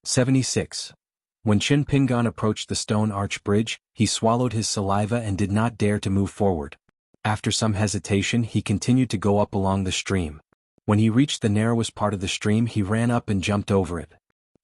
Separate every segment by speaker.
Speaker 1: 76. When Qin Pingan approached the stone arch bridge, he swallowed his saliva and did not dare to move forward. After some hesitation, he continued to go up along the stream. When he reached the narrowest part of the stream, he ran up and jumped over it.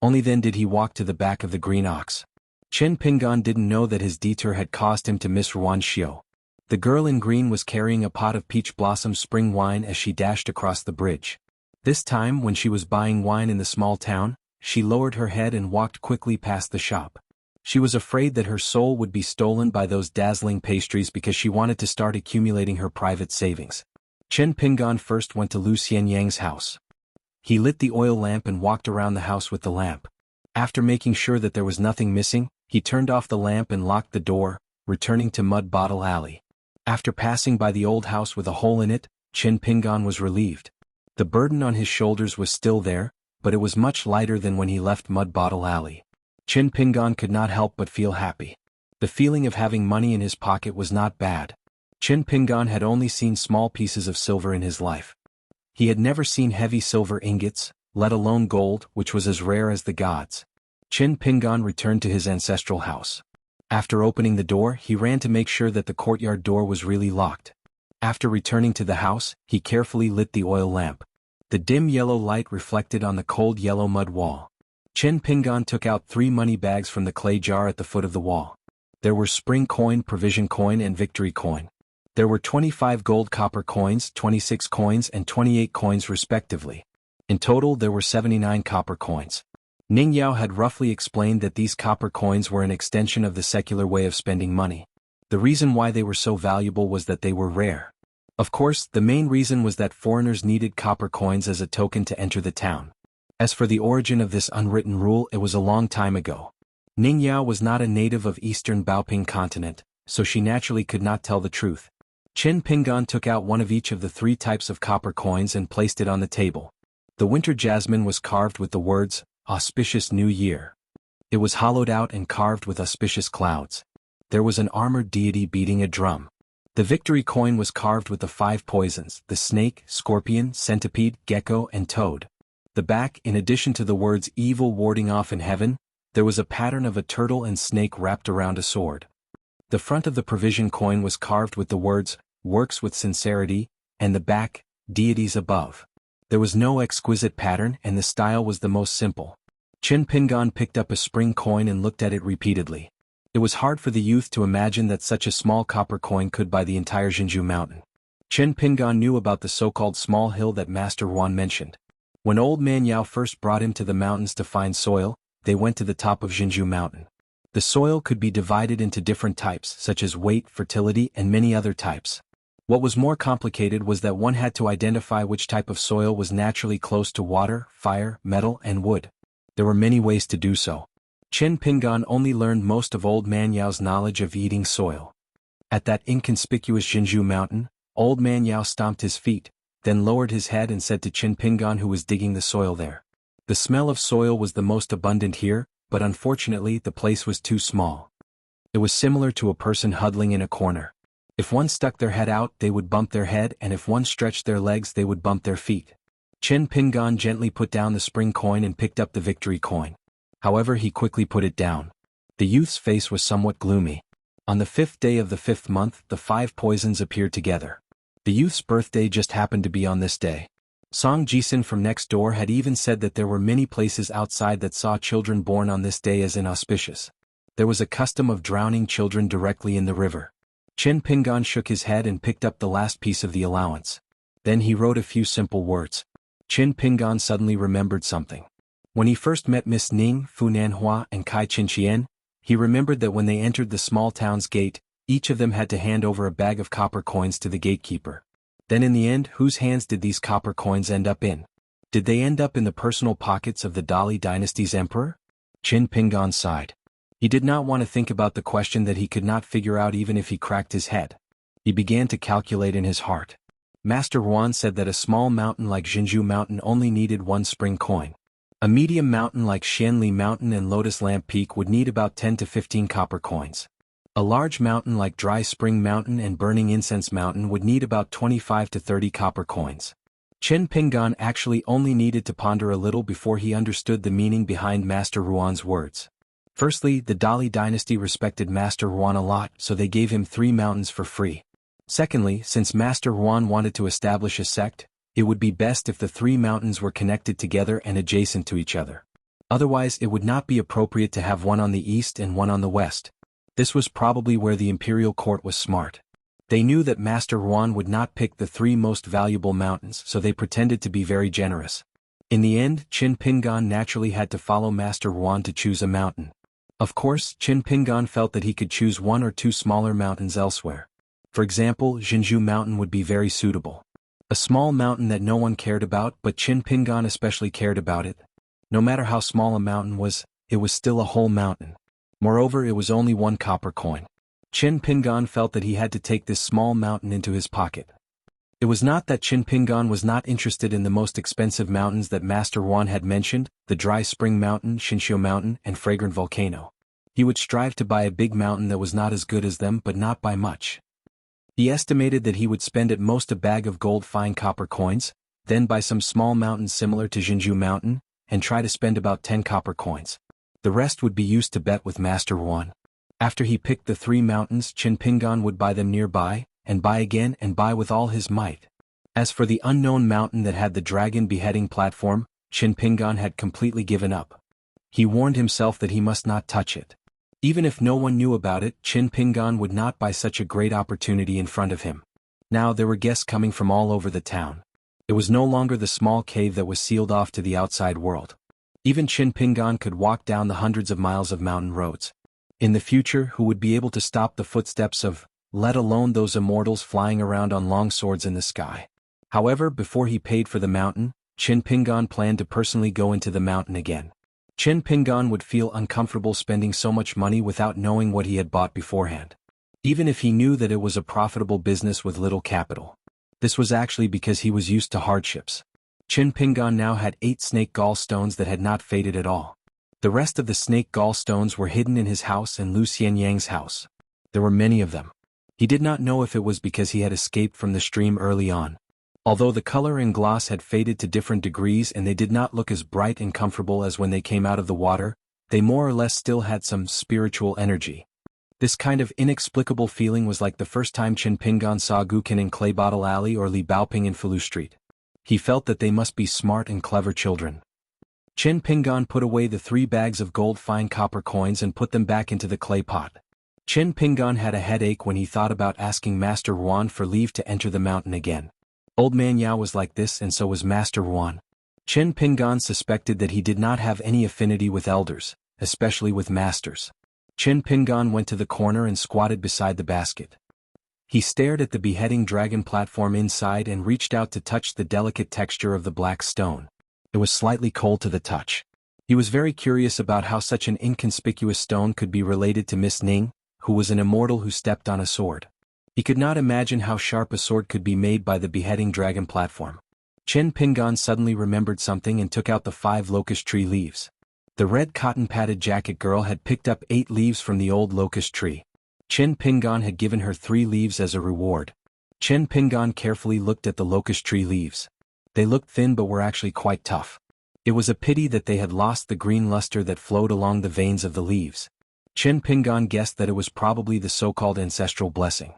Speaker 1: Only then did he walk to the back of the green ox. Qin Pingan didn't know that his detour had caused him to miss Ruan Xiu. The girl in green was carrying a pot of peach blossom spring wine as she dashed across the bridge. This time, when she was buying wine in the small town, she lowered her head and walked quickly past the shop. She was afraid that her soul would be stolen by those dazzling pastries because she wanted to start accumulating her private savings. Qin Pingan first went to Lu Xianyang's house. He lit the oil lamp and walked around the house with the lamp. After making sure that there was nothing missing, he turned off the lamp and locked the door, returning to Mud Bottle Alley. After passing by the old house with a hole in it, Qin Pingan was relieved. The burden on his shoulders was still there, but it was much lighter than when he left Mud Bottle Alley. Qin Pingan could not help but feel happy. The feeling of having money in his pocket was not bad. Qin Pingan had only seen small pieces of silver in his life. He had never seen heavy silver ingots, let alone gold, which was as rare as the gods. Qin Pingan returned to his ancestral house. After opening the door, he ran to make sure that the courtyard door was really locked. After returning to the house, he carefully lit the oil lamp. The dim yellow light reflected on the cold yellow mud wall. Qin Pingan took out 3 money bags from the clay jar at the foot of the wall. There were spring coin, provision coin, and victory coin. There were 25 gold copper coins, 26 coins, and 28 coins respectively. In total, there were 79 copper coins. Ning Yao had roughly explained that these copper coins were an extension of the secular way of spending money. The reason why they were so valuable was that they were rare. Of course, the main reason was that foreigners needed copper coins as a token to enter the town. As for the origin of this unwritten rule, it was a long time ago. Ning Yao was not a native of eastern Baoping continent, so she naturally could not tell the truth. Qin Pingan took out one of each of the 3 types of copper coins and placed it on the table. The winter jasmine was carved with the words, "Auspicious New Year." It was hollowed out and carved with auspicious clouds. There was an armored deity beating a drum. The victory coin was carved with the 5 poisons, the snake, scorpion, centipede, gecko, and toad. The back, in addition to the words evil warding off in heaven, there was a pattern of a turtle and snake wrapped around a sword. The front of the provision coin was carved with the words, works with sincerity, and the back, deities above. There was no exquisite pattern and the style was the most simple. Qin Pingan picked up a spring coin and looked at it repeatedly. It was hard for the youth to imagine that such a small copper coin could buy the entire Jinju mountain. Qin Pingan knew about the so-called small hill that Master Ruan mentioned. When old man Yao first brought him to the mountains to find soil, they went to the top of Jinju mountain. The soil could be divided into different types such as weight, fertility, and many other types. What was more complicated was that one had to identify which type of soil was naturally close to water, fire, metal, and wood. There were many ways to do so. Qin Pingan only learned most of old man Yao's knowledge of eating soil. At that inconspicuous Jinju mountain, old man Yao stomped his feet, then lowered his head and said to Qin Pingan, who was digging the soil there. The smell of soil was the most abundant here, but unfortunately the place was too small. It was similar to a person huddling in a corner. If one stuck their head out, they would bump their head, and if one stretched their legs, they would bump their feet. Qin Pingan gently put down the spring coin and picked up the victory coin. However, he quickly put it down. The youth's face was somewhat gloomy. On the 5th day of the 5th month, the 5 poisons appeared together. The youth's birthday just happened to be on this day. Song Jisin from next door had even said that there were many places outside that saw children born on this day as inauspicious. There was a custom of drowning children directly in the river. Qin Pingan shook his head and picked up the last piece of the allowance. Then he wrote a few simple words. Qin Pingan suddenly remembered something. When he first met Miss Ning, Fu Nanhua, and Kai Qinqian, he remembered that when they entered the small town's gate, each of them had to hand over a bag of copper coins to the gatekeeper. Then in the end, whose hands did these copper coins end up in? Did they end up in the personal pockets of the Dali dynasty's emperor? Qin Pingan sighed. He did not want to think about the question that he could not figure out even if he cracked his head. He began to calculate in his heart. Master Ruan said that a small mountain like Jinju Mountain only needed 1 spring coin. A medium mountain like Xianli Mountain and Lotus Lamp Peak would need about 10 to 15 copper coins. A large mountain like Dry Spring Mountain and Burning Incense Mountain would need about 25 to 30 copper coins. Chen Pinggan actually only needed to ponder a little before he understood the meaning behind Master Ruan's words. Firstly, the Dali dynasty respected Master Ruan a lot, so they gave him 3 mountains for free. Secondly, since Master Ruan wanted to establish a sect, it would be best if the 3 mountains were connected together and adjacent to each other. Otherwise, it would not be appropriate to have one on the east and one on the west. This was probably where the imperial court was smart. They knew that Master Ruan would not pick the 3 most valuable mountains, so they pretended to be very generous. In the end, Chen Pinggan naturally had to follow Master Ruan to choose a mountain. Of course, Chen Pinggan felt that he could choose 1 or 2 smaller mountains elsewhere. For example, Jinzhou Mountain would be very suitable. A small mountain that no one cared about, but Chen Pinggan especially cared about it. No matter how small a mountain was, it was still a whole mountain. Moreover, it was only 1 copper coin. Chen Pinggan felt that he had to take this small mountain into his pocket. It was not that Chen Pinggan was not interested in the most expensive mountains that Master Ruan had mentioned, the Dry Spring Mountain, Xinxiu Mountain, and Fragrant Volcano. He would strive to buy a big mountain that was not as good as them, but not by much. He estimated that he would spend at most a bag of gold fine copper coins, then buy some small mountains similar to Jinzhou Mountain, and try to spend about 10 copper coins. The rest would be used to bet with Master Ruan. After he picked the 3 mountains, Chen Pinggan would buy them nearby, and buy again and buy with all his might. As for the unknown mountain that had the dragon beheading platform, Chen Pinggan had completely given up. He warned himself that he must not touch it. Even if no one knew about it, Chen Pinggan would not buy such a great opportunity in front of him. Now there were guests coming from all over the town. It was no longer the small cave that was sealed off to the outside world. Even Chen Pinggan could walk down the hundreds of miles of mountain roads. In the future, who would be able to stop the footsteps of, let alone those immortals flying around on long swords in the sky? However, before he paid for the mountain, Chen Pinggan planned to personally go into the mountain again. Chen Pinggan would feel uncomfortable spending so much money without knowing what he had bought beforehand. Even if he knew that it was a profitable business with little capital. This was actually because he was used to hardships. Chen Pinggan now had 8 snake gallstones that had not faded at all. The rest of the snake gallstones were hidden in his house and Lu Xianyang's house. There were many of them. He did not know if it was because he had escaped from the stream early on. Although the color and gloss had faded to different degrees and they did not look as bright and comfortable as when they came out of the water, they more or less still had some spiritual energy. This kind of inexplicable feeling was like the first time Chen Pinggan saw Guqin in Clay Bottle Alley or Li Baoping in Fulu Street. He felt that they must be smart and clever children. Chen Pinggan put away the 3 bags of gold fine copper coins and put them back into the clay pot. Chen Pinggan had a headache when he thought about asking Master Ruan for leave to enter the mountain again. Old Man Yao was like this and so was Master Ruan. Chen Pinggan suspected that he did not have any affinity with elders, especially with masters. Chen Pinggan went to the corner and squatted beside the basket. He stared at the beheading dragon platform inside and reached out to touch the delicate texture of the black stone. It was slightly cold to the touch. He was very curious about how such an inconspicuous stone could be related to Miss Ning, who was an immortal who stepped on a sword. He could not imagine how sharp a sword could be made by the beheading dragon platform. Chen Pinggan suddenly remembered something and took out the 5 locust tree leaves. The red cotton-padded jacket girl had picked up 8 leaves from the old locust tree. Chen Pinggan had given her 3 leaves as a reward. Chen Pinggan carefully looked at the locust tree leaves. They looked thin but were actually quite tough. It was a pity that they had lost the green luster that flowed along the veins of the leaves. Chen Pinggan guessed that it was probably the so-called ancestral blessing.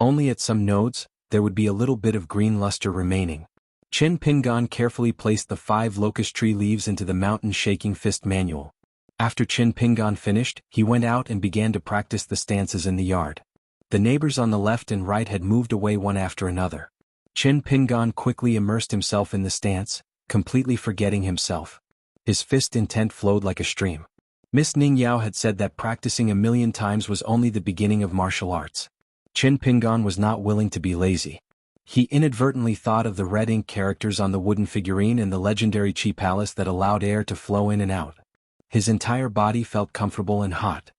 Speaker 1: Only at some nodes, there would be a little bit of green luster remaining. Chen Pinggan carefully placed the 5 locust tree leaves into the mountain shaking fist manual. After Chen Pinggan finished, he went out and began to practice the stances in the yard. The neighbors on the left and right had moved away one after another. Chen Pinggan quickly immersed himself in the stance, completely forgetting himself. His fist intent flowed like a stream. Miss Ning Yao had said that practicing 1,000,000 times was only the beginning of martial arts. Chen Pinggan was not willing to be lazy. He inadvertently thought of the red ink characters on the wooden figurine in the legendary Qi Palace that allowed air to flow in and out. His entire body felt comfortable and hot.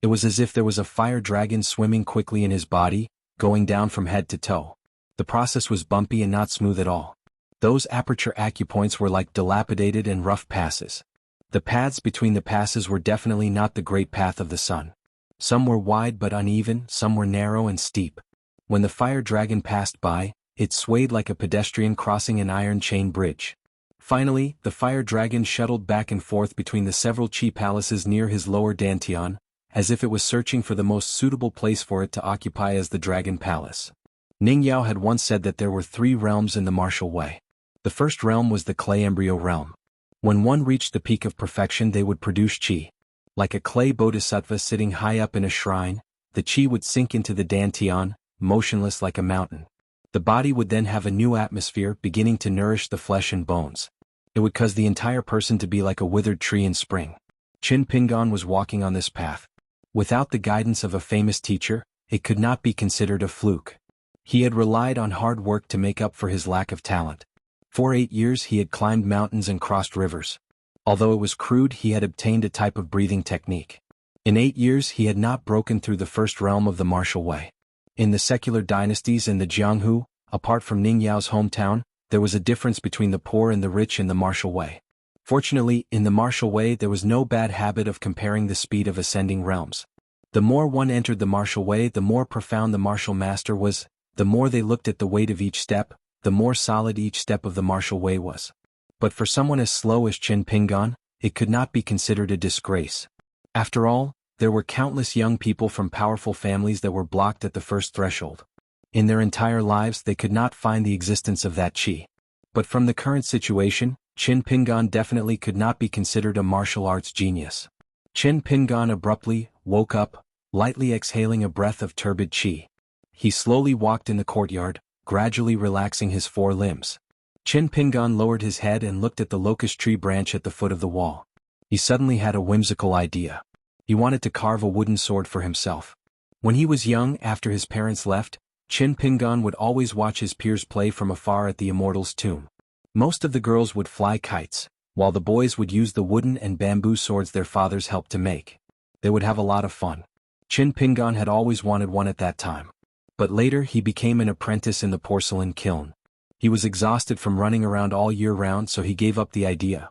Speaker 1: It was as if there was a fire dragon swimming quickly in his body, going down from head to toe. The process was bumpy and not smooth at all. Those aperture acupoints were like dilapidated and rough passes. The paths between the passes were definitely not the great path of the sun. Some were wide but uneven, some were narrow and steep. When the fire dragon passed by, It swayed like a pedestrian crossing an iron chain bridge. Finally, the fire dragon shuttled back and forth between the several Qi palaces near his lower dantian, as if it was searching for the most suitable place for it to occupy as the Dragon Palace. Ning Yao had once said that there were 3 realms in the martial way. The first realm was the clay embryo realm. When one reached the peak of perfection, they would produce qi. Like a clay bodhisattva sitting high up in a shrine, the qi would sink into the dantian, motionless like a mountain. The body would then have a new atmosphere beginning to nourish the flesh and bones. It would cause the entire person to be like a withered tree in spring. Qin Pingan was walking on this path. Without the guidance of a famous teacher, it could not be considered a fluke. He had relied on hard work to make up for his lack of talent. For 8 years he had climbed mountains and crossed rivers. Although it was crude, he had obtained a type of breathing technique. In 8 years he had not broken through the first realm of the martial way. In the secular dynasties in the Jianghu, apart from Ning Yao's hometown, there was a difference between the poor and the rich in the martial way. Fortunately, in the martial way there was no bad habit of comparing the speed of ascending realms. The more one entered the martial way, the more profound the martial master was, the more they looked at the weight of each step, the more solid each step of the martial way was. But for someone as slow as Qin Pingan, it could not be considered a disgrace. After all, there were countless young people from powerful families that were blocked at the first threshold. In their entire lives they could not find the existence of that qi. But from the current situation, Qin Pingan definitely could not be considered a martial arts genius. Qin Pingan abruptly woke up, lightly exhaling a breath of turbid qi. He slowly walked in the courtyard, gradually relaxing his 4 limbs. Qin Pingan lowered his head and looked at the locust tree branch at the foot of the wall. He suddenly had a whimsical idea. He wanted to carve a wooden sword for himself. When he was young, after his parents left, Qin Pingan would always watch his peers play from afar at the immortal's tomb. Most of the girls would fly kites, while the boys would use the wooden and bamboo swords their fathers helped to make. They would have a lot of fun. Qin Pingan had always wanted one at that time. But later he became an apprentice in the porcelain kiln. He was exhausted from running around all year round, so he gave up the idea.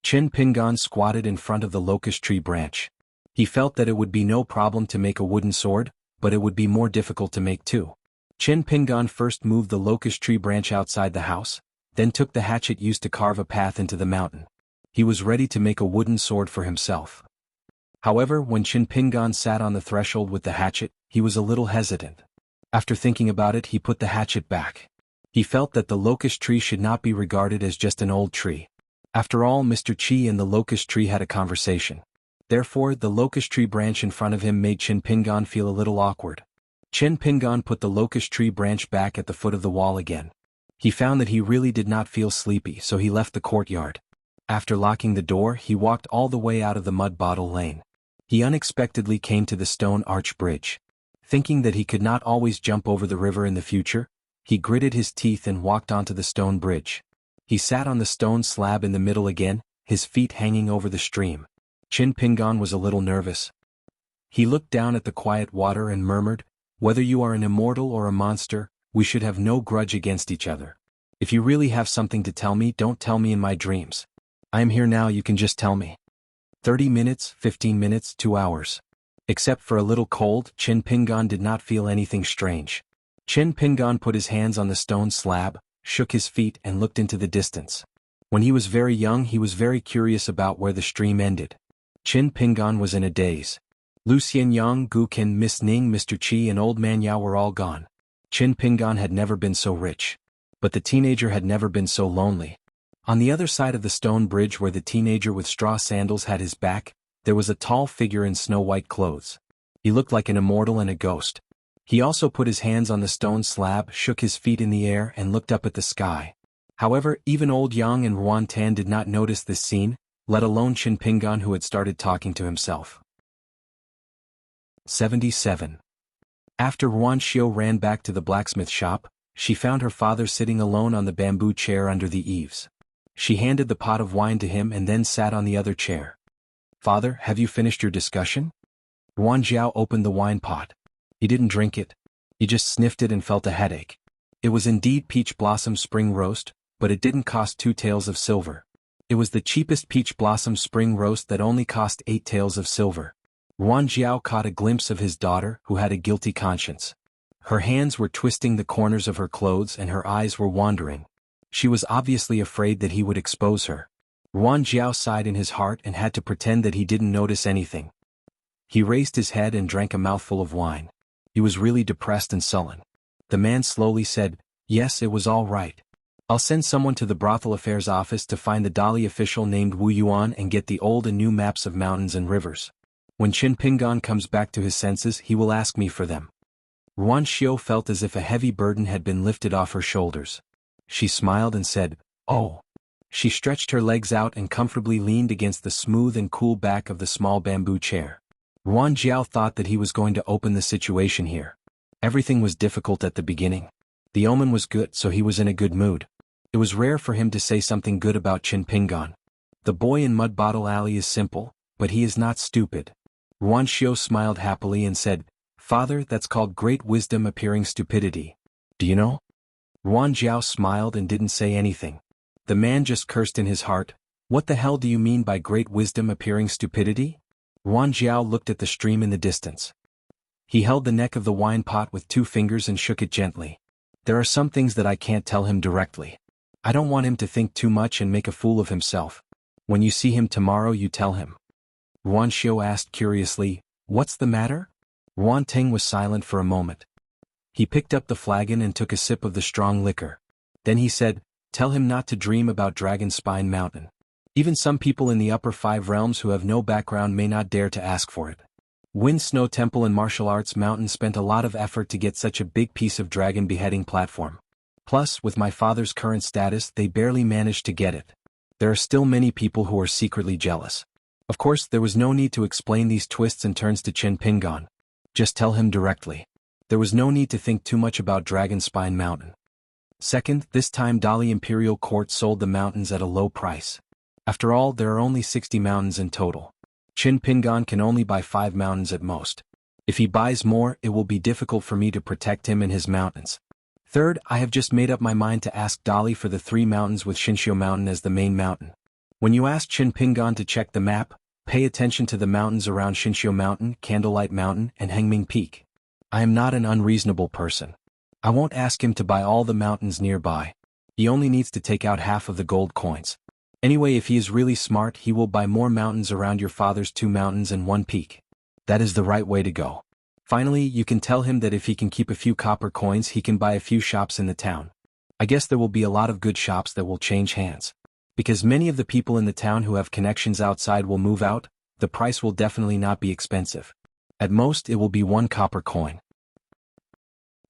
Speaker 1: Qin Pingan squatted in front of the locust tree branch. He felt that it would be no problem to make a wooden sword, but it would be more difficult to make 2. Qin Pingan first moved the locust tree branch outside the house, then took the hatchet used to carve a path into the mountain. He was ready to make a wooden sword for himself. However, when Qin Pingan sat on the threshold with the hatchet, he was a little hesitant. After thinking about it, he put the hatchet back. He felt that the locust tree should not be regarded as just an old tree. After all, Mr. Qi and the locust tree had a conversation. Therefore, the locust tree branch in front of him made Qin Pingan feel a little awkward. Qin Pingan put the locust tree branch back at the foot of the wall again. He found that he really did not feel sleepy, so he left the courtyard. After locking the door, he walked all the way out of the mud bottle lane. He unexpectedly came to the stone arch bridge. Thinking that he could not always jump over the river in the future, he gritted his teeth and walked onto the stone bridge. He sat on the stone slab in the middle again, his feet hanging over the stream. Qin Pingan was a little nervous. He looked down at the quiet water and murmured, "Whether you are an immortal or a monster, we should have no grudge against each other. If you really have something to tell me, don't tell me in my dreams. I am here now, you can just tell me." 30 minutes, 15 minutes, 2 hours. Except for a little cold, Qin Pingan did not feel anything strange. Qin Pingan put his hands on the stone slab, shook his feet and looked into the distance. When he was very young, he was very curious about where the stream ended. Qin Pingan was in a daze. Lu Xianyang, Gu Qin, Miss Ning, Mr. Qi and Old Man Yao were all gone. Qin Pingan had never been so rich. But the teenager had never been so lonely. On the other side of the stone bridge where the teenager with straw sandals had his back, there was a tall figure in snow-white clothes. He looked like an immortal and a ghost. He also put his hands on the stone slab, shook his feet in the air and looked up at the sky. However, even Old Yang and Ruan Tan did not notice this scene, let alone Qin Pingan, who had started talking to himself. 77. After Ruan Xiu ran back to the blacksmith shop, she found her father sitting alone on the bamboo chair under the eaves. She handed the pot of wine to him and then sat on the other chair. "Father, have you finished your discussion?" Ruan Jiao opened the wine pot. He didn't drink it. He just sniffed it and felt a headache. It was indeed peach blossom spring roast, but it didn't cost 2 taels of silver. It was the cheapest peach blossom spring roast that only cost 8 taels of silver. Ruan Jiao caught a glimpse of his daughter, who had a guilty conscience. Her hands were twisting the corners of her clothes and her eyes were wandering. She was obviously afraid that he would expose her. Ruan Jiao sighed in his heart and had to pretend that he didn't notice anything. He raised his head and drank a mouthful of wine. He was really depressed and sullen. The man slowly said, "Yes, it was all right. I'll send someone to the brothel affairs office to find the Dali official named Wu Yuan and get the old and new maps of mountains and rivers. When Qin Pingan comes back to his senses, he will ask me for them." Ruan Xiao felt as if a heavy burden had been lifted off her shoulders. She smiled and said, "Oh." She stretched her legs out and comfortably leaned against the smooth and cool back of the small bamboo chair. Ruan Jiao thought that he was going to open the situation here. Everything was difficult at the beginning. The omen was good, so he was in a good mood. It was rare for him to say something good about Qin Pingan. The boy in Mud Bottle Alley is simple, but he is not stupid. Ruan Xiao smiled happily and said, "Father, that's called great wisdom appearing stupidity. Do you know?" Ruan Jiao smiled and didn't say anything. The man just cursed in his heart. "What the hell do you mean by great wisdom appearing stupidity?" Ruan Jiao looked at the stream in the distance. He held the neck of the wine pot with 2 fingers and shook it gently. "There are some things that I can't tell him directly. I don't want him to think too much and make a fool of himself. When you see him tomorrow, you tell him." Ruan Xiao asked curiously, "What's the matter?" Ruan Teng was silent for a moment. He picked up the flagon and took a sip of the strong liquor. Then he said, "Tell him not to dream about Dragon Spine Mountain. Even some people in the upper 5 realms who have no background may not dare to ask for it. Wind Snow Temple and Martial Arts Mountain spent a lot of effort to get such a big piece of dragon beheading platform. Plus, with my father's current status, they barely managed to get it. There are still many people who are secretly jealous." Of course, there was no need to explain these twists and turns to Qin Pingan. Just tell him directly. There was no need to think too much about Dragon Spine Mountain. Second, this time Dali Imperial Court sold the mountains at a low price. After all, there are only 60 mountains in total. Qin Pingan can only buy 5 mountains at most. If he buys more, it will be difficult for me to protect him and his mountains. Third, I have just made up my mind to ask Dali for the 3 mountains with Xinxiu Mountain as the main mountain. When you ask Qin Pingan to check the map, pay attention to the mountains around Xinxiu Mountain, Candlelight Mountain, and Hengming Peak. I am not an unreasonable person. I won't ask him to buy all the mountains nearby. He only needs to take out half of the gold coins. Anyway, if he is really smart, he will buy more mountains around your father's 2 mountains and 1 peak. That is the right way to go. Finally, you can tell him that if he can keep a few copper coins, he can buy a few shops in the town. I guess there will be a lot of good shops that will change hands. Because many of the people in the town who have connections outside will move out, the price will definitely not be expensive. At most, it will be 1 copper coin.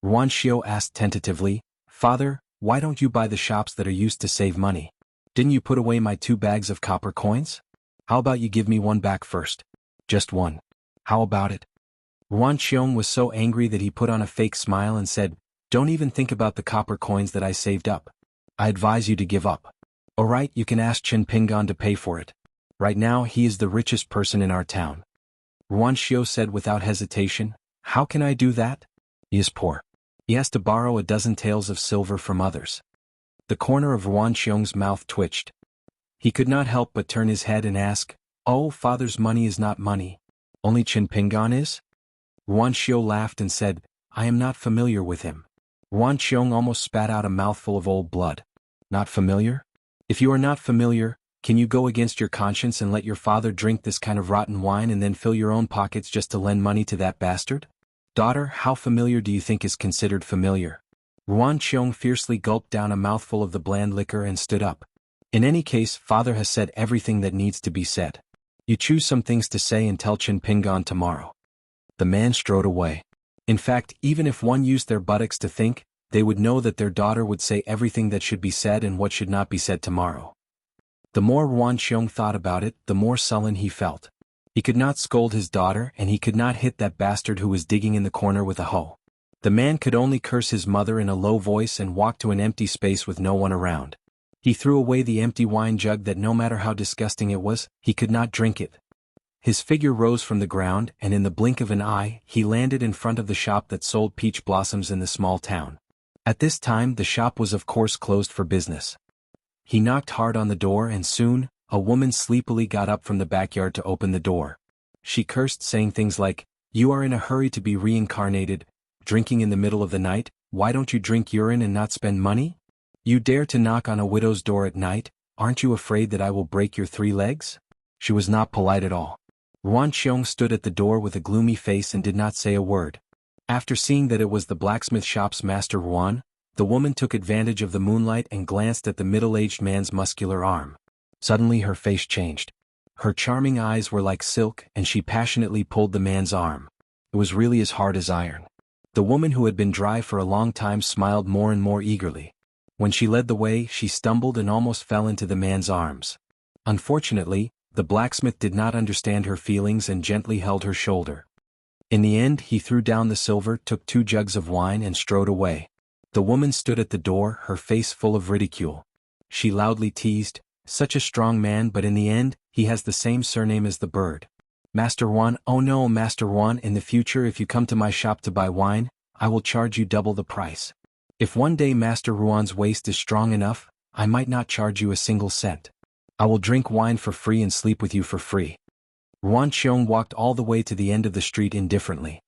Speaker 1: Ruan Xiao asked tentatively, "Father, why don't you buy the shops that are used to save money? Didn't you put away my 2 bags of copper coins? How about you give me 1 back first? Just 1. How about it?" Ruan Xiong was so angry that he put on a fake smile and said, "Don't even think about the copper coins that I saved up. I advise you to give up. Alright, you can ask Qin Pingan to pay for it. Right now, he is the richest person in our town." Ruan Xiao said without hesitation, "How can I do that? He is poor. He has to borrow a dozen taels of silver from others." The corner of Ruan Xiong's mouth twitched. He could not help but turn his head and ask, "Oh, father's money is not money. Only Qin Pingan is?" Ruan Xiao laughed and said, "I am not familiar with him." Ruan Xiong almost spat out a mouthful of old blood. "Not familiar? If you are not familiar, can you go against your conscience and let your father drink this kind of rotten wine and then fill your own pockets just to lend money to that bastard? Daughter, how familiar do you think is considered familiar?" Ruan Xiong fiercely gulped down a mouthful of the bland liquor and stood up. "In any case, father has said everything that needs to be said. You choose some things to say and tell Qin Pingan tomorrow." The man strode away. In fact, even if one used their buttocks to think, they would know that their daughter would say everything that should be said and what should not be said tomorrow. The more Ruan Xiong thought about it, the more sullen he felt. He could not scold his daughter and he could not hit that bastard who was digging in the corner with a hoe. The man could only curse his mother in a low voice and walk to an empty space with no one around. He threw away the empty wine jug that no matter how disgusting it was, he could not drink it. His figure rose from the ground and in the blink of an eye, he landed in front of the shop that sold peach blossoms in the small town. At this time, the shop was of course closed for business. He knocked hard on the door and soon, a woman sleepily got up from the backyard to open the door. She cursed, saying things like, "You are in a hurry to be reincarnated. drinking in the middle of the night? Why don't you drink urine and not spend money? You dare to knock on a widow's door at night? Aren't you afraid that I will break your 3 legs? She was not polite at all. Ruan Qiong stood at the door with a gloomy face and did not say a word. After seeing that it was the blacksmith shop's master Ruan, the woman took advantage of the moonlight and glanced at the middle-aged man's muscular arm. Suddenly her face changed. Her charming eyes were like silk and she passionately pulled the man's arm. It was really as hard as iron. The woman who had been dry for a long time smiled more and more eagerly. When she led the way, she stumbled and almost fell into the man's arms. Unfortunately, the blacksmith did not understand her feelings and gently held her shoulder. In the end, he threw down the silver, took 2 jugs of wine and strode away. The woman stood at the door, her face full of ridicule. She loudly teased, "Such a strong man, but in the end, he has the same surname as the bird. Master Ruan, oh no, Master Ruan, in the future if you come to my shop to buy wine, I will charge you double the price. If one day Master Ruan's waist is strong enough, I might not charge you a single cent. I will drink wine for free and sleep with you for free." Ruan Qiong walked all the way to the end of the street indifferently.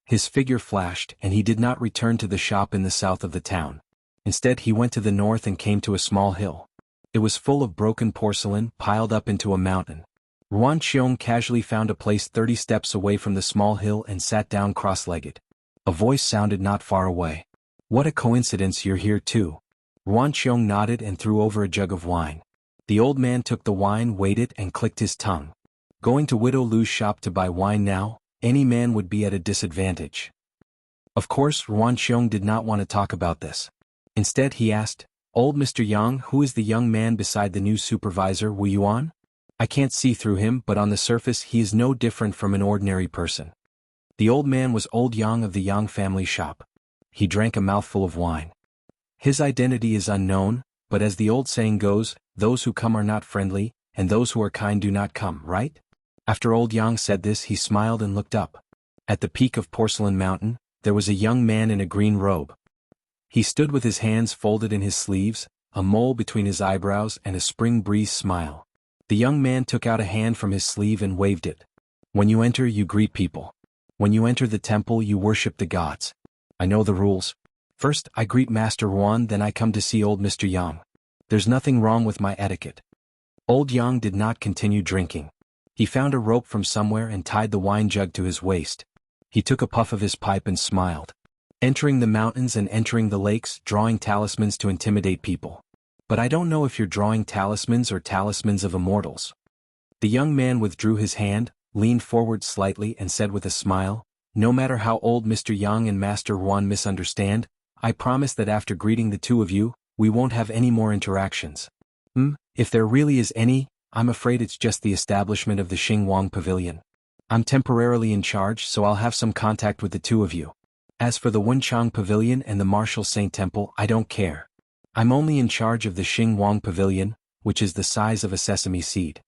Speaker 1: His figure flashed and he did not return to the shop in the south of the town. Instead he went to the north and came to a small hill. It was full of broken porcelain piled up into a mountain. Ruan Qiong casually found a place 30 steps away from the small hill and sat down cross-legged. A voice sounded not far away. "What a coincidence, you're here too." Ruan Qiong nodded and threw over a jug of wine. The old man took the wine, waited and clicked his tongue. Going to Widow Lu's shop to buy wine now, any man would be at a disadvantage. Of course, Ruan Qiong did not want to talk about this. Instead he asked, "Old Mr. Yang, who is the young man beside the new supervisor, Wu Yuan? I can't see through him, but on the surface he is no different from an ordinary person." The old man was old Yang of the Yang family shop. He drank a mouthful of wine. "His identity is unknown, but as the old saying goes, those who come are not friendly, and those who are kind do not come, right?" After old Yang said this he smiled and looked up. At the peak of Porcelain Mountain, there was a young man in a green robe. He stood with his hands folded in his sleeves, a mole between his eyebrows and a spring breeze smile. The young man took out a hand from his sleeve and waved it. "When you enter, you greet people. When you enter the temple, you worship the gods. I know the rules. First, I greet Master Ruan, then I come to see old Mr. Yang. There's nothing wrong with my etiquette." Old Yang did not continue drinking. He found a rope from somewhere and tied the wine jug to his waist. He took a puff of his pipe and smiled. "Entering the mountains and entering the lakes, drawing talismans to intimidate people. But I don't know if you're drawing talismans or talismans of immortals." The young man withdrew his hand, leaned forward slightly and said with a smile, "No matter how old Mr. Yang and Master Ruan misunderstand, I promise that after greeting the 2 of you, we won't have any more interactions. If there really is any, I'm afraid it's just the establishment of the Xingwang Pavilion. I'm temporarily in charge, so I'll have some contact with the 2 of you. As for the Wenchang Pavilion and the Martial Saint Temple, I don't care. I'm only in charge of the Xingwang Pavilion, which is the size of a sesame seed."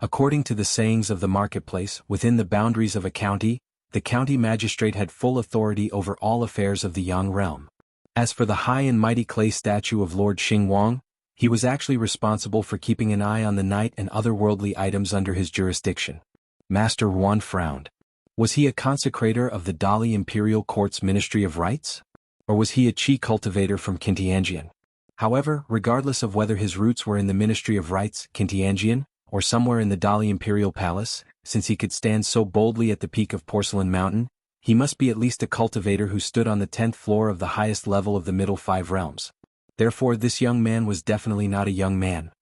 Speaker 1: According to the sayings of the marketplace, within the boundaries of a county, the county magistrate had full authority over all affairs of the Yang realm. As for the high and mighty clay statue of Lord Xingwang, he was actually responsible for keeping an eye on the night and other worldly items under his jurisdiction. Master Ruan frowned. Was he a consecrator of the Dali Imperial Court's Ministry of Rites? Or was he a chi cultivator from Kintianjian? However, regardless of whether his roots were in the Ministry of Rites, Kintianjian, or somewhere in the Dali Imperial Palace, since he could stand so boldly at the peak of Porcelain Mountain, he must be at least a cultivator who stood on the 10th floor of the highest level of the Middle 5 realms. Therefore this young man was definitely not a young man.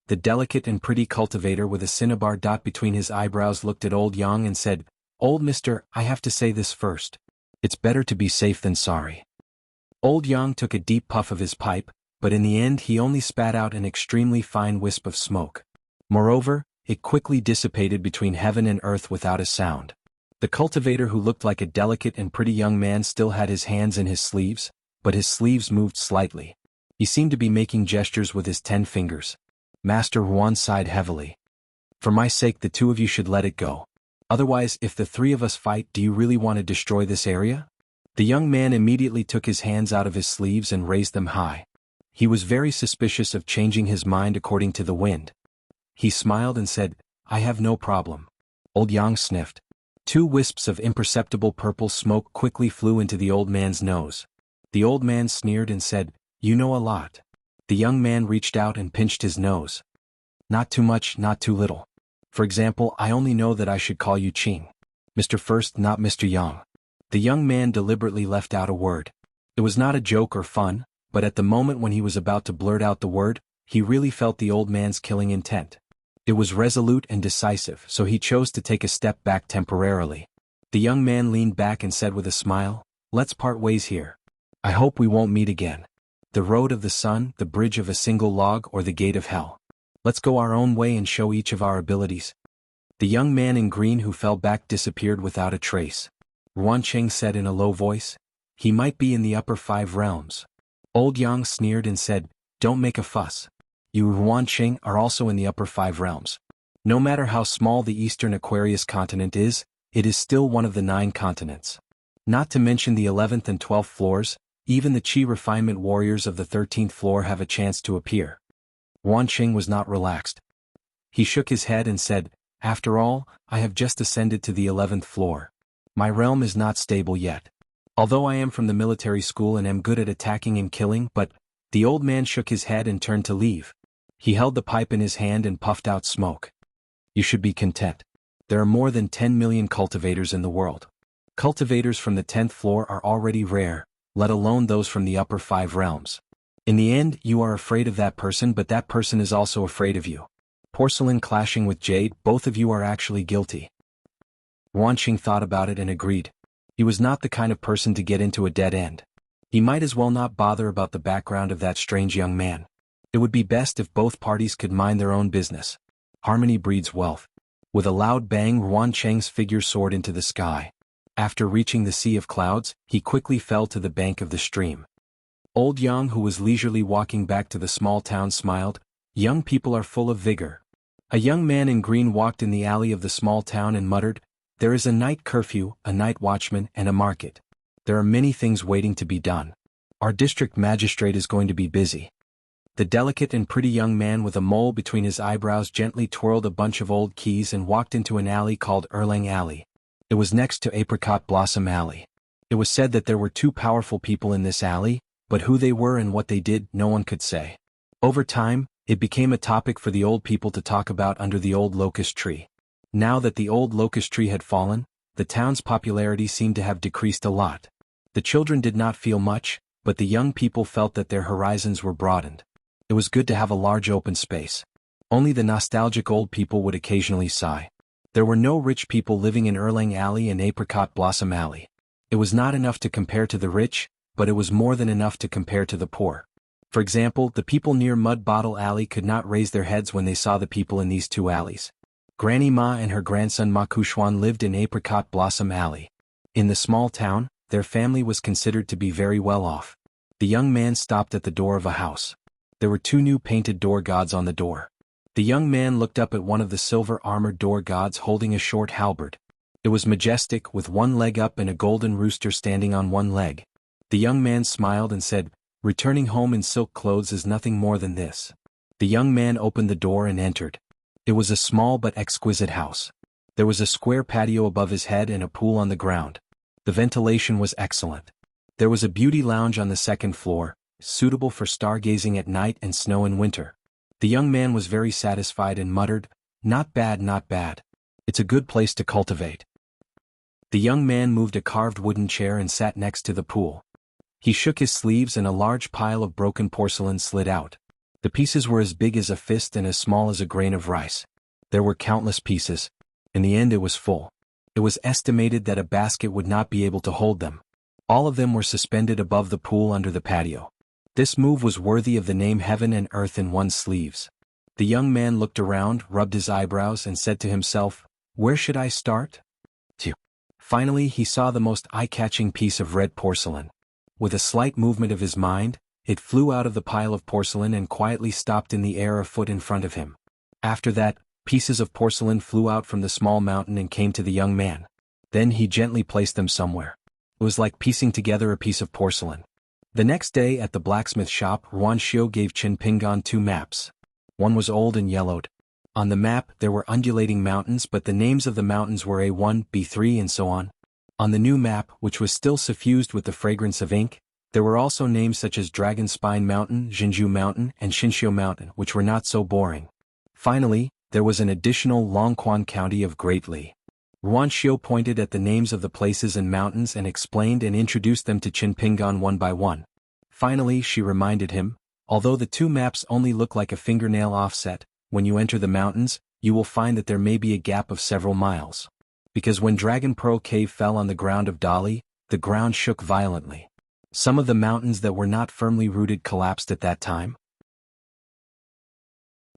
Speaker 1: The delicate and pretty cultivator with a cinnabar dot between his eyebrows looked at old Yang and said, "Old mister, I have to say this first. It's better to be safe than sorry." Old Yang took a deep puff of his pipe, but in the end he only spat out an extremely fine wisp of smoke. Moreover, it quickly dissipated between heaven and earth without a sound. The cultivator, who looked like a delicate and pretty young man, still had his hands in his sleeves, but his sleeves moved slightly. He seemed to be making gestures with his 10 fingers. Master Ruan sighed heavily. "For my sake, the 2 of you should let it go. Otherwise, if the 3 of us fight, do you really want to destroy this area?" The young man immediately took his hands out of his sleeves and raised them high. He was very suspicious of changing his mind according to the wind. He smiled and said, "I have no problem." Old Yang sniffed. 2 wisps of imperceptible purple smoke quickly flew into the old man's nose. The old man sneered and said, "You know a lot." The young man reached out and pinched his nose. "Not too much, not too little. For example, I only know that I should call you Ching. Mr. First, not Mr. Yang." The young man deliberately left out a word. It was not a joke or fun, but at the moment when he was about to blurt out the word, he really felt the old man's killing intent. It was resolute and decisive, so he chose to take a step back temporarily. The young man leaned back and said with a smile, "Let's part ways here. I hope we won't meet again. The road of the sun, the bridge of a single log, or the gate of hell. Let's go our own way and show each of our abilities." The young man in green who fell back disappeared without a trace. Ruan Cheng said in a low voice, "He might be in the upper 5 realms." Old Yang sneered and said, "Don't make a fuss. You Ruan Cheng are also in the upper 5 realms. No matter how small the eastern Aquarius continent is, it is still one of the 9 continents. Not to mention the 11th and 12th floors, even the Qi refinement warriors of the 13th floor have a chance to appear." Ruan Cheng was not relaxed. He shook his head and said, "After all, I have just ascended to the 11th floor. My realm is not stable yet. Although I am from the military school and am good at attacking and killing, but—" The old man shook his head and turned to leave. He held the pipe in his hand and puffed out smoke. "You should be content. There are more than 10 million cultivators in the world. Cultivators from the 10th floor are already rare, let alone those from the upper 5 realms. In the end, you are afraid of that person, but that person is also afraid of you. Porcelain clashing with jade, both of you are actually guilty." Ruan Cheng thought about it and agreed. He was not the kind of person to get into a dead end. He might as well not bother about the background of that strange young man. It would be best if both parties could mind their own business. Harmony breeds wealth. With a loud bang, Ruan Cheng's figure soared into the sky. After reaching the sea of clouds, he quickly fell to the bank of the stream. Old Yang, who was leisurely walking back to the small town, smiled. "Young people are full of vigor." A young man in green walked in the alley of the small town and muttered, "There is a night curfew, a night watchman, and a market. There are many things waiting to be done. Our district magistrate is going to be busy." The delicate and pretty young man with a mole between his eyebrows gently twirled a bunch of old keys and walked into an alley called Erlang Alley. It was next to Apricot Blossom Alley. It was said that there were 2 powerful people in this alley, but who they were and what they did, no one could say. Over time, it became a topic for the old people to talk about under the old locust tree. Now that the old locust tree had fallen, the town's popularity seemed to have decreased a lot. The children did not feel much, but the young people felt that their horizons were broadened. It was good to have a large open space. Only the nostalgic old people would occasionally sigh. There were no rich people living in Erlang Alley and Apricot Blossom Alley. It was not enough to compare to the rich, but it was more than enough to compare to the poor. For example, the people near Mud Bottle Alley could not raise their heads when they saw the people in these 2 alleys. Granny Ma and her grandson Ma Kushuan lived in Apricot Blossom Alley. In the small town, their family was considered to be very well off. The young man stopped at the door of a house. There were 2 new painted door gods on the door. The young man looked up at one of the silver-armored door gods holding a short halberd. It was majestic, with 1 leg up and a golden rooster standing on 1 leg. The young man smiled and said, "Returning home in silk clothes is nothing more than this." The young man opened the door and entered. It was a small but exquisite house. There was a square patio above his head and a pool on the ground. The ventilation was excellent. There was a beauty lounge on the 2nd floor, suitable for stargazing at night and snow in winter. The young man was very satisfied and muttered, "Not bad, not bad. It's a good place to cultivate." The young man moved a carved wooden chair and sat next to the pool. He shook his sleeves and a large pile of broken porcelain slid out. The pieces were as big as a fist and as small as a grain of rice. There were countless pieces. In the end it was full. It was estimated that a basket would not be able to hold them. All of them were suspended above the pool under the patio. This move was worthy of the name Heaven and Earth in one's sleeves. The young man looked around, rubbed his eyebrows and said to himself, "Where should I start?" Finally he saw the most eye-catching piece of red porcelain. With a slight movement of his mind, it flew out of the pile of porcelain and quietly stopped in the air a foot in front of him. After that, pieces of porcelain flew out from the small mountain and came to the young man. Then he gently placed them somewhere. It was like piecing together a piece of porcelain. The next day at the blacksmith shop, Ruan Xiu gave Chen Pingan 2 maps. One was old and yellowed. On the map there were undulating mountains, but the names of the mountains were A1, B3 and so on. On the new map, which was still suffused with the fragrance of ink, there were also names such as Dragon Spine Mountain, Jinju Mountain, and Shinshio Mountain, which were not so boring. Finally, there was an additional Longquan County of Great Li. Ruanxiu pointed at the names of the places and mountains and explained and introduced them to Qin Pingan one by one. Finally, she reminded him, although the two maps only look like a fingernail offset, when you enter the mountains, you will find that there may be a gap of several miles. Because when Dragon Pearl Cave fell on the ground of Dali, the ground shook violently. Some of the mountains that were not firmly rooted collapsed at that time.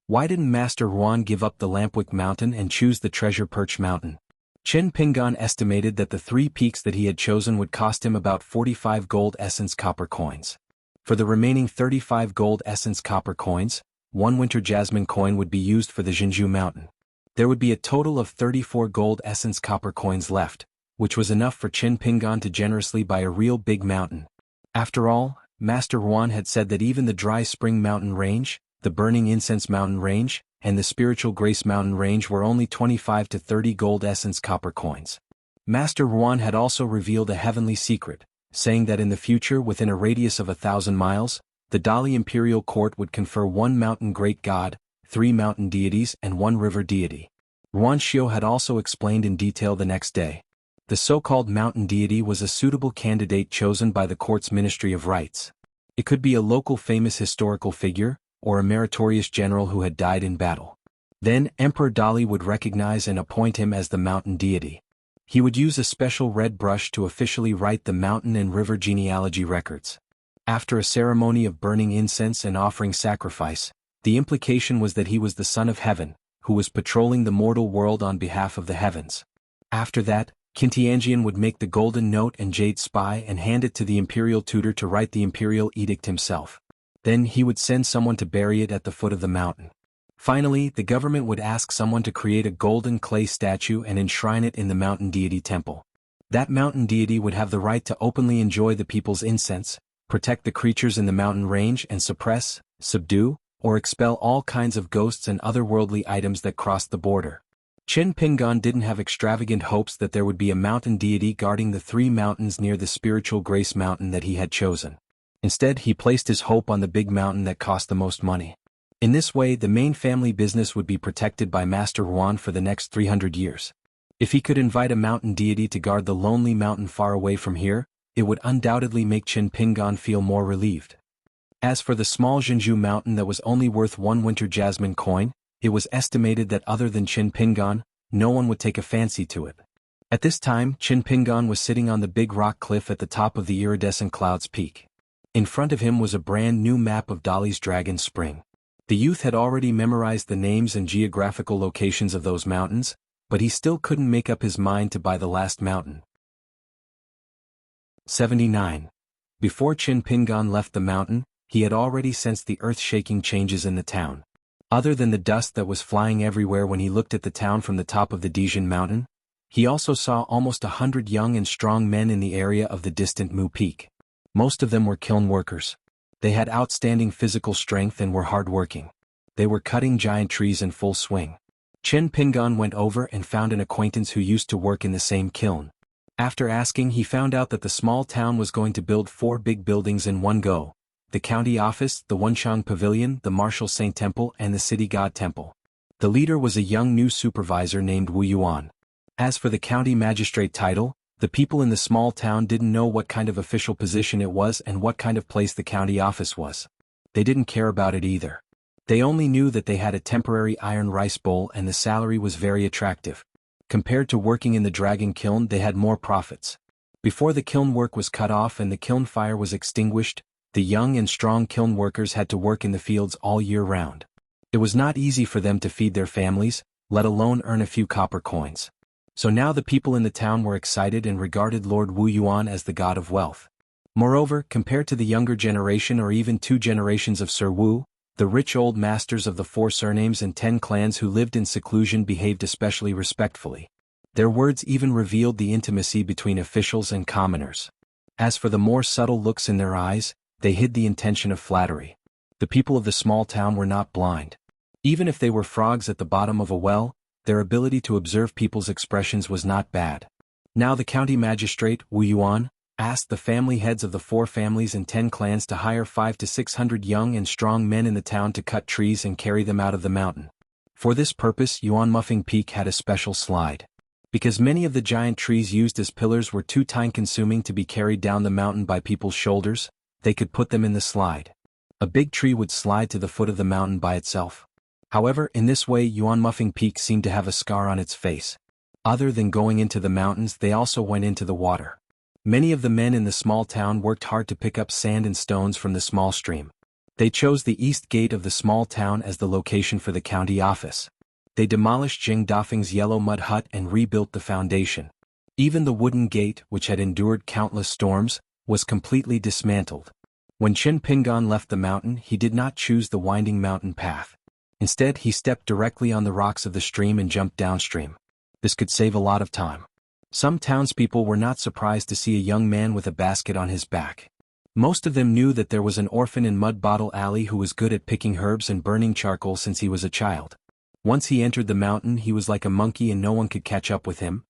Speaker 1: Why didn't Master Ruan give up the Lampwick Mountain and choose the Treasure Perch Mountain? Qin Pingan estimated that the 3 peaks that he had chosen would cost him about 45 gold essence copper coins. For the remaining 35 gold essence copper coins, 1 winter jasmine coin would be used for the Jinju Mountain. There would be a total of 34 gold essence copper coins left, which was enough for Qin Pingan to generously buy a real big mountain. After all, Master Ruan had said that even the Dry Spring Mountain Range, the Burning Incense Mountain Range, and the Spiritual Grace Mountain Range were only 25 to 30 gold essence copper coins. Master Ruan had also revealed a heavenly secret, saying that in the future, within a radius of 1,000 miles, the Dali Imperial Court would confer 1 mountain great god, 3 mountain deities and 1 river deity. Ruanxiu had also explained in detail the next day. The so-called mountain deity was a suitable candidate chosen by the court's Ministry of Rights. It could be a local famous historical figure, or a meritorious general who had died in battle. Then Emperor Dali would recognize and appoint him as the mountain deity. He would use a special red brush to officially write the mountain and river genealogy records. After a ceremony of burning incense and offering sacrifice, the implication was that he was the Son of Heaven, who was patrolling the mortal world on behalf of the heavens. After that, Qintianjian would make the golden note and jade spy and hand it to the imperial tutor to write the imperial edict himself. Then he would send someone to bury it at the foot of the mountain. Finally, the government would ask someone to create a golden clay statue and enshrine it in the mountain deity temple. That mountain deity would have the right to openly enjoy the people's incense, protect the creatures in the mountain range and suppress, subdue, or expel all kinds of ghosts and otherworldly items that crossed the border. Qin Pingan didn't have extravagant hopes that there would be a mountain deity guarding the 3 mountains near the Spiritual Grace Mountain that he had chosen. Instead, he placed his hope on the big mountain that cost the most money. In this way, the main family business would be protected by Master Ruan for the next 300 years. If he could invite a mountain deity to guard the lonely mountain far away from here, it would undoubtedly make Qin Pingan feel more relieved. As for the small Jinju Mountain that was only worth 1 winter jasmine coin, it was estimated that other than Qin Pingan, no one would take a fancy to it. At this time, Qin Pingan was sitting on the big rock cliff at the top of the iridescent cloud's peak. In front of him was a brand new map of Dali's Dragon Spring. The youth had already memorized the names and geographical locations of those mountains, but he still couldn't make up his mind to buy the last mountain. 79. Before Qin Pingan left the mountain, he had already sensed the earth-shaking changes in the town. Other than the dust that was flying everywhere when he looked at the town from the top of the Dijin Mountain, he also saw almost 100 young and strong men in the area of the distant Mu Peak. Most of them were kiln workers. They had outstanding physical strength and were hard-working. They were cutting giant trees in full swing. Qin Pingan went over and found an acquaintance who used to work in the same kiln. After asking, he found out that the small town was going to build 4 big buildings in one go: the county office, the Wenchang Pavilion, the Martial Saint Temple, and the City God Temple. The leader was a young new supervisor named Wu Yuan. As for the county magistrate title, the people in the small town didn't know what kind of official position it was and what kind of place the county office was. They didn't care about it either. They only knew that they had a temporary iron rice bowl and the salary was very attractive. Compared to working in the dragon kiln, they had more profits. Before the kiln work was cut off and the kiln fire was extinguished, the young and strong kiln workers had to work in the fields all year round. It was not easy for them to feed their families, let alone earn a few copper coins. So now the people in the town were excited and regarded Lord Wu Yuan as the god of wealth. Moreover, compared to the younger generation or even 2 generations of Sir Wu, the rich old masters of the 4 surnames and 10 clans who lived in seclusion behaved especially respectfully. Their words even revealed the intimacy between officials and commoners. As for the more subtle looks in their eyes, they hid the intention of flattery. The people of the small town were not blind. Even if they were frogs at the bottom of a well, their ability to observe people's expressions was not bad. Now the county magistrate, Wu Yuan, asked the family heads of the 4 families and 10 clans to hire 500 to 600 young and strong men in the town to cut trees and carry them out of the mountain. For this purpose, Yuan Muffing Peak had a special slide. Because many of the giant trees used as pillars were too time-consuming to be carried down the mountain by people's shoulders, they could put them in the slide. A big tree would slide to the foot of the mountain by itself. However, in this way Yuan Muffing Peak seemed to have a scar on its face. Other than going into the mountains, they also went into the water. Many of the men in the small town worked hard to pick up sand and stones from the small stream. They chose the east gate of the small town as the location for the county office. They demolished Jing Dafeng's yellow mud hut and rebuilt the foundation. Even the wooden gate, which had endured countless storms, was completely dismantled. When Qin Pingan left the mountain, he did not choose the winding mountain path. Instead, he stepped directly on the rocks of the stream and jumped downstream. This could save a lot of time. Some townspeople were not surprised to see a young man with a basket on his back. Most of them knew that there was an orphan in Mud Bottle Alley who was good at picking herbs and burning charcoal since he was a child. Once he entered the mountain, he was like a monkey and no one could catch up with him.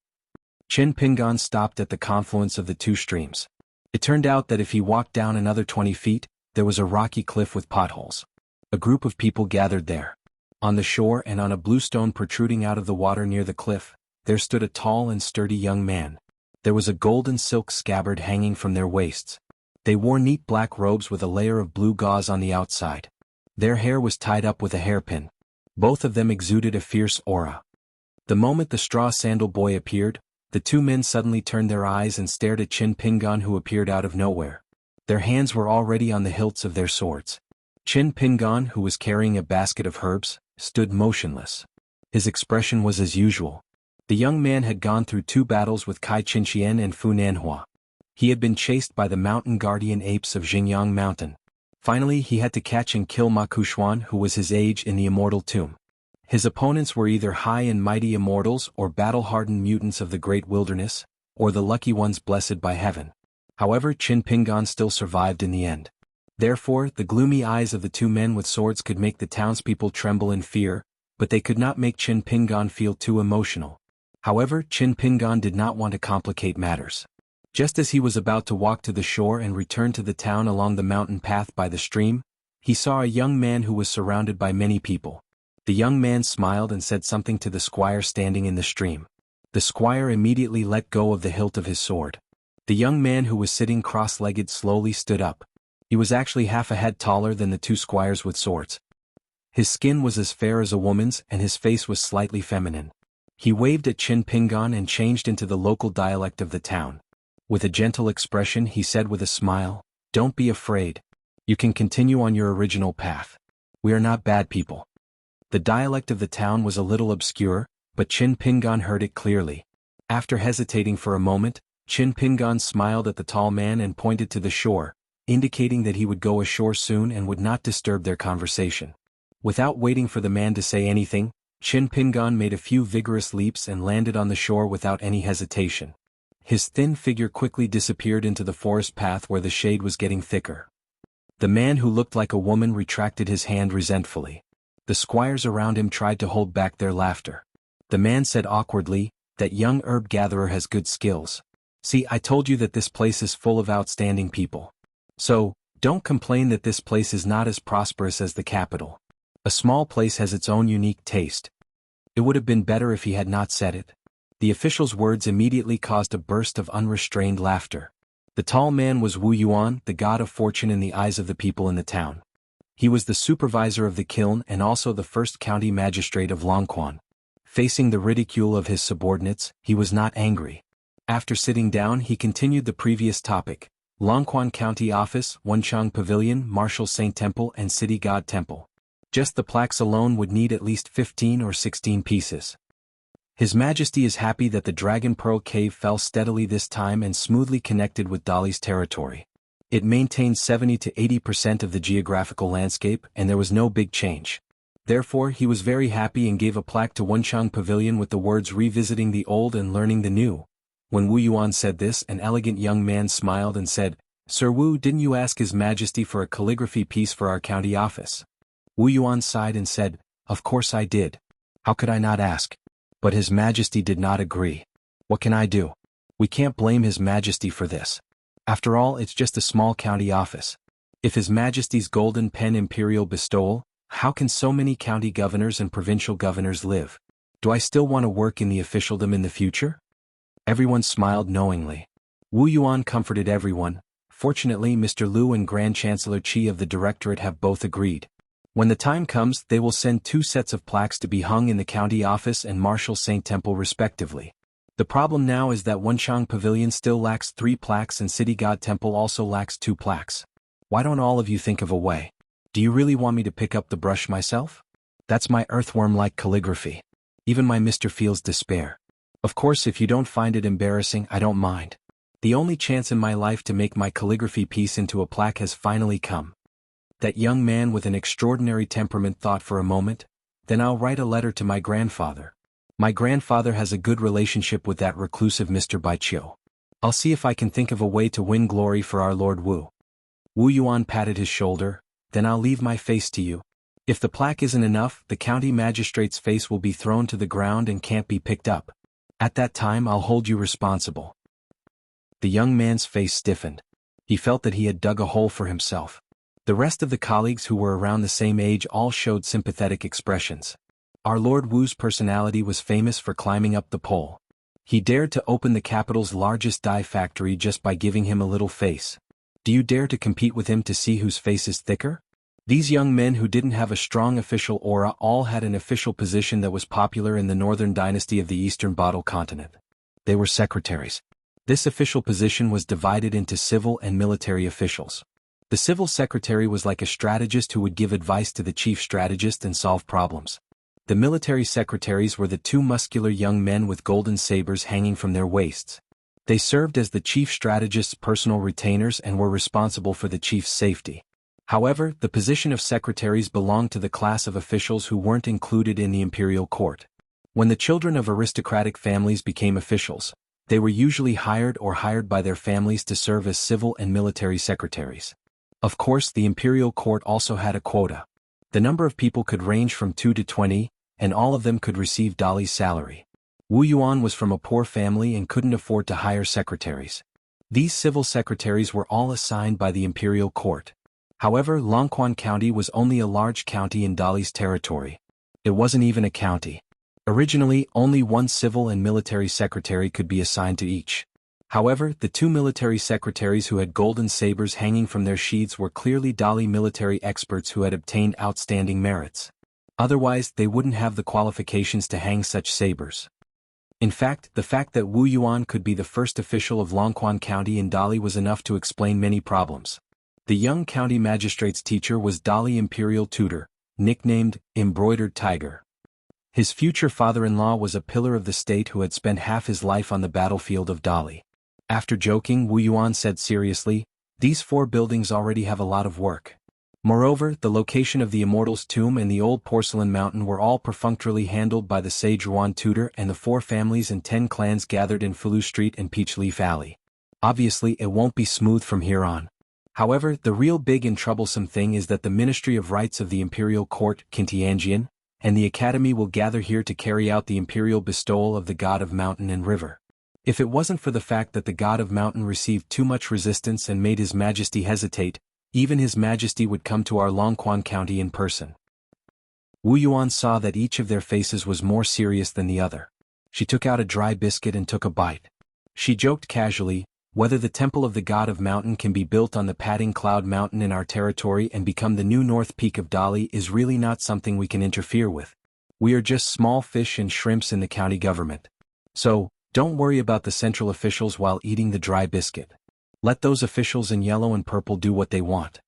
Speaker 1: Qin Pingan stopped at the confluence of the 2 streams. It turned out that if he walked down another 20 feet, there was a rocky cliff with potholes. A group of people gathered there. On the shore and on a blue stone protruding out of the water near the cliff, there stood a tall and sturdy young man. There was a golden silk scabbard hanging from their waists. They wore neat black robes with a layer of blue gauze on the outside. Their hair was tied up with a hairpin. Both of them exuded a fierce aura. The moment the straw sandal boy appeared, the 2 men suddenly turned their eyes and stared at Qin Pingan, who appeared out of nowhere. Their hands were already on the hilts of their swords. Qin Pingan, who was carrying a basket of herbs, stood motionless. His expression was as usual. The young man had gone through 2 battles with Kai Qinqian and Fu Nanhua. He had been chased by the mountain guardian apes of Xingyang Mountain. Finally, he had to catch and kill Ma Kushuan, who was his age, in the immortal tomb. His opponents were either high and mighty immortals or battle-hardened mutants of the great wilderness, or the lucky ones blessed by heaven. However, Qin Pingan still survived in the end. Therefore, the gloomy eyes of the 2 men with swords could make the townspeople tremble in fear, but they could not make Qin Pingan feel too emotional. However, Qin Pingan did not want to complicate matters. Just as he was about to walk to the shore and return to the town along the mountain path by the stream, he saw a young man who was surrounded by many people. The young man smiled and said something to the squire standing in the stream. The squire immediately let go of the hilt of his sword. The young man who was sitting cross-legged slowly stood up. He was actually half a head taller than the 2 squires with swords. His skin was as fair as a woman's and his face was slightly feminine. He waved at Qin Pingan and changed into the local dialect of the town. With a gentle expression he said with a smile, "Don't be afraid. You can continue on your original path. We are not bad people." The dialect of the town was a little obscure, but Qin Pingan heard it clearly. After hesitating for a moment, Qin Pingan smiled at the tall man and pointed to the shore, indicating that he would go ashore soon and would not disturb their conversation. Without waiting for the man to say anything, Qin Pingan made a few vigorous leaps and landed on the shore without any hesitation. His thin figure quickly disappeared into the forest path where the shade was getting thicker. The man who looked like a woman retracted his hand resentfully. The squires around him tried to hold back their laughter. The man said awkwardly, "That young herb gatherer has good skills. See, I told you that this place is full of outstanding people. So, don't complain that this place is not as prosperous as the capital. A small place has its own unique taste." It would have been better if he had not said it. The official's words immediately caused a burst of unrestrained laughter. The tall man was Wu Yuan, the god of fortune in the eyes of the people in the town. He was the supervisor of the kiln and also the first county magistrate of Longquan. Facing the ridicule of his subordinates, he was not angry. After sitting down, he continued the previous topic: Longquan County Office, Wenchang Pavilion, Martial Saint Temple and City God Temple. Just the plaques alone would need at least 15 or 16 pieces. His Majesty is happy that the Dragon Pearl Cave fell steadily this time and smoothly connected with Dali's territory. It maintained 70 to 80% of the geographical landscape and there was no big change. Therefore, he was very happy and gave a plaque to Wenchang Pavilion with the words "Revisiting the Old and Learning the New." When Wu Yuan said this, an elegant young man smiled and said, "Sir Wu, didn't you ask His Majesty for a calligraphy piece for our county office?" Wu Yuan sighed and said, Of course I did. How could I not ask? But His Majesty did not agree. What can I do? We can't blame His Majesty for this. After all, it's just a small county office. If His Majesty's golden pen imperial bestowal, how can so many county governors and provincial governors live? Do I still want to work in the officialdom in the future? Everyone smiled knowingly. Wu Yuan comforted everyone. Fortunately, Mr. Liu and Grand Chancellor Qi of the Directorate have both agreed. When the time comes, they will send 2 sets of plaques to be hung in the county office and Marshal Saint Temple respectively. The problem now is that Wenchang Pavilion still lacks 3 plaques and City God Temple also lacks 2 plaques. Why don't all of you think of a way? Do you really want me to pick up the brush myself? That's my earthworm-like calligraphy. Even my Mr. feels despair. Of course, if you don't find it embarrassing, I don't mind. The only chance in my life to make my calligraphy piece into a plaque has finally come. That young man with an extraordinary temperament thought for a moment, then I'll write a letter to my grandfather. My grandfather has a good relationship with that reclusive Mr. Baiqiu. I'll see if I can think of a way to win glory for our Lord Wu. Wu Yuan patted his shoulder. Then I'll leave my face to you. If the plaque isn't enough, the county magistrate's face will be thrown to the ground and can't be picked up. At that time I'll hold you responsible. The young man's face stiffened. He felt that he had dug a hole for himself. The rest of the colleagues who were around the same age all showed sympathetic expressions. Our Lord Wu's personality was famous for climbing up the pole. He dared to open the capital's largest dye factory just by giving him a little face. Do you dare to compete with him to see whose face is thicker? These young men who didn't have a strong official aura all had an official position that was popular in the northern dynasty of the eastern Bottle continent. They were secretaries. This official position was divided into civil and military officials. The civil secretary was like a strategist who would give advice to the chief strategist and solve problems. The military secretaries were the 2 muscular young men with golden sabers hanging from their waists. They served as the chief strategist's personal retainers and were responsible for the chief's safety. However, the position of secretaries belonged to the class of officials who weren't included in the imperial court. When the children of aristocratic families became officials, they were usually hired by their families to serve as civil and military secretaries. Of course, the imperial court also had a quota. The number of people could range from 2 to 20, and all of them could receive Dali's salary. Wu Yuan was from a poor family and couldn't afford to hire secretaries. These civil secretaries were all assigned by the imperial court. However, Longquan County was only a large county in Dali's territory. It wasn't even a county. Originally, only 1 civil and military secretary could be assigned to each. However, the 2 military secretaries who had golden sabers hanging from their sheaths were clearly Dali military experts who had obtained outstanding merits. Otherwise, they wouldn't have the qualifications to hang such sabers. In fact, the fact that Wu Yuan could be the first official of Longquan County in Dali was enough to explain many problems. The young county magistrate's teacher was Dali Imperial Tutor, nicknamed Embroidered Tiger. His future father-in-law was a pillar of the state who had spent half his life on the battlefield of Dali. After joking, Wu Yuan said seriously, "These 4 buildings already have a lot of work. Moreover, the location of the Immortal's tomb and the old porcelain mountain were all perfunctorily handled by the sage Ruan Tutor and the 4 families and 10 clans gathered in Fulu Street and Peachleaf Alley. Obviously, it won't be smooth from here on. However, the real big and troublesome thing is that the Ministry of Rights of the Imperial Court, Kintianjian, and the Academy will gather here to carry out the imperial bestowal of the God of Mountain and River. If it wasn't for the fact that the God of Mountain received too much resistance and made His Majesty hesitate, even His Majesty would come to our Longquan County in person." Wu Yuan saw that each of their faces was more serious than the other. She took out a dry biscuit and took a bite. She joked casually, "Whether the Temple of the God of Mountain can be built on the Padding Cloud Mountain in our territory and become the new North Peak of Dali is really not something we can interfere with. We are just small fish and shrimps in the county government. So, don't worry about the central officials while eating the dry biscuit. Let those officials in yellow and purple do what they want."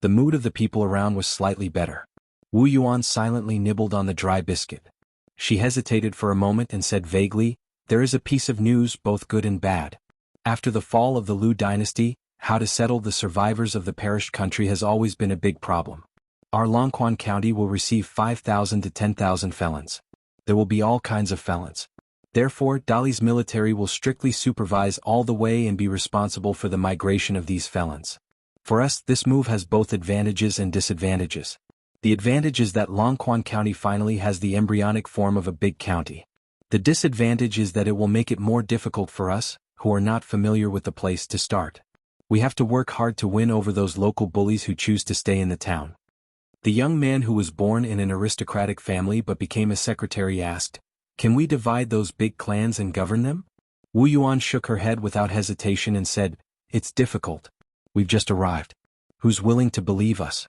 Speaker 1: The mood of the people around was slightly better. Wu Yuan silently nibbled on the dry biscuit. She hesitated for a moment and said vaguely, "There is a piece of news, both good and bad. After the fall of the Liu dynasty, how to settle the survivors of the perished country has always been a big problem. Our Longquan County will receive 5,000 to 10,000 felons. There will be all kinds of felons. Therefore, Dali's military will strictly supervise all the way and be responsible for the migration of these felons. For us, this move has both advantages and disadvantages. The advantage is that Longquan County finally has the embryonic form of a big county. The disadvantage is that it will make it more difficult for us, who are not familiar with the place, to start. We have to work hard to win over those local bullies who choose to stay in the town. The young man who was born in an aristocratic family but became a secretary asked, "Can we divide those big clans and govern them?" Wu Yuan shook her head without hesitation and said, "It's difficult. We've just arrived. Who's willing to believe us?"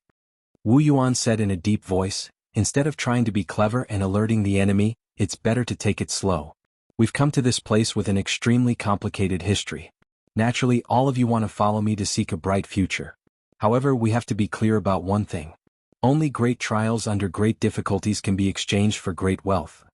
Speaker 1: Wu Yuan said in a deep voice, "Instead of trying to be clever and alerting the enemy, it's better to take it slow. We've come to this place with an extremely complicated history. Naturally, all of you want to follow me to seek a bright future. However, we have to be clear about one thing. Only great trials under great difficulties can be exchanged for great wealth.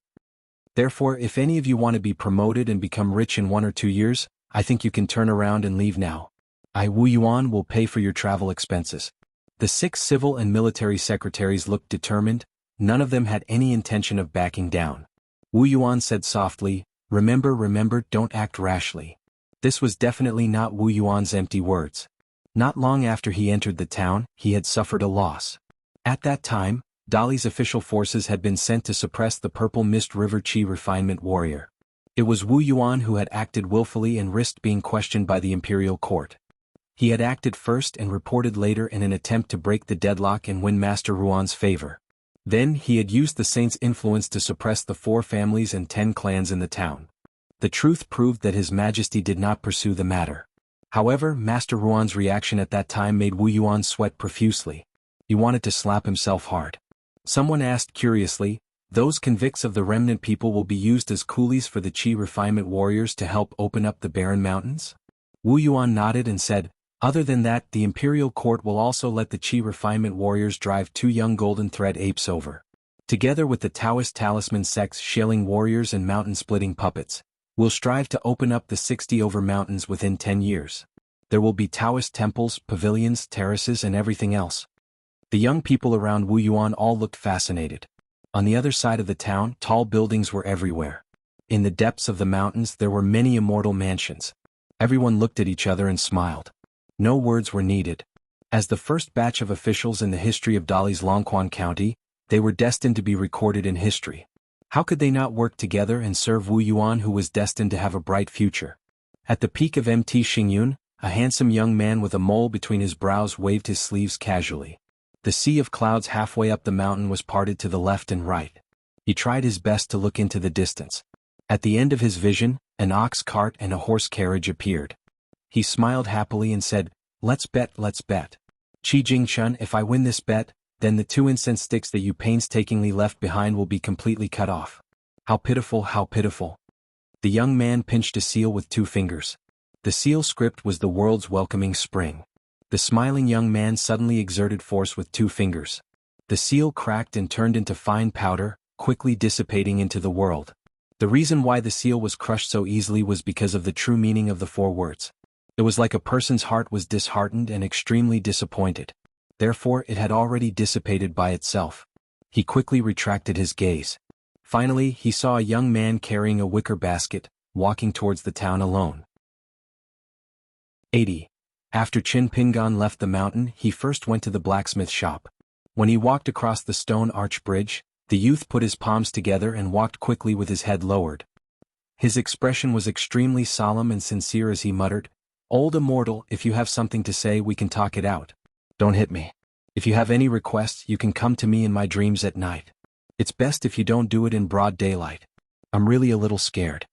Speaker 1: Therefore, if any of you want to be promoted and become rich in 1 or 2 years, I think you can turn around and leave now. I, Wu Yuan, will pay for your travel expenses." The 6 civil and military secretaries looked determined. None of them had any intention of backing down. Wu Yuan said softly, Remember, don't act rashly." This was definitely not Wu Yuan's empty words. Not long after he entered the town, he had suffered a loss. At that time, Dali's official forces had been sent to suppress the Purple Mist River Qi refinement warrior. It was Wu Yuan who had acted willfully and risked being questioned by the imperial court. He had acted first and reported later in an attempt to break the deadlock and win Master Ruan's favor. Then he had used the saint's influence to suppress the 4 families and 10 clans in the town. The truth proved that His Majesty did not pursue the matter. However, Master Ruan's reaction at that time made Wu Yuan sweat profusely. He wanted to slap himself hard. Someone asked curiously, "Those convicts of the remnant people will be used as coolies for the Qi refinement warriors to help open up the barren mountains?" Wu Yuan nodded and said, "Other than that, the imperial court will also let the Qi refinement warriors drive 2 young golden thread apes over. Together with the Taoist talisman sect's shailing warriors and mountain-splitting puppets, we'll strive to open up the 60 over mountains within 10 years. There will be Taoist temples, pavilions, terraces and everything else." The young people around Wu Yuan all looked fascinated. On the other side of the town, tall buildings were everywhere. In the depths of the mountains there were many immortal mansions. Everyone looked at each other and smiled. No words were needed. As the first batch of officials in the history of Dali's Longquan County, they were destined to be recorded in history. How could they not work together and serve Wu Yuan, who was destined to have a bright future? At the peak of Mt Xingyun, a handsome young man with a mole between his brows waved his sleeves casually. The sea of clouds halfway up the mountain was parted to the left and right. He tried his best to look into the distance. At the end of his vision, an ox cart and a horse carriage appeared. He smiled happily and said, let's bet. Qi Jingchun, if I win this bet, then the 2 incense sticks that you painstakingly left behind will be completely cut off. How pitiful, how pitiful." The young man pinched a seal with 2 fingers. The seal script was the world's welcoming spring. The smiling young man suddenly exerted force with 2 fingers. The seal cracked and turned into fine powder, quickly dissipating into the world. The reason why the seal was crushed so easily was because of the true meaning of the 4 words. It was like a person's heart was disheartened and extremely disappointed. Therefore, it had already dissipated by itself. He quickly retracted his gaze. Finally, he saw a young man carrying a wicker basket, walking towards the town alone. 80. After Qin Pingan left the mountain, he first went to the blacksmith shop. When he walked across the stone arch bridge, the youth put his palms together and walked quickly with his head lowered. His expression was extremely solemn and sincere as he muttered, "Old immortal, if you have something to say, we can talk it out. Don't hit me. If you have any requests, you can come to me in my dreams at night. It's best if you don't do it in broad daylight. I'm really a little scared."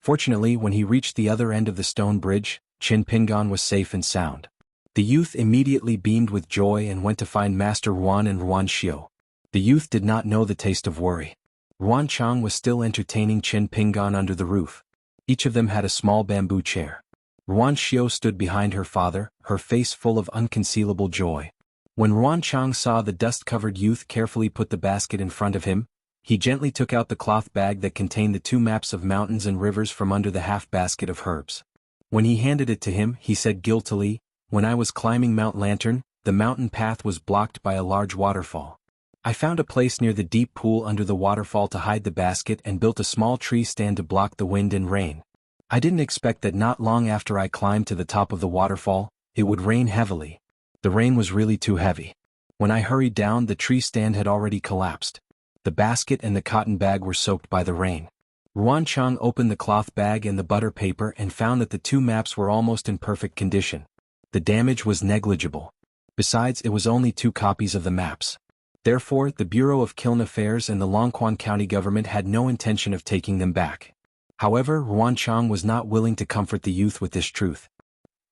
Speaker 1: Fortunately, when he reached the other end of the stone bridge, Qin Pingan was safe and sound. The youth immediately beamed with joy and went to find Master Ruan and Ruan Xiu. The youth did not know the taste of worry. Ruan Chang was still entertaining Qin Pingan under the roof. Each of them had a small bamboo chair. Ruan Xiu stood behind her father, her face full of unconcealable joy. When Ruan Chang saw the dust-covered youth carefully put the basket in front of him, he gently took out the cloth bag that contained the 2 maps of mountains and rivers from under the half-basket of herbs. When he handed it to him, he said guiltily, "When I was climbing Mount Lantern, the mountain path was blocked by a large waterfall. I found a place near the deep pool under the waterfall to hide the basket and built a small tree stand to block the wind and rain. I didn't expect that not long after I climbed to the top of the waterfall, it would rain heavily. The rain was really too heavy. When I hurried down, the tree stand had already collapsed. The basket and the cotton bag were soaked by the rain. Ruan Chang opened the cloth bag and the butter paper and found that the 2 maps were almost in perfect condition. The damage was negligible. Besides, it was only 2 copies of the maps. Therefore, the Bureau of Kiln Affairs and the Longquan County government had no intention of taking them back. However, Ruan Chang was not willing to comfort the youth with this truth.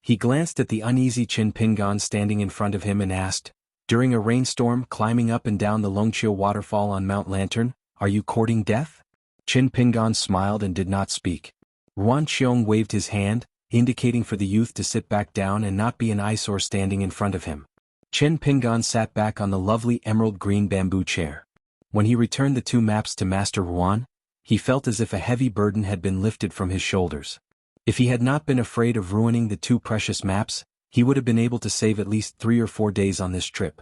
Speaker 1: He glanced at the uneasy Qin Pingan standing in front of him and asked, "During a rainstorm, climbing up and down the Longqiu waterfall on Mount Lantern, are you courting death?" Qin Pingan smiled and did not speak. Ruan Qiong waved his hand, indicating for the youth to sit back down and not be an eyesore standing in front of him. Qin Pingan sat back on the lovely emerald green bamboo chair. When he returned the 2 maps to Master Ruan, he felt as if a heavy burden had been lifted from his shoulders. If he had not been afraid of ruining the 2 precious maps, he would have been able to save at least 3 or 4 days on this trip.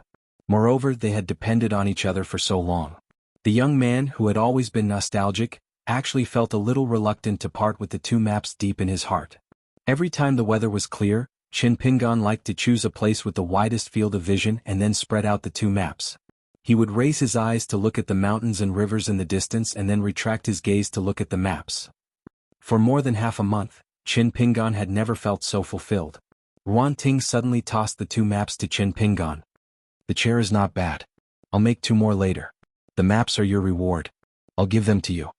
Speaker 1: Moreover, they had depended on each other for so long. The young man, who had always been nostalgic, actually felt a little reluctant to part with the 2 maps deep in his heart. Every time the weather was clear, Qin Pingan liked to choose a place with the widest field of vision and then spread out the 2 maps. He would raise his eyes to look at the mountains and rivers in the distance and then retract his gaze to look at the maps. For more than half a month, Qin Pingan had never felt so fulfilled. Ruan Ting suddenly tossed the 2 maps to Qin Pingan. "The chair is not bad. I'll make 2 more later. The maps are your reward. I'll give them to you."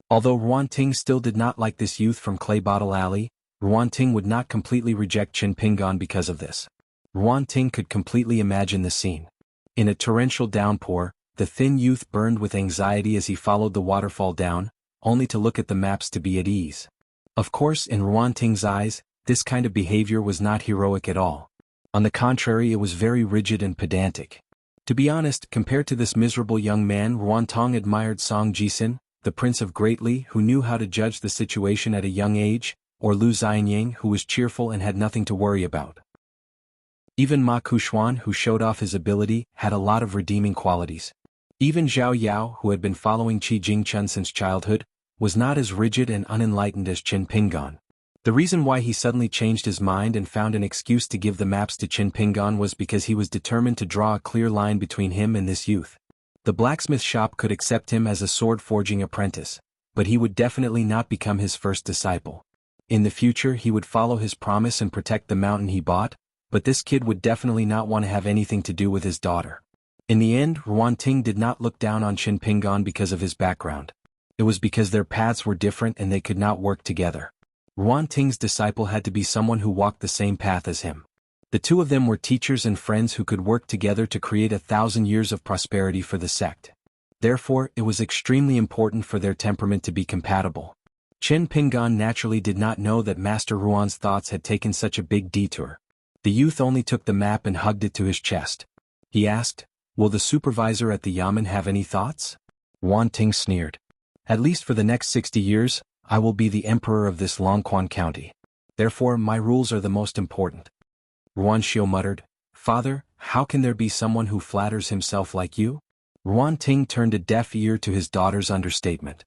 Speaker 1: Although Ruan Ting still did not like this youth from Clay Bottle Alley, Ruan Ting would not completely reject Qin Pingan because of this. Ruan Ting could completely imagine the scene. In a torrential downpour, the thin youth burned with anxiety as he followed the waterfall down, only to look at the maps to be at ease. Of course, in Ruan Ting's eyes, this kind of behavior was not heroic at all. On the contrary, it was very rigid and pedantic. To be honest, compared to this miserable young man, Ruan Tong admired Song Jisin, the Prince of Greatly, who knew how to judge the situation at a young age, or Lu Xianying, who was cheerful and had nothing to worry about. Even Ma Kuxuan, who showed off his ability, had a lot of redeeming qualities. Even Zhao Yao, who had been following Qi Jingchun since childhood, was not as rigid and unenlightened as Qin Pingan. The reason why he suddenly changed his mind and found an excuse to give the maps to Qin Pingan was because he was determined to draw a clear line between him and this youth. The blacksmith shop could accept him as a sword-forging apprentice, but he would definitely not become his first disciple. In the future he would follow his promise and protect the mountain he bought, but this kid would definitely not want to have anything to do with his daughter. In the end, Ruan Ting did not look down on Qin Pingan because of his background. It was because their paths were different and they could not work together. Ruan Ting's disciple had to be someone who walked the same path as him. The 2 of them were teachers and friends who could work together to create 1,000 years of prosperity for the sect. Therefore, it was extremely important for their temperament to be compatible. Qin Pingan naturally did not know that Master Ruan's thoughts had taken such a big detour. The youth only took the map and hugged it to his chest. He asked, "Will the supervisor at the Yamen have any thoughts?" Ruan Ting sneered. "At least for the next 60 years, I will be the emperor of this Longquan County. Therefore my rules are the most important." Ruan Xiu muttered, "Father, how can there be someone who flatters himself like you?" Ruan Ting turned a deaf ear to his daughter's understatement.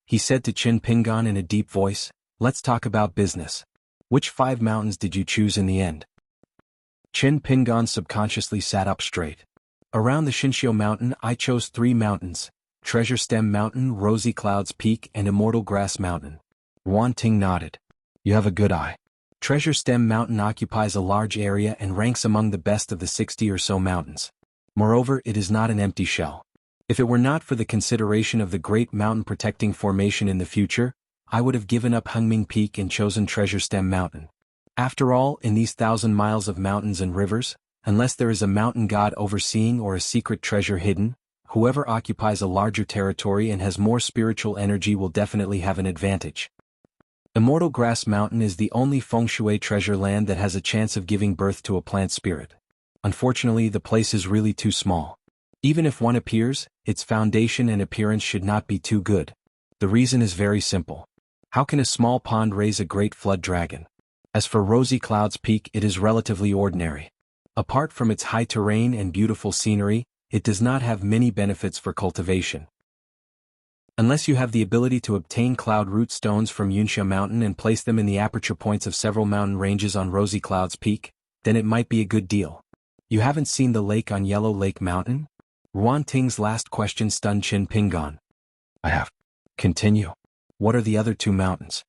Speaker 1: He said to Qin Pingan in a deep voice, "Let's talk about business. Which 5 mountains did you choose in the end?" Qin Pingan subconsciously sat up straight. "Around the Shinxiu Mountain I chose 3 mountains. Treasure Stem Mountain, Rosy Clouds Peak and Immortal Grass Mountain." Ruan Ting nodded. "You have a good eye. Treasure Stem Mountain occupies a large area and ranks among the best of the 60 or so mountains. Moreover, it is not an empty shell. If it were not for the consideration of the great mountain protecting formation in the future, I would have given up Hungming Peak and chosen Treasure Stem Mountain. After all, in these 1,000 miles of mountains and rivers, unless there is a mountain god overseeing or a secret treasure hidden, whoever occupies a larger territory and has more spiritual energy will definitely have an advantage. Immortal Grass Mountain is the only feng shui treasure land that has a chance of giving birth to a plant spirit. Unfortunately, the place is really too small. Even if one appears, its foundation and appearance should not be too good. The reason is very simple. How can a small pond raise a great flood dragon? As for Rosy Clouds Peak, it is relatively ordinary. Apart from its high terrain and beautiful scenery, it does not have many benefits for cultivation. Unless you have the ability to obtain cloud root stones from Yunxia Mountain and place them in the aperture points of several mountain ranges on Rosy Clouds Peak, then it might be a good deal. You haven't seen the lake on Yellow Lake Mountain? Ruan Ting's last question stunned Qin Pingan. I have. Continue. What are the other two mountains?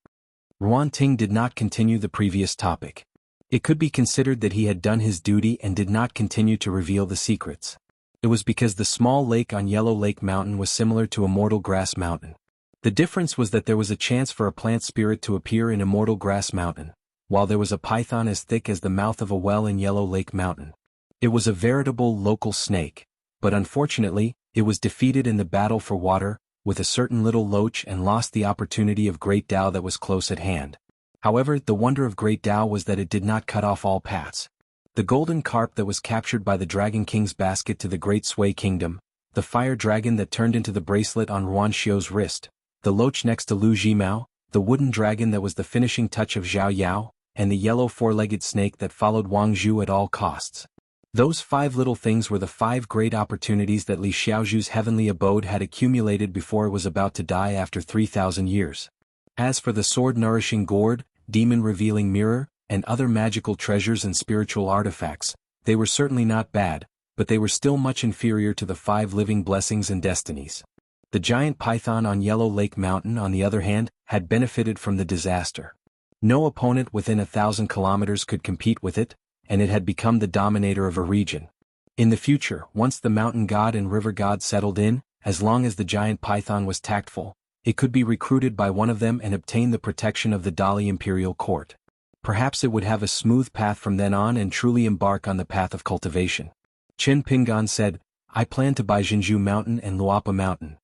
Speaker 1: Ruan Ting did not continue the previous topic. It could be considered that he had done his duty and did not continue to reveal the secrets. It was because the small lake on Yellow Lake Mountain was similar to Immortal Grass Mountain. The difference was that there was a chance for a plant spirit to appear in Immortal Grass Mountain, while there was a python as thick as the mouth of a well in Yellow Lake Mountain. It was a veritable local snake, but unfortunately, it was defeated in the battle for water, with a certain little loach and lost the opportunity of Great Tao that was close at hand. However, the wonder of Great Tao was that it did not cut off all paths. The golden carp that was captured by the Dragon King's basket to the Great Sui Kingdom, the fire dragon that turned into the bracelet on Ruan Xiu's wrist, the loach next to Lu Jimao, the wooden dragon that was the finishing touch of Zhao Yao, and the yellow four-legged snake that followed Wang Zhu at all costs. Those 5 little things were the 5 great opportunities that Li Xiaozhu's heavenly abode had accumulated before it was about to die after 3,000 years. As for the sword-nourishing gourd, demon-revealing mirror, and other magical treasures and spiritual artifacts, they were certainly not bad, but they were still much inferior to the 5 living blessings and destinies. The giant python on Yellow Lake Mountain, on the other hand, had benefited from the disaster. No opponent within 1,000 kilometers could compete with it, and it had become the dominator of a region. In the future, once the mountain god and river god settled in, as long as the giant python was tactful, it could be recruited by one of them and obtain the protection of the Dali imperial court. Perhaps it would have a smooth path from then on and truly embark on the path of cultivation. Qin Pingan said, I plan to buy Jinzhu Mountain and Luapa Mountain.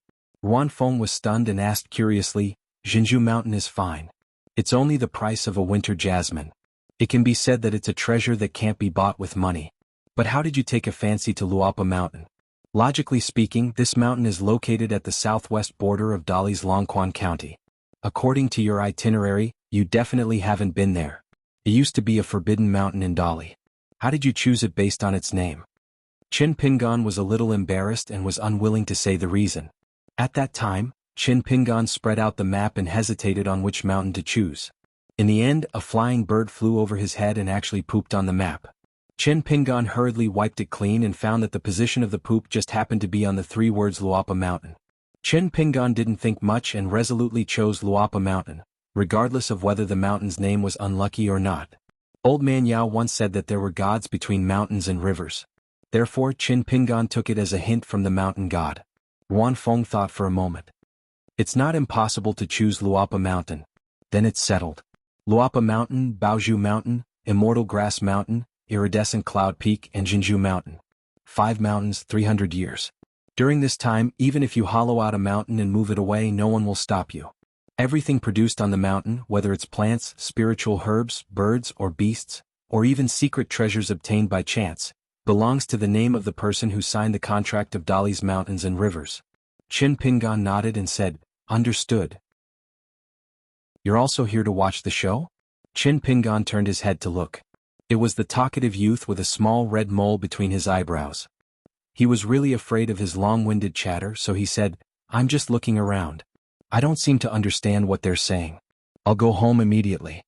Speaker 1: Ruan Feng was stunned and asked curiously, Jinzhu Mountain is fine. It's only the price of a winter jasmine. It can be said that it's a treasure that can't be bought with money. But how did you take a fancy to Luapa Mountain? Logically speaking, this mountain is located at the southwest border of Dali's Longquan County. According to your itinerary, you definitely haven't been there. It used to be a forbidden mountain in Dali. How did you choose it based on its name? Qin Pingan was a little embarrassed and was unwilling to say the reason. At that time, Qin Pingan spread out the map and hesitated on which mountain to choose. In the end, a flying bird flew over his head and actually pooped on the map. Qin Pingan hurriedly wiped it clean and found that the position of the poop just happened to be on the 3 words Luapa Mountain. Qin Pingan didn't think much and resolutely chose Luapa Mountain, regardless of whether the mountain's name was unlucky or not. Old Man Yao once said that there were gods between mountains and rivers. Therefore, Qin Pingan took it as a hint from the mountain god. Ruan Feng thought for a moment. It's not impossible to choose Luapa Mountain. Then it's settled. Luapa Mountain, Baozhu Mountain, Immortal Grass Mountain, Iridescent Cloud Peak and Jinzhu Mountain. 5 mountains, 300 years. During this time, even if you hollow out a mountain and move it away, no one will stop you. Everything produced on the mountain, whether it's plants, spiritual herbs, birds or beasts, or even secret treasures obtained by chance, belongs to the name of the person who signed the contract of Dali's mountains and rivers. Qin Pingan nodded and said, Understood. You're also here to watch the show? Qin Pingan turned his head to look. It was the talkative youth with a small red mole between his eyebrows. He was really afraid of his long-winded chatter, so he said, I'm just looking around. I don't seem to understand what they're saying. I'll go home immediately.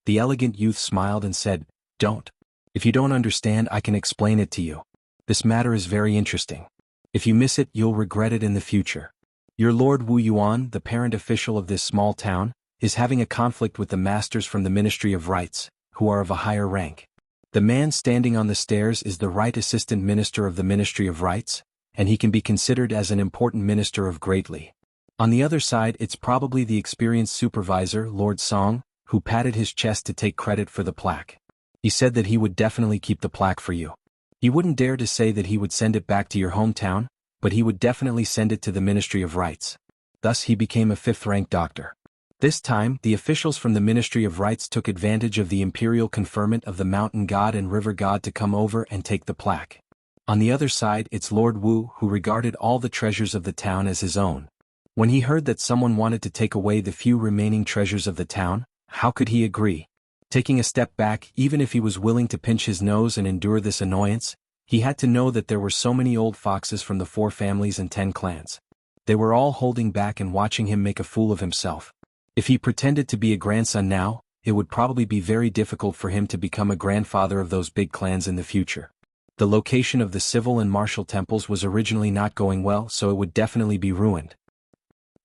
Speaker 1: The elegant youth smiled and said, Don't. If you don't understand, I can explain it to you. This matter is very interesting. If you miss it, you'll regret it in the future. Your Lord Wu Yuan, the parent official of this small town, is having a conflict with the masters from the Ministry of Rights, who are of a higher rank. The man standing on the stairs is the right assistant minister of the Ministry of Rights, and he can be considered as an important minister of greatly. On the other side, it's probably the experienced supervisor, Lord Song, who patted his chest to take credit for the plaque. He said that he would definitely keep the plaque for you. He wouldn't dare to say that he would send it back to your hometown, but he would definitely send it to the Ministry of Rights. Thus he became a 5th-rank doctor. This time, the officials from the Ministry of Rights took advantage of the imperial conferment of the mountain god and river god to come over and take the plaque. On the other side, it's Lord Wu who regarded all the treasures of the town as his own. When he heard that someone wanted to take away the few remaining treasures of the town, how could he agree? Taking a step back, even if he was willing to pinch his nose and endure this annoyance, he had to know that there were so many old foxes from the 4 families and 10 clans. They were all holding back and watching him make a fool of himself. If he pretended to be a grandson now, it would probably be very difficult for him to become a grandfather of those big clans in the future. The location of the civil and martial temples was originally not going well, so it would definitely be ruined.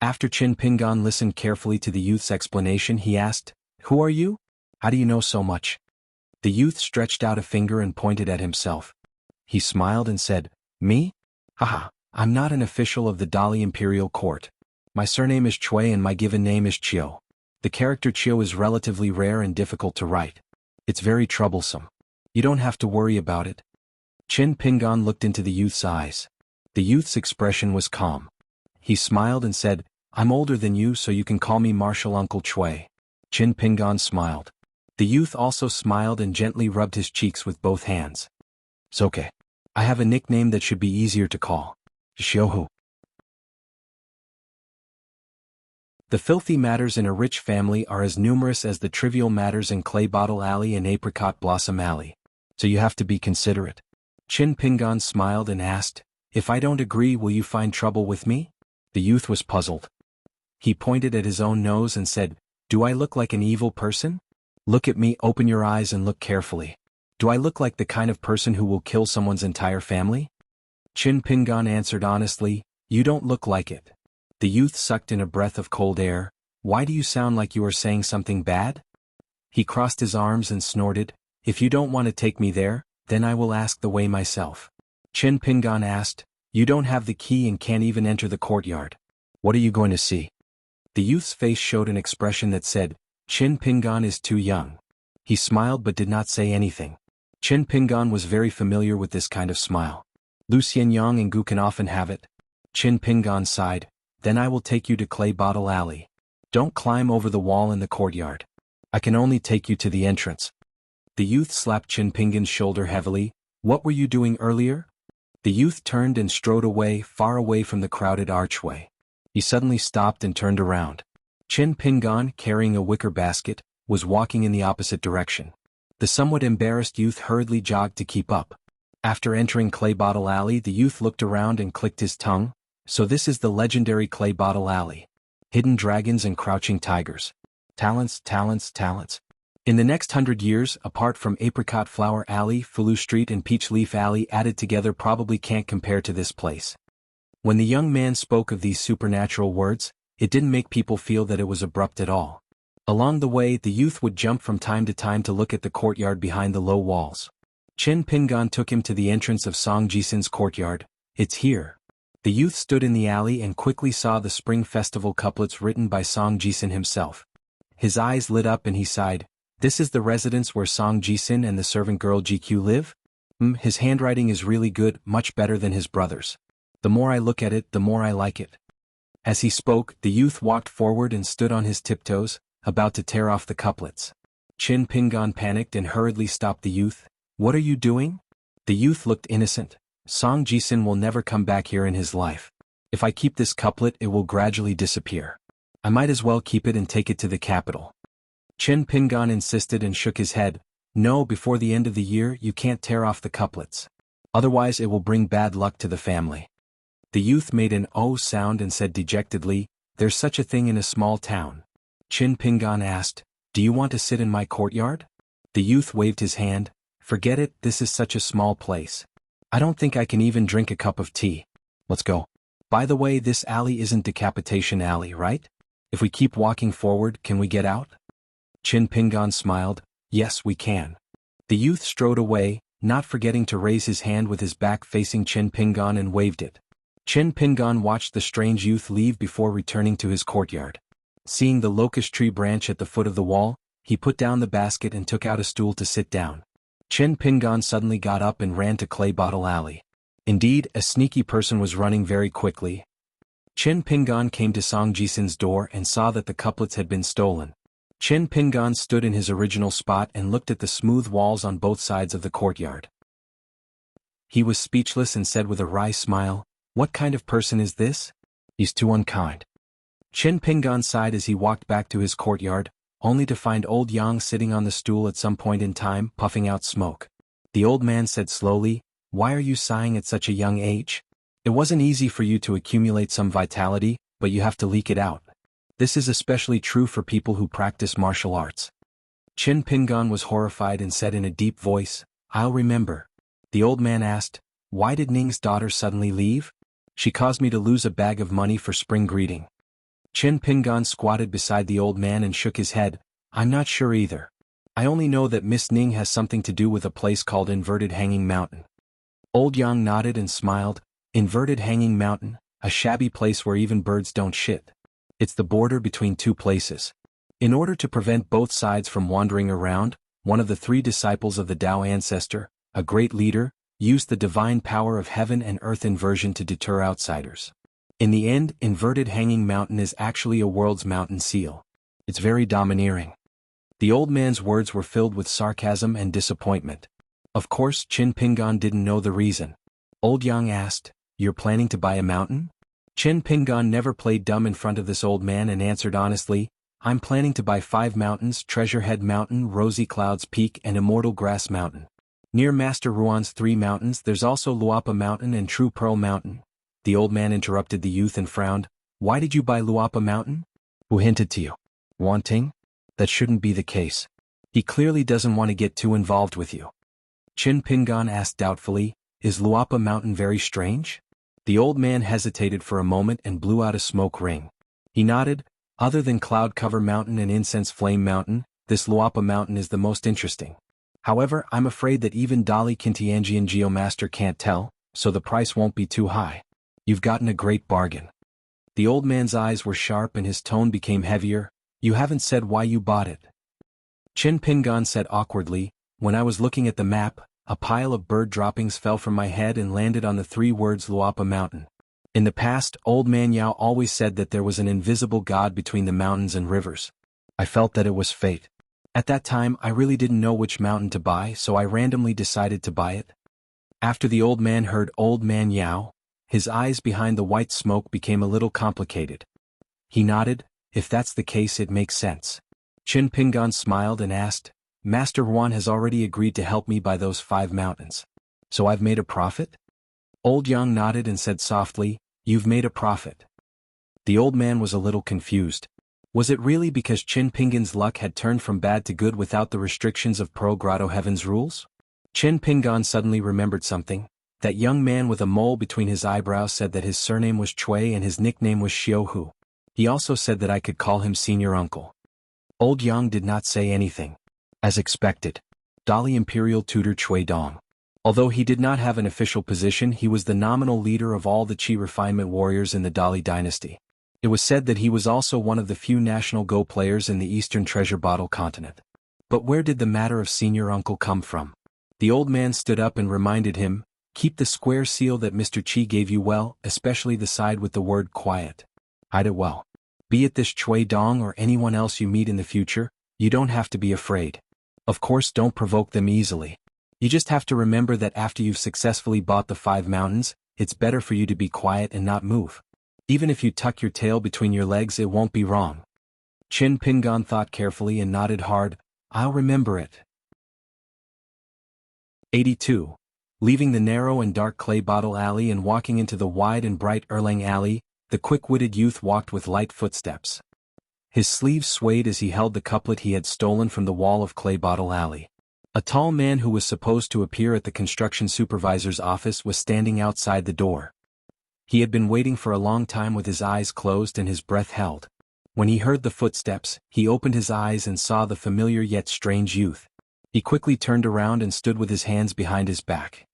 Speaker 1: After Qin Pingan listened carefully to the youth's explanation, he asked, "Who are you? How do you know so much?" The youth stretched out a finger and pointed at himself. He smiled and said, "Me? Haha, I'm not an official of the Dali Imperial Court. My surname is Chui and my given name is Chiu. The character Chiu is relatively rare and difficult to write. It's very troublesome. You don't have to worry about it." Qin Pingan looked into the youth's eyes. The youth's expression was calm. He smiled and said, "I'm older than you, so you can call me Martial Uncle Chui." Qin Pingan smiled. The youth also smiled and gently rubbed his cheeks with both hands. "It's okay. I have a nickname that should be easier to call. Xiuhu." The filthy matters in a rich family are as numerous as the trivial matters in Clay Bottle Alley and Apricot Blossom Alley. So you have to be considerate. Qin Pingan smiled and asked, "If I don't agree, will you find trouble with me?" The youth was puzzled. He pointed at his own nose and said, "Do I look like an evil person? Look at me, open your eyes and look carefully. Do I look like the kind of person who will kill someone's entire family?" Qin Pingan answered honestly, "You don't look like it." The youth sucked in a breath of cold air. "Why do you sound like you are saying something bad?" He crossed his arms and snorted, "If you don't want to take me there, then I will ask the way myself." Qin Pingan asked, "You don't have the key and can't even enter the courtyard. What are you going to see?" The youth's face showed an expression that said, "Qin Pingan is too young." He smiled but did not say anything. Qin Pingan was very familiar with this kind of smile. Lu Xianyang and Gu can often have it. Qin Pingan sighed, "Then I will take you to Clay Bottle Alley. Don't climb over the wall in the courtyard. I can only take you to the entrance." The youth slapped Qin Pingan's shoulder heavily. "What were you doing earlier?" The youth turned and strode away, far away from the crowded archway. He suddenly stopped and turned around. Qin Pingan, carrying a wicker basket, was walking in the opposite direction. The somewhat embarrassed youth hurriedly jogged to keep up. After entering Clay Bottle Alley, the youth looked around and clicked his tongue. So this is the legendary Clay Bottle Alley. Hidden dragons and crouching tigers. Talents, talents, talents. In the next 100 years, apart from Apricot Flower Alley, Fulu Street and Peach Leaf Alley added together probably can't compare to this place. When the young man spoke of these supernatural words, it didn't make people feel that it was abrupt at all. Along the way, the youth would jump from time to look at the courtyard behind the low walls. Qin Pingan took him to the entrance of Song Jisen's courtyard. "It's here." The youth stood in the alley and quickly saw the Spring Festival couplets written by Song Jisen himself. His eyes lit up and he sighed, "This is the residence where Song Jisen and the servant girl GQ live? His handwriting is really good, much better than his brother's. The more I look at it, the more I like it." As he spoke, the youth walked forward and stood on his tiptoes, about to tear off the couplets. Qin Pingan panicked and hurriedly stopped the youth. "What are you doing?" The youth looked innocent. "Song Jisin will never come back here in his life. If I keep this couplet, it will gradually disappear. I might as well keep it and take it to the capital." Qin Pingan insisted and shook his head. "No, before the end of the year you can't tear off the couplets. Otherwise it will bring bad luck to the family." The youth made an "oh" sound and said dejectedly, "There's such a thing in a small town." Qin Pingan asked, "Do you want to sit in my courtyard?" The youth waved his hand. "Forget it, this is such a small place. I don't think I can even drink a cup of tea. Let's go. By the way, this alley isn't Decapitation Alley, right? If we keep walking forward, can we get out?" Qin Pingan smiled. "Yes, we can." The youth strode away, not forgetting to raise his hand with his back facing Qin Pingan and waved it. Qin Pingan watched the strange youth leave before returning to his courtyard. Seeing the locust tree branch at the foot of the wall, he put down the basket and took out a stool to sit down. Qin Pingan suddenly got up and ran to Clay Bottle Alley. Indeed, a sneaky person was running very quickly. Qin Pingan came to Song Jisen's door and saw that the couplets had been stolen. Qin Pingan stood in his original spot and looked at the smooth walls on both sides of the courtyard. He was speechless and said with a wry smile, "What kind of person is this? He's too unkind." Qin Pingan sighed as he walked back to his courtyard, only to find old Yang sitting on the stool at some point in time, puffing out smoke. The old man said slowly, "Why are you sighing at such a young age? It wasn't easy for you to accumulate some vitality, but you have to leak it out. This is especially true for people who practice martial arts." Qin Pingan was horrified and said in a deep voice, "I'll remember." The old man asked, "Why did Ning's daughter suddenly leave?" "She caused me to lose a bag of money for spring greeting." Chen Pingan squatted beside the old man and shook his head. "I'm not sure either. I only know that Miss Ning has something to do with a place called Inverted Hanging Mountain." Old Yang nodded and smiled. Inverted Hanging Mountain, a shabby place where even birds don't shit. It's the border between two places. In order to prevent both sides from wandering around, one of the three disciples of the Tao ancestor, a great leader, used the divine power of heaven and earth inversion to deter outsiders. In the end, Inverted Hanging Mountain is actually a world's mountain seal. It's very domineering. The old man's words were filled with sarcasm and disappointment. Of course, Qin Pingan didn't know the reason. Old Yang asked, "You're planning to buy a mountain?" Qin Pingan never played dumb in front of this old man and answered honestly, "I'm planning to buy 5 mountains: Treasurehead Mountain, Rosy Clouds Peak and Immortal Grass Mountain. Near Master Ruan's 3 mountains there's also Luapa Mountain and True Pearl Mountain." The old man interrupted the youth and frowned. "Why did you buy Luapa Mountain? Who hinted to you? Wanting? That shouldn't be the case. He clearly doesn't want to get too involved with you." Qin Pingan asked doubtfully, "Is Luapa Mountain very strange?" The old man hesitated for a moment and blew out a smoke ring. He nodded. "Other than Cloud Cover Mountain and Incense Flame Mountain, this Luapa Mountain is the most interesting. However, I'm afraid that even Dali Kintianjian Geomaster can't tell, so the price won't be too high. You've gotten a great bargain." The old man's eyes were sharp and his tone became heavier. "You haven't said why you bought it." Qin Pingan said awkwardly, "When I was looking at the map, a pile of bird droppings fell from my head and landed on the 3 words Luapa Mountain. In the past, Old Man Yao always said that there was an invisible god between the mountains and rivers. I felt that it was fate. At that time I really didn't know which mountain to buy, so I randomly decided to buy it." After the old man heard Old Man Yao, his eyes behind the white smoke became a little complicated. He nodded. "If that's the case, it makes sense." Qin Pingan smiled and asked, "Master Ruan has already agreed to help me buy those 5 mountains. So I've made a profit?" Old Yang nodded and said softly, "You've made a profit." The old man was a little confused. Was it really because Qin Pingan's luck had turned from bad to good without the restrictions of Pearl Grotto Heaven's rules? Qin Pingan suddenly remembered something. That young man with a mole between his eyebrows said that his surname was Chui and his nickname was Xiaohu. He also said that I could call him Senior Uncle. Old Yang did not say anything. As expected, Dali Imperial Tutor Chui Dong. Although he did not have an official position, he was the nominal leader of all the Qi refinement warriors in the Dali dynasty. It was said that he was also one of the few national Go players in the Eastern Treasure Bottle continent. But where did the matter of Senior Uncle come from? The old man stood up and reminded him, "Keep the square seal that Mr. Qi gave you well, especially the side with the word quiet. Hide it well. Be it this Chui Dong or anyone else you meet in the future, you don't have to be afraid. Of course, don't provoke them easily. You just have to remember that after you've successfully bought the 5 mountains, it's better for you to be quiet and not move. Even if you tuck your tail between your legs, it won't be wrong." Qin Pingan thought carefully and nodded hard. "I'll remember it." 82. Leaving the narrow and dark clay bottle alley and walking into the wide and bright Erlang alley, the quick-witted youth walked with light footsteps. His sleeves swayed as he held the couplet he had stolen from the wall of Clay Bottle Alley. A tall man who was supposed to appear at the construction supervisor's office was standing outside the door. He had been waiting for a long time with his eyes closed and his breath held. When he heard the footsteps, he opened his eyes and saw the familiar yet strange youth. He quickly turned around and stood with his hands behind his back.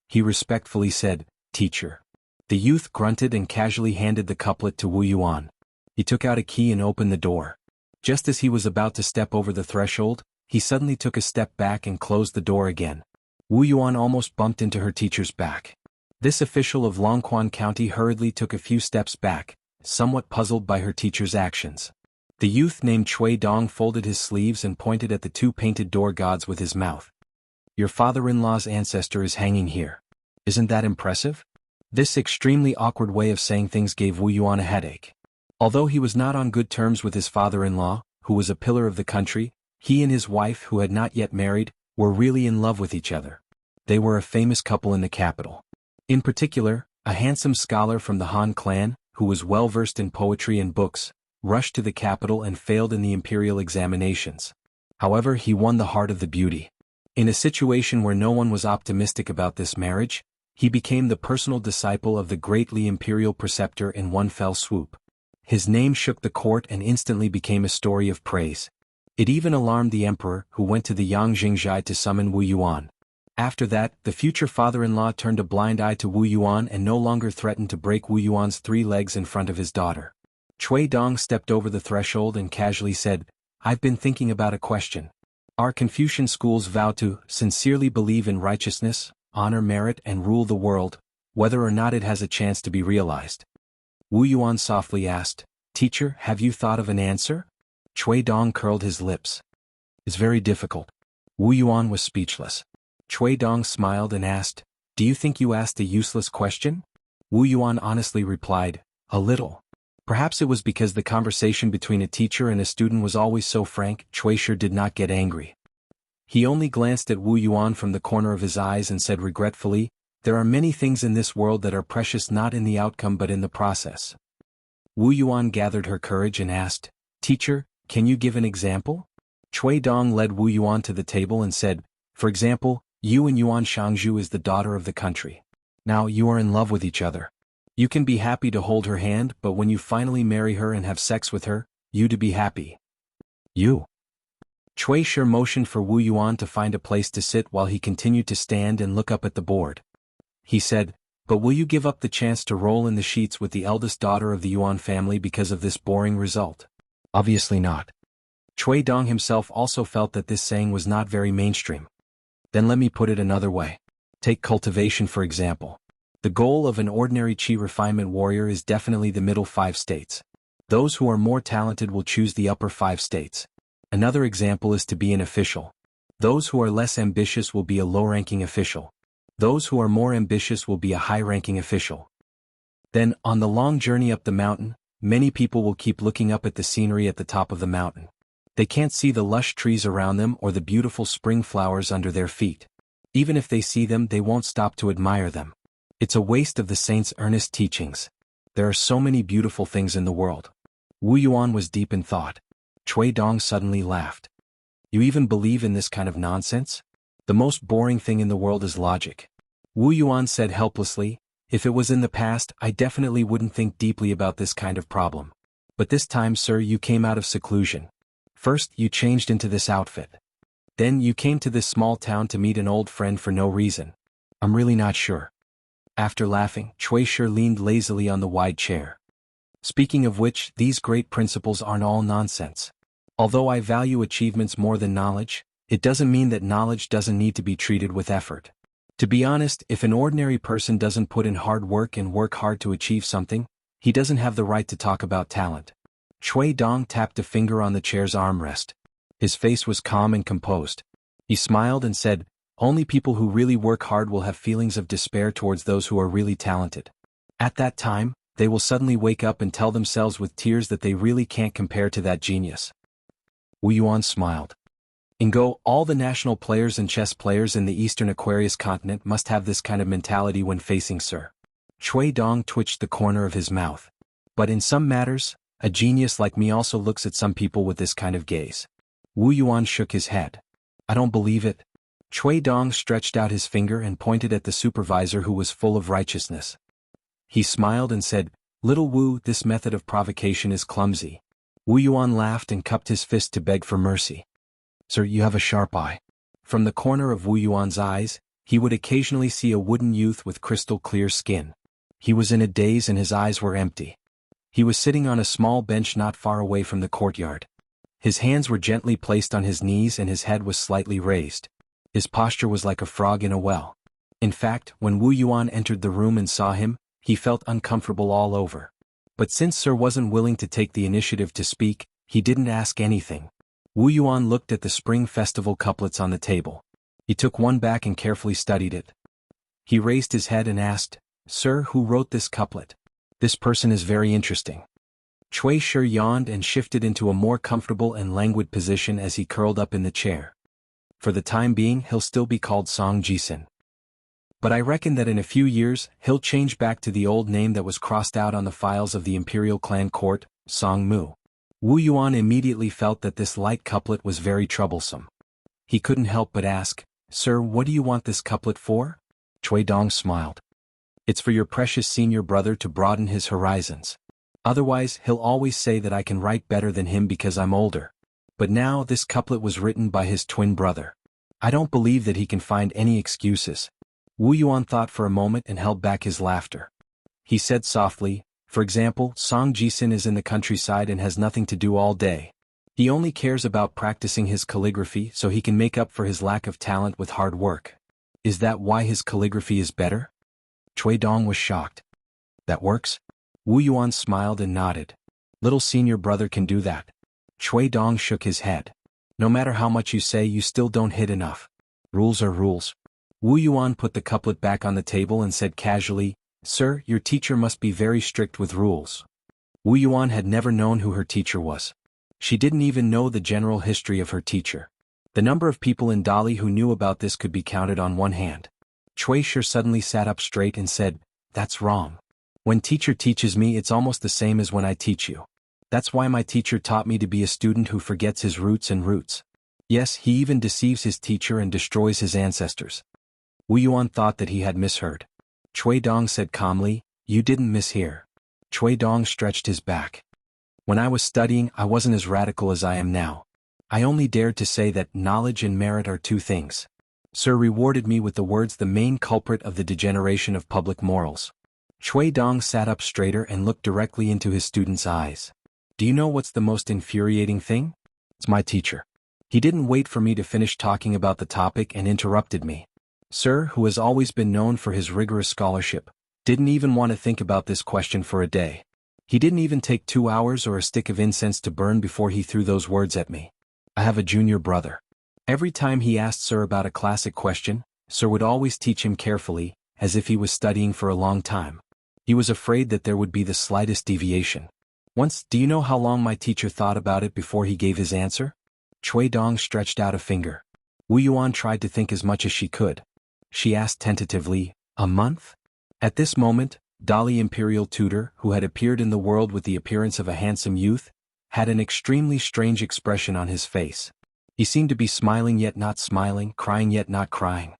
Speaker 1: He respectfully said, "Teacher." The youth grunted and casually handed the couplet to Wu Yuan. He took out a key and opened the door. Just as he was about to step over the threshold, he suddenly took a step back and closed the door again. Wu Yuan almost bumped into her teacher's back. This official of Longquan County hurriedly took a few steps back, somewhat puzzled by her teacher's actions. The youth named Chui Dong folded his sleeves and pointed at the 2 painted door gods with his mouth. "Your father-in-law's ancestor is hanging here. Isn't that impressive?" This extremely awkward way of saying things gave Wu Yuan a headache. Although he was not on good terms with his father-in-law, who was a pillar of the country, he and his wife, who had not yet married, were really in love with each other. They were a famous couple in the capital. In particular, a handsome scholar from the Han clan, who was well-versed in poetry and books, rushed to the capital and failed in the imperial examinations. However, he won the heart of the beauty. In a situation where no one was optimistic about this marriage, he became the personal disciple of the greatly imperial preceptor in one fell swoop. His name shook the court and instantly became a story of praise. It even alarmed the emperor, who went to the Yang Jingzhai to summon Wu Yuan. After that, the future father-in-law turned a blind eye to Wu Yuan and no longer threatened to break Wu Yuan's 3 legs in front of his daughter. Cui Dong stepped over the threshold and casually said, "I've been thinking about a question. Our Confucian schools vow to sincerely believe in righteousness, honor merit and rule the world, whether or not it has a chance to be realized." Wu Yuan softly asked, "Teacher, have you thought of an answer?" Cui Dong curled his lips. "It's very difficult." Wu Yuan was speechless. Cui Dong smiled and asked, "Do you think you asked a useless question?" Wu Yuan honestly replied, "A little." Perhaps it was because the conversation between a teacher and a student was always so frank. Cui Shi did not get angry. He only glanced at Wu Yuan from the corner of his eyes and said regretfully, "There are many things in this world that are precious not in the outcome but in the process." Wu Yuan gathered her courage and asked, "Teacher, can you give an example?" Cui Dong led Wu Yuan to the table and said, "For example, you and Yuan Shangzhu is the daughter of the country. Now you are in love with each other. You can be happy to hold her hand, but when you finally marry her and have sex with her, you to be happy. You." Cui Shi motioned for Wu Yuan to find a place to sit while he continued to stand and look up at the board. He said, "But will you give up the chance to roll in the sheets with the eldest daughter of the Yuan family because of this boring result?" "Obviously not." Cui Dong himself also felt that this saying was not very mainstream. "Then let me put it another way. Take cultivation for example. The goal of an ordinary qi refinement warrior is definitely the middle 5 states. Those who are more talented will choose the upper 5 states. Another example is to be an official. Those who are less ambitious will be a low-ranking official. Those who are more ambitious will be a high-ranking official. Then, on the long journey up the mountain, many people will keep looking up at the scenery at the top of the mountain. They can't see the lush trees around them or the beautiful spring flowers under their feet. Even if they see them, they won't stop to admire them. It's a waste of the saint's earnest teachings. There are so many beautiful things in the world." Wu Yuan was deep in thought. Cui Dong suddenly laughed. "You even believe in this kind of nonsense? The most boring thing in the world is logic." Wu Yuan said helplessly, "If it was in the past, I definitely wouldn't think deeply about this kind of problem. But this time, sir, you came out of seclusion. First, you changed into this outfit. Then you came to this small town to meet an old friend for no reason. I'm really not sure." After laughing, Cui Shi leaned lazily on the wide chair. "Speaking of which, these great principles aren't all nonsense. Although I value achievements more than knowledge, it doesn't mean that knowledge doesn't need to be treated with effort. To be honest, if an ordinary person doesn't put in hard work and work hard to achieve something, he doesn't have the right to talk about talent." Cui Dong tapped a finger on the chair's armrest. His face was calm and composed. He smiled and said, "Only people who really work hard will have feelings of despair towards those who are really talented. At that time, they will suddenly wake up and tell themselves with tears that they really can't compare to that genius." Wu Yuan smiled. "In Go, all the national players and chess players in the Eastern Aquarius continent must have this kind of mentality when facing Sir." Cui Dong twitched the corner of his mouth. "But in some matters, a genius like me also looks at some people with this kind of gaze." Wu Yuan shook his head. "I don't believe it." Cui Dong stretched out his finger and pointed at the supervisor who was full of righteousness. He smiled and said, "Little Wu, this method of provocation is clumsy." Wu Yuan laughed and cupped his fist to beg for mercy. "Sir, you have a sharp eye." From the corner of Wu Yuan's eyes, he would occasionally see a wooden youth with crystal clear skin. He was in a daze and his eyes were empty. He was sitting on a small bench not far away from the courtyard. His hands were gently placed on his knees and his head was slightly raised. His posture was like a frog in a well. In fact, when Wu Yuan entered the room and saw him, he felt uncomfortable all over. But since Sir wasn't willing to take the initiative to speak, he didn't ask anything. Wu Yuan looked at the Spring Festival couplets on the table. He took one back and carefully studied it. He raised his head and asked, "Sir, who wrote this couplet? This person is very interesting." Cui Shi yawned and shifted into a more comfortable and languid position as he curled up in the chair. For the time being, he'll still be called Song Jisin. But I reckon that in a few years, he'll change back to the old name that was crossed out on the files of the imperial clan court, Song Mu. Wu Yuan immediately felt that this light couplet was very troublesome. He couldn't help but ask, Sir, what do you want this couplet for? Chui Dong smiled. It's for your precious senior brother to broaden his horizons. Otherwise, he'll always say that I can write better than him because I'm older. But now this couplet was written by his twin brother. I don't believe that he can find any excuses. Wu Yuan thought for a moment and held back his laughter. He said softly, for example, Song Jisin is in the countryside and has nothing to do all day. He only cares about practicing his calligraphy so he can make up for his lack of talent with hard work. Is that why his calligraphy is better? Chui Dong was shocked. That works? Wu Yuan smiled and nodded. Little senior brother can do that. Chui Dong shook his head. No matter how much you say, you still don't hit enough. Rules are rules. Wu Yuan put the couplet back on the table and said casually, Sir, your teacher must be very strict with rules. Wu Yuan had never known who her teacher was. She didn't even know the general history of her teacher. The number of people in Dali who knew about this could be counted on one hand. Chui Shi suddenly sat up straight and said, That's wrong. When teacher teaches me, it's almost the same as when I teach you. That's why my teacher taught me to be a student who forgets his roots and roots. Yes, he even deceives his teacher and destroys his ancestors. Wu Yuan thought that he had misheard. Chui Dong said calmly, You didn't mishear. Chui Dong stretched his back. When I was studying, I wasn't as radical as I am now. I only dared to say that knowledge and merit are two things. Sir rewarded me with the words the main culprit of the degeneration of public morals. Chui Dong sat up straighter and looked directly into his student's eyes. Do you know what's the most infuriating thing? It's my teacher. He didn't wait for me to finish talking about the topic and interrupted me. Sir, who has always been known for his rigorous scholarship, didn't even want to think about this question for a day. He didn't even take 2 hours or a stick of incense to burn before he threw those words at me. I have a junior brother. Every time he asked Sir about a classic question, Sir would always teach him carefully, as if he was studying for a long time. He was afraid that there would be the slightest deviation. Once, do you know how long my teacher thought about it before he gave his answer? Chui Dong stretched out a finger. Wu Yuan tried to think as much as she could. She asked tentatively, A month? At this moment, Dali Imperial Tutor, who had appeared in the world with the appearance of a handsome youth, had an extremely strange expression on his face. He seemed to be smiling yet not smiling, crying yet not crying.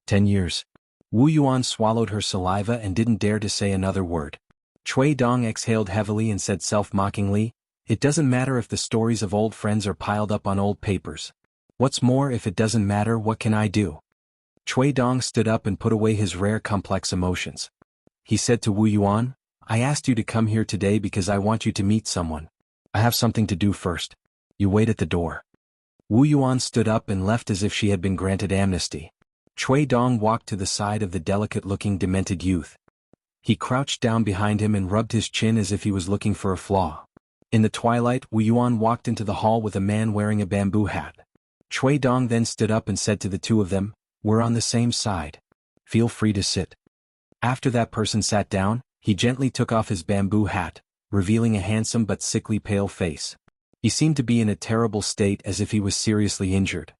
Speaker 1: 10 years. Wu Yuan swallowed her saliva and didn't dare to say another word. Chui Dong exhaled heavily and said self-mockingly, It doesn't matter if the stories of old friends are piled up on old papers. What's more, if it doesn't matter, what can I do? Chui Dong stood up and put away his rare complex emotions. He said to Wu Yuan, I asked you to come here today because I want you to meet someone. I have something to do first. You wait at the door. Wu Yuan stood up and left as if she had been granted amnesty. Chui Dong walked to the side of the delicate-looking demented youth. He crouched down behind him and rubbed his chin as if he was looking for a flaw. In the twilight, Wu Yuan walked into the hall with a man wearing a bamboo hat. Chui Dong then stood up and said to the two of them, We're on the same side. Feel free to sit. After that person sat down, he gently took off his bamboo hat, revealing a handsome but sickly pale face. He seemed to be in a terrible state as if he was seriously injured.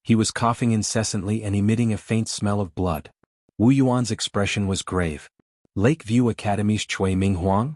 Speaker 1: He was coughing incessantly and emitting a faint smell of blood. Wu Yuan's expression was grave. Lakeview Academy's Chui Minghuang?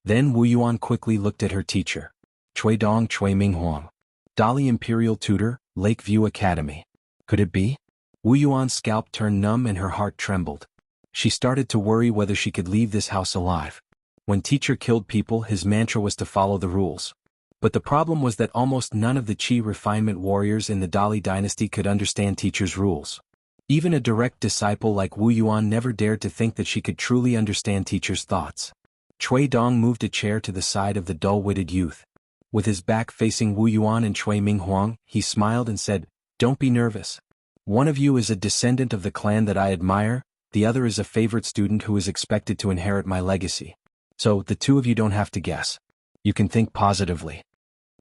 Speaker 1: Then Wu Yuan quickly looked at her teacher. Chui Dong Chui Minghuang. Dali Imperial Tutor, Lakeview Academy. Could it be? Wu Yuan's scalp turned numb and her heart trembled. She started to worry whether she could leave this house alive. When teacher killed people, his mantra was to follow the rules. But the problem was that almost none of the Qi refinement warriors in the Dali dynasty could understand teacher's rules. Even a direct disciple like Wu Yuan never dared to think that she could truly understand teacher's thoughts. Chui Dong moved a chair to the side of the dull-witted youth. With his back facing Wu Yuan and Chui Minghuang, he smiled and said, Don't be nervous. One of you is a descendant of the clan that I admire, the other is a favorite student who is expected to inherit my legacy. So, the two of you don't have to guess. You can think positively.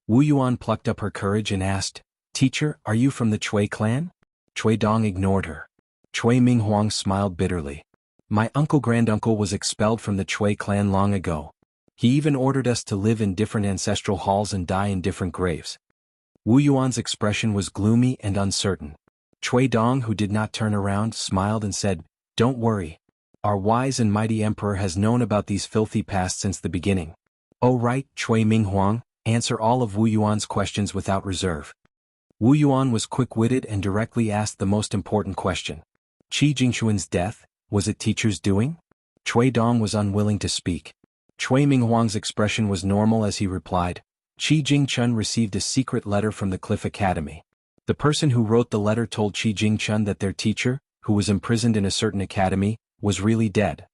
Speaker 1: Wu Yuan plucked up her courage and asked, Teacher, are you from the Chui clan? Chui Dong ignored her. Chui Minghuang smiled bitterly. My uncle-granduncle was expelled from the Chui clan long ago. He even ordered us to live in different ancestral halls and die in different graves. Wu Yuan's expression was gloomy and uncertain. Chui Dong, who did not turn around, smiled and said, Don't worry. Our wise and mighty emperor has known about these filthy pasts since the beginning. Oh right, Chui Minghuang, answer all of Wu Yuan's questions without reserve. Wu Yuan was quick-witted and directly asked the most important question. Qi Jingquan's death, was it teacher's doing? Cui Dong was unwilling to speak. Cui Minghuang's expression was normal as he replied, Qi Jingquan received a secret letter from the Cliff Academy. The person who wrote the letter told Qi Jingquan that their teacher, who was imprisoned in a certain academy, was really dead.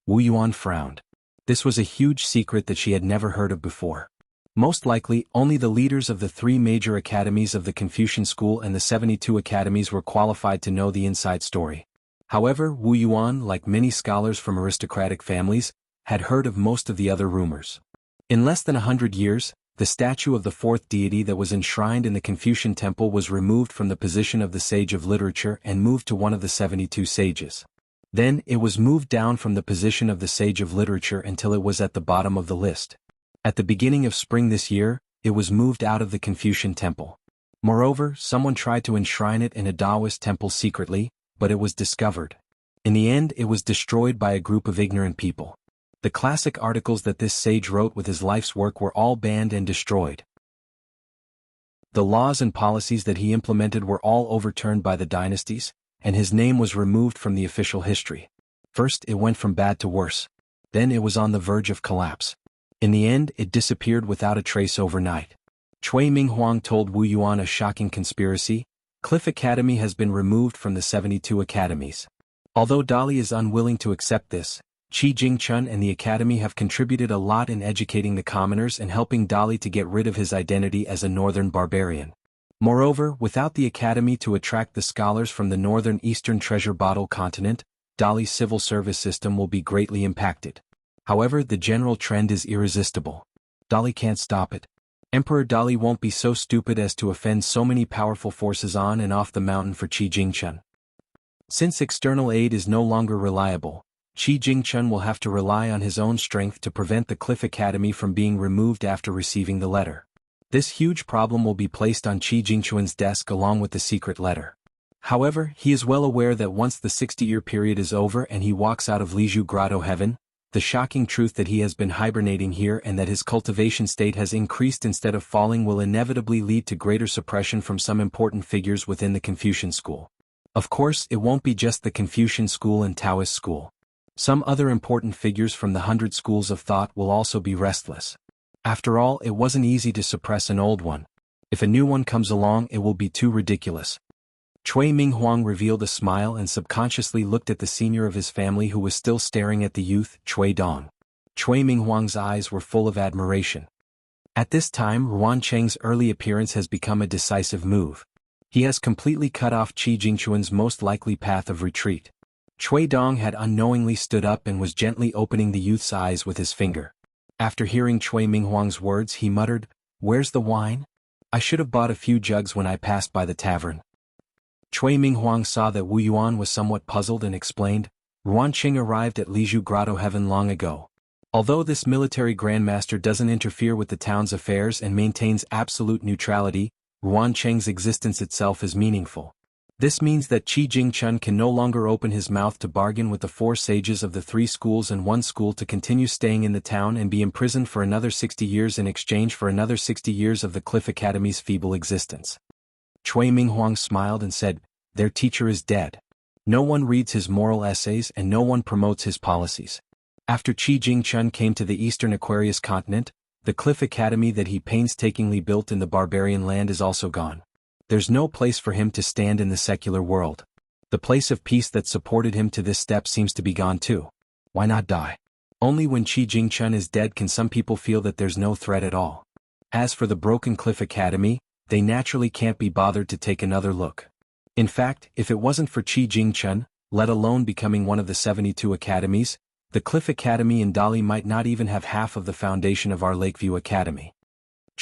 Speaker 1: Wu Yuan frowned. This was a huge secret that she had never heard of before. Most likely, only the leaders of the 3 major academies of the Confucian School and the 72 academies were qualified to know the inside story. However, Wu Yuan, like many scholars from aristocratic families, had heard of most of the other rumors. In less than 100 years, the statue of the 4th deity that was enshrined in the Confucian temple was removed from the position of the sage of literature and moved to one of the 72 sages. Then, it was moved down from the position of the sage of literature until it was at the bottom of the list. At the beginning of spring this year, it was moved out of the Confucian temple. Moreover, someone tried to enshrine it in a Taoist temple secretly, but it was discovered. In the end, it was destroyed by a group of ignorant people. The classic articles that this sage wrote with his life's work were all banned and destroyed. The laws and policies that he implemented were all overturned by the dynasties, and his name was removed from the official history. First, it went from bad to worse. Then it was on the verge of collapse. In the end, it disappeared without a trace overnight. Cui Minghuang told Wu Yuan a shocking conspiracy. Cliff Academy has been removed from the 72 academies. Although Dali is unwilling to accept this, Qi Jingquan and the academy have contributed a lot in educating the commoners and helping Dali to get rid of his identity as a northern barbarian. Moreover, without the academy to attract the scholars from the northern eastern treasure bottle continent, Dali's civil service system will be greatly impacted. However, the general trend is irresistible. Dali can't stop it. Emperor Dali won't be so stupid as to offend so many powerful forces on and off the mountain for Qi Jingquan. Since external aid is no longer reliable, Qi Jingquan will have to rely on his own strength to prevent the Cliff Academy from being removed after receiving the letter. This huge problem will be placed on Qi Jingquan's desk along with the secret letter. However, he is well aware that once the 60-year period is over and he walks out of Liju Grotto Heaven, the shocking truth that he has been hibernating here and that his cultivation state has increased instead of falling will inevitably lead to greater suppression from some important figures within the Confucian school. Of course, it won't be just the Confucian school and Taoist school. Some other important figures from the 100 schools of thought will also be restless. After all, it wasn't easy to suppress an old one. If a new one comes along, it will be too ridiculous. Cui Minghuang revealed a smile and subconsciously looked at the senior of his family who was still staring at the youth, Cui Dong. Cui Minghuang's eyes were full of admiration. At this time, Ruan Cheng's early appearance has become a decisive move. He has completely cut off Qi Jingquan's most likely path of retreat. Cui Dong had unknowingly stood up and was gently opening the youth's eyes with his finger. After hearing Cui Minghuang's words, he muttered, "Where's the wine? I should have bought a few jugs when I passed by the tavern." Cui Minghuang saw that Wu Yuan was somewhat puzzled and explained, "Ruan Cheng arrived at Liju Grotto Heaven long ago. Although this military grandmaster doesn't interfere with the town's affairs and maintains absolute neutrality, Ruan Cheng's existence itself is meaningful. This means that Qi Jingquan can no longer open his mouth to bargain with the 4 sages of the 3 schools and 1 school to continue staying in the town and be imprisoned for another 60 years in exchange for another 60 years of the Cliff Academy's feeble existence." Cui Minghuang smiled and said, "Their teacher is dead. No one reads his moral essays and no one promotes his policies. After Qi Jingquan came to the eastern Aquarius continent, the Cliff Academy that he painstakingly built in the barbarian land is also gone. There's no place for him to stand in the secular world. The place of peace that supported him to this step seems to be gone too. Why not die? Only when Qi Jingquan is dead can some people feel that there's no threat at all. As for the broken Cliff Academy, they naturally can't be bothered to take another look. In fact, if it wasn't for Qi Jingquan, let alone becoming one of the 72 academies, the Cliff Academy in Dali might not even have half of the foundation of our Lakeview Academy."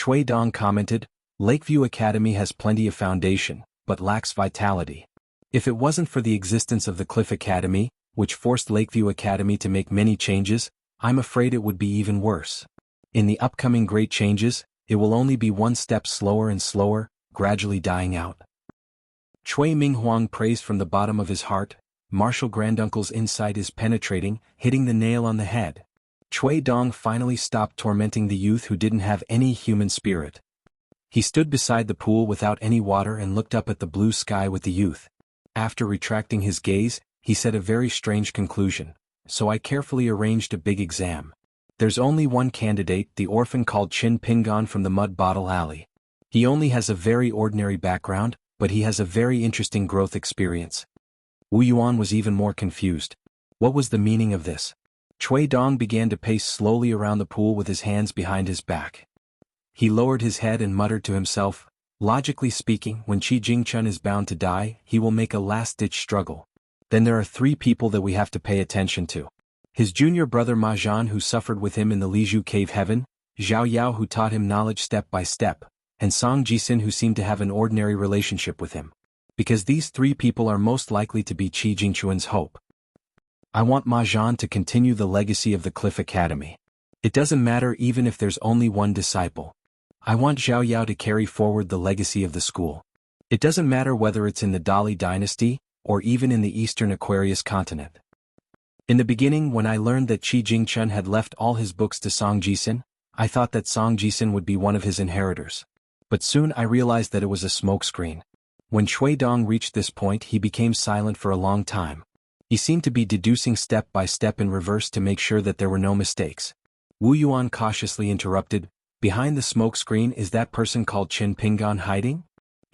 Speaker 1: Cui Dong commented, "Lakeview Academy has plenty of foundation, but lacks vitality. If it wasn't for the existence of the Cliff Academy, which forced Lakeview Academy to make many changes, I'm afraid it would be even worse. In the upcoming great changes, it will only be one step slower and slower, gradually dying out." Cui Minghuang praised from the bottom of his heart, "Martial Granduncle's insight is penetrating, hitting the nail on the head." Cui Dong finally stopped tormenting the youth who didn't have any human spirit. He stood beside the pool without any water and looked up at the blue sky with the youth. After retracting his gaze, he said a very strange conclusion. So I carefully arranged a big exam. There's only one candidate, the orphan called Chin Pingon from the Mud Bottle Alley. He only has a very ordinary background, but he has a very interesting growth experience. Wu Yuan was even more confused. What was the meaning of this? Cui Dong began to pace slowly around the pool with his hands behind his back. He lowered his head and muttered to himself, logically speaking, when Qi Jingchun is bound to die, he will make a last-ditch struggle. Then there are 3 people that we have to pay attention to. His junior brother Ma Zhan, who suffered with him in the Lizhu Cave Heaven, Zhao Yao, who taught him knowledge step by step, and Song Jisin, who seemed to have an ordinary relationship with him. Because these 3 people are most likely to be Qi Jingchun's hope. I want Ma Zhan to continue the legacy of the Cliff Academy. It doesn't matter even if there's only one disciple. I want Zhao Yao to carry forward the legacy of the school. It doesn't matter whether it's in the Dali dynasty, or even in the Eastern Aquarius continent. In the beginning, when I learned that Qi Jingchun had left all his books to Song Jisin, I thought that Song Jisin would be one of his inheritors. But soon I realized that it was a smokescreen. When Cui Dong reached this point, he became silent for a long time. He seemed to be deducing step by step in reverse to make sure that there were no mistakes. Wu Yuan cautiously interrupted, behind the smoke screen is that person called Chin Pingon hiding?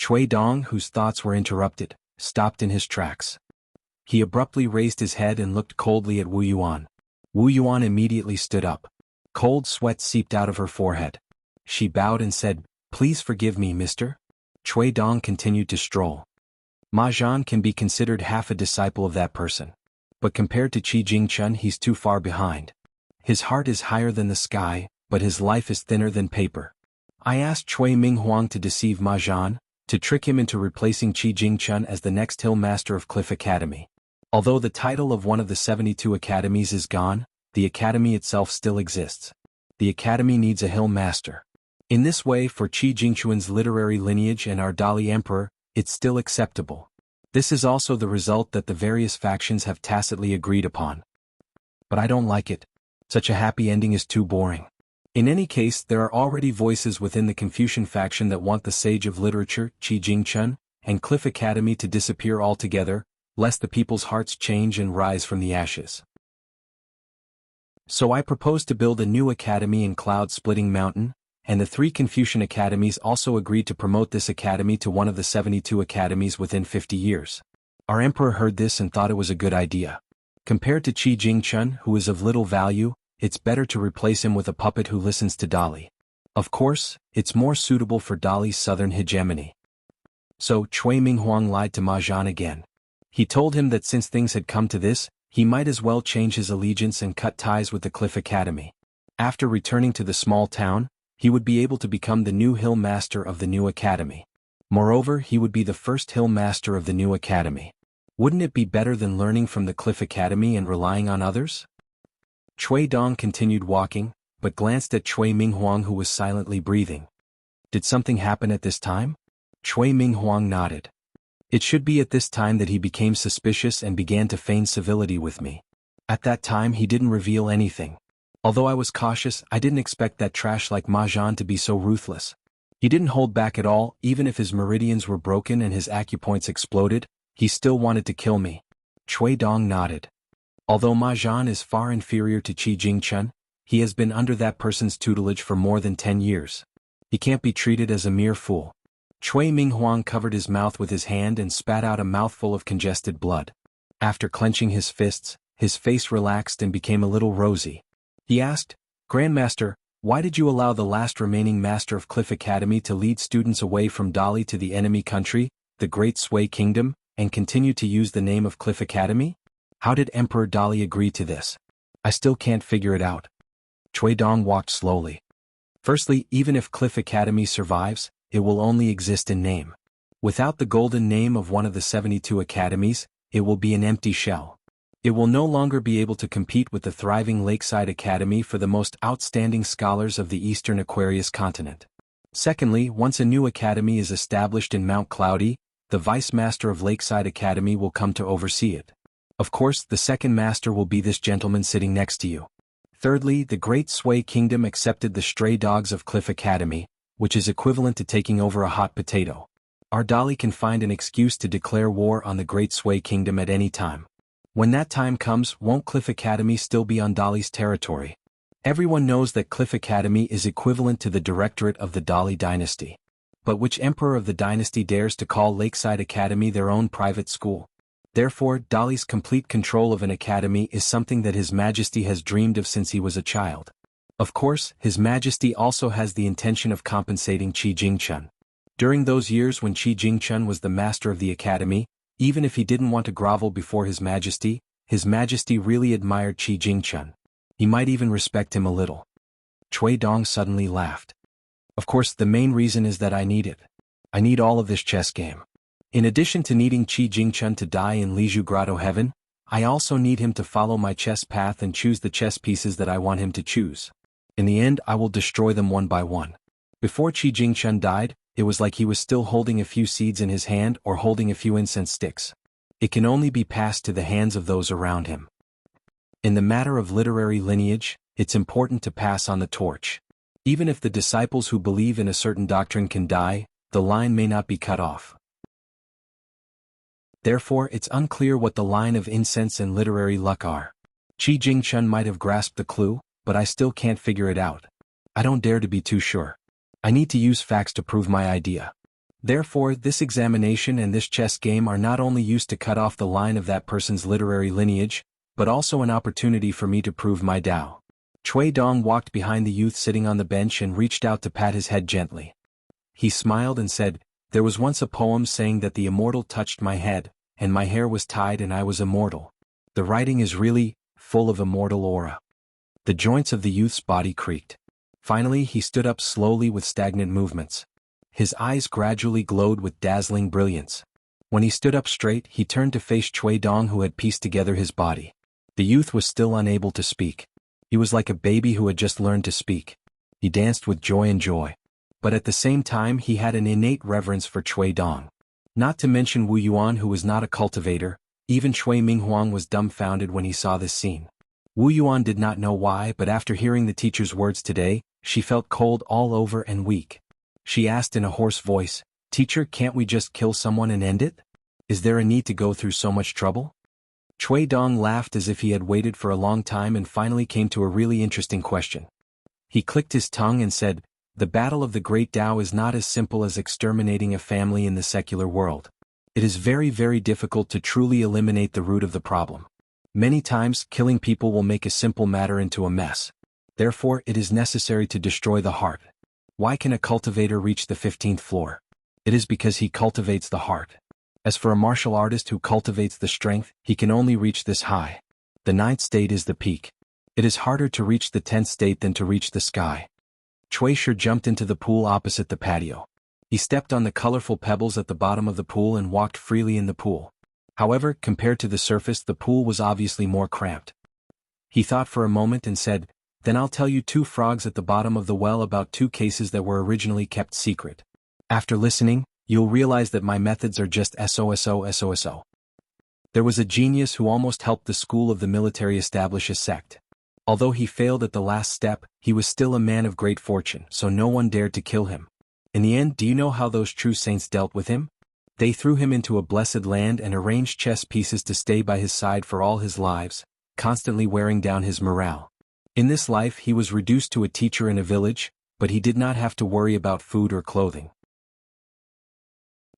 Speaker 1: Cui Dong, whose thoughts were interrupted, stopped in his tracks. He abruptly raised his head and looked coldly at Wu Yuan. Wu Yuan immediately stood up. Cold sweat seeped out of her forehead. She bowed and said, "Please forgive me, mister." Cui Dong continued to stroll. Ma Zhan can be considered half a disciple of that person. But compared to Qi Jingchun, he's too far behind. His heart is higher than the sky, but his life is thinner than paper. I asked Cui Minghuang to deceive Ma Zhan, to trick him into replacing Qi Jingchun as the next Hill Master of Cliff Academy. Although the title of one of the 72 academies is gone, the academy itself still exists. The academy needs a Hill Master. In this way, for Qi Jingchun's literary lineage and our Dali Emperor, it's still acceptable. This is also the result that the various factions have tacitly agreed upon. But I don't like it. Such a happy ending is too boring. In any case, there are already voices within the Confucian faction that want the sage of literature, Qi Jingchun, and Cliff Academy to disappear altogether, lest the people's hearts change and rise from the ashes. So I propose to build a new academy in Cloud-Splitting Mountain, and the 3 Confucian academies also agreed to promote this academy to one of the 72 academies within 50 years. Our emperor heard this and thought it was a good idea. Compared to Qi Jingchun, who is of little value, it's better to replace him with a puppet who listens to Dali. Of course, it's more suitable for Dali's southern hegemony. So Cui Minghuang lied to Ma Zhan again. He told him that since things had come to this, he might as well change his allegiance and cut ties with the Cliff Academy. After returning to the small town, he would be able to become the new Hill Master of the new academy. Moreover, he would be the first Hill Master of the new academy. Wouldn't it be better than learning from the Cliff Academy and relying on others? Cui Dong continued walking, but glanced at Cui Minghuang, who was silently breathing. Did something happen at this time? Cui Minghuang nodded. It should be at this time that he became suspicious and began to feign civility with me. At that time he didn't reveal anything. Although I was cautious, I didn't expect that trash like Ma Zhan to be so ruthless. He didn't hold back at all, even if his meridians were broken and his acupoints exploded, he still wanted to kill me. Cui Dong nodded. Although Ma Zhan is far inferior to Qi Jingchun, he has been under that person's tutelage for more than 10 years. He can't be treated as a mere fool. Cui Minghuang covered his mouth with his hand and spat out a mouthful of congested blood. After clenching his fists, his face relaxed and became a little rosy. He asked, "Grandmaster, why did you allow the last remaining master of Cliff Academy to lead students away from Dali to the enemy country, the Great Sui Kingdom, and continue to use the name of Cliff Academy? How did Emperor Dali agree to this? I still can't figure it out." Cui Dong walked slowly. Firstly, even if Cliff Academy survives, it will only exist in name. Without the golden name of one of the 72 academies, it will be an empty shell. It will no longer be able to compete with the thriving Lakeside Academy for the most outstanding scholars of the Eastern Aquarius continent. Secondly, once a new academy is established in Mount Cloudy, the Vice Master of Lakeside Academy will come to oversee it. Of course, the second master will be this gentleman sitting next to you. Thirdly, the Great Sui Kingdom accepted the stray dogs of Cliff Academy, which is equivalent to taking over a hot potato. Our Dali can find an excuse to declare war on the Great Sway Kingdom at any time. When that time comes, won't Cliff Academy still be on Dali's territory? Everyone knows that Cliff Academy is equivalent to the directorate of the Dali dynasty. But which emperor of the dynasty dares to call Lakeside Academy their own private school? Therefore, Dali's complete control of an academy is something that His Majesty has dreamed of since he was a child. Of course, His Majesty also has the intention of compensating Qi Jingchun. During those years when Qi Jingchun was the master of the academy, even if he didn't want to grovel before His Majesty really admired Qi Jingchun. He might even respect him a little. Cui Dong suddenly laughed. Of course, the main reason is that I need it. I need all of this chess game. In addition to needing Qi Jingchun to die in Liju Grotto Heaven, I also need him to follow my chess path and choose the chess pieces that I want him to choose. In the end, I will destroy them one by one. Before Qi Jingchun died, it was like he was still holding a few seeds in his hand or holding a few incense sticks. It can only be passed to the hands of those around him. In the matter of literary lineage, it's important to pass on the torch. Even if the disciples who believe in a certain doctrine can die, the line may not be cut off. Therefore, it's unclear what the line of incense and literary luck are. Qi Jingchun might have grasped the clue, but I still can't figure it out. I don't dare to be too sure. I need to use facts to prove my idea. Therefore, this examination and this chess game are not only used to cut off the line of that person's literary lineage, but also an opportunity for me to prove my Tao. Cui Dong walked behind the youth sitting on the bench and reached out to pat his head gently. He smiled and said, "There was once a poem saying that the immortal touched my head, and my hair was tied and I was immortal. The writing is really full of immortal aura." The joints of the youth's body creaked. Finally, he stood up slowly with stagnant movements. His eyes gradually glowed with dazzling brilliance. When he stood up straight, he turned to face Cui Dong, who had pieced together his body. The youth was still unable to speak. He was like a baby who had just learned to speak. He danced with joy and joy. But at the same time he had an innate reverence for Cui Dong. Not to mention Wu Yuan, who was not a cultivator. Even Cui Minghuang was dumbfounded when he saw this scene. Wu Yuan did not know why, but after hearing the teacher's words today, she felt cold all over and weak. She asked in a hoarse voice, "Teacher, can't we just kill someone and end it? Is there a need to go through so much trouble?" Cui Dong laughed as if he had waited for a long time and finally came to a really interesting question. He clicked his tongue and said, "The battle of the great Tao is not as simple as exterminating a family in the secular world. It is very, very difficult to truly eliminate the root of the problem. Many times, killing people will make a simple matter into a mess. Therefore, it is necessary to destroy the heart. Why can a cultivator reach the 15th floor? It is because he cultivates the heart. As for a martial artist who cultivates the strength, he can only reach this high. The 9th state is the peak. It is harder to reach the 10th state than to reach the sky." Cui Shi jumped into the pool opposite the patio. He stepped on the colorful pebbles at the bottom of the pool and walked freely in the pool. However, compared to the surface, the pool was obviously more cramped. He thought for a moment and said, "Then I'll tell you 2 frogs at the bottom of the well about 2 cases that were originally kept secret. After listening, you'll realize that my methods are just SOSO. There was a genius who almost helped the school of the military establish a sect. Although he failed at the last step, he was still a man of great fortune, so no one dared to kill him. In the end, do you know how those true saints dealt with him? They threw him into a blessed land and arranged chess pieces to stay by his side for all his lives, constantly wearing down his morale. In this life he was reduced to a teacher in a village, but he did not have to worry about food or clothing.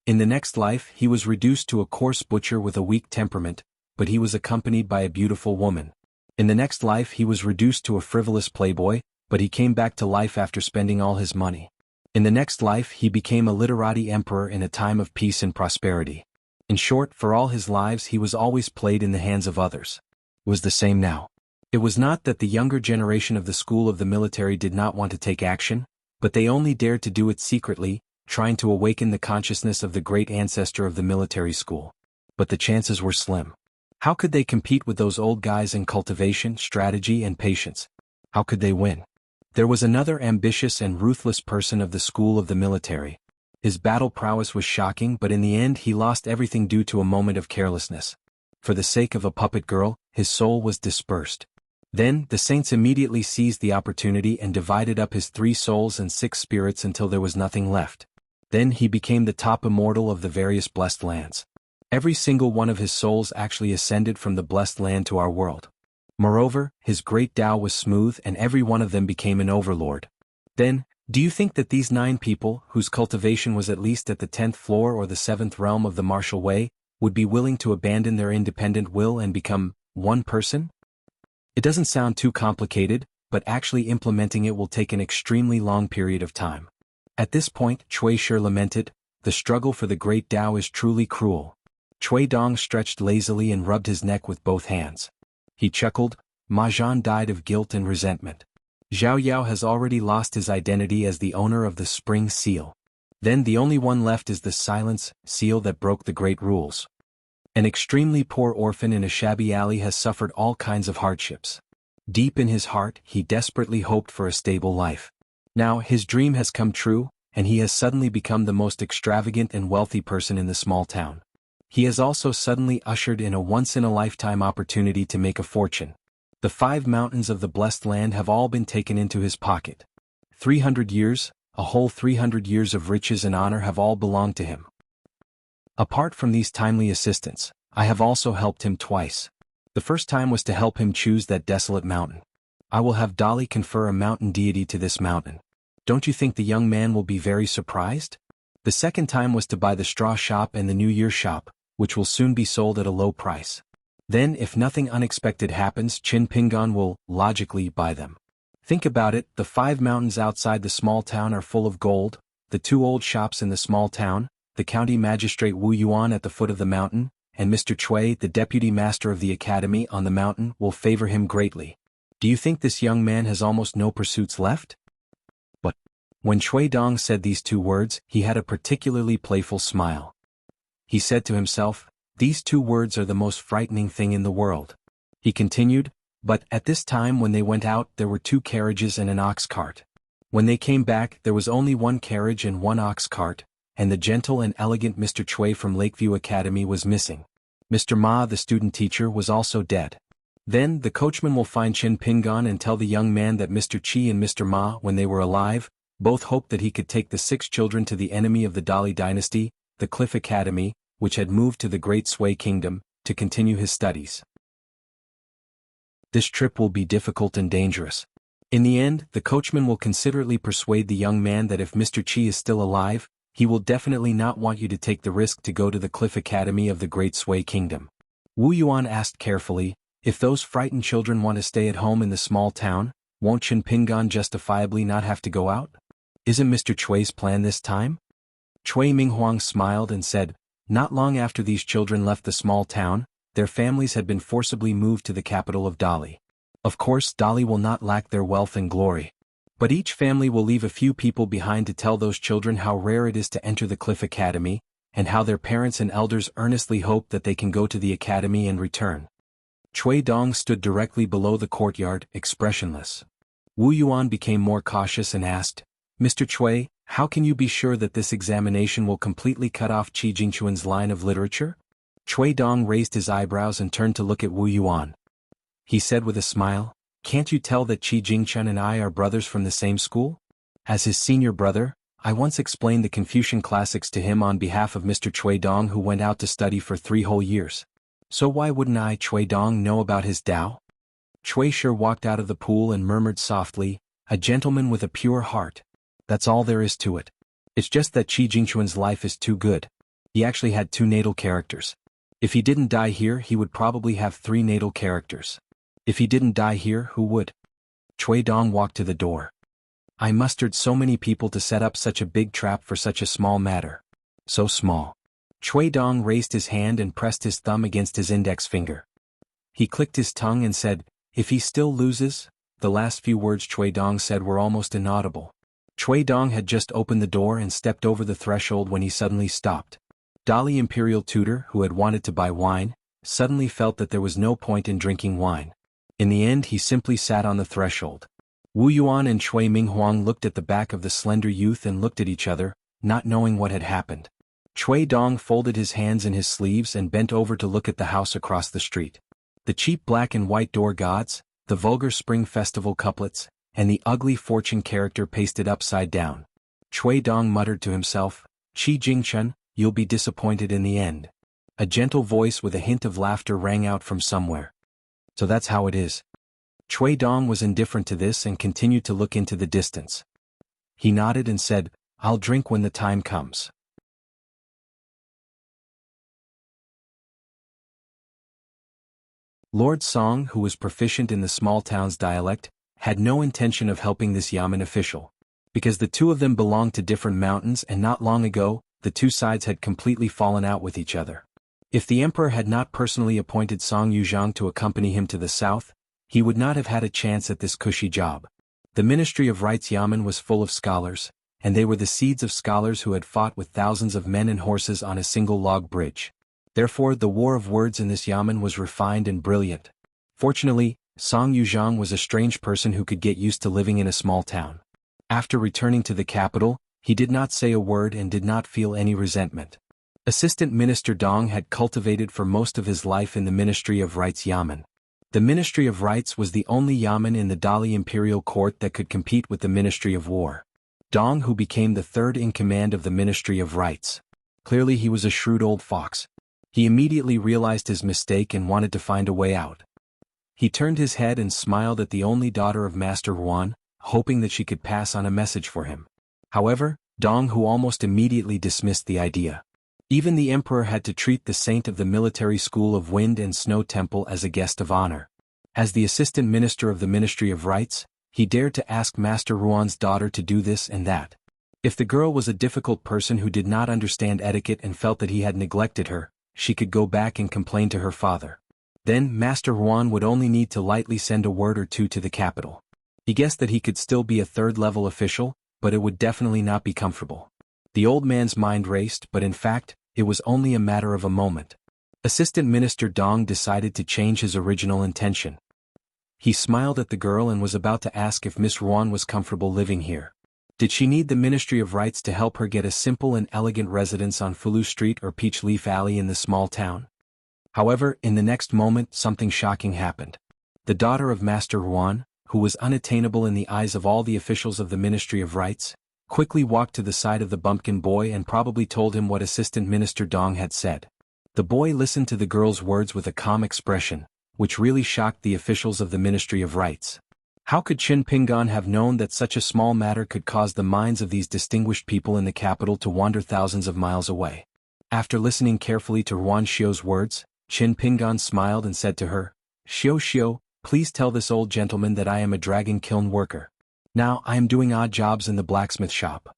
Speaker 1: In the next life he was reduced to a coarse butcher with a weak temperament, but he was accompanied by a beautiful woman. In the next life he was reduced to a frivolous playboy, but he came back to life after spending all his money. In the next life he became a literati emperor in a time of peace and prosperity. In short, for all his lives he was always played in the hands of others. It was the same now. It was not that the younger generation of the school of the military did not want to take action, but they only dared to do it secretly, trying to awaken the consciousness of the great ancestor of the military school. But the chances were slim. How could they compete with those old guys in cultivation, strategy, and patience? How could they win? There was another ambitious and ruthless person of the school of the military. His battle prowess was shocking, but in the end he lost everything due to a moment of carelessness. For the sake of a puppet girl, his soul was dispersed. Then, the saints immediately seized the opportunity and divided up his 3 souls and 6 spirits until there was nothing left. Then he became the top immortal of the various blessed lands. Every single one of his souls actually ascended from the blessed land to our world. Moreover, his great Tao was smooth and every one of them became an overlord. Then, do you think that these 9 people, whose cultivation was at least at the 10th floor or the 7th realm of the martial way, would be willing to abandon their independent will and become one person? It doesn't sound too complicated, but actually implementing it will take an extremely long period of time. At this point, Cui Shi lamented, "The struggle for the great Tao is truly cruel." Cui Dong stretched lazily and rubbed his neck with both hands. He chuckled, "Ma Zhan died of guilt and resentment. Zhao Yao has already lost his identity as the owner of the Spring Seal. Then the only one left is the Silence Seal that broke the great rules. An extremely poor orphan in a shabby alley has suffered all kinds of hardships. Deep in his heart, he desperately hoped for a stable life. Now his dream has come true, and he has suddenly become the most extravagant and wealthy person in the small town. He has also suddenly ushered in a once-in-a-lifetime opportunity to make a fortune. The 5 mountains of the blessed land have all been taken into his pocket. 300 years, a whole 300 years of riches and honor have all belonged to him. Apart from these timely assistants, I have also helped him twice. The first time was to help him choose that desolate mountain. I will have Dali confer a mountain deity to this mountain. Don't you think the young man will be very surprised? The second time was to buy the straw shop and the New Year shop, which will soon be sold at a low price. Then, if nothing unexpected happens, Qin Pingan will, logically, buy them. Think about it, the 5 mountains outside the small town are full of gold, the 2 old shops in the small town, the county magistrate Wu Yuan at the foot of the mountain, and Mr. Cui, the deputy master of the academy on the mountain, will favor him greatly. Do you think this young man has almost no pursuits left? But when Cui Dong said these 2 words, he had a particularly playful smile. He said to himself, "These 2 words are the most frightening thing in the world." He continued, "But at this time when they went out there were 2 carriages and an ox cart. When they came back there was only 1 carriage and 1 ox cart, and the gentle and elegant Mr. Cui from Lakeview Academy was missing. Mr. Ma, the student teacher, was also dead. Then the coachman will find Qin Pingan and tell the young man that Mr. Qi and Mr. Ma, when they were alive, both hoped that he could take the 6 children to the enemy of the Dali dynasty, the Cliff Academy, which had moved to the Great Sui Kingdom, to continue his studies. This trip will be difficult and dangerous. In the end, the coachman will considerately persuade the young man that if Mr. Qi is still alive, he will definitely not want you to take the risk to go to the Cliff Academy of the Great Sui Kingdom." Wu Yuan asked carefully, "If those frightened children want to stay at home in the small town, won't Qin Pingan justifiably not have to go out? Isn't Mr. Cui's plan this time?" Cui Minghuang smiled and said, "Not long after these children left the small town, their families had been forcibly moved to the capital of Dali. Of course, Dali will not lack their wealth and glory. But each family will leave a few people behind to tell those children how rare it is to enter the Cliff Academy, and how their parents and elders earnestly hope that they can go to the academy and return." Cui Dong stood directly below the courtyard, expressionless. Wu Yuan became more cautious and asked, "Mr. Cui, how can you be sure that this examination will completely cut off Qi Jingquan's line of literature?" Cui Dong raised his eyebrows and turned to look at Wu Yuan. He said with a smile, "Can't you tell that Qi Jingquan and I are brothers from the same school? As his senior brother, I once explained the Confucian classics to him on behalf of Mr. Cui Dong, who went out to study for 3 whole years. So why wouldn't I, Cui Dong, know about his Tao?" Cui Shi walked out of the pool and murmured softly, "A gentleman with a pure heart. That's all there is to it. It's just that Qi Jingquan's life is too good. He actually had 2 natal characters. If he didn't die here, he would probably have 3 natal characters. If he didn't die here, who would?" Cui Dong walked to the door. "I mustered so many people to set up such a big trap for such a small matter. So small." Cui Dong raised his hand and pressed his thumb against his index finger. He clicked his tongue and said, "If he still loses?" The last few words Cui Dong said were almost inaudible. Cui Dong had just opened the door and stepped over the threshold when he suddenly stopped. Dali Imperial Tutor, who had wanted to buy wine, suddenly felt that there was no point in drinking wine. In the end, he simply sat on the threshold. Wu Yuan and Cui Minghuang looked at the back of the slender youth and looked at each other, not knowing what had happened. Cui Dong folded his hands in his sleeves and bent over to look at the house across the street. The cheap black and white door gods, the vulgar Spring Festival couplets, and the ugly fortune character pasted upside down. Chui Dong muttered to himself, "Qi Jingchun, you'll be disappointed in the end." A gentle voice with a hint of laughter rang out from somewhere. "So that's how it is." Chui Dong was indifferent to this and continued to look into the distance. He nodded and said, "I'll drink when the time comes." Lord Song, who was proficient in the small town's dialect, had no intention of helping this yamen official. Because the two of them belonged to different mountains and not long ago, the two sides had completely fallen out with each other. If the emperor had not personally appointed Song Yuzhang to accompany him to the south, he would not have had a chance at this cushy job. The Ministry of Rights yamen was full of scholars, and they were the seeds of scholars who had fought with thousands of men and horses on a single log bridge. Therefore the war of words in this yamen was refined and brilliant. Fortunately, Song Yuzhang was a strange person who could get used to living in a small town. After returning to the capital, he did not say a word and did not feel any resentment. Assistant Minister Dong had cultivated for most of his life in the Ministry of Rights yamen. The Ministry of Rights was the only yamen in the Dali imperial court that could compete with the Ministry of War. Dong, who became the third in command of the Ministry of Rights. Clearly he was a shrewd old fox. He immediately realized his mistake and wanted to find a way out. He turned his head and smiled at the only daughter of Master Ruan, hoping that she could pass on a message for him. However, Dong who almost immediately dismissed the idea. Even the emperor had to treat the saint of the military school of Wind and Snow Temple as a guest of honor. As the assistant minister of the Ministry of Rights, he dared to ask Master Ruan's daughter to do this and that. If the girl was a difficult person who did not understand etiquette and felt that he had neglected her, she could go back and complain to her father. Then Master Ruan would only need to lightly send a word or two to the capital. He guessed that he could still be a third-level official, but it would definitely not be comfortable. The old man's mind raced, but in fact, it was only a matter of a moment. Assistant Minister Dong decided to change his original intention. He smiled at the girl and was about to ask if Miss Ruan was comfortable living here. Did she need the Ministry of Rights to help her get a simple and elegant residence on Fulu Street or Peach Leaf Alley in the small town? However, in the next moment something shocking happened. The daughter of Master Ruan, who was unattainable in the eyes of all the officials of the Ministry of Rights, quickly walked to the side of the bumpkin boy and probably told him what Assistant Minister Dong had said. The boy listened to the girl's words with a calm expression, which really shocked the officials of the Ministry of Rights. How could Qin Pingan have known that such a small matter could cause the minds of these distinguished people in the capital to wander thousands of miles away? After listening carefully to Ruan Xiu's words, Qin Pingan smiled and said to her, Xiu, please tell this old gentleman that I am a dragon kiln worker. Now I am doing odd jobs in the blacksmith shop.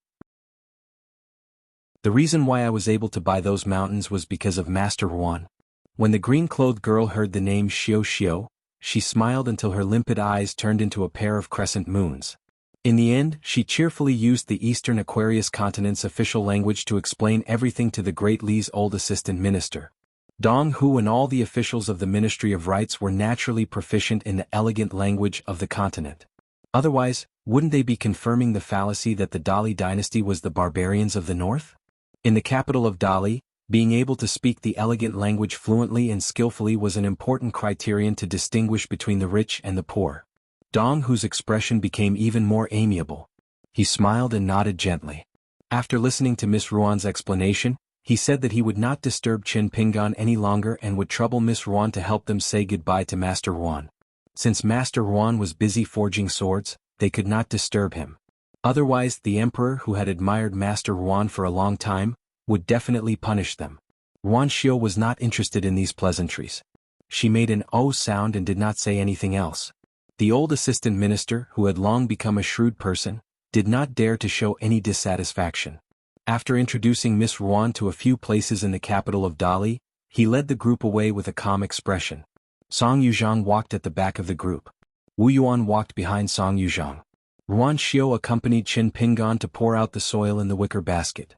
Speaker 1: The reason why I was able to buy those mountains was because of Master Ruan. When the green-clothed girl heard the name Xiu, she smiled until her limpid eyes turned into a pair of crescent moons. In the end, she cheerfully used the Eastern Aquarius continent's official language to explain everything to the Great Li's old assistant minister. Dong Hu and all the officials of the Ministry of Rights were naturally proficient in the elegant language of the continent. Otherwise, wouldn't they be confirming the fallacy that the Dali dynasty was the barbarians of the north? In the capital of Dali, being able to speak the elegant language fluently and skillfully was an important criterion to distinguish between the rich and the poor. Dong Hu's expression became even more amiable. He smiled and nodded gently. After listening to Miss Ruan's explanation, he said that he would not disturb Qin Pingan any longer and would trouble Miss Ruan to help them say goodbye to Master Ruan. Since Master Ruan was busy forging swords, they could not disturb him. Otherwise, the emperor, who had admired Master Ruan for a long time, would definitely punish them. Ruan Xiu was not interested in these pleasantries. She made an "oh" sound and did not say anything else. The old assistant minister, who had long become a shrewd person, did not dare to show any dissatisfaction. After introducing Miss Ruan to a few places in the capital of Dali, he led the group away with a calm expression. Song Yuzhang walked at the back of the group. Wu Yuan walked behind Song Yuzhang. Ruan Xiu accompanied Qin Pingan to pour out the soil in the wicker basket.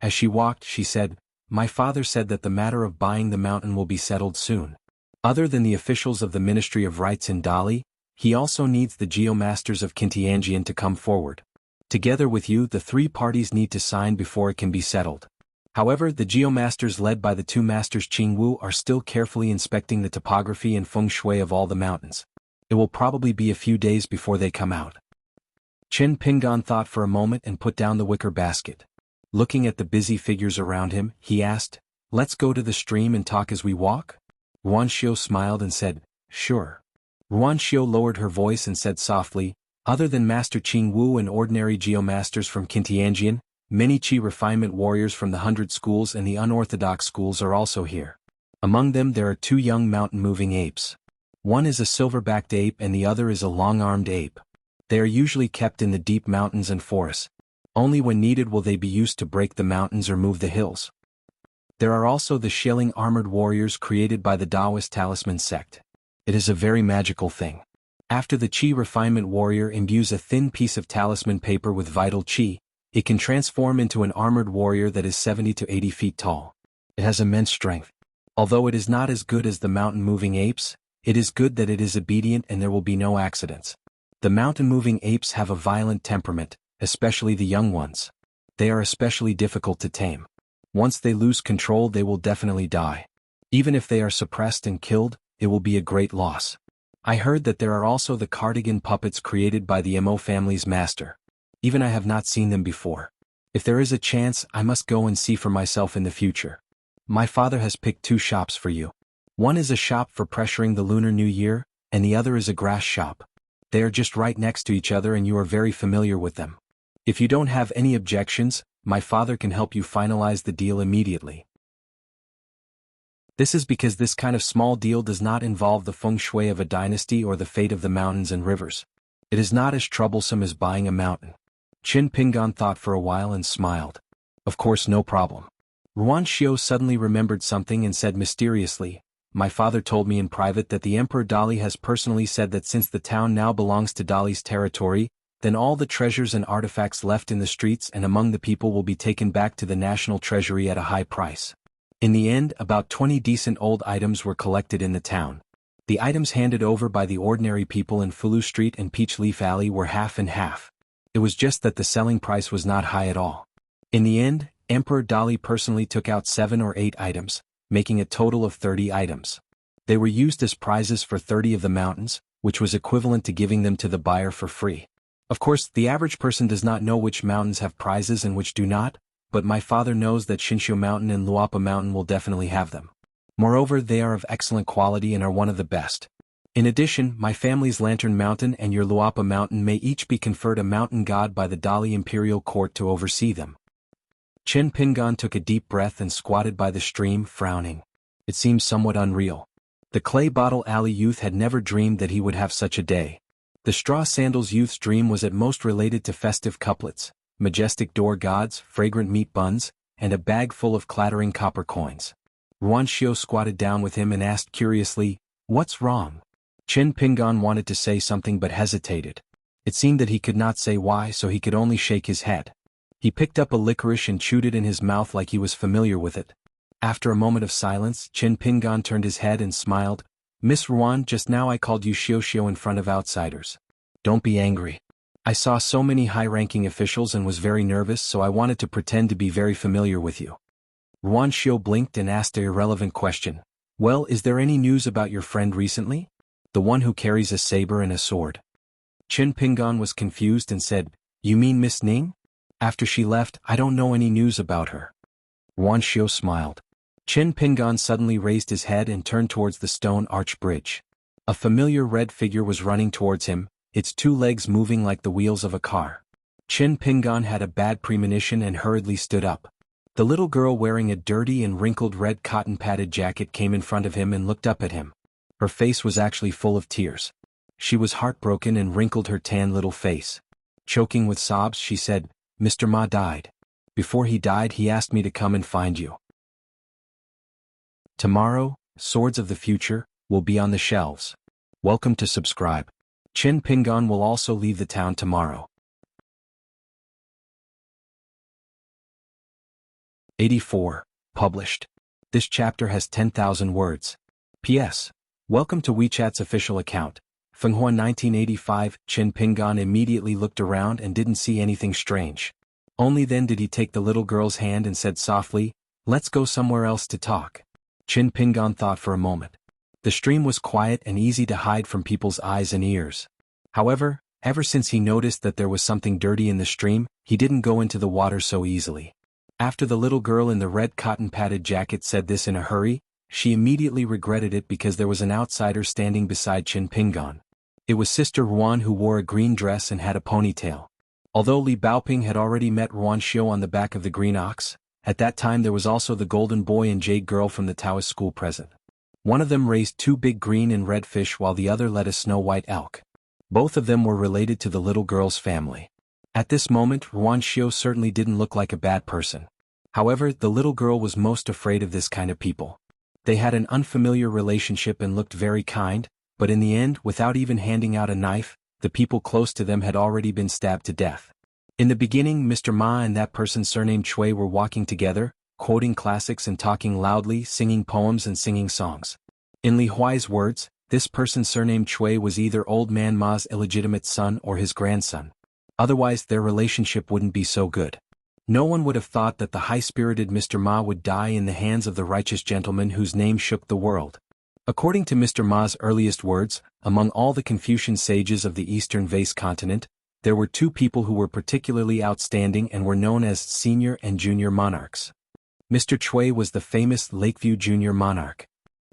Speaker 1: As she walked, she said, "My father said that the matter of buying the mountain will be settled soon. Other than the officials of the Ministry of Rights in Dali, he also needs the geomasters of Kintianjian to come forward. Together with you, the three parties need to sign before it can be settled." However, the geomasters led by the two masters Qing Wu are still carefully inspecting the topography and feng shui of all the mountains. It will probably be a few days before they come out. Chen Pingan thought for a moment and put down the wicker basket. Looking at the busy figures around him, he asked, "Let's go to the stream and talk as we walk?" Ruan Xiu smiled and said, "Sure." Ruan Xiu lowered her voice and said softly, "Other than Master Qing Wu and ordinary geomasters from Qintianjian, many Qi refinement warriors from the 100 schools and the unorthodox schools are also here. Among them there are 2 young mountain-moving apes. One is a silver-backed ape and the other is a long-armed ape. They are usually kept in the deep mountains and forests. Only when needed will they be used to break the mountains or move the hills. There are also the shilling armored warriors created by the Taoist talisman sect. It is a very magical thing. After the Qi refinement warrior imbues a thin piece of talisman paper with vital Qi, it can transform into an armored warrior that is 70 to 80 feet tall. It has immense strength. Although it is not as good as the mountain-moving apes, it is good that it is obedient and there will be no accidents. The mountain-moving apes have a violent temperament, especially the young ones. They are especially difficult to tame. Once they lose control they will definitely die. Even if they are suppressed and killed, it will be a great loss. I heard that there are also the cardigan puppets created by the Mo family's master. Even I have not seen them before. If there is a chance, I must go and see for myself in the future. My father has picked 2 shops for you. One is a shop for pressuring the Lunar New Year, and the other is a grass shop. They are just right next to each other and you are very familiar with them. If you don't have any objections, my father can help you finalize the deal immediately. This is because this kind of small deal does not involve the feng shui of a dynasty or the fate of the mountains and rivers. It is not as troublesome as buying a mountain. Qin Pingan thought for a while and smiled. Of course, no problem. Ruan Xiu suddenly remembered something and said mysteriously, "My father told me in private that the Emperor Dali has personally said that since the town now belongs to Dali's territory, then all the treasures and artifacts left in the streets and among the people will be taken back to the national treasury at a high price." In the end, about 20 decent old items were collected in the town. The items handed over by the ordinary people in Fulu Street and Peach Leaf Alley were half and half. It was just that the selling price was not high at all. In the end, Emperor Dali personally took out 7 or 8 items, making a total of 30 items. They were used as prizes for 30 of the mountains, which was equivalent to giving them to the buyer for free. Of course, the average person does not know which mountains have prizes and which do not, but my father knows that Shinshu Mountain and Luapa Mountain will definitely have them. Moreover, they are of excellent quality and are one of the best. In addition, my family's Lantern Mountain and your Luapa Mountain may each be conferred a mountain god by the Dali Imperial Court to oversee them. Chen Pingan took a deep breath and squatted by the stream, frowning. It seemed somewhat unreal. The Clay Bottle Alley youth had never dreamed that he would have such a day. The Straw Sandals youth's dream was at most related to festive couplets, majestic door gods, fragrant meat buns, and a bag full of clattering copper coins. Ruan Xiu squatted down with him and asked curiously, "What's wrong?" Chen Pingan wanted to say something but hesitated. It seemed that he could not say why, so he could only shake his head. He picked up a licorice and chewed it in his mouth like he was familiar with it. After a moment of silence, Chen Pingan turned his head and smiled. "Miss Ruan, just now I called you Xiu in front of outsiders. Don't be angry. I saw so many high-ranking officials and was very nervous, so I wanted to pretend to be very familiar with you." Ruan Xiu blinked and asked an irrelevant question. "Well, is there any news about your friend recently? The one who carries a saber and a sword." Chen Pingan was confused and said, "You mean Miss Ning? After she left, I don't know any news about her." Ruan Xiu smiled. Chen Pingan suddenly raised his head and turned towards the stone arch bridge. A familiar red figure was running towards him, its 2 legs moving like the wheels of a car. Chen Pingan had a bad premonition and hurriedly stood up. The little girl wearing a dirty and wrinkled red cotton-padded jacket came in front of him and looked up at him. Her face was actually full of tears. She was heartbroken and wrinkled her tan little face. Choking with sobs, she said, "Mr. Ma died. Before he died, he asked me to come and find you. Tomorrow, Swords of the Future will be on the shelves. Welcome to subscribe. Chen Pingan will also leave the town tomorrow." 84. Published. This chapter has 10,000 words. P.S. Welcome to WeChat's official account. Fenghua 1985. Chen Pingan immediately looked around and didn't see anything strange. Only then did he take the little girl's hand and said softly, "Let's go somewhere else to talk." Chen Pingan thought for a moment. The stream was quiet and easy to hide from people's eyes and ears. However, ever since he noticed that there was something dirty in the stream, he didn't go into the water so easily. After the little girl in the red cotton-padded jacket said this in a hurry, she immediately regretted it because there was an outsider standing beside Chin Pingan. It was Sister Ruan, who wore a green dress and had a ponytail. Although Li Baoping had already met Ruan Xiu on the back of the green ox, at that time there was also the golden boy and jade girl from the Taoist school present. One of them raised 2 big green and red fish while the other led a snow-white elk. Both of them were related to the little girl's family. At this moment, Ruan Xiu certainly didn't look like a bad person. However, the little girl was most afraid of this kind of people. They had an unfamiliar relationship and looked very kind, but in the end, without even handing out a knife, the people close to them had already been stabbed to death. In the beginning, Mr. Ma and that person surnamed Chui were walking together, quoting classics and talking loudly, singing poems and singing songs. In Li Huai's words, this person surnamed Chui was either Old Man Ma's illegitimate son or his grandson. Otherwise, their relationship wouldn't be so good. No one would have thought that the high-spirited Mr. Ma would die in the hands of the righteous gentleman whose name shook the world. According to Mr. Ma's earliest words, among all the Confucian sages of the Eastern Vase continent, there were 2 people who were particularly outstanding and were known as senior and junior monarchs. Mr. Chui was the famous Lakeview Junior monarch.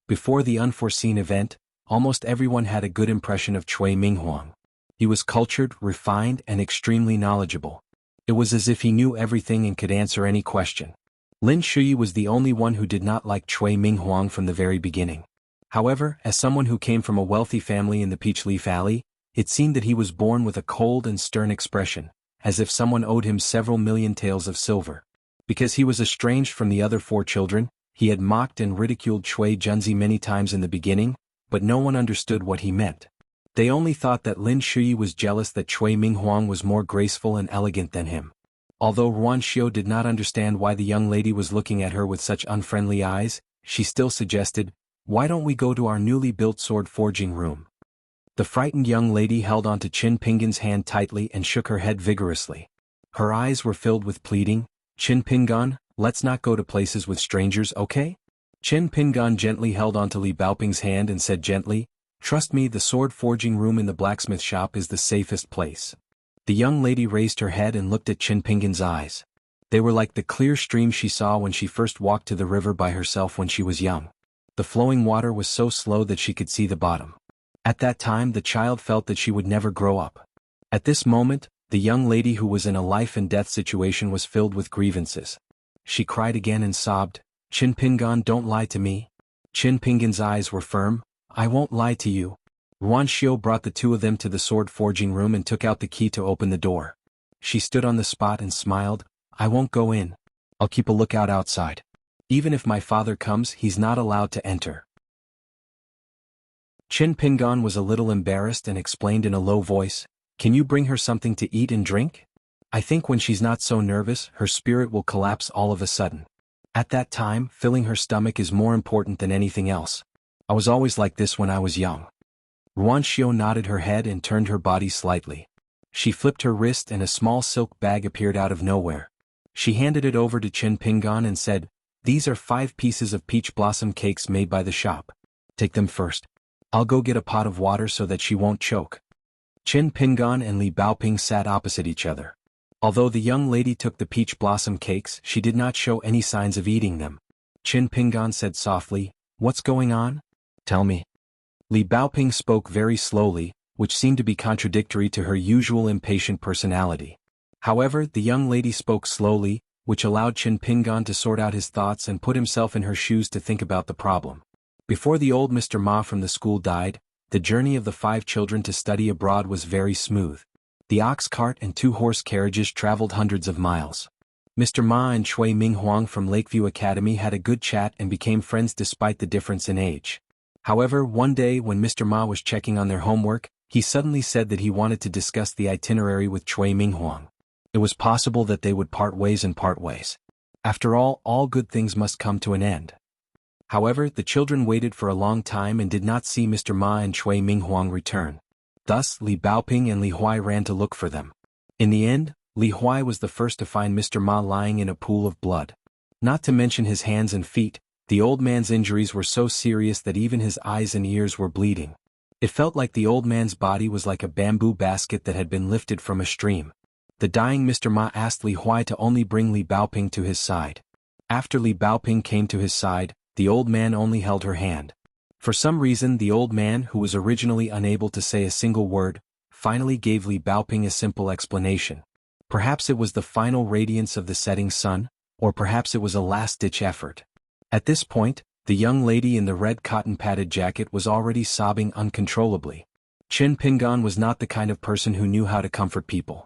Speaker 1: Before the unforeseen event, almost everyone had a good impression of Chui Minghuang. He was cultured, refined, and extremely knowledgeable. It was as if he knew everything and could answer any question. Lin Shuyi was the only one who did not like Chui Minghuang from the very beginning. However, as someone who came from a wealthy family in the Peach Leaf Alley, it seemed that he was born with a cold and stern expression, as if someone owed him several million taels of silver. Because he was estranged from the other 4 children, he had mocked and ridiculed Chui Junzi many times in the beginning, but no one understood what he meant. They only thought that Lin Shuyi was jealous that Chui Minghuang was more graceful and elegant than him. Although Ruan Xiu did not understand why the young lady was looking at her with such unfriendly eyes, she still suggested, "Why don't we go to our newly built sword forging room?" The frightened young lady held onto Chin Pingan's hand tightly and shook her head vigorously. Her eyes were filled with pleading. "Chin Pingan, let's not go to places with strangers, okay?" Chin Pingan gently held onto Li Baoping's hand and said gently, "Trust me, the sword forging room in the blacksmith shop is the safest place." The young lady raised her head and looked at Chin Pingan's eyes. They were like the clear stream she saw when she first walked to the river by herself when she was young. The flowing water was so slow that she could see the bottom. At that time the child felt that she would never grow up. At this moment, the young lady who was in a life and death situation was filled with grievances. She cried again and sobbed, "Chin Pingan, don't lie to me." Chin Pingan's eyes were firm. "I won't lie to you." Ruan Xiu brought the 2 of them to the sword forging room and took out the key to open the door. She stood on the spot and smiled, "I won't go in. I'll keep a lookout outside. Even if my father comes, he's not allowed to enter." Chin Pingan was a little embarrassed and explained in a low voice, "Can you bring her something to eat and drink? I think when she's not so nervous, her spirit will collapse all of a sudden. At that time, filling her stomach is more important than anything else. I was always like this when I was young." Ruan Xiu nodded her head and turned her body slightly. She flipped her wrist and a small silk bag appeared out of nowhere. She handed it over to Chin Pingan and said, "These are 5 pieces of peach blossom cakes made by the shop. Take them first. I'll go get a pot of water so that she won't choke." Chin Pingan and Li Baoping sat opposite each other. Although the young lady took the peach blossom cakes, she did not show any signs of eating them. Chin Pingan said softly, "What's going on? Tell me." Li Baoping spoke very slowly, which seemed to be contradictory to her usual impatient personality. However, the young lady spoke slowly, which allowed Chin Pingan to sort out his thoughts and put himself in her shoes to think about the problem. Before the old Mr. Ma from the school died, the journey of the 5 children to study abroad was very smooth. The ox cart and 2 horse carriages traveled hundreds of miles. Mr. Ma and Chui Minghuang from Lakeview Academy had a good chat and became friends despite the difference in age. However, one day when Mr. Ma was checking on their homework, he suddenly said that he wanted to discuss the itinerary with Chui Minghuang. It was possible that they would part ways and part ways. After all good things must come to an end. However, the children waited for a long time and did not see Mr. Ma and Chui Minghuang return. Thus, Li Baoping and Li Huai ran to look for them. In the end, Li Huai was the first to find Mr. Ma lying in a pool of blood. Not to mention his hands and feet, The old man's injuries were so serious that even his eyes and ears were bleeding. It felt like the old man's body was like a bamboo basket that had been lifted from a stream. The dying Mr. Ma asked Li Huai to only bring Li Baoping to his side. After Li Baoping came to his side, the old man only held her hand. For some reason the old man, who was originally unable to say a single word, finally gave Li Baoping a simple explanation. Perhaps it was the final radiance of the setting sun, or perhaps it was a last-ditch effort. At this point, the young lady in the red cotton-padded jacket was already sobbing uncontrollably. Qin Pingan was not the kind of person who knew how to comfort people.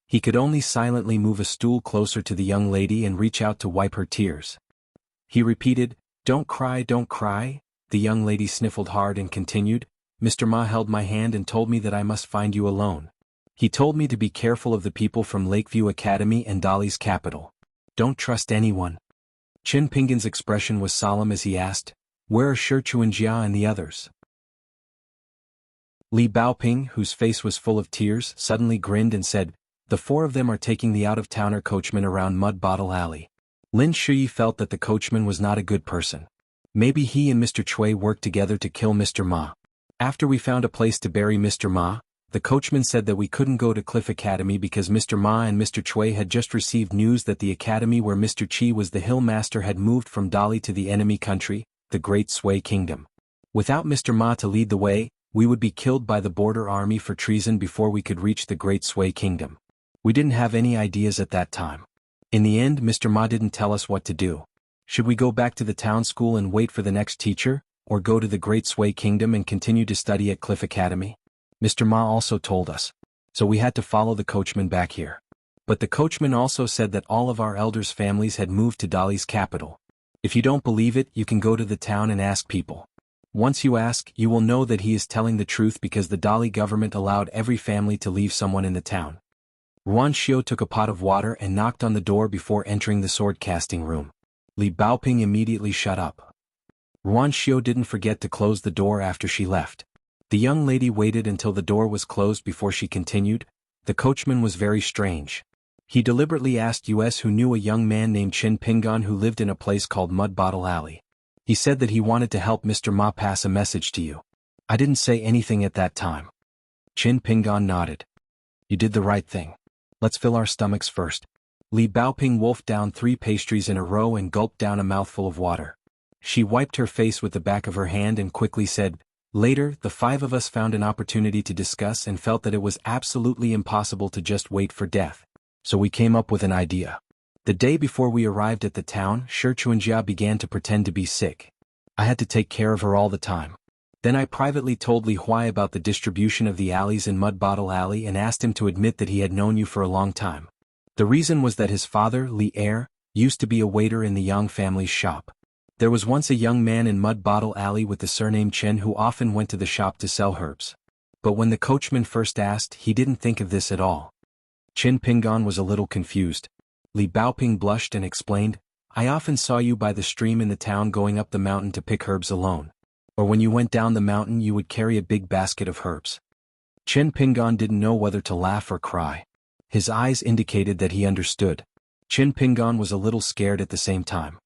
Speaker 1: He could only silently move a stool closer to the young lady and reach out to wipe her tears. He repeated, "Don't cry, don't cry." The young lady sniffled hard and continued, "Mr. Ma held my hand and told me that I must find you alone. He told me to be careful of the people from Lakeview Academy and Dali's capital. Don't trust anyone." Qin Pingan's expression was solemn as he asked, "Where are Shi Chuanjia and the others?" Li Baoping, whose face was full of tears, suddenly grinned and said, "The four of them are taking the out-of-towner coachman around Mud Bottle Alley." Lin Shuyi felt that the coachman was not a good person. Maybe he and Mr. Cui worked together to kill Mr. Ma. After we found a place to bury Mr. Ma, the coachman said that we couldn't go to Cliff Academy because Mr. Ma and Mr. Cui had just received news that the academy where Mr. Chi was the hill master had moved from Dali to the enemy country, the Great Sui Kingdom. Without Mr. Ma to lead the way, we would be killed by the border army for treason before we could reach the Great Sui Kingdom. We didn't have any ideas at that time. In the end, Mr. Ma didn't tell us what to do. Should we go back to the town school and wait for the next teacher, or go to the Great Sui Kingdom and continue to study at Cliff Academy? Mr. Ma also told us. So we had to follow the coachman back here. But the coachman also said that all of our elders' families had moved to Dali's capital. If you don't believe it, you can go to the town and ask people. Once you ask, you will know that he is telling the truth because the Dali government allowed every family to leave someone in the town. Ruan Xiu took a pot of water and knocked on the door before entering the sword-casting room. Li Baoping immediately shut up. Ruan Xiu didn't forget to close the door after she left. The young lady waited until the door was closed before she continued. The coachman was very strange. He deliberately asked us who knew a young man named Qin Pingan who lived in a place called Mud Bottle Alley. He said that he wanted to help Mr. Ma pass a message to you. I didn't say anything at that time. Qin Pingan nodded. You did the right thing. Let's fill our stomachs first. Li Baoping wolfed down 3 pastries in a row and gulped down a mouthful of water. She wiped her face with the back of her hand and quickly said, "Later, the 5 of us found an opportunity to discuss and felt that it was absolutely impossible to just wait for death. So we came up with an idea. The day before we arrived at the town, Shi Chuanjia began to pretend to be sick. I had to take care of her all the time. Then I privately told Li Huai about the distribution of the alleys in Mud Bottle Alley and asked him to admit that he had known you for a long time. The reason was that his father, Li Er, used to be a waiter in the Yang family's shop. There was once a young man in Mud Bottle Alley with the surname Chen who often went to the shop to sell herbs. But when the coachman first asked, he didn't think of this at all." Qin Pingan was a little confused. Li Baoping blushed and explained, "I often saw you by the stream in the town going up the mountain to pick herbs alone. Or when you went down the mountain you would carry a big basket of herbs." Qin Pingan didn't know whether to laugh or cry. His eyes indicated that he understood. Qin Pingan was a little scared at the same time.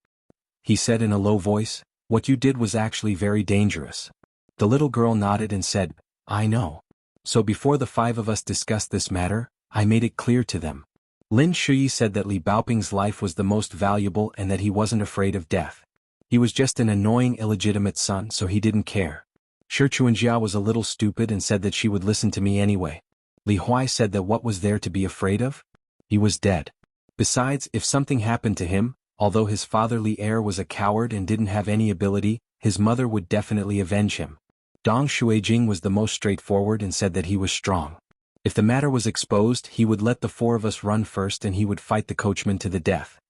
Speaker 1: He said in a low voice, "What you did was actually very dangerous." The little girl nodded and said, "I know. So before the 5 of us discussed this matter, I made it clear to them." Lin Shuyi said that Li Baoping's life was the most valuable and that he wasn't afraid of death. He was just an annoying illegitimate son, so he didn't care. Shi Chuanjia was a little stupid and said that she would listen to me anyway. Li Huai said that what was there to be afraid of? He was dead. Besides, if something happened to him, although his father Li Er was a coward and didn't have any ability, his mother would definitely avenge him. Dong Shuijing was the most straightforward and said that he was strong. If the matter was exposed, he would let the 4 of us run first and he would fight the coachman to the death.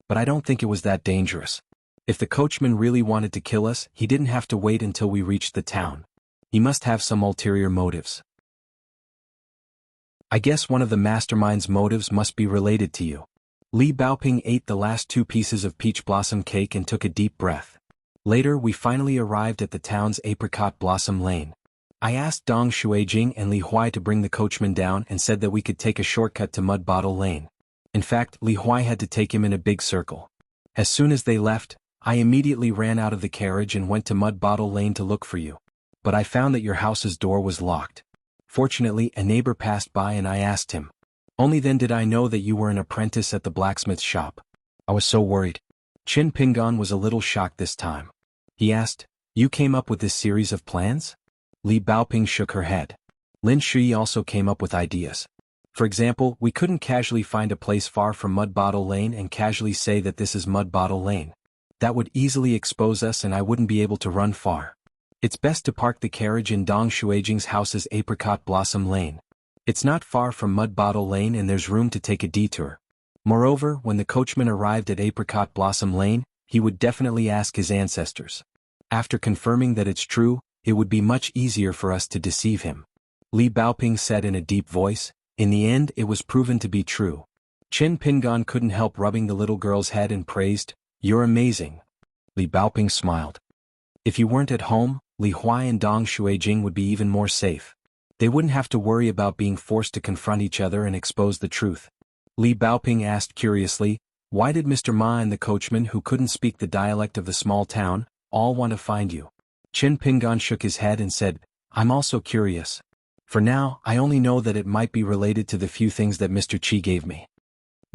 Speaker 1: But I don't think it was that dangerous. If the coachman really wanted to kill us, he didn't have to wait until we reached the town. He must have some ulterior motives. I guess one of the mastermind's motives must be related to you." Li Baoping ate the last 2 pieces of peach blossom cake and took a deep breath. Later we finally arrived at the town's apricot blossom lane. I asked Dong Shuijing and Li Huai to bring the coachman down and said that we could take a shortcut to Mud Bottle Lane. In fact, Li Huai had to take him in a big circle. As soon as they left, I immediately ran out of the carriage and went to Mud Bottle Lane to look for you. But I found that your house's door was locked. Fortunately, a neighbor passed by and I asked him. Only then did I know that you were an apprentice at the blacksmith's shop. I was so worried." Chin Pingan was a little shocked this time. He asked, "You came up with this series of plans?" Li Baoping shook her head. Lin Shui also came up with ideas. For example, we couldn't casually find a place far from Mud Bottle Lane and casually say that this is Mud Bottle Lane. That would easily expose us and I wouldn't be able to run far. It's best to park the carriage in Dong Shuijing's house's Apricot Blossom Lane. It's not far from Mud Bottle Lane and there's room to take a detour. Moreover, when the coachman arrived at Apricot Blossom Lane, he would definitely ask his ancestors. After confirming that it's true, it would be much easier for us to deceive him. Li Baoping said in a deep voice. In the end, it was proven to be true. Chin Pingan couldn't help rubbing the little girl's head and praised, "You're amazing." Li Baoping smiled. If you weren't at home, Li Huai and Dong Shuijing would be even more safe. They wouldn't have to worry about being forced to confront each other and expose the truth. Li Baoping asked curiously, "Why did Mr. Ma and the coachman who couldn't speak the dialect of the small town, all want to find you?" Chin Pingan shook his head and said, "I'm also curious. For now, I only know that it might be related to the few things that Mr. Qi gave me.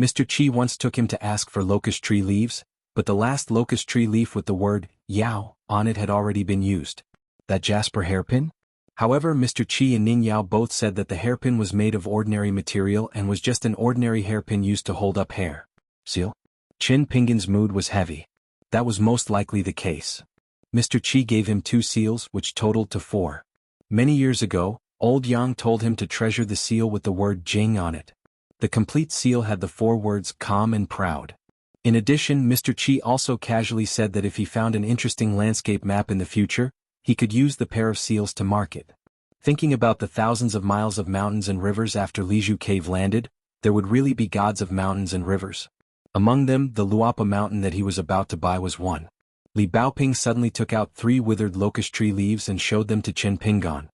Speaker 1: Mr. Qi once took him to ask for locust tree leaves, but the last locust tree leaf with the word, Yao, on it had already been used. That jasper hairpin? However, Mr. Qi and Ning Yao both said that the hairpin was made of ordinary material and was just an ordinary hairpin used to hold up hair. Seal? Chin Pingan's mood was heavy. That was most likely the case. Mr. Qi gave him 2 seals which totaled to 4. Many years ago, Old Yang told him to treasure the seal with the word Jing on it. The complete seal had the 4 words calm and proud. In addition, Mr. Qi also casually said that if he found an interesting landscape map in the future, he could use the pair of seals to mark it. Thinking about the thousands of miles of mountains and rivers after Liju Cave landed, there would really be gods of mountains and rivers. Among them, the Luapa mountain that he was about to buy was one. Li Baoping suddenly took out 3 withered locust tree leaves and showed them to Chin Pingan.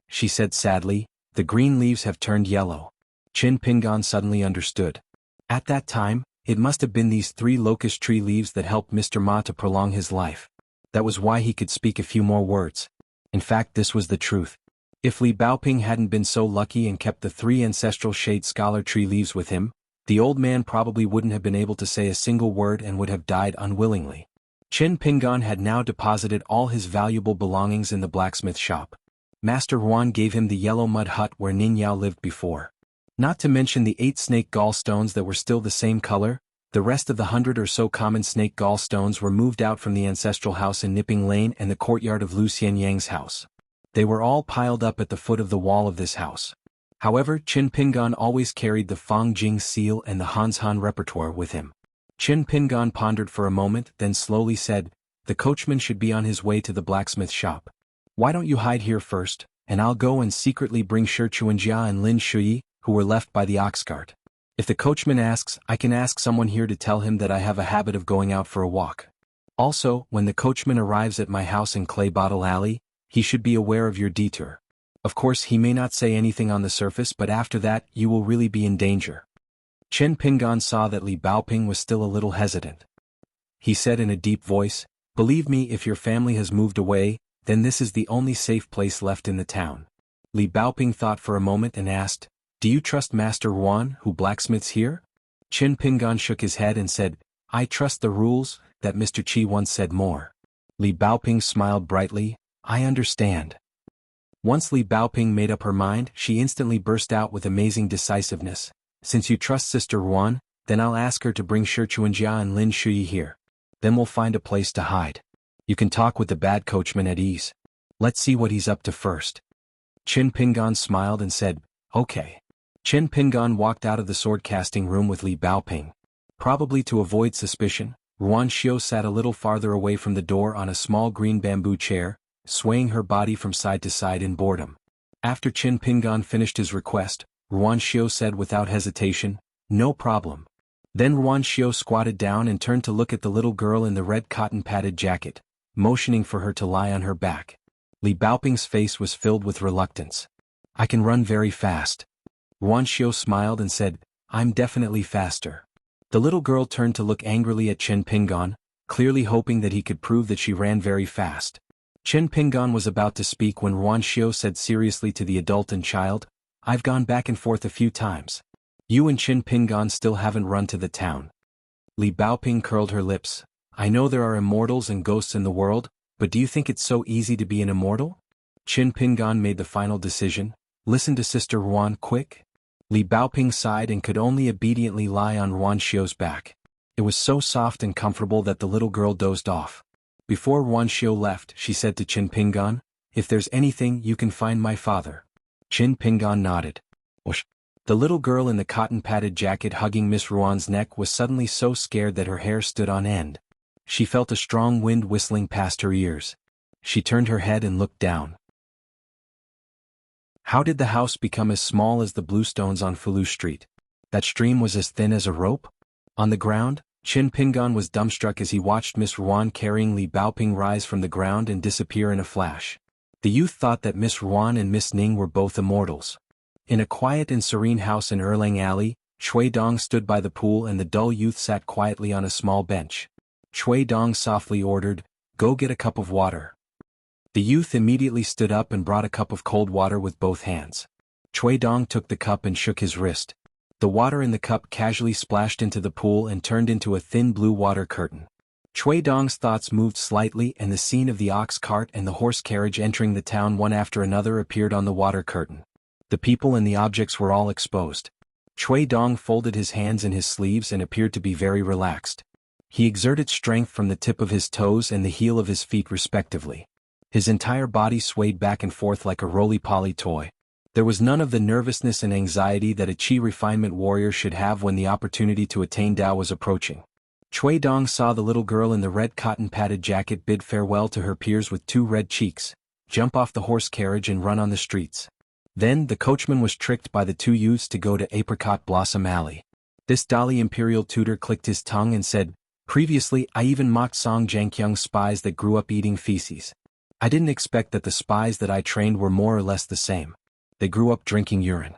Speaker 1: She said sadly, "The green leaves have turned yellow." Chin Pingan suddenly understood. At that time, it must have been these 3 locust tree leaves that helped Mr. Ma to prolong his life. That was why he could speak a few more words. In fact, this was the truth. If Li Baoping hadn't been so lucky and kept the 3 ancestral shade scholar tree leaves with him, the old man probably wouldn't have been able to say a single word and would have died unwillingly. Chin Pingan had now deposited all his valuable belongings in the blacksmith shop. Master Huan gave him the yellow mud hut where Ning Yao lived before. Not to mention the 8 snake gallstones that were still the same color, the rest of the 100 or so common snake gallstones were moved out from the ancestral house in Nipping Lane and the courtyard of Lu Xianyang's house. They were all piled up at the foot of the wall of this house. However, Chin Pingan always carried the Fang Jing seal and the Hanshan repertoire with him. Chin Pingan pondered for a moment, then slowly said, "The coachman should be on his way to the blacksmith shop. Why don't you hide here first, and I'll go and secretly bring Shi Chuanjia and Lin Shui, who were left by the ox cart. If the coachman asks, I can ask someone here to tell him that I have a habit of going out for a walk. Also, when the coachman arrives at my house in Clay Bottle Alley, he should be aware of your detour. Of course, he may not say anything on the surface, but after that, you will really be in danger." Chen Pingan saw that Li Baoping was still a little hesitant. He said in a deep voice, "Believe me, if your family has moved away, then this is the only safe place left in the town." Li Baoping thought for a moment and asked, "Do you trust Master Huan, who blacksmiths here?" Chin Pingan shook his head and said, "I trust the rules, that Mr. Qi once said more." Li Baoping smiled brightly, "I understand." Once Li Baoping made up her mind, she instantly burst out with amazing decisiveness. "Since you trust Sister Huan, then I'll ask her to bring Shi Chuanjia and Lin Shui here. Then we'll find a place to hide. You can talk with the bad coachman at ease. Let's see what he's up to first." Chin Pingan smiled and said, "Okay." Chin Pingan walked out of the sword-casting room with Li Baoping. Probably to avoid suspicion, Ruan Xiu sat a little farther away from the door on a small green bamboo chair, swaying her body from side to side in boredom. After Chin Pingan finished his request, Ruan Xiu said without hesitation, "No problem." Then Ruan Xiu squatted down and turned to look at the little girl in the red cotton-padded jacket, motioning for her to lie on her back. Li Baoping's face was filled with reluctance. "I can run very fast." Ruan Xiu smiled and said, "I'm definitely faster." The little girl turned to look angrily at Chen Pingan, clearly hoping that he could prove that she ran very fast. Chen Pingan was about to speak when Ruan Xiao said seriously to the adult and child, "I've gone back and forth a few times. You and Chen Pingan still haven't run to the town." Li Baoping curled her lips. "I know there are immortals and ghosts in the world, but do you think it's so easy to be an immortal?" Chen Pingan made the final decision. "Listen to Sister Ruan quick." Li Baoping sighed and could only obediently lie on Ruan Xiao's back. It was so soft and comfortable that the little girl dozed off. Before Ruan Xiao left, she said to Chen Pingan, "If there's anything, you can find my father." Chen Pingan nodded. Whoosh. The little girl in the cotton-padded jacket hugging Miss Ruan's neck was suddenly so scared that her hair stood on end. She felt a strong wind whistling past her ears. She turned her head and looked down. How did the house become as small as the bluestones on Fulu Street? That stream was as thin as a rope? On the ground, Chen Pingan was dumbstruck as he watched Miss Ruan carrying Li Baoping rise from the ground and disappear in a flash. The youth thought that Miss Ruan and Miss Ning were both immortals. In a quiet and serene house in Erlang Alley, Chui Dong stood by the pool and the dull youth sat quietly on a small bench. Chui Dong softly ordered, "Go get a cup of water." The youth immediately stood up and brought a cup of cold water with both hands. Chui Dong took the cup and shook his wrist. The water in the cup casually splashed into the pool and turned into a thin blue water curtain. Chui Dong's thoughts moved slightly and the scene of the ox cart and the horse carriage entering the town one after another appeared on the water curtain. The people and the objects were all exposed. Chui Dong folded his hands in his sleeves and appeared to be very relaxed. He exerted strength from the tip of his toes and the heel of his feet respectively. His entire body swayed back and forth like a roly-poly toy. There was none of the nervousness and anxiety that a Qi refinement warrior should have when the opportunity to attain Tao was approaching. Chui Dong saw the little girl in the red cotton-padded jacket bid farewell to her peers with two red cheeks, jump off the horse carriage and run on the streets. Then the coachman was tricked by the two youths to go to Apricot Blossom Alley. This Dali imperial tutor clicked his tongue and said, "Previously I even mocked Song Jiankyung's spies that grew up eating feces. I didn't expect that the spies that I trained were more or less the same. They grew up drinking urine."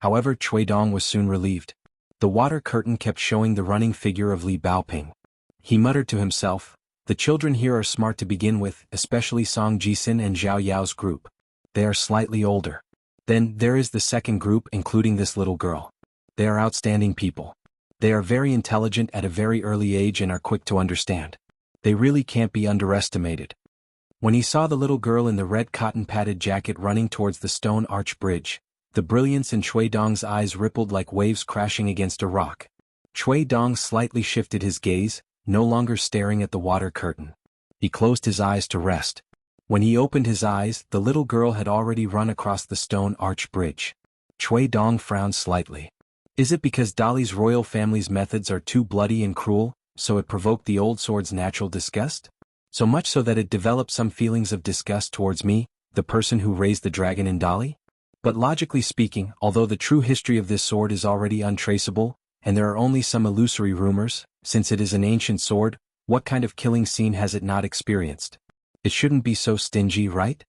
Speaker 1: However, Chui Dong was soon relieved. The water curtain kept showing the running figure of Li Baoping. He muttered to himself, "The children here are smart to begin with, especially Song Jisin and Zhao Yao's group. They are slightly older. Then there is the second group including this little girl. They are outstanding people. They are very intelligent at a very early age and are quick to understand. They really can't be underestimated." When he saw the little girl in the red cotton-padded jacket running towards the stone arch bridge, the brilliance in Chui Dong's eyes rippled like waves crashing against a rock. Chui Dong slightly shifted his gaze, no longer staring at the water curtain. He closed his eyes to rest. When he opened his eyes, the little girl had already run across the stone arch bridge. Chui Dong frowned slightly. Is it because Dali's royal family's methods are too bloody and cruel, so it provoked the old sword's natural disgust? So much so that it developed some feelings of disgust towards me, the person who raised the dragon in Dali? But logically speaking, although the true history of this sword is already untraceable, and there are only some illusory rumors, since it is an ancient sword, what kind of killing scene has it not experienced? It shouldn't be so stingy, right?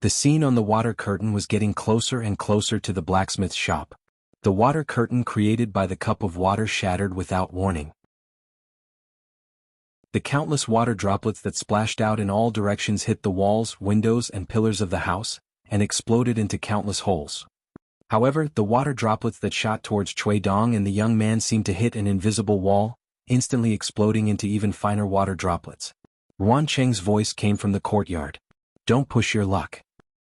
Speaker 1: The scene on the water curtain was getting closer and closer to the blacksmith's shop. The water curtain created by the cup of water shattered without warning. The countless water droplets that splashed out in all directions hit the walls, windows, and pillars of the house, and exploded into countless holes. However, the water droplets that shot towards Chui Dong and the young man seemed to hit an invisible wall, instantly exploding into even finer water droplets. Ruan Cheng's voice came from the courtyard. "Don't push your luck."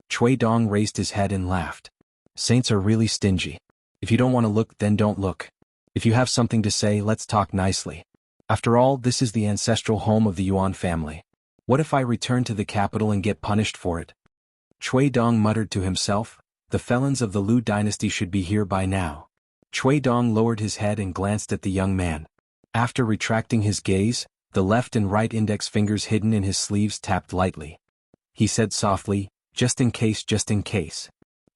Speaker 1: Chui Dong raised his head and laughed. "Saints are really stingy. If you don't want to look, then don't look. If you have something to say, let's talk nicely. After all, this is the ancestral home of the Yuan family. What if I return to the capital and get punished for it?" Chui Dong muttered to himself, "The felons of the Lu dynasty should be here by now." Chui Dong lowered his head and glanced at the young man. After retracting his gaze, the left and right index fingers hidden in his sleeves tapped lightly. He said softly, just in case.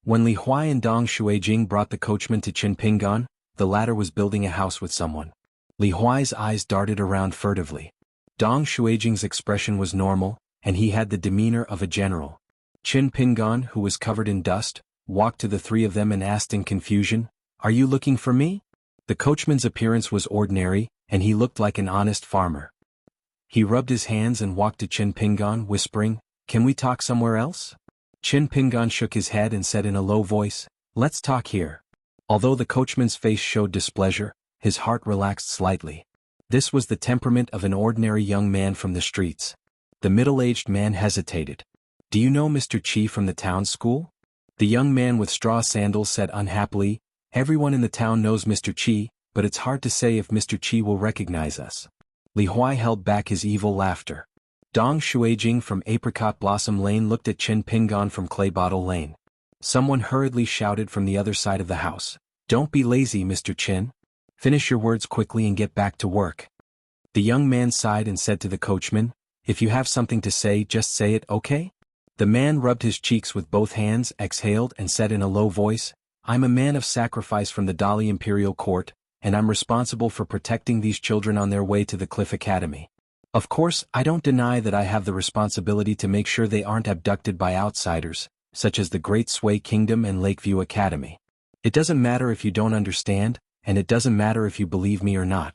Speaker 1: When Li Huai and Dong Shuijing brought the coachman to Qin Pingan, the latter was building a house with someone. Li Huai's eyes darted around furtively. Dong Shuijing's expression was normal, and he had the demeanor of a general. Qin Pingan, who was covered in dust, walked to the three of them and asked in confusion, "Are you looking for me?" The coachman's appearance was ordinary, and he looked like an honest farmer. He rubbed his hands and walked to Chin Pingan, whispering, "Can we talk somewhere else?" Chin Pingan shook his head and said in a low voice, "Let's talk here." Although the coachman's face showed displeasure, his heart relaxed slightly. This was the temperament of an ordinary young man from the streets. The middle-aged man hesitated. "Do you know Mr. Chi from the town school?" The young man with straw sandals said unhappily, "Everyone in the town knows Mr. Chi, but it's hard to say if Mr. Chi will recognize us." Li Huai held back his evil laughter. Dong Shuijing from Apricot Blossom Lane looked at Chin Pingan from Clay Bottle Lane. Someone hurriedly shouted from the other side of the house, "Don't be lazy, Mr. Chin. Finish your words quickly and get back to work." The young man sighed and said to the coachman, "If you have something to say, just say it, okay?" The man rubbed his cheeks with both hands, exhaled and said in a low voice, "I'm a man of sacrifice from the Dali Imperial Court, and I'm responsible for protecting these children on their way to the Cliff Academy. Of course, I don't deny that I have the responsibility to make sure they aren't abducted by outsiders, such as the Great Sway Kingdom and Lakeview Academy. It doesn't matter if you don't understand, and it doesn't matter if you believe me or not.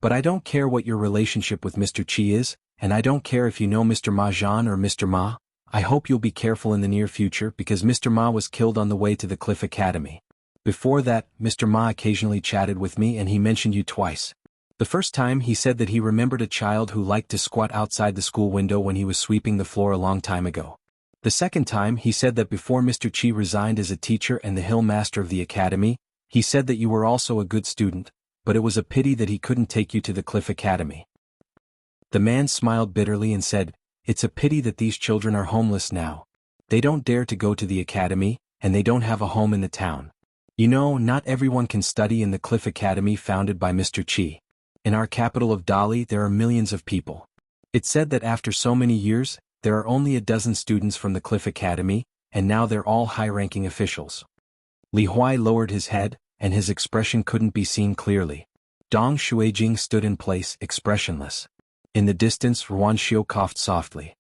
Speaker 1: But I don't care what your relationship with Mr. Chi is, and I don't care if you know Mr. Ma Zhan or Mr. Ma. I hope you'll be careful in the near future because Mr. Ma was killed on the way to the Cliff Academy. Before that, Mr. Ma occasionally chatted with me and he mentioned you twice. The first time he said that he remembered a child who liked to squat outside the school window when he was sweeping the floor a long time ago. The second time he said that before Mr. Chi resigned as a teacher and the Hill Master of the Academy, he said that you were also a good student, but it was a pity that he couldn't take you to the Cliff Academy." The man smiled bitterly and said, "It's a pity that these children are homeless now. They don't dare to go to the academy, and they don't have a home in the town. You know, not everyone can study in the Cliff Academy founded by Mr. Chi. In our capital of Dali there are millions of people. It's said that after so many years, there are only a dozen students from the Cliff Academy, and now they're all high-ranking officials." Li Huai lowered his head, and his expression couldn't be seen clearly. Dong Shuijing stood in place, expressionless. In the distance, Ruan Xiu coughed softly.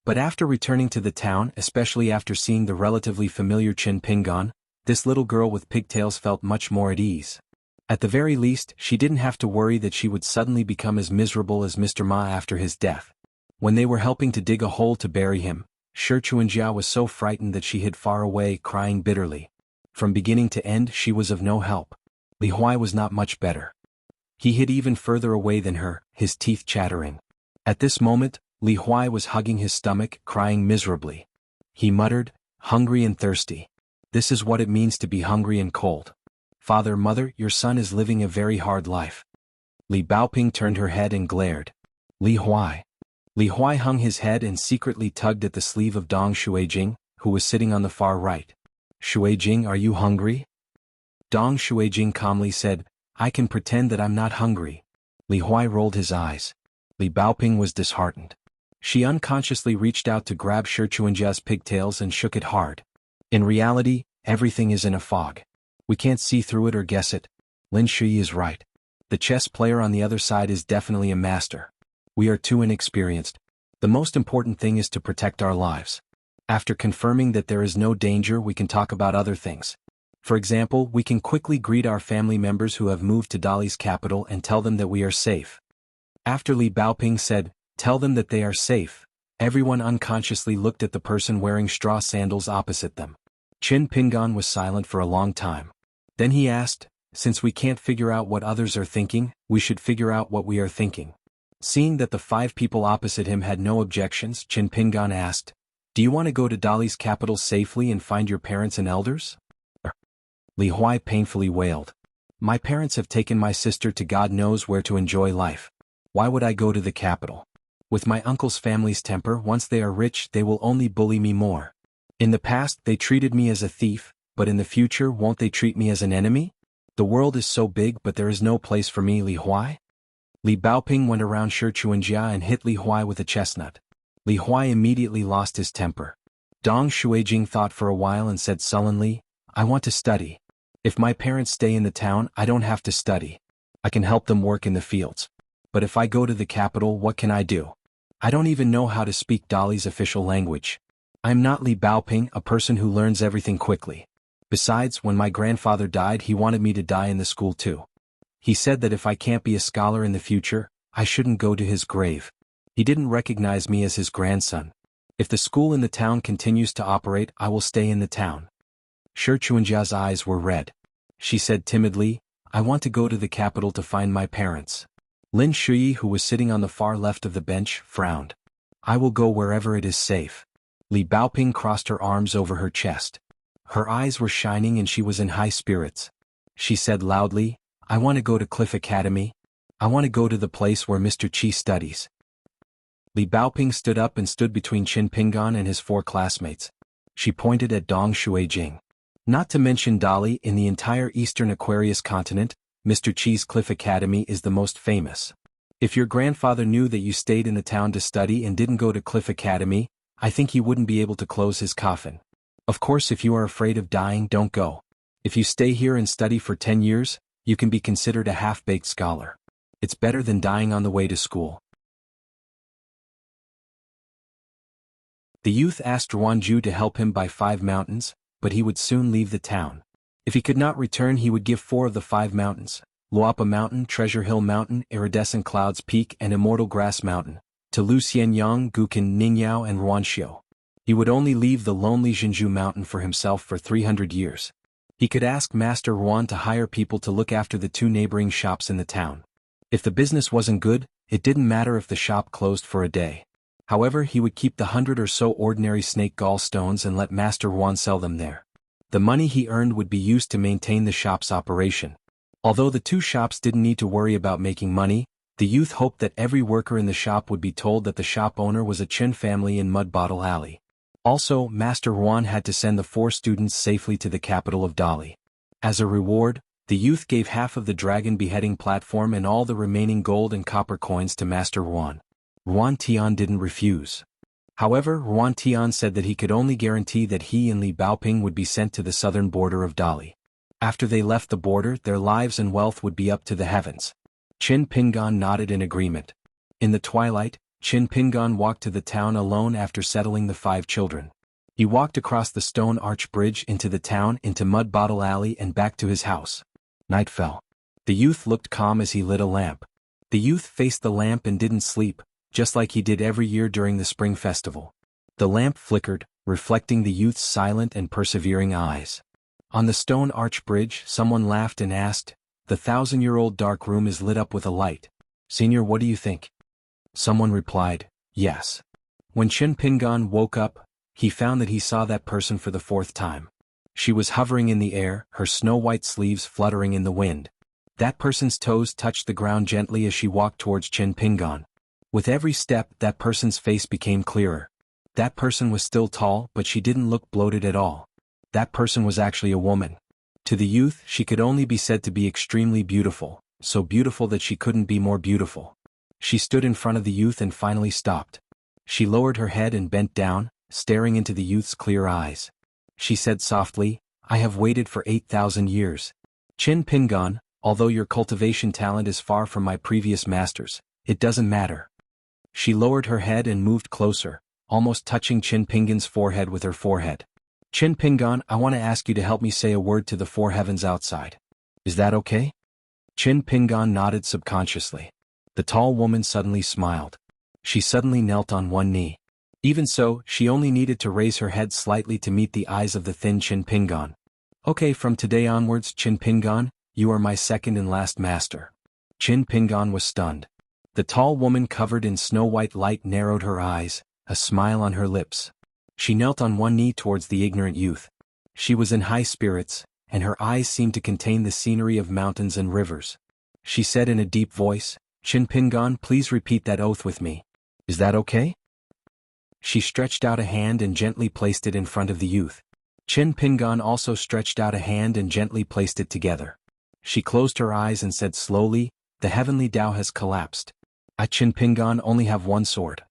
Speaker 1: But after returning to the town, especially after seeing the relatively familiar Chin Pingan, this little girl with pigtails felt much more at ease. At the very least, she didn't have to worry that she would suddenly become as miserable as Mr. Ma after his death. When they were helping to dig a hole to bury him, Shi Chuanjia was so frightened that she hid far away, crying bitterly. From beginning to end she was of no help. Li Huai was not much better. He hid even further away than her, his teeth chattering. At this moment, Li Huai was hugging his stomach, crying miserably. He muttered, "Hungry and thirsty. This is what it means to be hungry and cold. Father, mother, your son is living a very hard life." Li Baoping turned her head and glared. "Li Huai." Li Huai hung his head and secretly tugged at the sleeve of Dong Shuijing, who was sitting on the far right. "Shuijing, are you hungry?" Dong Shuijing calmly said, "I can pretend that I'm not hungry." Li Huai rolled his eyes. Li Baoping was disheartened. She unconsciously reached out to grab Shi Chuanjia's pigtails and shook it hard. In reality, everything is in a fog. We can't see through it or guess it. Lin Shi is right. The chess player on the other side is definitely a master. We are too inexperienced. The most important thing is to protect our lives. After confirming that there is no danger, we can talk about other things. For example, we can quickly greet our family members who have moved to Dali's capital and tell them that we are safe. After Li Baoping said, "Tell them that they are safe," everyone unconsciously looked at the person wearing straw sandals opposite them. Chin Pingan was silent for a long time. Then he asked, "Since we can't figure out what others are thinking, we should figure out what we are thinking." Seeing that the 5 people opposite him had no objections, Chin Pingan asked, "Do you want to go to Dali's capital safely and find your parents and elders?" Li Huai painfully wailed. "My parents have taken my sister to God knows where to enjoy life. Why would I go to the capital? With my uncle's family's temper, once they are rich, they will only bully me more. In the past they treated me as a thief, but in the future won't they treat me as an enemy? The world is so big but there is no place for me, Li Huai." Li Baoping went around Shi Chuanjia and hit Li Huai with a chestnut. Li Huai immediately lost his temper. Dong Shuijing thought for a while and said sullenly, "I want to study. If my parents stay in the town, I don't have to study. I can help them work in the fields. But if I go to the capital, what can I do? I don't even know how to speak Dali's official language. I'm not Li Baoping, a person who learns everything quickly. Besides, when my grandfather died, he wanted me to die in the school too. He said that if I can't be a scholar in the future, I shouldn't go to his grave. He didn't recognize me as his grandson. If the school in the town continues to operate, I will stay in the town. Shi Chuanjia's eyes were red. She said timidly, I want to go to the capital to find my parents. Lin Shuyi, who was sitting on the far left of the bench, frowned. I will go wherever it is safe. Li Baoping crossed her arms over her chest. Her eyes were shining and she was in high spirits. She said loudly, I want to go to Cliff Academy. I want to go to the place where Mr. Qi studies. Li Baoping stood up and stood between Qin Pingan and his 4 classmates. She pointed at Dong Shuijing. Not to mention Dali, in the entire Eastern Aquarius continent, Mr. Qi's Cliff Academy is the most famous. If your grandfather knew that you stayed in the town to study and didn't go to Cliff Academy, I think he wouldn't be able to close his coffin. Of course, if you are afraid of dying, don't go. If you stay here and study for 10 years, you can be considered a half-baked scholar. It's better than dying on the way to school. The youth asked Ruanju to help him buy 5 mountains, but he would soon leave the town. If he could not return, he would give 4 of the 5 mountains, Luapa Mountain, Treasure Hill Mountain, Iridescent Clouds Peak and Immortal Grass Mountain, to Lu Xianyang, Guqin Ningyao and Ruanxiu. He would only leave the lonely Jinzhu Mountain for himself for 300 years. He could ask Master Ruan to hire people to look after the 2 neighboring shops in the town. If the business wasn't good, it didn't matter if the shop closed for a day. However, he would keep the 100 or so ordinary snake gallstones and let Master Ruan sell them there. The money he earned would be used to maintain the shop's operation. Although the 2 shops didn't need to worry about making money, the youth hoped that every worker in the shop would be told that the shop owner was a Qin family in Mud Bottle Alley. Also, Master Ruan had to send the 4 students safely to the capital of Dali. As a reward, the youth gave half of the dragon beheading platform and all the remaining gold and copper coins to Master Ruan. Ruan Tian didn't refuse. However, Ruan Tian said that he could only guarantee that he and Li Baoping would be sent to the southern border of Dali. After they left the border, their lives and wealth would be up to the heavens. Qin Pingan nodded in agreement. In the twilight, Qin Pingan walked to the town alone after settling the 5 children. He walked across the stone arch bridge into the town, into Mud Bottle Alley and back to his house. Night fell. The youth looked calm as he lit a lamp. The youth faced the lamp and didn't sleep, just like he did every year during the spring festival. The lamp flickered, reflecting the youth's silent and persevering eyes. On the stone arch bridge, someone laughed and asked, The 1,000-year-old dark room is lit up with a light. Senior, what do you think? Someone replied, yes. When Qin Pingan woke up, he found that he saw that person for the 4th time. She was hovering in the air, her snow-white sleeves fluttering in the wind. That person's toes touched the ground gently as she walked towards Qin Pingan. With every step, that person's face became clearer. That person was still tall, but she didn't look bloated at all. That person was actually a woman. To the youth, she could only be said to be extremely beautiful, so beautiful that she couldn't be more beautiful. She stood in front of the youth and finally stopped. She lowered her head and bent down, staring into the youth's clear eyes. She said softly, I have waited for 8,000 years. Qin Pingan, although your cultivation talent is far from my previous master's, it doesn't matter. She lowered her head and moved closer, almost touching Qin Pingan's forehead with her forehead. Qin Pingan, I want to ask you to help me say a word to the 4 heavens outside. Is that okay? Qin Pingan nodded subconsciously. The tall woman suddenly smiled. She suddenly knelt on one knee. Even so, she only needed to raise her head slightly to meet the eyes of the thin Qin Pingan. Okay, from today onwards, Qin Pingan, you are my second and last master. Qin Pingan was stunned. The tall woman covered in snow-white light narrowed her eyes, a smile on her lips. She knelt on one knee towards the ignorant youth. She was in high spirits, and her eyes seemed to contain the scenery of mountains and rivers. She said in a deep voice, Qin Pingan, please repeat that oath with me. Is that okay? She stretched out a hand and gently placed it in front of the youth. Qin Pingan also stretched out a hand and gently placed it together. She closed her eyes and said slowly, the heavenly Tao has collapsed. I, Qin Pingan, only have one sword.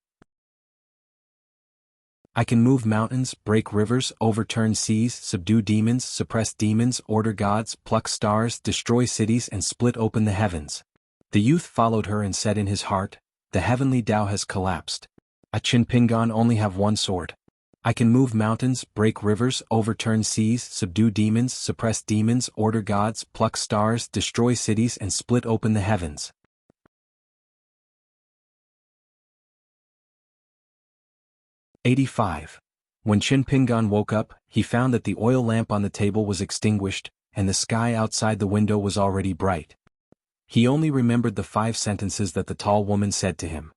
Speaker 1: I can move mountains, break rivers, overturn seas, subdue demons, suppress demons, order gods, pluck stars, destroy cities and split open the heavens. The youth followed her and said in his heart, the heavenly Tao has collapsed. I, Qin Pingan, only have one sword. I can move mountains, break rivers, overturn seas, subdue demons, suppress demons, order gods, pluck stars, destroy cities, and split open the heavens. 85. When Qin Pingan woke up, he found that the oil lamp on the table was extinguished, and the sky outside the window was already bright. He only remembered the 5 sentences that the tall woman said to him.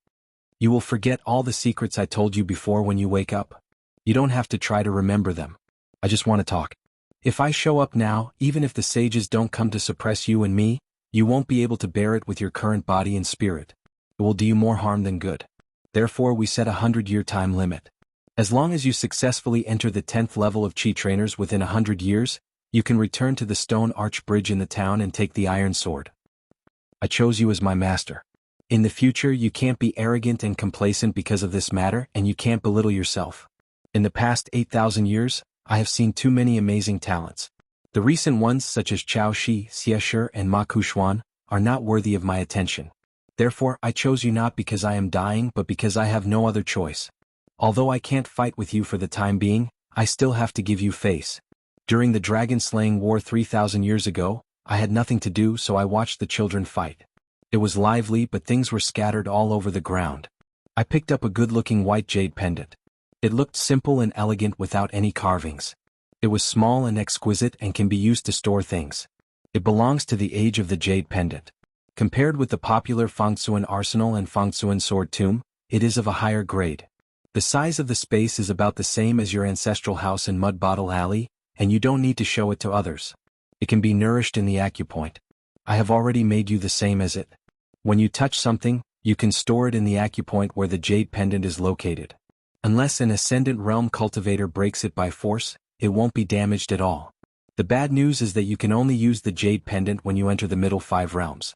Speaker 1: You will forget all the secrets I told you before when you wake up. You don't have to try to remember them. I just want to talk. If I show up now, even if the sages don't come to suppress you and me, you won't be able to bear it with your current body and spirit. It will do you more harm than good. Therefore we set a 100-year time limit. As long as you successfully enter the 10th level of Qi trainers within 100 years, you can return to the stone arch bridge in the town and take the iron sword. I chose you as my master. In the future you can't be arrogant and complacent because of this matter, and you can't belittle yourself. In the past 8,000 years, I have seen too many amazing talents. The recent ones such as Chao Shi, Xie Shi, and Ma Kushuan are not worthy of my attention. Therefore I chose you not because I am dying but because I have no other choice. Although I can't fight with you for the time being, I still have to give you face. During the dragon-slaying war 3,000 years ago, I had nothing to do so I watched the children fight. It was lively but things were scattered all over the ground. I picked up a good-looking white jade pendant. It looked simple and elegant without any carvings. It was small and exquisite and can be used to store things. It belongs to the age of the jade pendant. Compared with the popular Fangsuan arsenal and Fangsuan sword tomb, it is of a higher grade. The size of the space is about the same as your ancestral house in Mud Bottle Alley, and you don't need to show it to others. It can be nourished in the acupoint. I have already made you the same as it. When you touch something, you can store it in the acupoint where the jade pendant is located. Unless an ascendant realm cultivator breaks it by force, it won't be damaged at all. The bad news is that you can only use the jade pendant when you enter the middle 5 realms.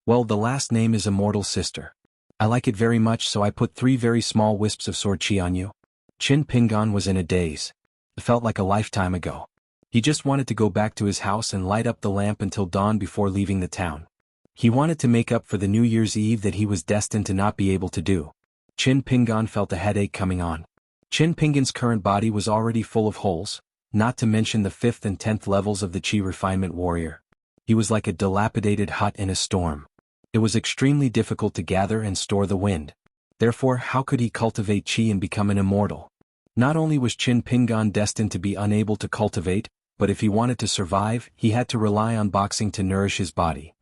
Speaker 1: Well, the last name is Immortal Sister. I like it very much so I put 3 very small wisps of sword chi on you. Qin Pingan was in a daze. It felt like a lifetime ago. He just wanted to go back to his house and light up the lamp until dawn before leaving the town. He wanted to make up for the New Year's Eve that he was destined to not be able to do. Qin Pingan felt a headache coming on. Qin Pingan's current body was already full of holes, not to mention the 5th and 10th levels of the Qi Refinement Warrior. He was like a dilapidated hut in a storm. It was extremely difficult to gather and store the wind. Therefore, how could he cultivate Qi and become an immortal? Not only was Qin Pingan destined to be unable to cultivate, but if he wanted to survive, he had to rely on boxing to nourish his body.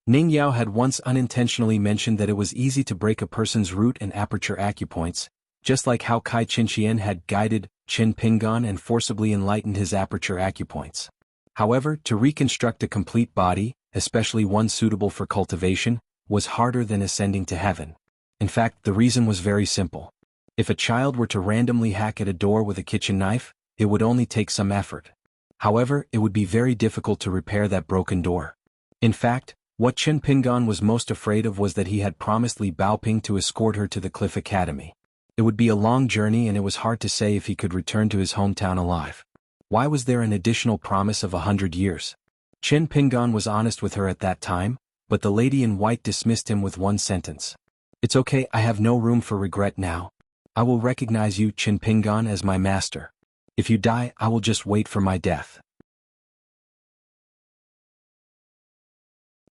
Speaker 1: Ning Yao had once unintentionally mentioned that it was easy to break a person's root and aperture acupoints, just like how Kai Qinxian had guided Qin Pingan and forcibly enlightened his aperture acupoints. However, to reconstruct a complete body, especially one suitable for cultivation, was harder than ascending to heaven. In fact, the reason was very simple. If a child were to randomly hack at a door with a kitchen knife, it would only take some effort. However, it would be very difficult to repair that broken door. In fact, what Qin Pingan was most afraid of was that he had promised Li Baoping to escort her to the Cliff Academy. It would be a long journey and it was hard to say if he could return to his hometown alive. Why was there an additional promise of 100 years? Qin Pingan was honest with her at that time, but the lady in white dismissed him with one sentence. It's okay, I have no room for regret now. I will recognize you, Qin Pingan, as my master. If you die, I will just wait for my death.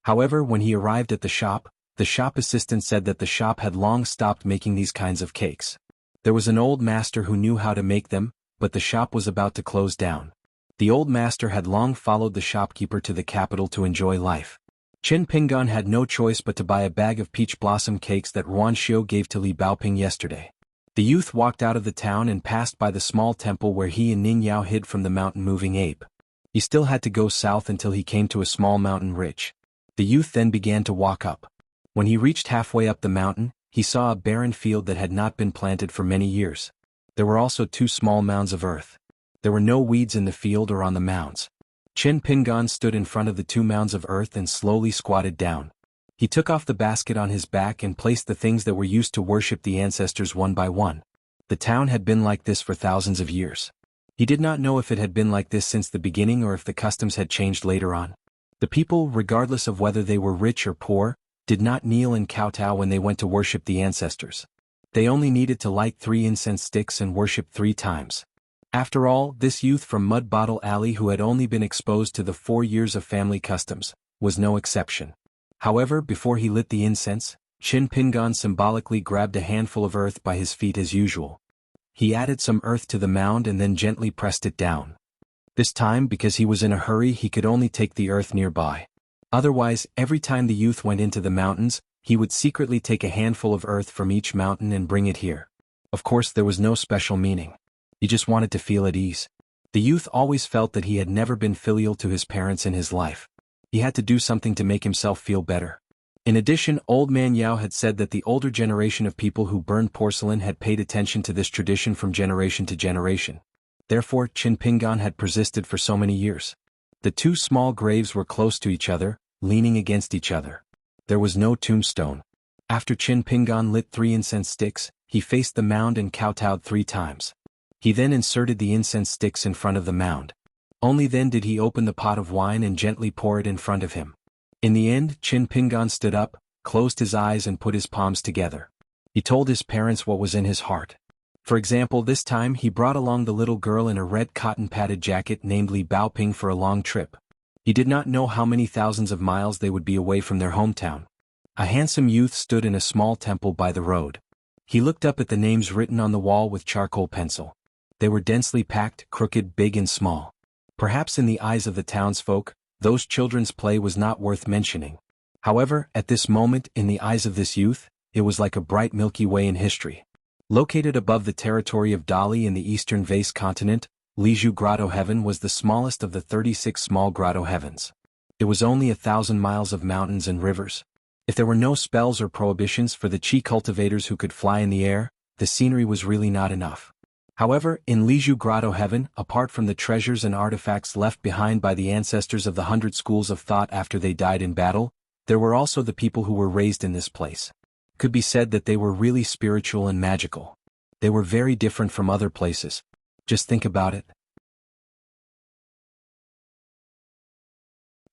Speaker 1: However, when he arrived at the shop assistant said that the shop had long stopped making these kinds of cakes. There was an old master who knew how to make them, but the shop was about to close down. The old master had long followed the shopkeeper to the capital to enjoy life. Qin Pingan had no choice but to buy a bag of peach blossom cakes that Ruan Xiu gave to Li Baoping yesterday. The youth walked out of the town and passed by the small temple where he and Ning Yao hid from the mountain-moving ape. He still had to go south until he came to a small mountain ridge. The youth then began to walk up. When he reached halfway up the mountain, he saw a barren field that had not been planted for many years. There were also 2 small mounds of earth. There were no weeds in the field or on the mounds. Qin Pingan stood in front of the 2 mounds of earth and slowly squatted down. He took off the basket on his back and placed the things that were used to worship the ancestors one by one. The town had been like this for thousands of years. He did not know if it had been like this since the beginning or if the customs had changed later on. The people, regardless of whether they were rich or poor, did not kneel and kowtow when they went to worship the ancestors. They only needed to light 3 incense sticks and worship 3 times. After all, this youth from Mud Bottle Alley who had only been exposed to the 4 years of family customs, was no exception. However, before he lit the incense, Chin Pingon symbolically grabbed a handful of earth by his feet as usual. He added some earth to the mound and then gently pressed it down. This time, because he was in a hurry, he could only take the earth nearby. Otherwise, every time the youth went into the mountains, he would secretly take a handful of earth from each mountain and bring it here. Of course, there was no special meaning. He just wanted to feel at ease. The youth always felt that he had never been filial to his parents in his life. He had to do something to make himself feel better. In addition, Old Man Yao had said that the older generation of people who burned porcelain had paid attention to this tradition from generation to generation. Therefore, Chin Pingon had persisted for so many years. The 2 small graves were close to each other, leaning against each other. There was no tombstone. After Chin Pingon lit 3 incense sticks, he faced the mound and kowtowed 3 times. He then inserted the incense sticks in front of the mound. Only then did he open the pot of wine and gently pour it in front of him. In the end, Chin Pingon stood up, closed his eyes and put his palms together. He told his parents what was in his heart. For example, this time he brought along the little girl in a red cotton-padded jacket named Li Baoping for a long trip. He did not know how many thousands of miles they would be away from their hometown. A handsome youth stood in a small temple by the road. He looked up at the names written on the wall with charcoal pencil. They were densely packed, crooked, big and small. Perhaps in the eyes of the townsfolk, those children's play was not worth mentioning. However, at this moment, in the eyes of this youth, it was like a bright Milky Way in history. Located above the territory of Dali in the eastern vase continent, Liju Grotto Heaven was the smallest of the 36 small grotto heavens. It was only 1,000 miles of mountains and rivers. If there were no spells or prohibitions for the chi cultivators who could fly in the air, the scenery was really not enough. However, in Liju Grotto Heaven, apart from the treasures and artifacts left behind by the ancestors of the 100 schools of thought after they died in battle, there were also the people who were raised in this place. It could be said that they were really spiritual and magical. They were very different from other places. Just think about it.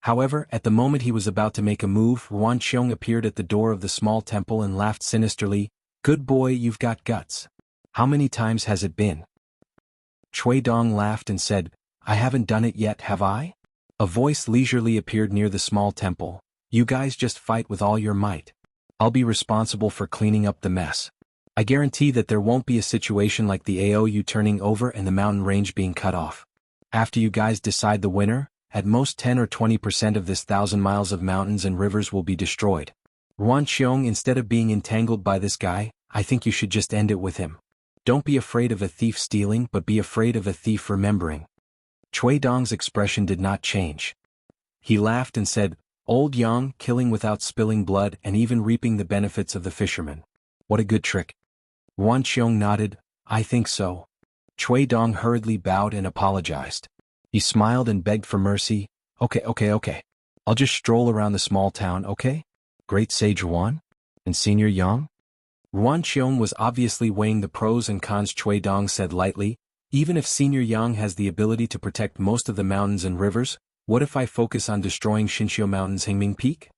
Speaker 1: However, at the moment he was about to make a move, Ruan Qiong appeared at the door of the small temple and laughed sinisterly. "Good boy, you've got guts. How many times has it been?" Chui Dong laughed and said, "I haven't done it yet, have I?" A voice leisurely appeared near the small temple. "You guys just fight with all your might. I'll be responsible for cleaning up the mess. I guarantee that there won't be a situation like the AOU turning over and the mountain range being cut off. After you guys decide the winner, at most 10 or 20% of this 1,000 miles of mountains and rivers will be destroyed. Ruan Qiong, instead of being entangled by this guy, I think you should just end it with him. Don't be afraid of a thief stealing, but be afraid of a thief remembering." Chui Dong's expression did not change. He laughed and said, "Old Yang, killing without spilling blood and even reaping the benefits of the fisherman. What a good trick." Ruan Qiong nodded, "I think so." Chui Dong hurriedly bowed and apologized. He smiled and begged for mercy. Okay. I'll just stroll around the small town, okay? Great Sage Ruan? And Senior Yang?" Ruan Qiong was obviously weighing the pros and cons. Chui Dong said lightly, "Even if Senior Yang has the ability to protect most of the mountains and rivers, what if I focus on destroying Xinxiu Mountain's Hingming Peak?"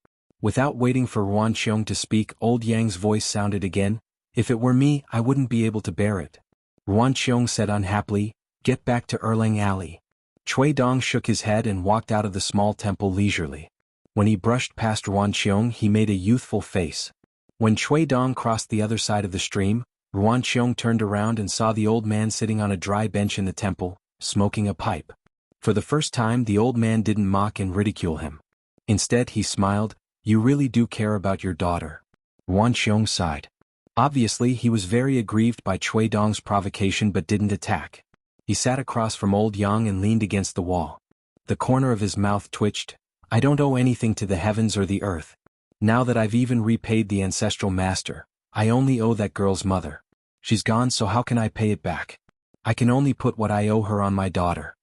Speaker 1: Without waiting for Ruan Qiong to speak, Old Yang's voice sounded again. "If it were me, I wouldn't be able to bear it." Ruan Qiong said unhappily, "Get back to Erlang Alley." Chui Dong shook his head and walked out of the small temple leisurely. When he brushed past Ruan Qiong, he made a youthful face. When Chui Dong crossed the other side of the stream, Ruan Qiong turned around and saw the old man sitting on a dry bench in the temple, smoking a pipe. For the first time, the old man didn't mock and ridicule him. Instead, he smiled. "You really do care about your daughter." Ruan Qiong sighed. Obviously, he was very aggrieved by Chui Dong's provocation but didn't attack. He sat across from Old Yang and leaned against the wall. The corner of his mouth twitched. "I don't owe anything to the heavens or the earth. Now that I've even repaid the ancestral master, I only owe that girl's mother. She's gone, so how can I pay it back? I can only put what I owe her on my daughter."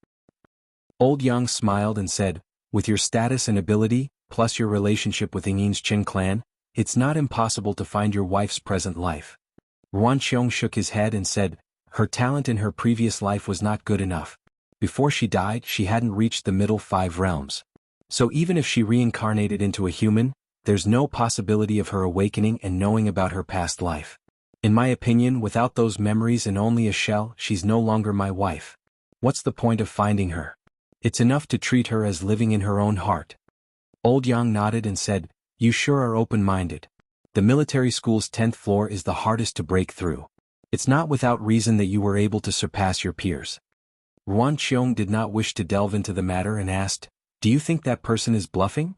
Speaker 1: Old Yang smiled and said, "With your status and ability, plus your relationship with Yin's Qin clan, it's not impossible to find your wife's present life." Ruan Qiong shook his head and said, "Her talent in her previous life was not good enough. Before she died, she hadn't reached the middle 5 realms. So even if she reincarnated into a human, there's no possibility of her awakening and knowing about her past life. In my opinion, without those memories and only a shell, she's no longer my wife. What's the point of finding her? It's enough to treat her as living in her own heart. Old Yang nodded and said, "You sure are open-minded. The military school's 10th floor is the hardest to break through. It's not without reason that you were able to surpass your peers." Ruan Qiong did not wish to delve into the matter and asked, "Do you think that person is bluffing?"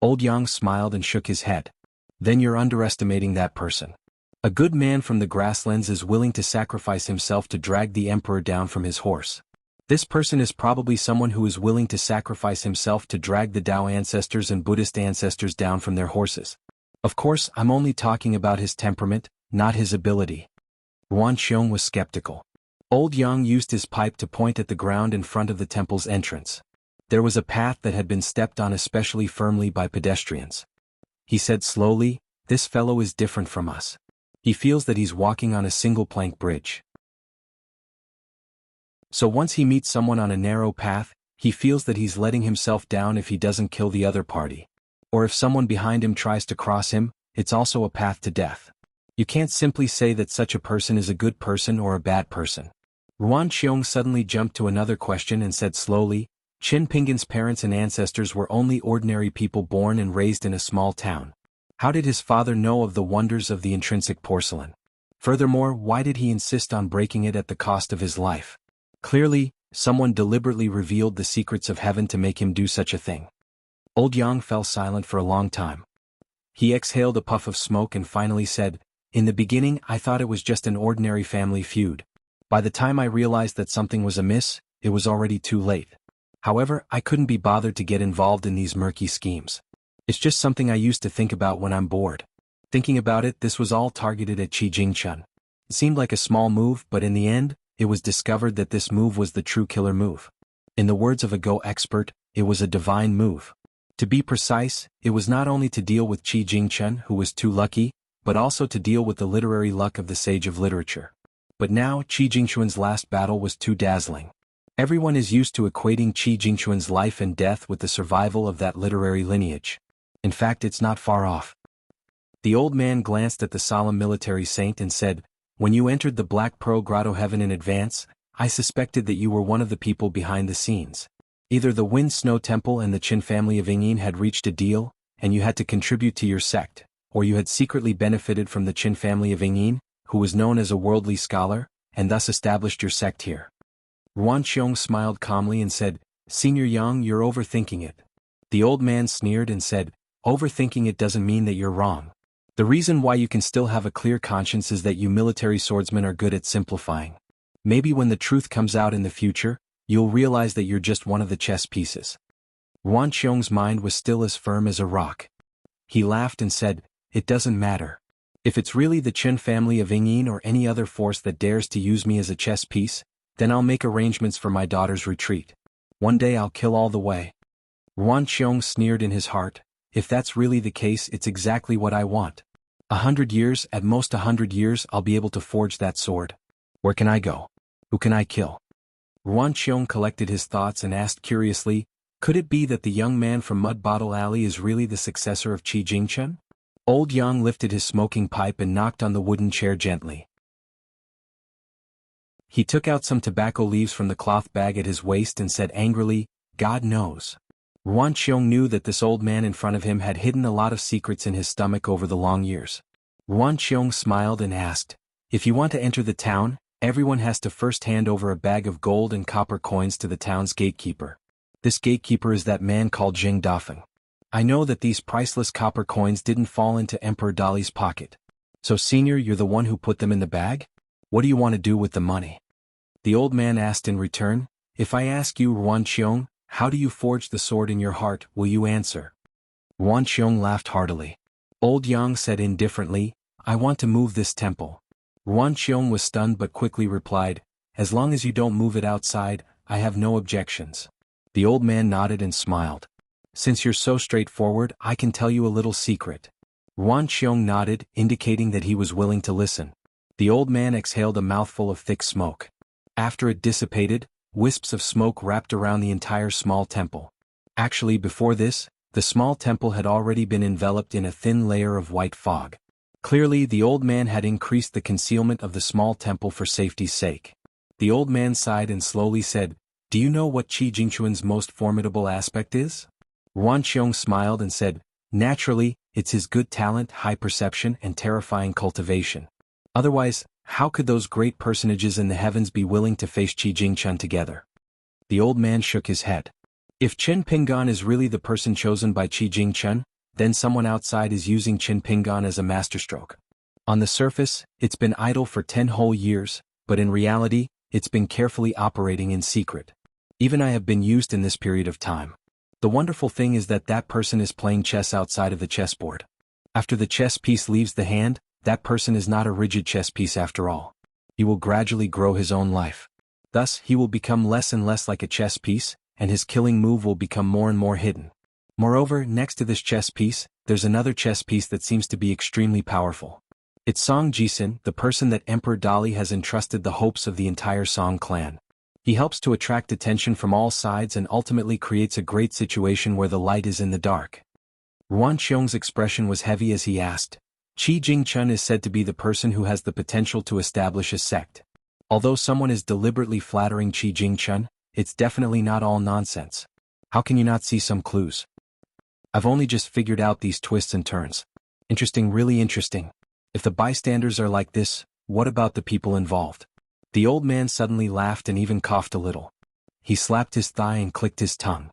Speaker 1: Old Yang smiled and shook his head. "Then you're underestimating that person. A good man from the grasslands is willing to sacrifice himself to drag the emperor down from his horse. This person is probably someone who is willing to sacrifice himself to drag the Tao ancestors and Buddhist ancestors down from their horses. Of course, I'm only talking about his temperament, not his ability." Ruan Qiong was skeptical. Old Yang used his pipe to point at the ground in front of the temple's entrance. There was a path that had been stepped on especially firmly by pedestrians. He said slowly, "This fellow is different from us. He feels that he's walking on a single plank bridge. So once he meets someone on a narrow path, he feels that he's letting himself down if he doesn't kill the other party. Or if someone behind him tries to cross him, it's also a path to death. You can't simply say that such a person is a good person or a bad person." Ruan Qiong suddenly jumped to another question and said slowly, "Qin Pingan's parents and ancestors were only ordinary people born and raised in a small town. How did his father know of the wonders of the intrinsic porcelain? Furthermore, why did he insist on breaking it at the cost of his life? Clearly, someone deliberately revealed the secrets of heaven to make him do such a thing." Old Yang fell silent for a long time. He exhaled a puff of smoke and finally said, "In the beginning I thought it was just an ordinary family feud. By the time I realized that something was amiss, it was already too late. However, I couldn't be bothered to get involved in these murky schemes. It's just something I used to think about when I'm bored." Thinking about it, this was all targeted at Qi Jingchun. It seemed like a small move, but in the end, it was discovered that this move was the true killer move. In the words of a Go expert, it was a divine move. To be precise, it was not only to deal with Qi Jingchun, who was too lucky, but also to deal with the literary luck of the sage of literature. But now, Qi Jingchun's last battle was too dazzling. Everyone is used to equating Qi Jingchun's life and death with the survival of that literary lineage. In fact, it's not far off. The old man glanced at the solemn military saint and said, "When you entered the Black Pearl Grotto heaven in advance, I suspected that you were one of the people behind the scenes. Either the Wind Snow Temple and the Qin family of Yingyin had reached a deal, and you had to contribute to your sect, or you had secretly benefited from the Qin family of Yingyin, who was known as a worldly scholar, and thus established your sect here." Ruan Qiong smiled calmly and said, "Senior Yang, you're overthinking it." The old man sneered and said, "Overthinking it doesn't mean that you're wrong. The reason why you can still have a clear conscience is that you military swordsmen are good at simplifying. Maybe when the truth comes out in the future, you'll realize that you're just one of the chess pieces." Ruan Qiong's mind was still as firm as a rock. He laughed and said, "It doesn't matter. If it's really the Qin family of Yingyin or any other force that dares to use me as a chess piece, then I'll make arrangements for my daughter's retreat. One day I'll kill all the way." Ruan Qiong sneered in his heart, "If that's really the case, it's exactly what I want. 100 years, at most 100 years, I'll be able to forge that sword. Where can I go? Who can I kill?" Ruan Qiong collected his thoughts and asked curiously, "Could it be that the young man from Mud Bottle Alley is really the successor of Qi Jingchun?" Old Yang lifted his smoking pipe and knocked on the wooden chair gently. He took out some tobacco leaves from the cloth bag at his waist and said angrily, "God knows." Ruan Qiong knew that this old man in front of him had hidden a lot of secrets in his stomach over the long years. Ruan Qiong smiled and asked, "If you want to enter the town, everyone has to first hand over a bag of gold and copper coins to the town's gatekeeper. This gatekeeper is that man called Jing Dafeng. I know that these priceless copper coins didn't fall into Emperor Dali's pocket. So senior, you're the one who put them in the bag? What do you want to do with the money?" The old man asked in return, "If I ask you, Ruan Qiong, how do you forge the sword in your heart, will you answer?" Ruan Qiong laughed heartily. Old Yang said indifferently, "I want to move this temple." Ruan Qiong was stunned but quickly replied, "As long as you don't move it outside, I have no objections." The old man nodded and smiled. "Since you're so straightforward, I can tell you a little secret." Ruan Qiong nodded, indicating that he was willing to listen. The old man exhaled a mouthful of thick smoke. After it dissipated, wisps of smoke wrapped around the entire small temple. Actually, before this, the small temple had already been enveloped in a thin layer of white fog. Clearly, the old man had increased the concealment of the small temple for safety's sake. The old man sighed and slowly said, "Do you know what Qi Jingquan's most formidable aspect is?" Yuan Xiong smiled and said, "Naturally, it's his good talent, high perception, and terrifying cultivation. Otherwise, how could those great personages in the heavens be willing to face Qi Jingquan together?" The old man shook his head. If Qin Pingan is really the person chosen by Qi Jingquan, then someone outside is using Qin Pingan as a masterstroke. On the surface, it's been idle for 10 whole years, but in reality, it's been carefully operating in secret. Even I have been used in this period of time. The wonderful thing is that that person is playing chess outside of the chessboard. After the chess piece leaves the hand, that person is not a rigid chess piece after all. He will gradually grow his own life. Thus, he will become less and less like a chess piece, and his killing move will become more and more hidden. Moreover, next to this chess piece, there's another chess piece that seems to be extremely powerful. It's Song Jisun, the person that Emperor Dali has entrusted the hopes of the entire Song clan. He helps to attract attention from all sides and ultimately creates a great situation where the light is in the dark. Yuan Xiong's expression was heavy as he asked, "Qi Jingquan is said to be the person who has the potential to establish a sect. Although someone is deliberately flattering Qi Jingquan, it's definitely not all nonsense. How can you not see some clues? I've only just figured out these twists and turns. Interesting, really interesting. If the bystanders are like this, what about the people involved?" The old man suddenly laughed and even coughed a little. He slapped his thigh and clicked his tongue.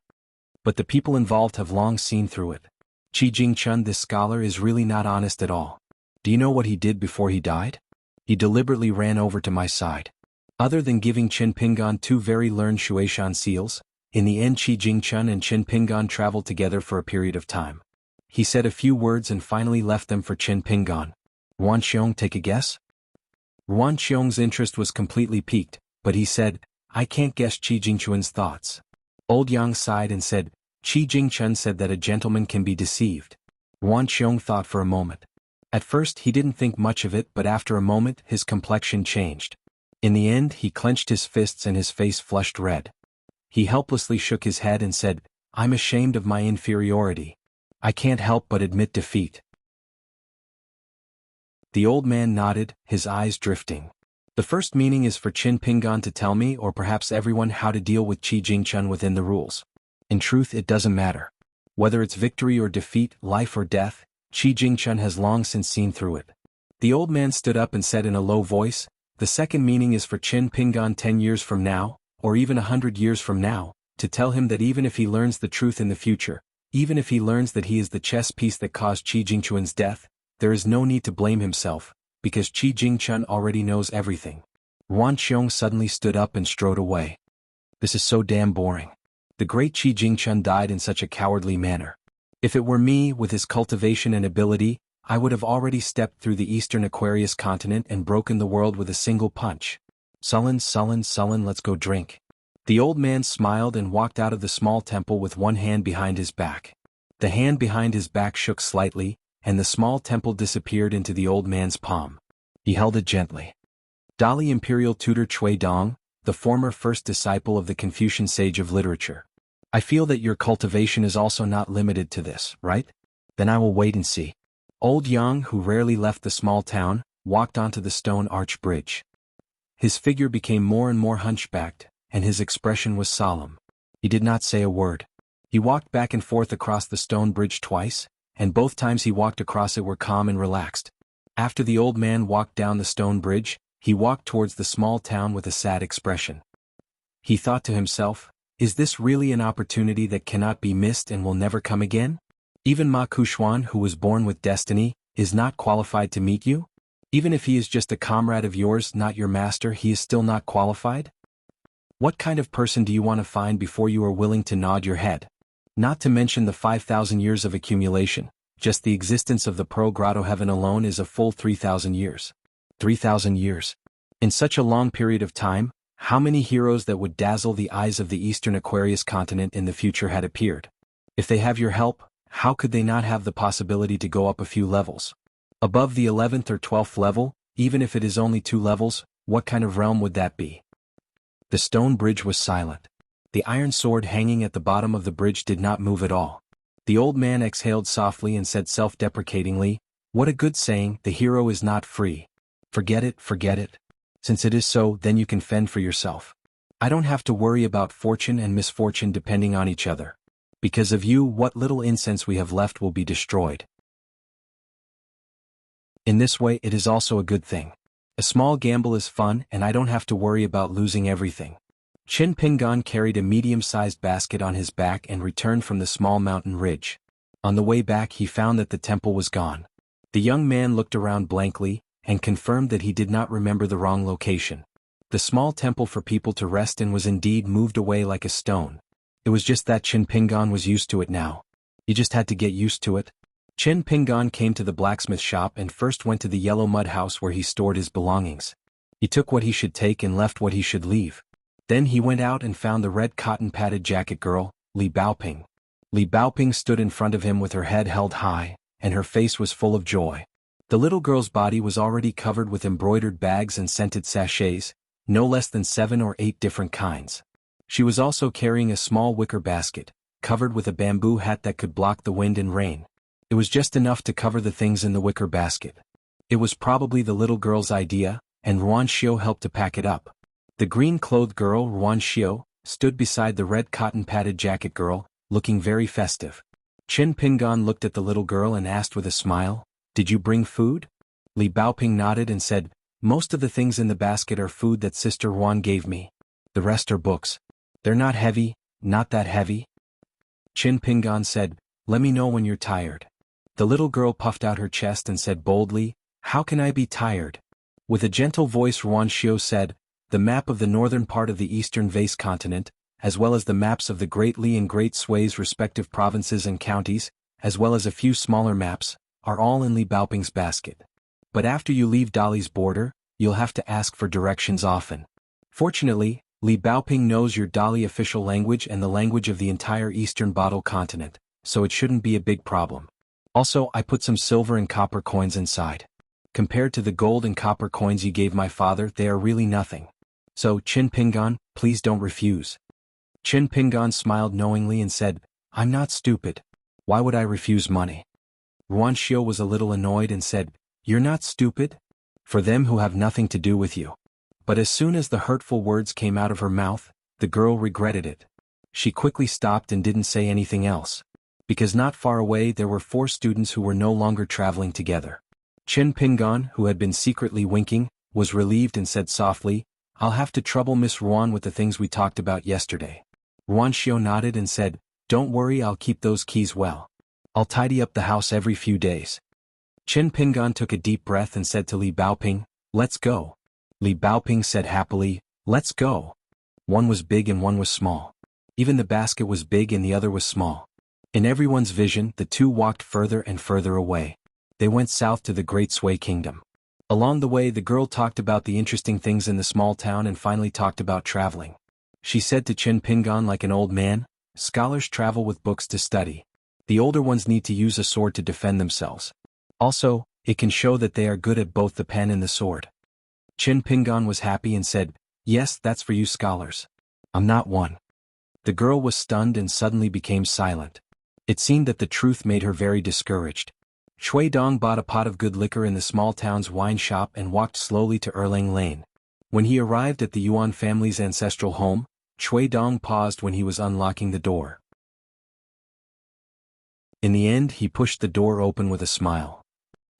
Speaker 1: "But the people involved have long seen through it. Qi Jingquan, this scholar, is really not honest at all. Do you know what he did before he died? He deliberately ran over to my side. Other than giving Qin Pingan 2 very learned Shueishan seals, in the end Qi Jingquan and Qin Pingan traveled together for a period of time. He said a few words and finally left them for Qin Pingan. Yuan Xiong, take a guess?" Yuan Xiong's interest was completely piqued, but he said, "I can't guess Qi Jingquan's thoughts." Old Yang sighed and said, "Qi Jingquan said that a gentleman can be deceived." Yuan Xiong thought for a moment. At first he didn't think much of it, but after a moment his complexion changed. In the end he clenched his fists and his face flushed red. He helplessly shook his head and said, "I'm ashamed of my inferiority. I can't help but admit defeat." The old man nodded, his eyes drifting. "The first meaning is for Qin Pingan to tell me or perhaps everyone how to deal with Qi Jingquan within the rules. In truth, it doesn't matter. Whether it's victory or defeat, life or death, Qi Jingquan has long since seen through it." The old man stood up and said in a low voice, "The second meaning is for Qin Pingan 10 years from now, or even 100 years from now, to tell him that even if he learns the truth in the future, even if he learns that he is the chess piece that caused Qi Jingquan's death, there is no need to blame himself, because Qi Jingquan already knows everything." Yuan Xiong suddenly stood up and strode away. "This is so damn boring. The great Qi Jingquan died in such a cowardly manner. If it were me, with his cultivation and ability, I would have already stepped through the eastern Aquarius continent and broken the world with a single punch. Sullen, sullen, sullen, let's go drink." The old man smiled and walked out of the small temple with one hand behind his back. The hand behind his back shook slightly, and the small temple disappeared into the old man's palm. He held it gently. Dali Imperial Tutor Cui Dong, the former first disciple of the Confucian sage of literature. I feel that your cultivation is also not limited to this, right? Then I will wait and see. Old Yang, who rarely left the small town, walked onto the stone arch bridge. His figure became more and more hunchbacked, and his expression was solemn. He did not say a word. He walked back and forth across the stone bridge twice, and both times he walked across it were calm and relaxed. After the old man walked down the stone bridge, he walked towards the small town with a sad expression. He thought to himself, is this really an opportunity that cannot be missed and will never come again? Even Ma Kuxuan, who was born with destiny, is not qualified to meet you? Even if he is just a comrade of yours, not your master, he is still not qualified? What kind of person do you want to find before you are willing to nod your head? Not to mention the 5,000 years of accumulation, just the existence of the Pearl Grotto heaven alone is a full 3,000 years. 3,000 years. In such a long period of time, how many heroes that would dazzle the eyes of the eastern Aquarius continent in the future had appeared? If they have your help, how could they not have the possibility to go up a few levels? Above the 11th or 12th level, even if it is only 2 levels, what kind of realm would that be? The stone bridge was silent. The iron sword hanging at the bottom of the bridge did not move at all. The old man exhaled softly and said self-deprecatingly, What a good saying, the hero is not free. Forget it, forget it. Since it is so, then you can fend for yourself. I don't have to worry about fortune and misfortune depending on each other. Because of you, what little incense we have left will be destroyed. In this way, it is also a good thing. A small gamble is fun, and I don't have to worry about losing everything. Chin Pingan carried a medium-sized basket on his back and returned from the small mountain ridge. On the way back, he found that the temple was gone. The young man looked around blankly, and confirmed that he did not remember the wrong location. The small temple for people to rest in was indeed moved away like a stone. It was just that Chin Pingan was used to it now. He just had to get used to it. Chin Pingan came to the blacksmith shop and first went to the yellow mud house where he stored his belongings. He took what he should take and left what he should leave. Then he went out and found the red cotton-padded jacket girl, Li Baoping. Li Baoping stood in front of him with her head held high, and her face was full of joy. The little girl's body was already covered with embroidered bags and scented sachets, no less than 7 or 8 different kinds. She was also carrying a small wicker basket, covered with a bamboo hat that could block the wind and rain. It was just enough to cover the things in the wicker basket. It was probably the little girl's idea, and Ruan Xiao helped to pack it up. The green-clothed girl, Ruan Xiao, stood beside the red cotton-padded jacket girl, looking very festive. Chin Pingan looked at the little girl and asked with a smile, "Did you bring food?" Li Baoping nodded and said, "Most of the things in the basket are food that Sister Ruan gave me. The rest are books. They're not heavy, not that heavy." Chin Pingan said, "Let me know when you're tired." The little girl puffed out her chest and said boldly, "How can I be tired?" With a gentle voice Ruan Xiao said, "The map of the northern part of the eastern vase continent, as well as the maps of the Great Li and Great Sui's respective provinces and counties, as well as a few smaller maps, are all in Li Baoping's basket. But after you leave Dali's border, you'll have to ask for directions often. Fortunately, Li Baoping knows your Dali official language and the language of the entire eastern bottle continent, so it shouldn't be a big problem. Also, I put some silver and copper coins inside. Compared to the gold and copper coins you gave my father, they are really nothing. So, Chin Pingan, please don't refuse." Chin Pingan smiled knowingly and said, "I'm not stupid. Why would I refuse money?" Ruan Xiao was a little annoyed and said, "You're not stupid? For them who have nothing to do with you." But as soon as the hurtful words came out of her mouth, the girl regretted it. She quickly stopped and didn't say anything else. Because not far away there were 4 students who were no longer traveling together. Chin Pingan, who had been secretly winking, was relieved and said softly, "I'll have to trouble Miss Ruan with the things we talked about yesterday." Ruan Xiao nodded and said, "Don't worry, I'll keep those keys well. I'll tidy up the house every few days." Chin Pingan took a deep breath and said to Li Baoping, "Let's go." Li Baoping said happily, "Let's go." One was big and one was small. Even the basket was big and the other was small. In everyone's vision, the two walked further and further away. They went south to the Great Sui Kingdom. Along the way, the girl talked about the interesting things in the small town and finally talked about traveling. She said to Chin Pingan like an old man, "Scholars travel with books to study. The older ones need to use a sword to defend themselves. Also, it can show that they are good at both the pen and the sword." Chin Pingan was happy and said, "Yes, that's for you scholars. I'm not one." The girl was stunned and suddenly became silent. It seemed that the truth made her very discouraged. Shui Dong bought a pot of good liquor in the small town's wine shop and walked slowly to Erlang Lane. When he arrived at the Yuan family's ancestral home, Shui Dong paused when he was unlocking the door. In the end, he pushed the door open with a smile.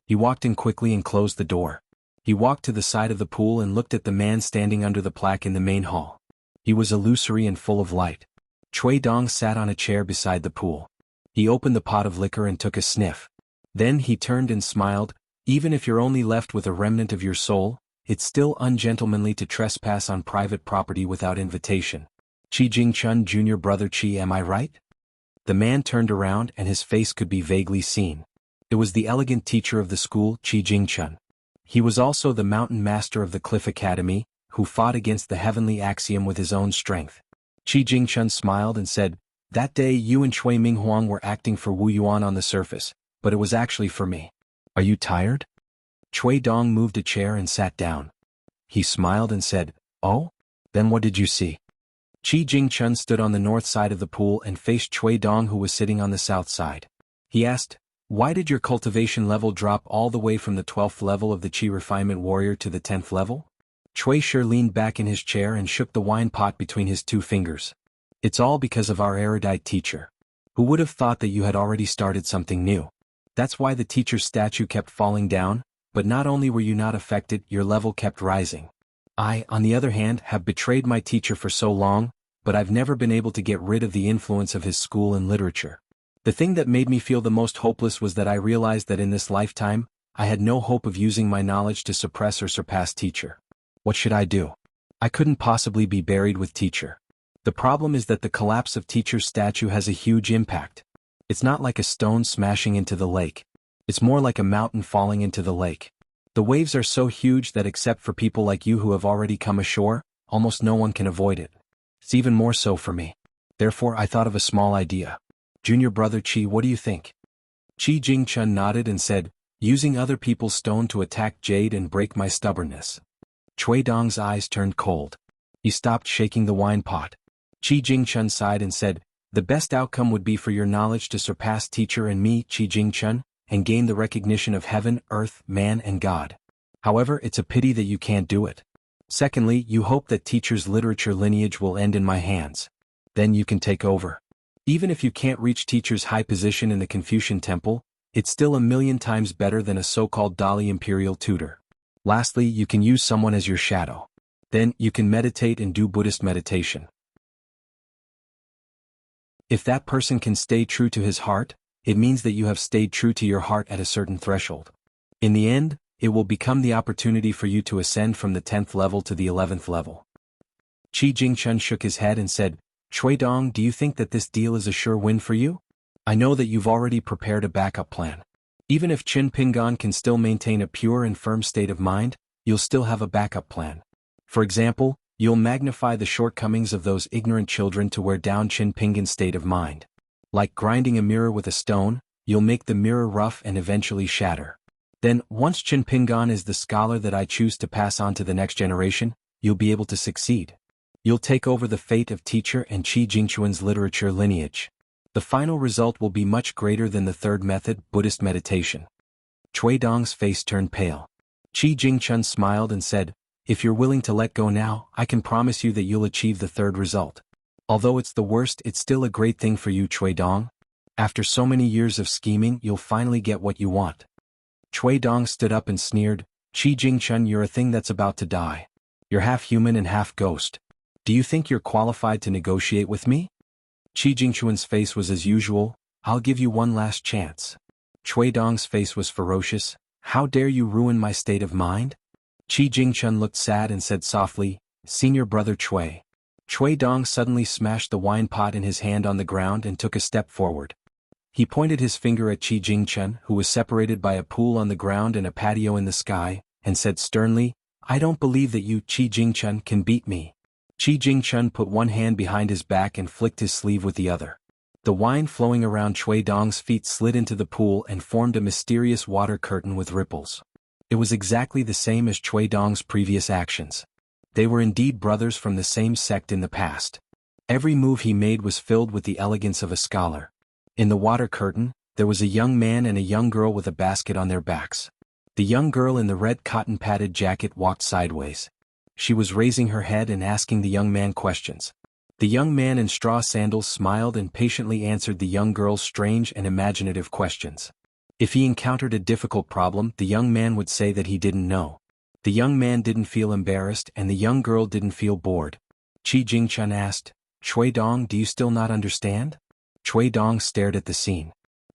Speaker 1: He walked in quickly and closed the door. He walked to the side of the pool and looked at the man standing under the plaque in the main hall. He was illusory and full of light. Shui Dong sat on a chair beside the pool. He opened the pot of liquor and took a sniff. Then he turned and smiled, "Even if you're only left with a remnant of your soul, it's still ungentlemanly to trespass on private property without invitation. Qi Jingchun Jr. Brother Qi, am I right?" The man turned around and his face could be vaguely seen. It was the elegant teacher of the school, Qi Jingchun. He was also the mountain master of the Cliff Academy, who fought against the heavenly axiom with his own strength. Qi Jingchun smiled and said, "That day you and Shui Minghuang were acting for Wu Yuan on the surface, but it was actually for me. Are you tired?" Shui Dong moved a chair and sat down. He smiled and said, "Oh? Then what did you see?" Qi Jingchun stood on the north side of the pool and faced Shui Dong, who was sitting on the south side. He asked, Why did your cultivation level drop all the way from the 12th level of the Qi Refinement Warrior to the 10th level? Cui Shi leaned back in his chair and shook the wine pot between his two fingers. It's all because of our erudite teacher. Who would have thought that you had already started something new? That's why the teacher's statue kept falling down, but not only were you not affected, your level kept rising. I, on the other hand, have betrayed my teacher for so long, but I've never been able to get rid of the influence of his school and literature. The thing that made me feel the most hopeless was that I realized that in this lifetime, I had no hope of using my knowledge to suppress or surpass teacher. What should I do? I couldn't possibly be buried with teacher. The problem is that the collapse of teacher's statue has a huge impact. It's not like a stone smashing into the lake. It's more like a mountain falling into the lake. The waves are so huge that except for people like you who have already come ashore, almost no one can avoid it. It's even more so for me. Therefore I thought of a small idea. Junior brother Qi, what do you think? Qi Jingchun nodded and said, using other people's stone to attack jade and break my stubbornness. Cui Dong's eyes turned cold. He stopped shaking the wine pot. Qi Jingchun sighed and said, the best outcome would be for your knowledge to surpass teacher and me, Qi Jingchun, and gain the recognition of heaven, earth, man and God. However, it's a pity that you can't do it. Secondly, you hope that teacher's literature lineage will end in my hands. Then you can take over. Even if you can't reach teacher's high position in the Confucian temple, it's still 1,000,000 times better than a so-called Dali imperial tutor. Lastly, you can use someone as your shadow. Then, you can meditate and do Buddhist meditation. If that person can stay true to his heart, it means that you have stayed true to your heart at a certain threshold. In the end, it will become the opportunity for you to ascend from the 10th level to the 11th level. Qi Jingchun shook his head and said, Cui Dong, do you think that this deal is a sure win for you? I know that you've already prepared a backup plan. Even if Qin Pingan can still maintain a pure and firm state of mind, you'll still have a backup plan. For example, you'll magnify the shortcomings of those ignorant children to wear down Qin Pingan's state of mind. Like grinding a mirror with a stone, you'll make the mirror rough and eventually shatter. Then, once Qin Pingan is the scholar that I choose to pass on to the next generation, you'll be able to succeed. You'll take over the fate of teacher and Qi Jingchun's literature lineage. The final result will be much greater than the third method, Buddhist meditation. Cui Dong's face turned pale. Qi Jingchun smiled and said, if you're willing to let go now, I can promise you that you'll achieve the third result. Although it's the worst, it's still a great thing for you, Cui Dong. After so many years of scheming, you'll finally get what you want. Cui Dong stood up and sneered, Qi Jingchun, you're a thing that's about to die. You're half human and half ghost. Do you think you're qualified to negotiate with me? Qi Jingchun's face was as usual, I'll give you one last chance. Cui Dong's face was ferocious, how dare you ruin my state of mind? Qi Jingchun looked sad and said softly, Senior brother Cui. Cui Dong suddenly smashed the wine pot in his hand on the ground and took a step forward. He pointed his finger at Qi Jingchun, who was separated by a pool on the ground and a patio in the sky, and said sternly, I don't believe that you, Qi Jingchun, can beat me. Qi Jingchun put one hand behind his back and flicked his sleeve with the other. The wine flowing around Cui Dong's feet slid into the pool and formed a mysterious water curtain with ripples. It was exactly the same as Cui Dong's previous actions. They were indeed brothers from the same sect in the past. Every move he made was filled with the elegance of a scholar. In the water curtain, there was a young man and a young girl with a basket on their backs. The young girl in the red cotton-padded jacket walked sideways. She was raising her head and asking the young man questions. The young man in straw sandals smiled and patiently answered the young girl's strange and imaginative questions. If he encountered a difficult problem, the young man would say that he didn't know. The young man didn't feel embarrassed and the young girl didn't feel bored. Qi Jingchun asked, Cui Dong, do you still not understand? Cui Dong stared at the scene.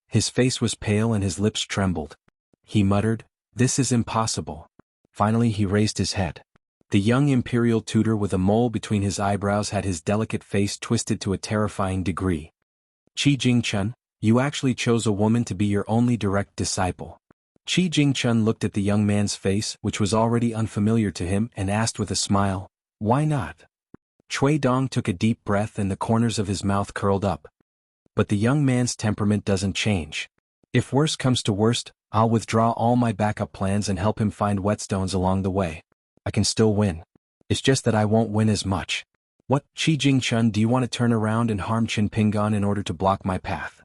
Speaker 1: His face was pale and his lips trembled. He muttered, this is impossible. Finally he raised his head. The young imperial tutor with a mole between his eyebrows had his delicate face twisted to a terrifying degree. Qi Jingchun, you actually chose a woman to be your only direct disciple. Qi Jingchun looked at the young man's face, which was already unfamiliar to him, and asked with a smile, why not? Cui Dong took a deep breath and the corners of his mouth curled up. But the young man's temperament doesn't change. If worst comes to worst, I'll withdraw all my backup plans and help him find whetstones along the way. I can still win. It's just that I won't win as much. What, Qi Jingchun, do you want to turn around and harm Qin Pingan in order to block my path?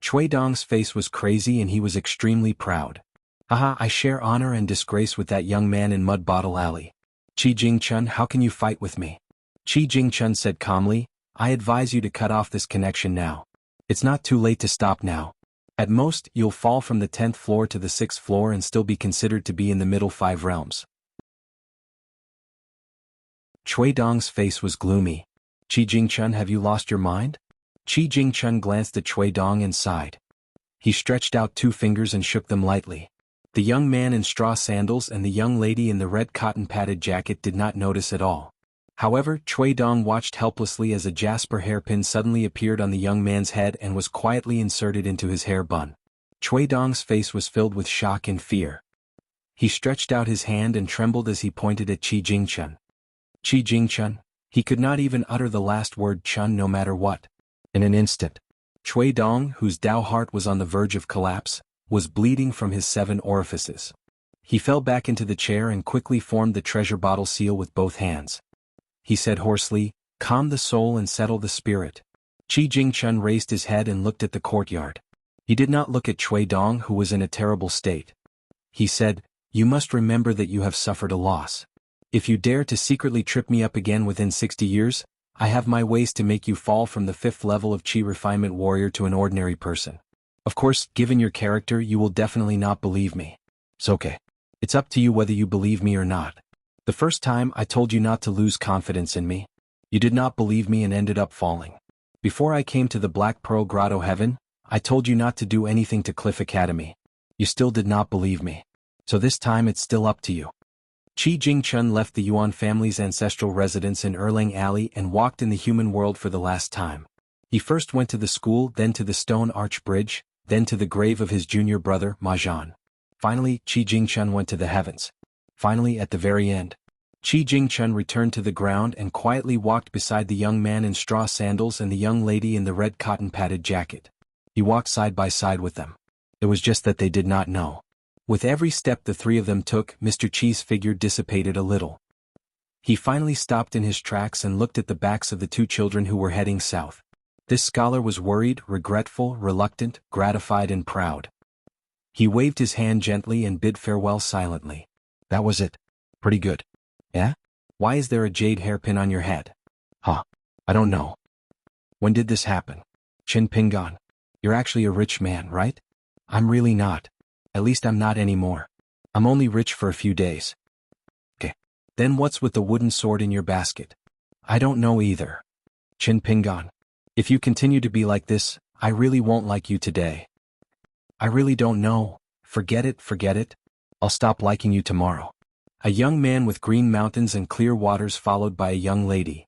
Speaker 1: Chui Dong's face was crazy and he was extremely proud. Haha, I share honor and disgrace with that young man in Mud Bottle Alley. Qi Jingchun, how can you fight with me? Qi Jingchun said calmly, I advise you to cut off this connection now. It's not too late to stop now. At most, you'll fall from the 10th floor to the 6th floor and still be considered to be in the middle 5 realms. Chui Dong's face was gloomy. Qi Jingchun, have you lost your mind? Qi Jingchun glanced at Chui Dong and sighed. He stretched out 2 fingers and shook them lightly. The young man in straw sandals and the young lady in the red cotton-padded jacket did not notice at all. However, Chui Dong watched helplessly as a jasper hairpin suddenly appeared on the young man's head and was quietly inserted into his hair bun. Chui Dong's face was filled with shock and fear. He stretched out his hand and trembled as he pointed at Qi Jingchun. Qi Jingchun? He could not even utter the last word Chun no matter what. In an instant, Chui Dong, whose Dao heart was on the verge of collapse, was bleeding from his 7 orifices. He fell back into the chair and quickly formed the treasure bottle seal with both hands. He said hoarsely, calm the soul and settle the spirit. Qi Jingchun raised his head and looked at the courtyard. He did not look at Chui Dong, who was in a terrible state. He said, you must remember that you have suffered a loss. If you dare to secretly trip me up again within 60 years, I have my ways to make you fall from the 5th level of Qi Refinement Warrior to an ordinary person. Of course, given your character, you will definitely not believe me. It's okay. It's up to you whether you believe me or not. The first time I told you not to lose confidence in me, you did not believe me and ended up falling. Before I came to the Black Pearl Grotto Heaven, I told you not to do anything to Cliff Academy. You still did not believe me. So this time it's still up to you. Qi Jingchun left the Yuan family's ancestral residence in Erlang Alley and walked in the human world for the last time. He first went to the school, then to the Stone Arch Bridge, then to the grave of his junior brother, Majan. Finally, Qi Jingchun went to the heavens. Finally, at the very end, Qi Jingchun returned to the ground and quietly walked beside the young man in straw sandals and the young lady in the red cotton-padded jacket. He walked side by side with them. It was just that they did not know. With every step the 3 of them took, Mr. Qi's figure dissipated a little. He finally stopped in his tracks and looked at the backs of the 2 children who were heading south. This scholar was worried, regretful, reluctant, gratified and proud. He waved his hand gently and bid farewell silently. That was it. Pretty good. Yeah? Why is there a jade hairpin on your head? Huh. I don't know. When did this happen? Qin Pingan. You're actually a rich man, right? I'm really not. At least I'm not anymore. I'm only rich for a few days. Okay. Then what's with the wooden sword in your basket? I don't know either. Qin Pingan. If you continue to be like this, I really won't like you today. I really don't know. Forget it, forget it. I'll stop liking you tomorrow. A young man with green mountains and clear waters followed by a young lady.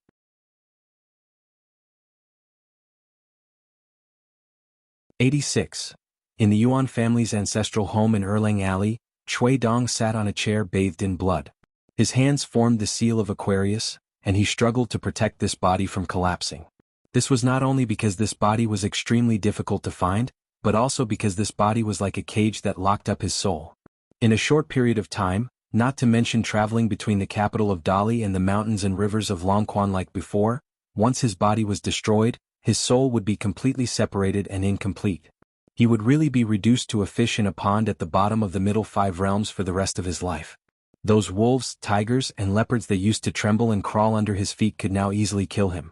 Speaker 1: 86. In the Yuan family's ancestral home in Erlang Alley, Chui Dong sat on a chair bathed in blood. His hands formed the seal of Aquarius, and he struggled to protect this body from collapsing. This was not only because this body was extremely difficult to find, but also because this body was like a cage that locked up his soul. In a short period of time, not to mention traveling between the capital of Dali and the mountains and rivers of Longquan like before, once his body was destroyed, his soul would be completely separated and incomplete. He would really be reduced to a fish in a pond at the bottom of the middle 5 realms for the rest of his life. Those wolves, tigers, and leopards that used to tremble and crawl under his feet could now easily kill him.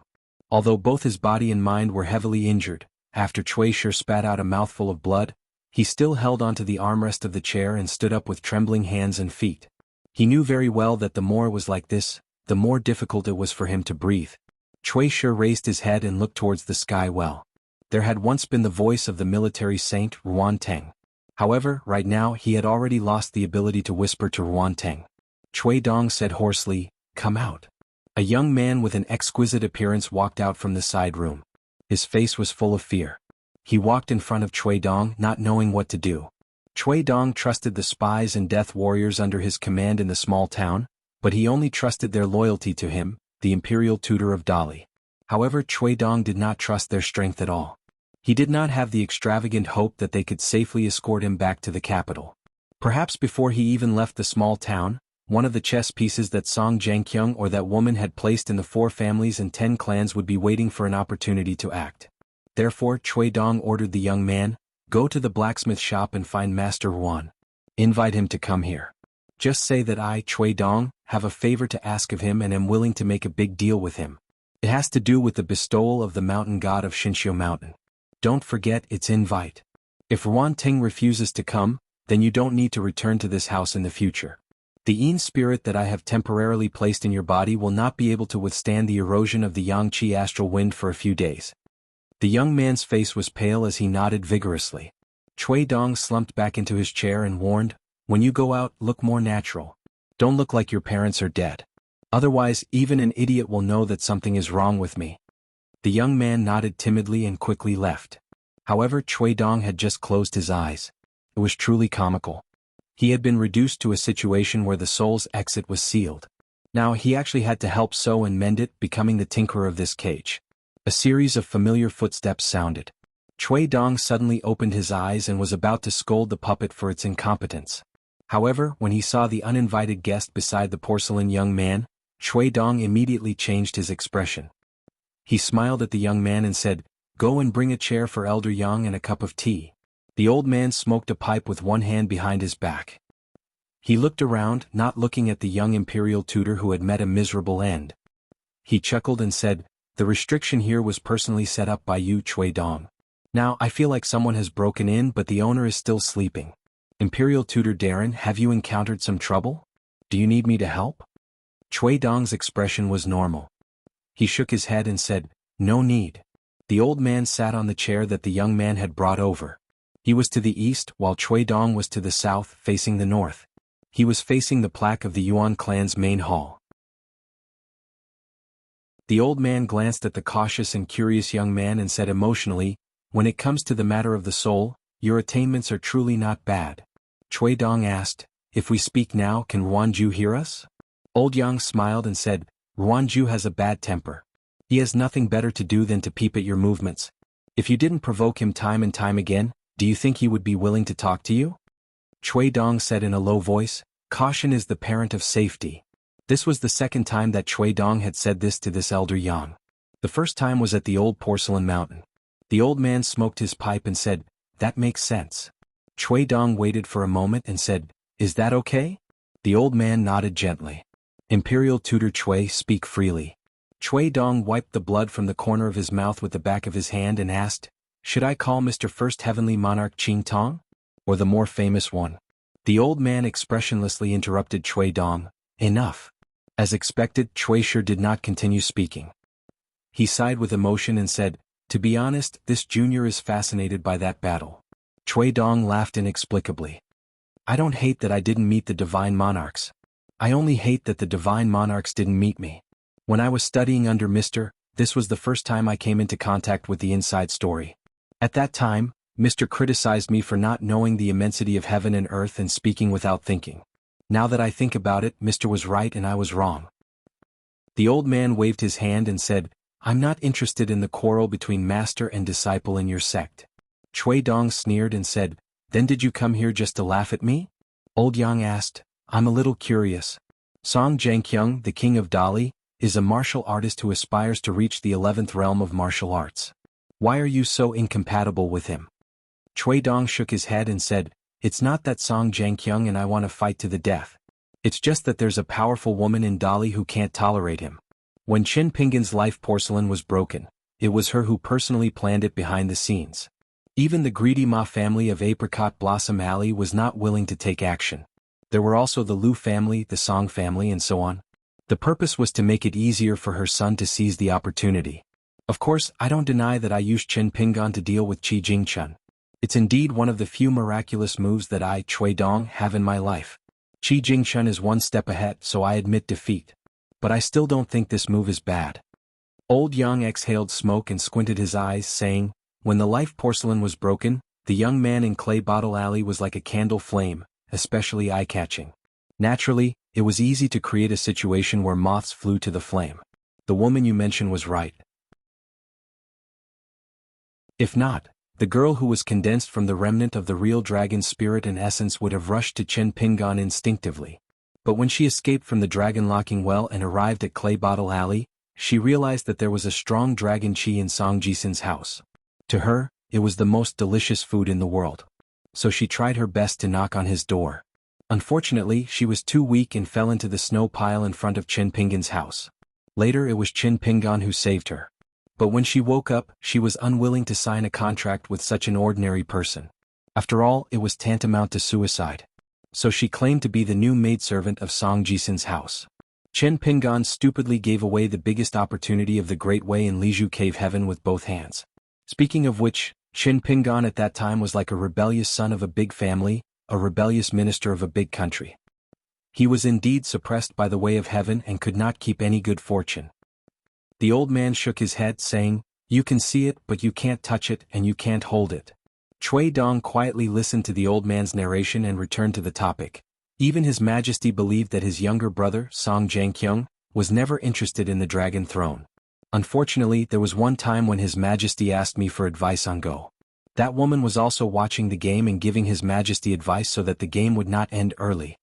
Speaker 1: Although both his body and mind were heavily injured, after Chui Shi spat out a mouthful of blood, he still held onto the armrest of the chair and stood up with trembling hands and feet. He knew very well that the more it was like this, the more difficult it was for him to breathe. Chui Shi raised his head and looked towards the sky. Well, there had once been the voice of the military saint Ruan Teng. However, right now he had already lost the ability to whisper to Ruan Teng. Chui Dong said hoarsely, "Come out." A young man with an exquisite appearance walked out from the side room. His face was full of fear. He walked in front of Chui Dong, not knowing what to do. Chui Dong trusted the spies and death warriors under his command in the small town, but he only trusted their loyalty to him, the imperial tutor of Dali. However, Chui Dong did not trust their strength at all. He did not have the extravagant hope that they could safely escort him back to the capital. Perhaps before he even left the small town, one of the chess pieces that Song Jianqiang or that woman had placed in the 4 families and 10 clans would be waiting for an opportunity to act. Therefore Chui Dong ordered the young man, "Go to the blacksmith shop and find Master Huan. Invite him to come here. Just say that I, Chui Dong, have a favor to ask of him and am willing to make a big deal with him. It has to do with the bestowal of the mountain god of Shinshio Mountain. Don't forget it's invite. If Huan Ting refuses to come, then you don't need to return to this house in the future. The Yin spirit that I have temporarily placed in your body will not be able to withstand the erosion of the Yang Qi astral wind for a few days." The young man's face was pale as he nodded vigorously. Chui Dong slumped back into his chair and warned, "When you go out, look more natural. Don't look like your parents are dead. Otherwise, even an idiot will know that something is wrong with me." The young man nodded timidly and quickly left. However, Chui Dong had just closed his eyes. It was truly comical. He had been reduced to a situation where the soul's exit was sealed. Now he actually had to help sew and mend it, becoming the tinkerer of this cage. A series of familiar footsteps sounded. Chui Dong suddenly opened his eyes and was about to scold the puppet for its incompetence. However, when he saw the uninvited guest beside the porcelain young man, Chui Dong immediately changed his expression. He smiled at the young man and said, "Go and bring a chair for Elder Yang and a cup of tea." The old man smoked a pipe with one hand behind his back. He looked around, not looking at the young imperial tutor who had met a miserable end. He chuckled and said, "The restriction here was personally set up by you, Chui Dong. Now I feel like someone has broken in but the owner is still sleeping. Imperial tutor Darren, have you encountered some trouble? Do you need me to help?" Chui Dong's expression was normal. He shook his head and said, "No need." The old man sat on the chair that the young man had brought over. He was to the east, while Chui Dong was to the south, facing the north. He was facing the plaque of the Yuan clan's main hall. The old man glanced at the cautious and curious young man and said emotionally, "When it comes to the matter of the soul, your attainments are truly not bad." Chui Dong asked, "If we speak now, can Ruanju hear us?" Old Yang smiled and said, "Ruanju has a bad temper. He has nothing better to do than to peep at your movements. If you didn't provoke him time and time again, do you think he would be willing to talk to you?" Chui Dong said in a low voice, "Caution is the parent of safety." This was the second time that Chui Dong had said this to this elder Yang. The first time was at the old porcelain mountain. The old man smoked his pipe and said, "That makes sense." Chui Dong waited for a moment and said, "Is that okay?" The old man nodded gently. "Imperial tutor Chui, speak freely." Chui Dong wiped the blood from the corner of his mouth with the back of his hand and asked, "Should I call Mr. First Heavenly Monarch Qing Tong? Or the more famous one?" The old man expressionlessly interrupted Chui Dong, "Enough." As expected, Chui sure did not continue speaking. He sighed with emotion and said, "To be honest, this junior is fascinated by that battle." Chui Dong laughed inexplicably. "I don't hate that I didn't meet the divine monarchs. I only hate that the divine monarchs didn't meet me. When I was studying under Mr., this was the first time I came into contact with the inside story. At that time, Mr. criticized me for not knowing the immensity of heaven and earth and speaking without thinking. Now that I think about it, Mr. was right and I was wrong." The old man waved his hand and said, "I'm not interested in the quarrel between master and disciple in your sect." Chui Dong sneered and said, "Then did you come here just to laugh at me?" Old Yang asked, "I'm a little curious. Song Jianqiang, the king of Dali, is a martial artist who aspires to reach the 11th realm of martial arts. Why are you so incompatible with him?" Chui Dong shook his head and said, "It's not that Song Jianqiang and I want to fight to the death. It's just that there's a powerful woman in Dali who can't tolerate him. When Qin Pingan's life porcelain was broken, it was her who personally planned it behind the scenes. Even the greedy Ma family of Apricot Blossom Alley was not willing to take action. There were also the Liu family, the Song family and so on. The purpose was to make it easier for her son to seize the opportunity. Of course, I don't deny that I used Qin Pingan to deal with Qi Jingchun. It's indeed one of the few miraculous moves that I, Chui Dong, have in my life. Qi Jingchun is one step ahead, so I admit defeat. But I still don't think this move is bad." Old Yang exhaled smoke and squinted his eyes, saying, "When the life porcelain was broken, the young man in Clay Bottle Alley was like a candle flame, especially eye-catching. Naturally, it was easy to create a situation where moths flew to the flame. The woman you mentioned was right. If not, the girl who was condensed from the remnant of the real dragon's spirit and essence would have rushed to Qin Pingan instinctively. But when she escaped from the dragon locking well and arrived at Clay Bottle Alley, she realized that there was a strong dragon chi in Song Jisun's house. To her, it was the most delicious food in the world. So she tried her best to knock on his door. Unfortunately, she was too weak and fell into the snow pile in front of Chin Pingan's house. Later it was Chin Pingan who saved her. But when she woke up, she was unwilling to sign a contract with such an ordinary person. After all, it was tantamount to suicide. So she claimed to be the new maidservant of Song Jisun's house. Chin Pingan stupidly gave away the biggest opportunity of the Great Way in Liju Cave Heaven with both hands. Speaking of which, Chin Pingan at that time was like a rebellious son of a big family, a rebellious minister of a big country. He was indeed suppressed by the way of heaven and could not keep any good fortune. The old man shook his head, saying, "You can see it, but you can't touch it and you can't hold it." Chui Dong quietly listened to the old man's narration and returned to the topic. Even His Majesty believed that his younger brother, Song Jianqiang, was never interested in the dragon throne. Unfortunately, there was one time when His Majesty asked me for advice on Go. That woman was also watching the game and giving His Majesty advice so that the game would not end early.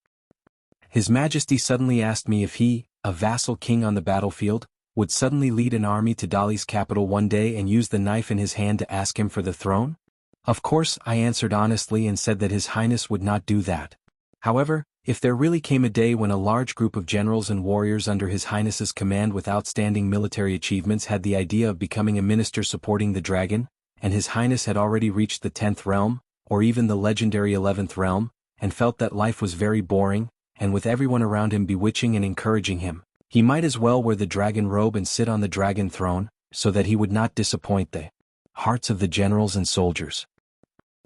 Speaker 1: His Majesty suddenly asked me if he, a vassal king on the battlefield, would suddenly lead an army to Dali's capital one day and use the knife in his hand to ask him for the throne? Of course, I answered honestly and said that His Highness would not do that. However, if there really came a day when a large group of generals and warriors under His Highness's command with outstanding military achievements had the idea of becoming a minister supporting the dragon, and His Highness had already reached the 10th realm, or even the legendary 11th realm, and felt that life was very boring, and with everyone around him bewitching and encouraging him, he might as well wear the dragon robe and sit on the dragon throne, so that he would not disappoint the hearts of the generals and soldiers.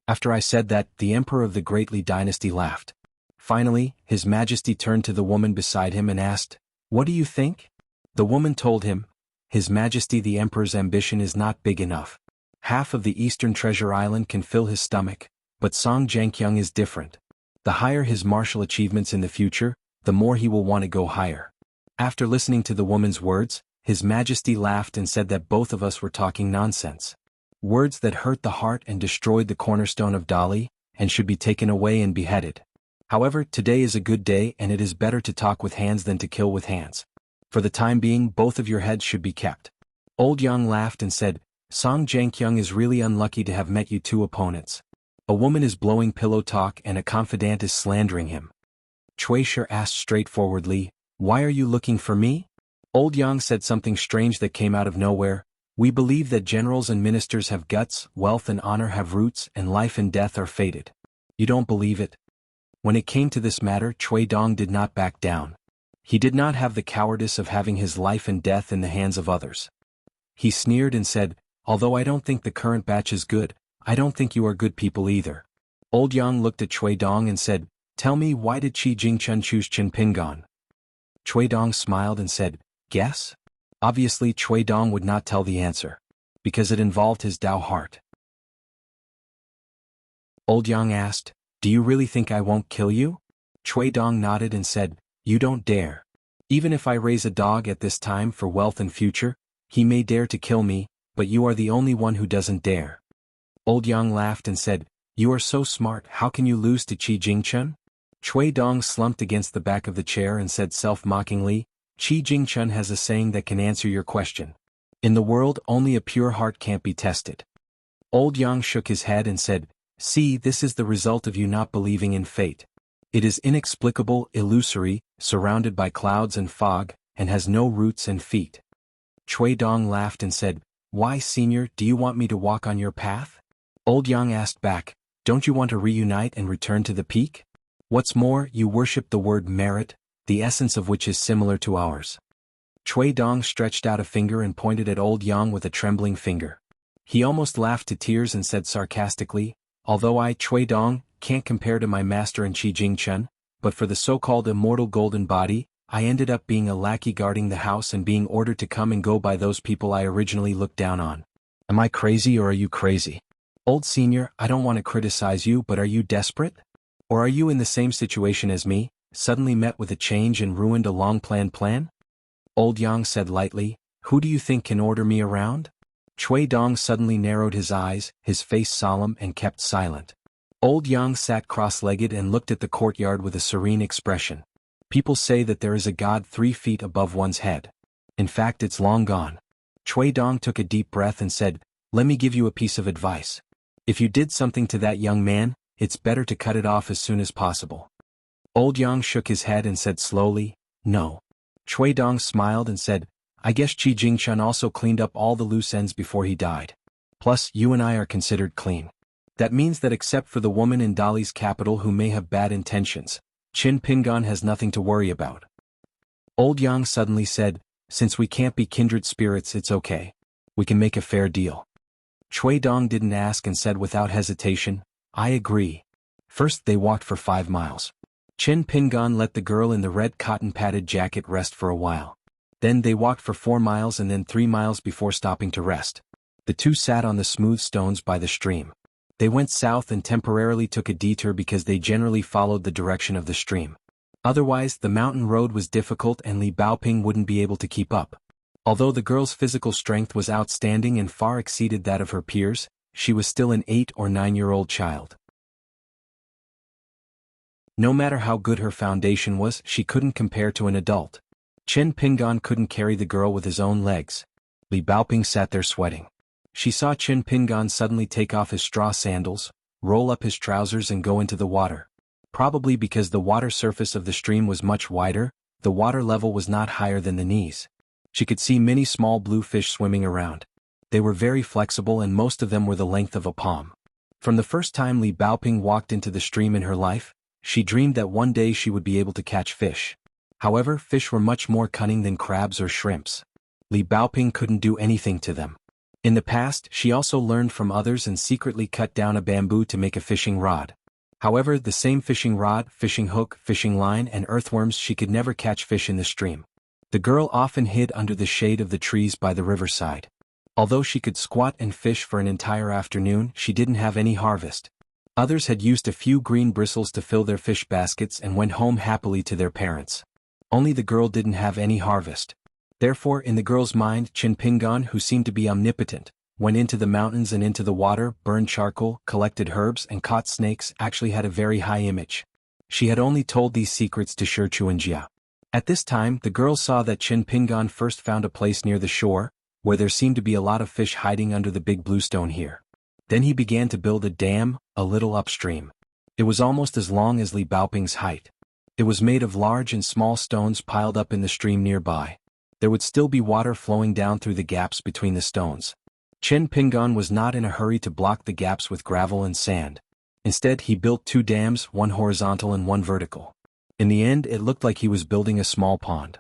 Speaker 1: After I said that, the emperor of the Great Li dynasty laughed. Finally, His Majesty turned to the woman beside him and asked, "What do you think?" The woman told him, "His Majesty the Emperor's ambition is not big enough. Half of the Eastern Treasure Island can fill his stomach, but Song Jianqiang is different. The higher his martial achievements in the future, the more he will want to go higher." After listening to the woman's words, His Majesty laughed and said that both of us were talking nonsense. Words that hurt the heart and destroyed the cornerstone of Dali, and should be taken away and beheaded. However, today is a good day and it is better to talk with hands than to kill with hands. For the time being, both of your heads should be kept. Old Yang laughed and said, "Song Jianqiang is really unlucky to have met you two opponents. A woman is blowing pillow talk and a confidant is slandering him." Cui Shi asked straightforwardly, "Why are you looking for me?" Old Yang said something strange that came out of nowhere. "We believe that generals and ministers have guts, wealth and honor have roots, and life and death are fated. You don't believe it?" When it came to this matter, Cui Dong did not back down. He did not have the cowardice of having his life and death in the hands of others. He sneered and said, "Although I don't think the current batch is good, I don't think you are good people either." Old Yang looked at Cui Dong and said, "Tell me, why did Qi Jingchun choose Chin Pingan?" Cui Dong smiled and said, "Guess?" Obviously Cui Dong would not tell the answer, because it involved his Dao heart. Old Yang asked, "Do you really think I won't kill you?" Cui Dong nodded and said, "You don't dare. Even if I raise a dog at this time for wealth and future, he may dare to kill me, but you are the only one who doesn't dare." Old Yang laughed and said, "You are so smart, how can you lose to Qi Jingchun?" Cui Dong slumped against the back of the chair and said self-mockingly, "Qi Jingchun has a saying that can answer your question. In the world, only a pure heart can't be tested." Old Yang shook his head and said, "See, this is the result of you not believing in fate. It is inexplicable, illusory, surrounded by clouds and fog, and has no roots and feet." Cui Dong laughed and said, "Why, senior, do you want me to walk on your path?" Old Yang asked back, "Don't you want to reunite and return to the peak? What's more, you worship the word merit, the essence of which is similar to ours." Cui Dong stretched out a finger and pointed at Old Yang with a trembling finger. He almost laughed to tears and said sarcastically, "Although I, Cui Dong, can't compare to my master in Qi Jingchun, but for the so-called immortal golden body, I ended up being a lackey guarding the house and being ordered to come and go by those people I originally looked down on. Am I crazy or are you crazy? Old senior, I don't want to criticize you, but are you desperate? Or are you in the same situation as me, suddenly met with a change and ruined a long-planned plan?" Old Yang said lightly, "Who do you think can order me around?" Cui Dong suddenly narrowed his eyes, his face solemn, and kept silent. Old Yang sat cross-legged and looked at the courtyard with a serene expression. People say that there is a god 3 feet above one's head. In fact, it's long gone. Cui Dong took a deep breath and said, Let me give you a piece of advice. If you did something to that young man, it's better to cut it off as soon as possible. Old Yang shook his head and said slowly, no. Chui Dong smiled and said, I guess Qi Jingchun also cleaned up all the loose ends before he died. Plus, you and I are considered clean. That means that except for the woman in Dali's capital who may have bad intentions, Qin Pingan has nothing to worry about. Old Yang suddenly said, since we can't be kindred spirits, it's okay. We can make a fair deal. Chui Dong didn't ask and said without hesitation, I agree. First they walked for 5 miles. Qin Pingan let the girl in the red cotton-padded jacket rest for a while. Then they walked for 4 miles and then 3 miles before stopping to rest. The two sat on the smooth stones by the stream. They went south and temporarily took a detour because they generally followed the direction of the stream. Otherwise, the mountain road was difficult and Li Baoping wouldn't be able to keep up. Although the girl's physical strength was outstanding and far exceeded that of her peers, she was still an 8 or 9-year-old child. No matter how good her foundation was, she couldn't compare to an adult. Qin Pingan couldn't carry the girl with his own legs. Li Baoping sat there sweating. She saw Qin Pingan suddenly take off his straw sandals, roll up his trousers and go into the water. Probably because the water surface of the stream was much wider, the water level was not higher than the knees. She could see many small blue fish swimming around. They were very flexible and most of them were the length of a palm. From the first time Li Baoping walked into the stream in her life, she dreamed that one day she would be able to catch fish. However, fish were much more cunning than crabs or shrimps. Li Baoping couldn't do anything to them. In the past, she also learned from others and secretly cut down a bamboo to make a fishing rod. However, the same fishing rod, fishing hook, fishing line and earthworms, she could never catch fish in the stream. The girl often hid under the shade of the trees by the riverside. Although she could squat and fish for an entire afternoon, she didn't have any harvest. Others had used a few green bristles to fill their fish baskets and went home happily to their parents. Only the girl didn't have any harvest. Therefore, in the girl's mind, Qin Pingan, who seemed to be omnipotent, went into the mountains and into the water, burned charcoal, collected herbs and caught snakes, actually had a very high image. She had only told these secrets to Shi Chuanjia. At this time, the girl saw that Qin Pingan first found a place near the shore, where there seemed to be a lot of fish hiding under the big blue stone here. Then he began to build a dam, a little upstream. It was almost as long as Li Baoping's height. It was made of large and small stones piled up in the stream nearby. There would still be water flowing down through the gaps between the stones. Qin Pingan was not in a hurry to block the gaps with gravel and sand. Instead, he built 2 dams, one horizontal and one vertical. In the end, it looked like he was building a small pond.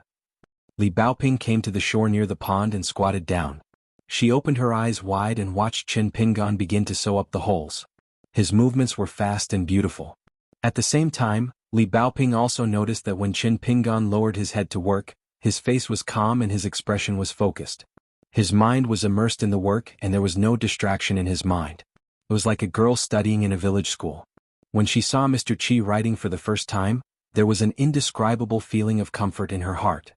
Speaker 1: Li Baoping came to the shore near the pond and squatted down. She opened her eyes wide and watched Qin Pingan begin to sew up the holes. His movements were fast and beautiful. At the same time, Li Baoping also noticed that when Qin Pingan lowered his head to work, his face was calm and his expression was focused. His mind was immersed in the work and there was no distraction in his mind. It was like a girl studying in a village school. When she saw Mr. Qi writing for the first time, there was an indescribable feeling of comfort in her heart.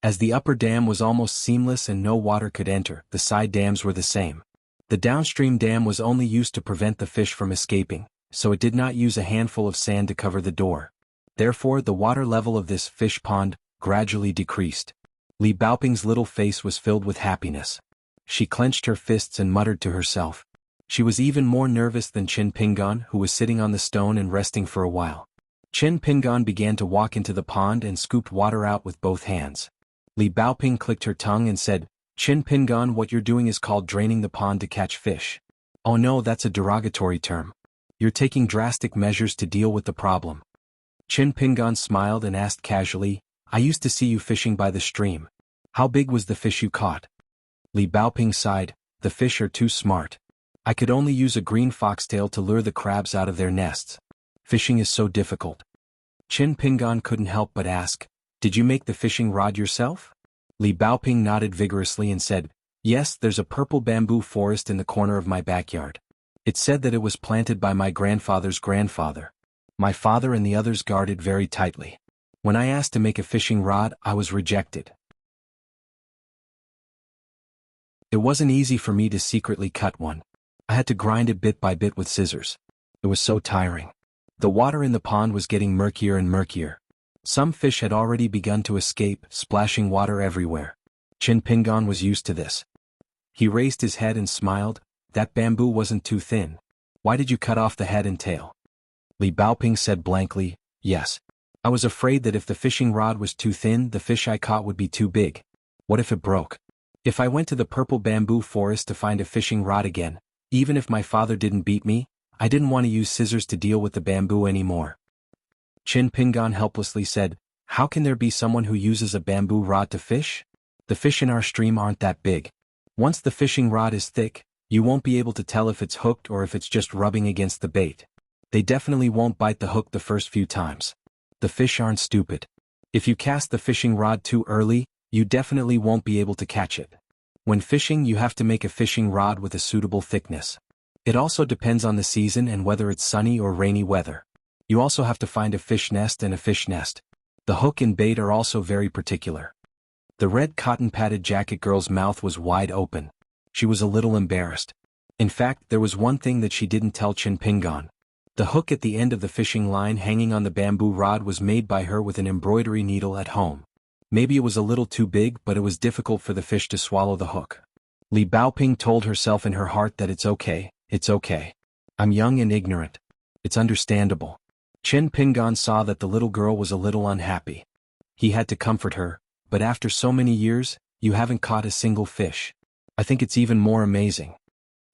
Speaker 1: As the upper dam was almost seamless and no water could enter, the side dams were the same. The downstream dam was only used to prevent the fish from escaping, so it did not use a handful of sand to cover the door. Therefore, the water level of this fish pond gradually decreased. Li Baoping's little face was filled with happiness. She clenched her fists and muttered to herself. She was even more nervous than Qin Pingan, who was sitting on the stone and resting for a while. Qin Pingan began to walk into the pond and scooped water out with both hands. Li Baoping clicked her tongue and said, Qin Pingan, what you're doing is called draining the pond to catch fish. Oh no, that's a derogatory term. You're taking drastic measures to deal with the problem. Qin Pingan smiled and asked casually, I used to see you fishing by the stream. How big was the fish you caught? Li Baoping sighed, the fish are too smart. I could only use a green foxtail to lure the crabs out of their nests. Fishing is so difficult. Qin Pingan couldn't help but ask, did you make the fishing rod yourself? Li Baoping nodded vigorously and said, yes, there's a purple bamboo forest in the corner of my backyard. It said that it was planted by my grandfather's grandfather. My father and the others guarded very tightly. When I asked to make a fishing rod, I was rejected. It wasn't easy for me to secretly cut one. I had to grind it bit by bit with scissors. It was so tiring. The water in the pond was getting murkier and murkier. Some fish had already begun to escape, splashing water everywhere. Qin Pingan was used to this. He raised his head and smiled, That bamboo wasn't too thin. Why did you cut off the head and tail? Li Baoping said blankly, yes. I was afraid that if the fishing rod was too thin, the fish I caught would be too big. What if it broke? If I went to the purple bamboo forest to find a fishing rod again, even if my father didn't beat me, I didn't want to use scissors to deal with the bamboo anymore. Qin Pingan helplessly said, how can there be someone who uses a bamboo rod to fish? The fish in our stream aren't that big. Once the fishing rod is thick, you won't be able to tell if it's hooked or if it's just rubbing against the bait. They definitely won't bite the hook the first few times. The fish aren't stupid. If you cast the fishing rod too early, you definitely won't be able to catch it. When fishing, you have to make a fishing rod with a suitable thickness. It also depends on the season and whether it's sunny or rainy weather. You also have to find a fish nest and a fish nest. The hook and bait are also very particular. The red cotton-padded jacket girl's mouth was wide open. She was a little embarrassed. In fact, there was one thing that she didn't tell Qin Pingan. The hook at the end of the fishing line hanging on the bamboo rod was made by her with an embroidery needle at home. Maybe it was a little too big, but it was difficult for the fish to swallow the hook. Li Baoping told herself in her heart that it's okay. I'm young and ignorant. It's understandable. Qin Pingan saw that the little girl was a little unhappy. He had to comfort her, but after so many years, you haven't caught a single fish. I think it's even more amazing.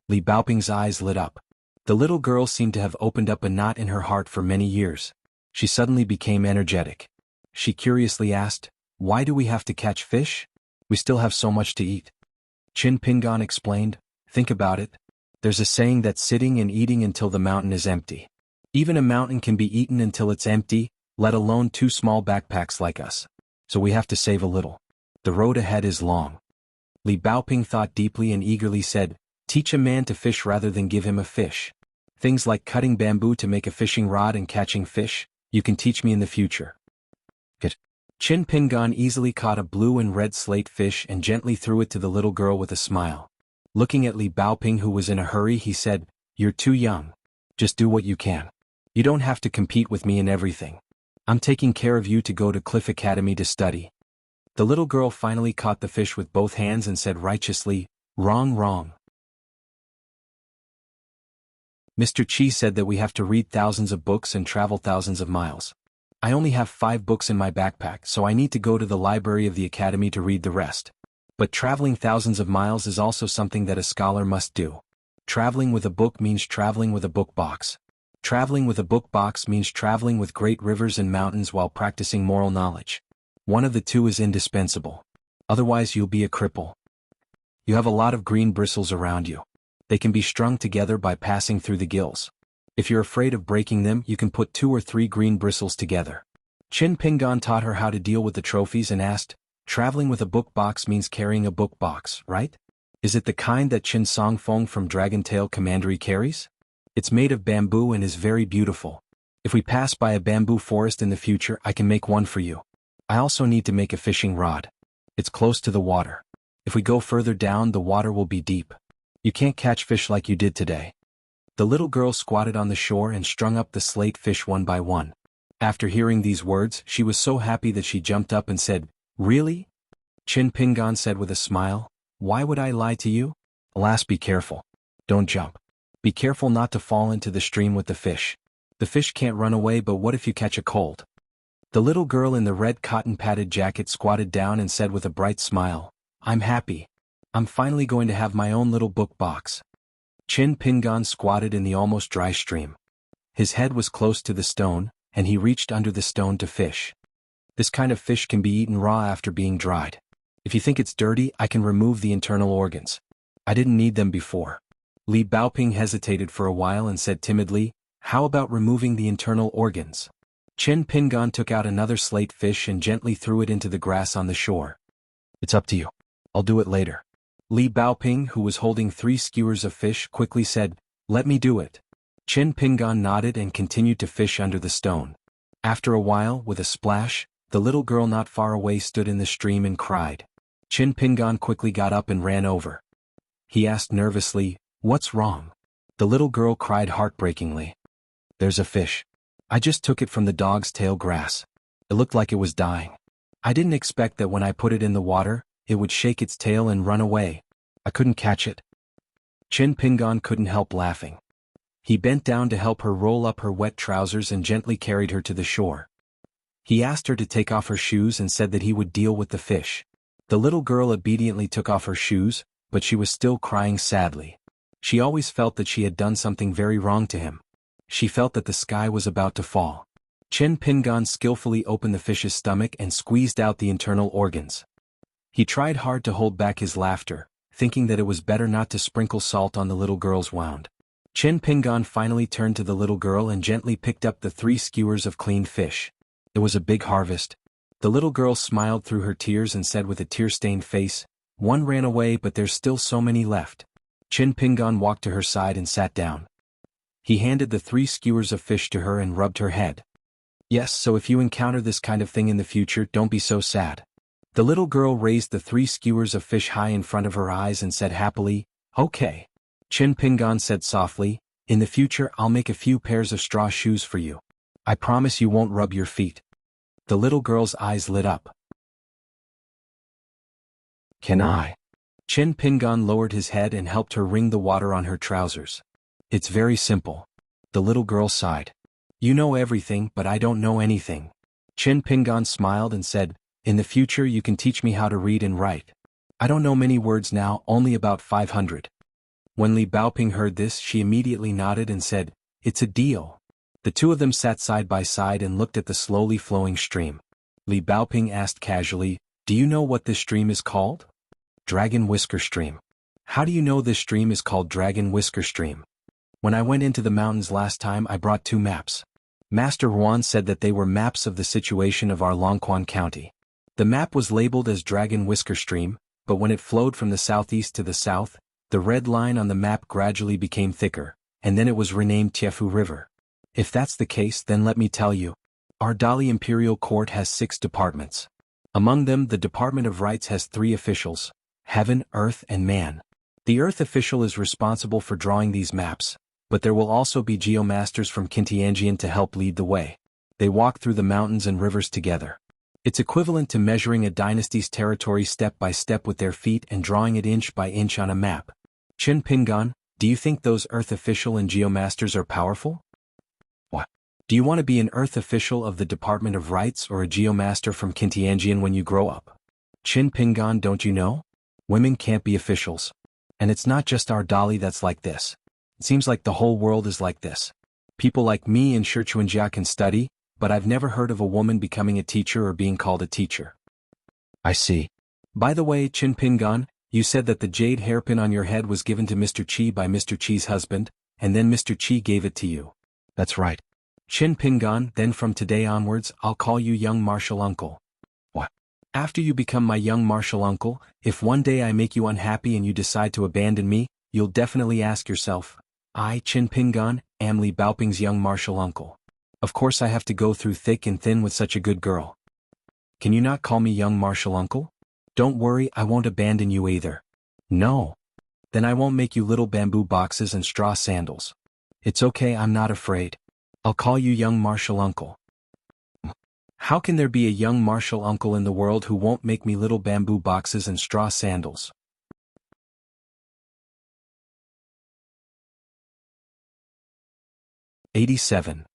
Speaker 1: Li Baoping's eyes lit up. The little girl seemed to have opened up a knot in her heart for many years. She suddenly became energetic. She curiously asked, why do we have to catch fish? We still have so much to eat. Qin Pingan explained, think about it. There's a saying that's sitting and eating until the mountain is empty. Even a mountain can be eaten until it's empty, let alone two small backpacks like us. So we have to save a little. The road ahead is long. Li Baoping thought deeply and eagerly said, teach a man to fish rather than give him a fish. Things like cutting bamboo to make a fishing rod and catching fish, you can teach me in the future. Good. Qin Pingan easily caught a blue and red slate fish and gently threw it to the little girl with a smile. Looking at Li Baoping, who was in a hurry, he said, you're too young. Just do what you can. You don't have to compete with me in everything. I'm taking care of you to go to Cliff Academy to study. The little girl finally caught the fish with both hands and said righteously, wrong. Mr. Chi said that we have to read thousands of books and travel thousands of miles. I only have 5 books in my backpack, so I need to go to the library of the academy to read the rest. But traveling thousands of miles is also something that a scholar must do. Traveling with a book means traveling with a book box. Traveling with a book box means traveling with great rivers and mountains while practicing moral knowledge. One of the two is indispensable. Otherwise you'll be a cripple. You have a lot of green bristles around you. They can be strung together by passing through the gills. If you're afraid of breaking them, you can put 2 or 3 green bristles together. Qin Pingan taught her how to deal with the trophies and asked, traveling with a book box means carrying a book box, right? Is it the kind that Qin Songfeng from Dragon Tail Commandery carries? It's made of bamboo and is very beautiful. If we pass by a bamboo forest in the future, I can make one for you. I also need to make a fishing rod. It's close to the water. If we go further down, the water will be deep. You can't catch fish like you did today. The little girl squatted on the shore and strung up the slate fish one by one. After hearing these words, she was so happy that she jumped up and said, really? Qin Pingan said with a smile, why would I lie to you? Alas, be careful. Don't jump. Be careful not to fall into the stream with the fish. The fish can't run away, but what if you catch a cold? The little girl in the red cotton-padded jacket squatted down and said with a bright smile, I'm happy. I'm finally going to have my own little book box. Qin Pingan squatted in the almost dry stream. His head was close to the stone, and he reached under the stone to fish. This kind of fish can be eaten raw after being dried. If you think it's dirty, I can remove the internal organs. I didn't need them before. Li Baoping hesitated for a while and said timidly, how about removing the internal organs? Qin Pingan took out another slate fish and gently threw it into the grass on the shore. It's up to you. I'll do it later. Li Baoping, who was holding 3 skewers of fish, quickly said, let me do it. Qin Pingan nodded and continued to fish under the stone. After a while, with a splash, the little girl not far away stood in the stream and cried. Qin Pingan quickly got up and ran over. He asked nervously, what's wrong? The little girl cried heartbreakingly. There's a fish. I just took it from the dog's tail grass. It looked like it was dying. I didn't expect that when I put it in the water, it would shake its tail and run away. I couldn't catch it. Chen Pingan couldn't help laughing. He bent down to help her roll up her wet trousers and gently carried her to the shore. He asked her to take off her shoes and said that he would deal with the fish. The little girl obediently took off her shoes, but she was still crying sadly. She always felt that she had done something very wrong to him. She felt that the sky was about to fall. Chen Pingan skillfully opened the fish's stomach and squeezed out the internal organs. He tried hard to hold back his laughter, thinking that it was better not to sprinkle salt on the little girl's wound. Chen Pingan finally turned to the little girl and gently picked up the 3 skewers of cleaned fish. It was a big harvest. The little girl smiled through her tears and said with a tear-stained face, "One ran away but there's still so many left." Chen Pingan walked to her side and sat down. He handed the 3 skewers of fish to her and rubbed her head. "Yes, so if you encounter this kind of thing in the future, don't be so sad." The little girl raised the 3 skewers of fish high in front of her eyes and said happily, "Okay." Chen Pingan said softly, "In the future I'll make a few pairs of straw shoes for you. I promise you won't rub your feet." The little girl's eyes lit up. "Can I?" Chen Pingan lowered his head and helped her wring the water on her trousers. "It's very simple." The little girl sighed. "You know everything, but I don't know anything." Chen Pingan smiled and said, "In the future you can teach me how to read and write. I don't know many words now, only about 500. When Li Baoping heard this, she immediately nodded and said, "It's a deal." The two of them sat side by side and looked at the slowly flowing stream. Li Baoping asked casually, "Do you know what this stream is called?" "Dragon Whisker Stream." "How do you know this stream is called Dragon Whisker Stream?" "When I went into the mountains last time I brought 2 maps. Master Huan said that they were maps of the situation of our Longquan County. The map was labeled as Dragon Whisker Stream, but when it flowed from the southeast to the south, the red line on the map gradually became thicker, and then it was renamed Tiefu River. If that's the case, then let me tell you. Our Dali Imperial Court has 6 departments. Among them, the Department of Rights has 3 officials: Heaven, Earth, and Man. The Earth official is responsible for drawing these maps, but there will also be geomasters from Kintianjian to help lead the way. They walk through the mountains and rivers together. It's equivalent to measuring a dynasty's territory step by step with their feet and drawing it inch by inch on a map. Chen Pingan, do you think those Earth official and geomasters are powerful? What? Do you want to be an Earth official of the Department of Rights or a geomaster from Kintianjian when you grow up? Chen Pingan, don't you know? Women can't be officials. And it's not just our Dali that's like this. It seems like the whole world is like this. People like me and Shichuanjia can study, but I've never heard of a woman becoming a teacher or being called a teacher. I see. By the way, Chen Pingan, you said that the jade hairpin on your head was given to Mr. Qi by Mr. Qi's husband, and then Mr. Qi gave it to you. That's right. Chen Pingan, then from today onwards, I'll call you young martial uncle. What? After you become my young martial uncle, if one day I make you unhappy and you decide to abandon me, you'll definitely ask yourself, I, Chen Pingan, am Li Baoping's young martial uncle. Of course I have to go through thick and thin with such a good girl. Can you not call me young martial uncle? Don't worry, I won't abandon you either. No. Then I won't make you little bamboo boxes and straw sandals. It's okay, I'm not afraid. I'll call you young martial uncle. How can there be a young martial uncle in the world who won't make me little bamboo boxes and straw sandals? '87.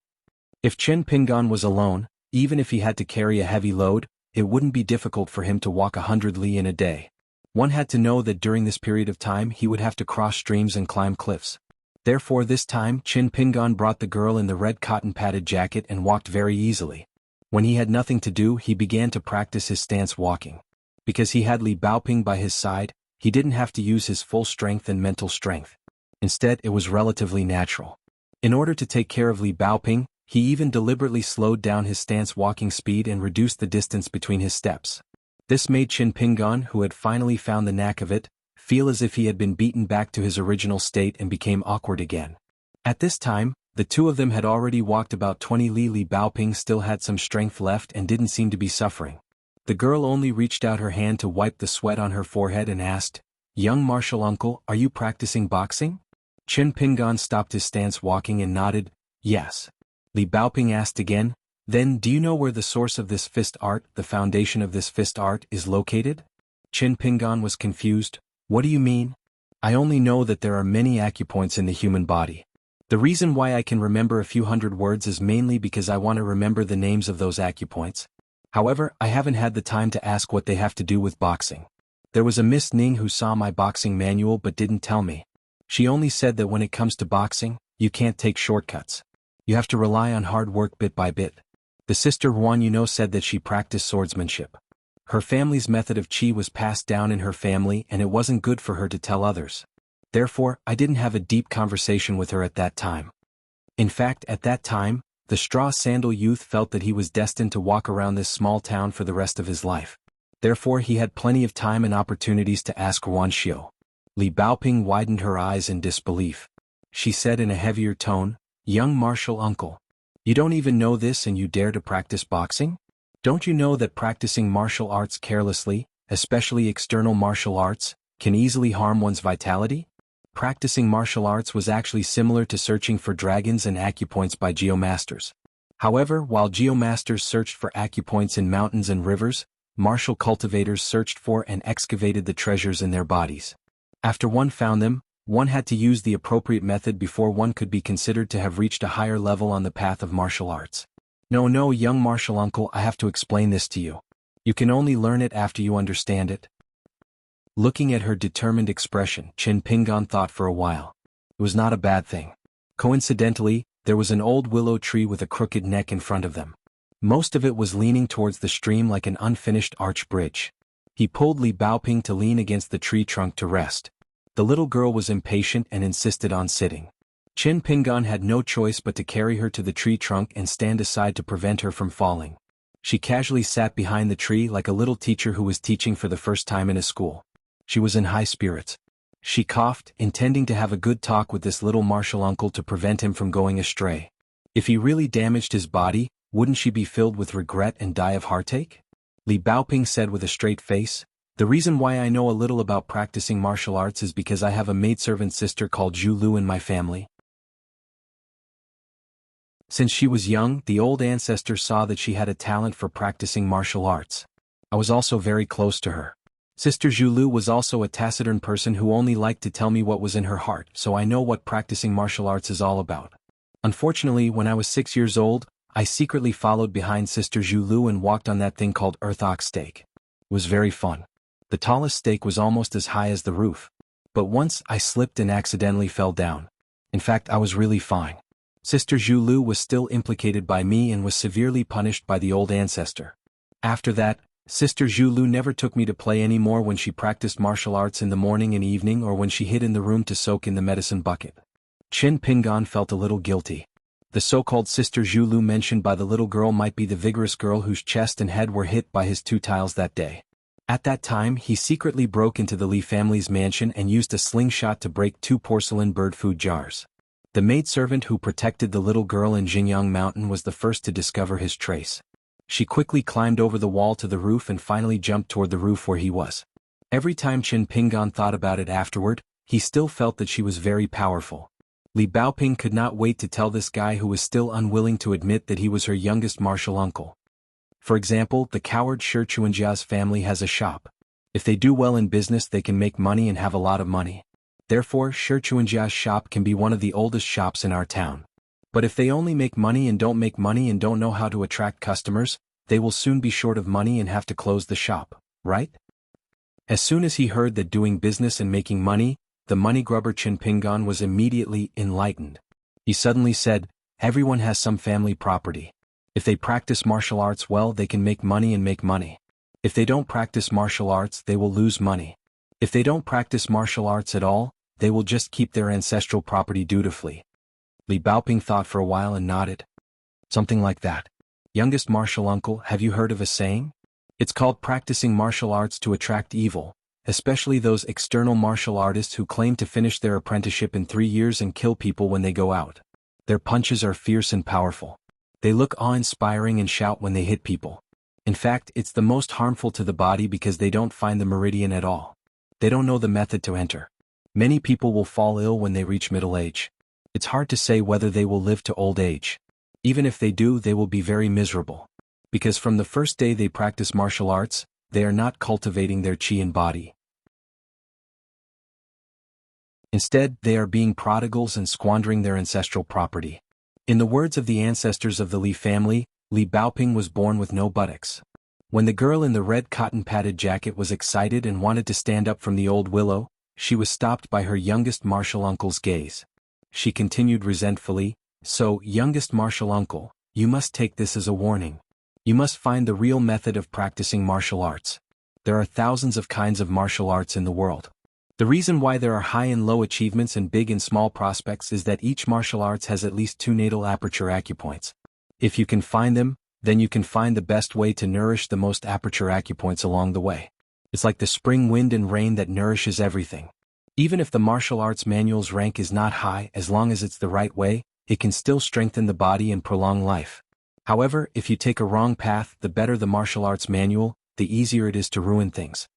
Speaker 1: If Chen Pingan was alone, even if he had to carry a heavy load, it wouldn't be difficult for him to walk 100 li in a day. One had to know that during this period of time he would have to cross streams and climb cliffs. Therefore this time Chen Pingan brought the girl in the red cotton-padded jacket and walked very easily. When he had nothing to do, he began to practice his stance walking. Because he had Li Baoping by his side, he didn't have to use his full strength and mental strength. Instead, it was relatively natural. In order to take care of Li Baoping, he even deliberately slowed down his stance walking speed and reduced the distance between his steps. This made Chen Pingan, who had finally found the knack of it, feel as if he had been beaten back to his original state and became awkward again. At this time, the two of them had already walked about 20 li. Li Baoping still had some strength left and didn't seem to be suffering. The girl only reached out her hand to wipe the sweat on her forehead and asked, "Young martial uncle, are you practicing boxing?" Chen Pingan stopped his stance walking and nodded, "Yes." Li Baoping asked again, "Then do you know where the source of this fist art, the foundation of this fist art, is located?" Chen Pingan was confused. "What do you mean?" I only know that there are many acupoints in the human body. The reason why I can remember a few hundred words is mainly because I want to remember the names of those acupoints. However, I haven't had the time to ask what they have to do with boxing. There was a Miss Ning who saw my boxing manual but didn't tell me. She only said that when it comes to boxing, you can't take shortcuts. You have to rely on hard work bit by bit. The sister Juan said that she practiced swordsmanship. Her family's method of qi was passed down in her family and it wasn't good for her to tell others. Therefore, I didn't have a deep conversation with her at that time. In fact, at that time, the straw sandal youth felt that he was destined to walk around this small town for the rest of his life. Therefore he had plenty of time and opportunities to ask Yuan Xiu. Li Baoping widened her eyes in disbelief. She said in a heavier tone, "Young martial uncle. You don't even know this and you dare to practice boxing? Don't you know that practicing martial arts carelessly, especially external martial arts, can easily harm one's vitality?" Practicing martial arts was actually similar to searching for dragons and acupoints by geomasters. However, while geomasters searched for acupoints in mountains and rivers, martial cultivators searched for and excavated the treasures in their bodies. After one found them, one had to use the appropriate method before one could be considered to have reached a higher level on the path of martial arts. No, young martial uncle, I have to explain this to you. You can only learn it after you understand it. Looking at her determined expression, Qin Pingan thought for a while. It was not a bad thing. Coincidentally, there was an old willow tree with a crooked neck in front of them. Most of it was leaning towards the stream like an unfinished arch bridge. He pulled Li Baoping to lean against the tree trunk to rest. The little girl was impatient and insisted on sitting. Qin Pingan had no choice but to carry her to the tree trunk and stand aside to prevent her from falling. She casually sat behind the tree like a little teacher who was teaching for the first time in a school. She was in high spirits. She coughed, intending to have a good talk with this little martial uncle to prevent him from going astray. If he really damaged his body, wouldn't she be filled with regret and die of heartache? Li Baoping said with a straight face, "The reason why I know a little about practicing martial arts is because I have a maidservant sister called Zhu Lu in my family. Since she was young, the old ancestor saw that she had a talent for practicing martial arts. I was also very close to her. Sister Zhu Lu was also a taciturn person who only liked to tell me what was in her heart, so I know what practicing martial arts is all about. Unfortunately, when I was 6 years old, I secretly followed behind Sister Zhu Lu and walked on that thing called earth ox stake. It was very fun. The tallest stake was almost as high as the roof. But once I slipped and accidentally fell down. In fact, I was really fine. Sister Zhu Lu was still implicated by me and was severely punished by the old ancestor. After that, Sister Zhu Lu never took me to play anymore when she practiced martial arts in the morning and evening or when she hid in the room to soak in the medicine bucket. Qin Pingan felt a little guilty. The so-called Sister Zhu Lu mentioned by the little girl might be the vigorous girl whose chest and head were hit by his 2 tiles that day. At that time, he secretly broke into the Li family's mansion and used a slingshot to break 2 porcelain bird food jars. The maidservant who protected the little girl in Jingyang Mountain was the first to discover his trace. She quickly climbed over the wall to the roof and finally jumped toward the roof where he was. Every time Qin Pingan thought about it afterward, he still felt that she was very powerful. Li Baoping could not wait to tell this guy who was still unwilling to admit that he was her youngest martial uncle. For example, the coward Shi Chuanjia's family has a shop. If they do well in business, they can make money and have a lot of money. Therefore, Shi Chuanjia's shop can be one of the oldest shops in our town. But if they only make money and don't know how to attract customers, they will soon be short of money and have to close the shop, right? As soon as he heard that doing business and making money, the money grubber Qin Pingan was immediately enlightened. He suddenly said, "Everyone has some family property. If they practice martial arts well, they can make money and make money. If they don't practice martial arts, they will lose money. If they don't practice martial arts at all, they will just keep their ancestral property dutifully." Li Baoping thought for a while and nodded. "Something like that. Youngest martial uncle, have you heard of a saying? It's called practicing martial arts to attract evil, especially those external martial artists who claim to finish their apprenticeship in 3 years and kill people when they go out. Their punches are fierce and powerful. They look awe-inspiring and shout when they hit people. In fact, it's the most harmful to the body because they don't find the meridian at all. They don't know the method to enter. Many people will fall ill when they reach middle age. It's hard to say whether they will live to old age. Even if they do, they will be very miserable. Because from the first day they practice martial arts, they are not cultivating their qi and body. Instead, they are being prodigals and squandering their ancestral property. In the words of the ancestors of the Li family, Li Baoping was born with no buttocks. When the girl in the red cotton-padded jacket was excited and wanted to stand up from the old willow, she was stopped by her youngest martial uncle's gaze. She continued resentfully, "So, youngest martial uncle, you must take this as a warning. You must find the real method of practicing martial arts. There are thousands of kinds of martial arts in the world. The reason why there are high and low achievements and big and small prospects is that each martial arts has at least 2 natal aperture acupoints. If you can find them, then you can find the best way to nourish the most aperture acupoints along the way. It's like the spring wind and rain that nourishes everything. Even if the martial arts manual's rank is not high, as long as it's the right way, it can still strengthen the body and prolong life. However, if you take a wrong path, the better the martial arts manual, the easier it is to ruin things."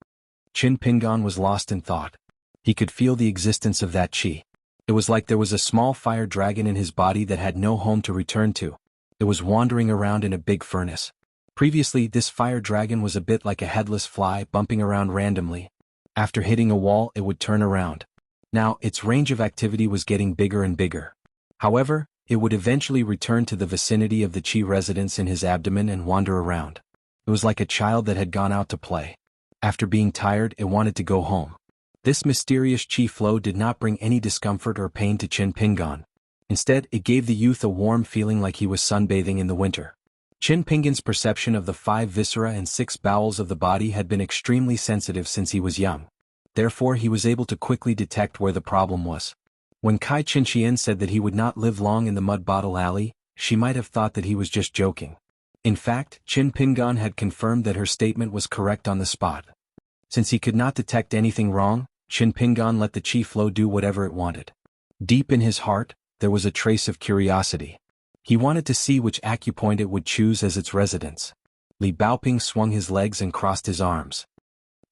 Speaker 1: Qin Pingan was lost in thought. He could feel the existence of that qi. It was like there was a small fire dragon in his body that had no home to return to. It was wandering around in a big furnace. Previously, this fire dragon was a bit like a headless fly bumping around randomly. After hitting a wall, it would turn around. Now, its range of activity was getting bigger and bigger. However, it would eventually return to the vicinity of the qi residence in his abdomen and wander around. It was like a child that had gone out to play. After being tired, it wanted to go home. This mysterious qi flow did not bring any discomfort or pain to Qin Pingan. Instead, it gave the youth a warm feeling like he was sunbathing in the winter. Qin Pingan's perception of the 5 viscera and 6 bowels of the body had been extremely sensitive since he was young. Therefore, he was able to quickly detect where the problem was. When Kai Qinxian said that he would not live long in the mud bottle alley, she might have thought that he was just joking. In fact, Qin Pingan had confirmed that her statement was correct on the spot. Since he could not detect anything wrong, Qin Pingan let the qi flow do whatever it wanted. Deep in his heart, there was a trace of curiosity. He wanted to see which acupoint it would choose as its residence. Li Baoping swung his legs and crossed his arms.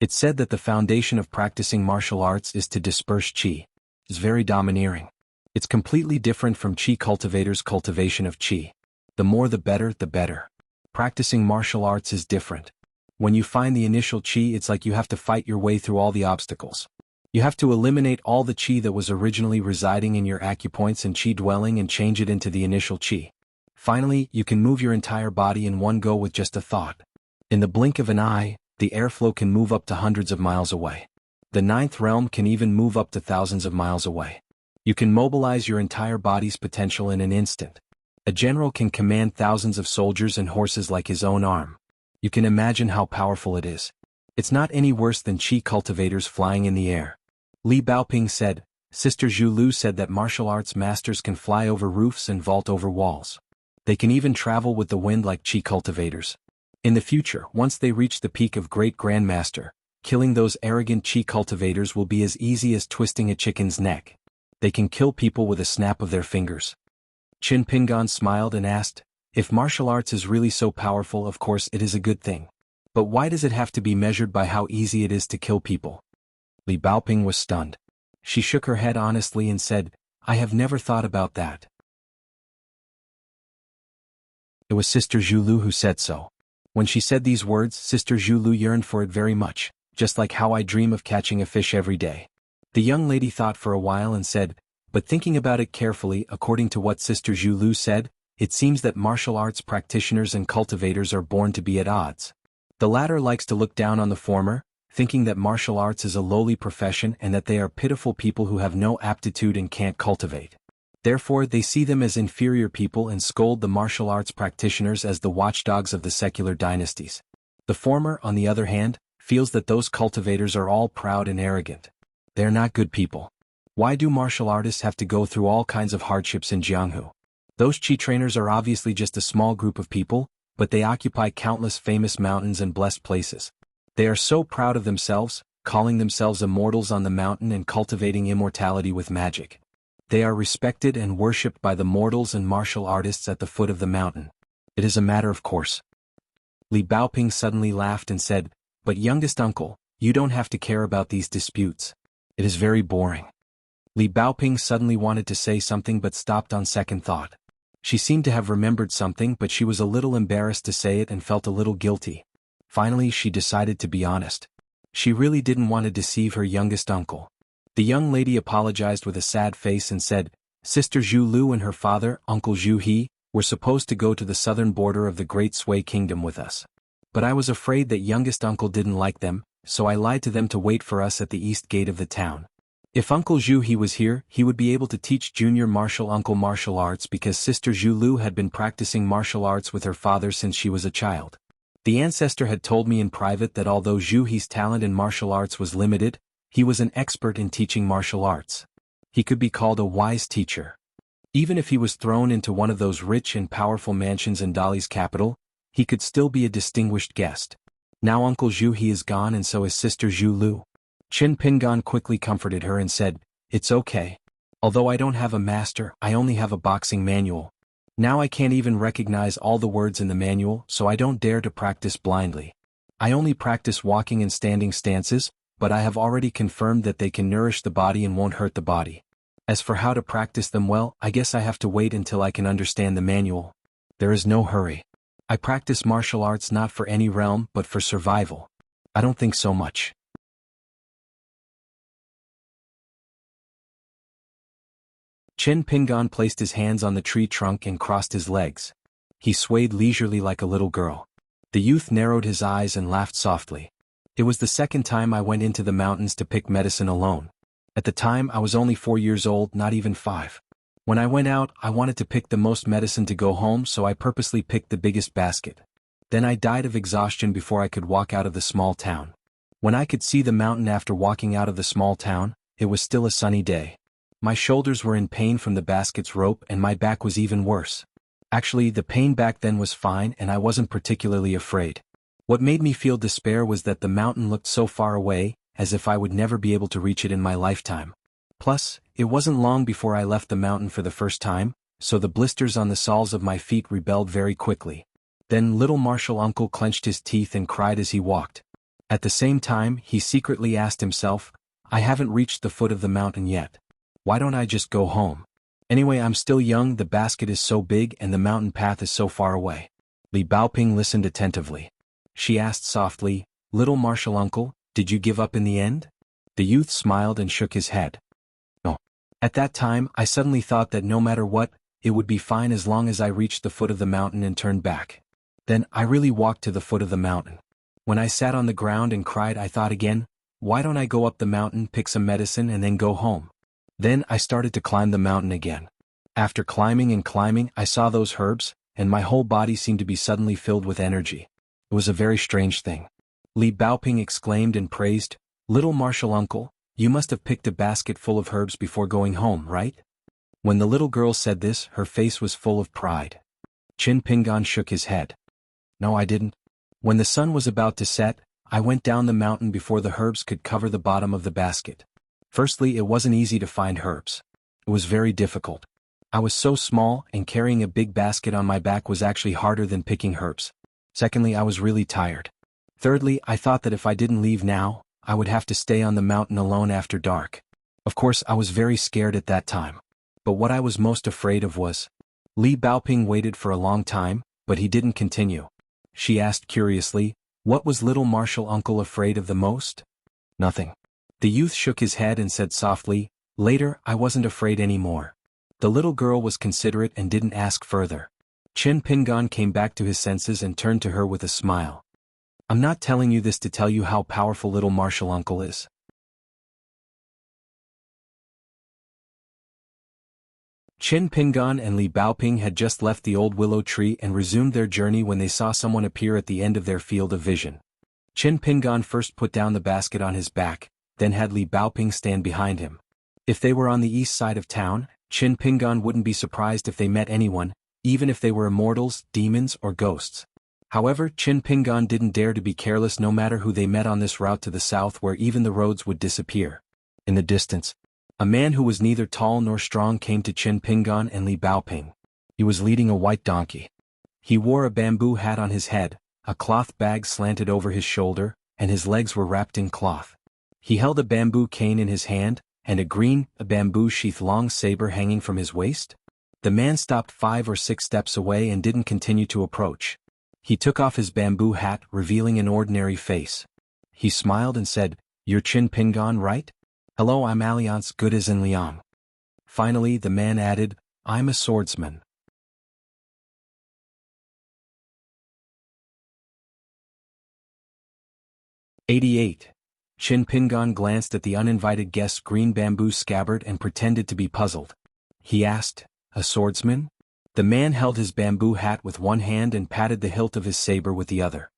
Speaker 1: It's said that the foundation of practicing martial arts is to disperse qi. It's very domineering. It's completely different from qi cultivators' cultivation of qi. The more the better, the better. Practicing martial arts is different. When you find the initial qi, it's like you have to fight your way through all the obstacles. You have to eliminate all the qi that was originally residing in your acupoints and qi dwelling and change it into the initial qi. Finally, you can move your entire body in one go with just a thought. In the blink of an eye, the airflow can move up to hundreds of miles away. The 9th realm can even move up to thousands of miles away. You can mobilize your entire body's potential in an instant. A general can command thousands of soldiers and horses like his own arm. You can imagine how powerful it is. It's not any worse than qi cultivators flying in the air. Li Baoping said, "Sister Zhu Lu said that martial arts masters can fly over roofs and vault over walls. They can even travel with the wind like qi cultivators. In the future, once they reach the peak of Great Grandmaster, killing those arrogant qi cultivators will be as easy as twisting a chicken's neck. They can kill people with a snap of their fingers." Qin Pingan smiled and asked, "If martial arts is really so powerful, of course it is a good thing. But why does it have to be measured by how easy it is to kill people?" Li Baoping was stunned. She shook her head honestly and said, "I have never thought about that. It was Sister Zhu Lu who said so." When she said these words, Sister Zhu Lu yearned for it very much, just like how I dream of catching a fish every day. The young lady thought for a while and said, "But thinking about it carefully, according to what Sister Zhu Lu said, it seems that martial arts practitioners and cultivators are born to be at odds. The latter likes to look down on the former, thinking that martial arts is a lowly profession and that they are pitiful people who have no aptitude and can't cultivate. Therefore, they see them as inferior people and scold the martial arts practitioners as the watchdogs of the secular dynasties. The former, on the other hand, feels that those cultivators are all proud and arrogant. They are not good people. Why do martial artists have to go through all kinds of hardships in Jianghu? Those qi trainers are obviously just a small group of people, but they occupy countless famous mountains and blessed places. They are so proud of themselves, calling themselves immortals on the mountain and cultivating immortality with magic. They are respected and worshipped by the mortals and martial artists at the foot of the mountain. It is a matter of course." Li Baoping suddenly laughed and said, "But youngest uncle, you don't have to care about these disputes. It is very boring." Li Baoping suddenly wanted to say something but stopped on second thought. She seemed to have remembered something, but she was a little embarrassed to say it and felt a little guilty. Finally, she decided to be honest. She really didn't want to deceive her youngest uncle. The young lady apologized with a sad face and said, Sister Zhu Lu and her father, Uncle Zhu He, were supposed to go to the southern border of the Great Sui Kingdom with us. But I was afraid that youngest uncle didn't like them, so I lied to them to wait for us at the east gate of the town. If Uncle Zhu He was here, he would be able to teach junior martial uncle martial arts because Sister Zhu Lu had been practicing martial arts with her father since she was a child. The ancestor had told me in private that although Zhu He's talent in martial arts was limited, he was an expert in teaching martial arts. He could be called a wise teacher. Even if he was thrown into one of those rich and powerful mansions in Dali's capital, he could still be a distinguished guest. Now Uncle Zhu He is gone and so is Sister Zhu Lu. Qin Pingan quickly comforted her and said, It's okay. Although I don't have a master, I only have a boxing manual. Now I can't even recognize all the words in the manual, so I don't dare to practice blindly. I only practice walking and standing stances, but I have already confirmed that they can nourish the body and won't hurt the body. As for how to practice them well, I guess I have to wait until I can understand the manual. There is no hurry. I practice martial arts not for any realm but for survival. I don't think so much. Qin Pingan placed his hands on the tree trunk and crossed his legs. He swayed leisurely like a little girl. The youth narrowed his eyes and laughed softly. It was the second time I went into the mountains to pick medicine alone. At the time I was only 4 years old, not even 5. When I went out, I wanted to pick the most medicine to go home, so I purposely picked the biggest basket. Then I died of exhaustion before I could walk out of the small town. When I could see the mountain after walking out of the small town, it was still a sunny day. My shoulders were in pain from the basket's rope and my back was even worse. Actually, the pain back then was fine and I wasn't particularly afraid. What made me feel despair was that the mountain looked so far away, as if I would never be able to reach it in my lifetime. Plus, it wasn't long before I left the mountain for the first time, so the blisters on the soles of my feet rebelled very quickly. Then little martial uncle clenched his teeth and cried as he walked. At the same time, he secretly asked himself, I haven't reached the foot of the mountain yet. Why don't I just go home? Anyway, I'm still young, the basket is so big and the mountain path is so far away. Li Baoping listened attentively. She asked softly, Little martial uncle, did you give up in the end? The youth smiled and shook his head. No. At that time, I suddenly thought that no matter what, it would be fine as long as I reached the foot of the mountain and turned back. Then, I really walked to the foot of the mountain. When I sat on the ground and cried, I thought again, why don't I go up the mountain, pick some medicine and then go home? Then I started to climb the mountain again. After climbing and climbing, I saw those herbs, and my whole body seemed to be suddenly filled with energy. It was a very strange thing. Li Baoping exclaimed and praised, Little martial uncle, you must have picked a basket full of herbs before going home, right? When the little girl said this, her face was full of pride. Qin Pingan shook his head. No, I didn't. When the sun was about to set, I went down the mountain before the herbs could cover the bottom of the basket. Firstly, it wasn't easy to find herbs. It was very difficult. I was so small, and carrying a big basket on my back was actually harder than picking herbs. Secondly, I was really tired. Thirdly, I thought that if I didn't leave now, I would have to stay on the mountain alone after dark. Of course, I was very scared at that time. But what I was most afraid of was... Li Baoping waited for a long time, but he didn't continue. She asked curiously, what was little martial uncle afraid of the most? Nothing. The youth shook his head and said softly, Later, I wasn't afraid anymore. The little girl was considerate and didn't ask further. Qin Pingan came back to his senses and turned to her with a smile. I'm not telling you this to tell you how powerful little martial uncle is. Qin Pingan and Li Baoping had just left the old willow tree and resumed their journey when they saw someone appear at the end of their field of vision. Qin Pingan first put down the basket on his back, then had Li Baoping stand behind him. If they were on the east side of town, Qin Pingan wouldn't be surprised if they met anyone, even if they were immortals, demons, or ghosts. However, Qin Pingan didn't dare to be careless no matter who they met on this route to the south where even the roads would disappear. In the distance, a man who was neither tall nor strong came to Qin Pingan and Li Baoping. He was leading a white donkey. He wore a bamboo hat on his head, a cloth bag slanted over his shoulder, and his legs were wrapped in cloth. He held a bamboo cane in his hand, and a bamboo sheath long saber hanging from his waist. The man stopped 5 or 6 steps away and didn't continue to approach. He took off his bamboo hat, revealing an ordinary face. He smiled and said, You're Qin Pingan, right? Hello, I'm Alliance, good as in Liang. Finally, the man added, I'm a swordsman. 88. Chin Pingan glanced at the uninvited guest's green bamboo scabbard and pretended to be puzzled. He asked, a swordsman? The man held his bamboo hat with one hand and patted the hilt of his saber with the other.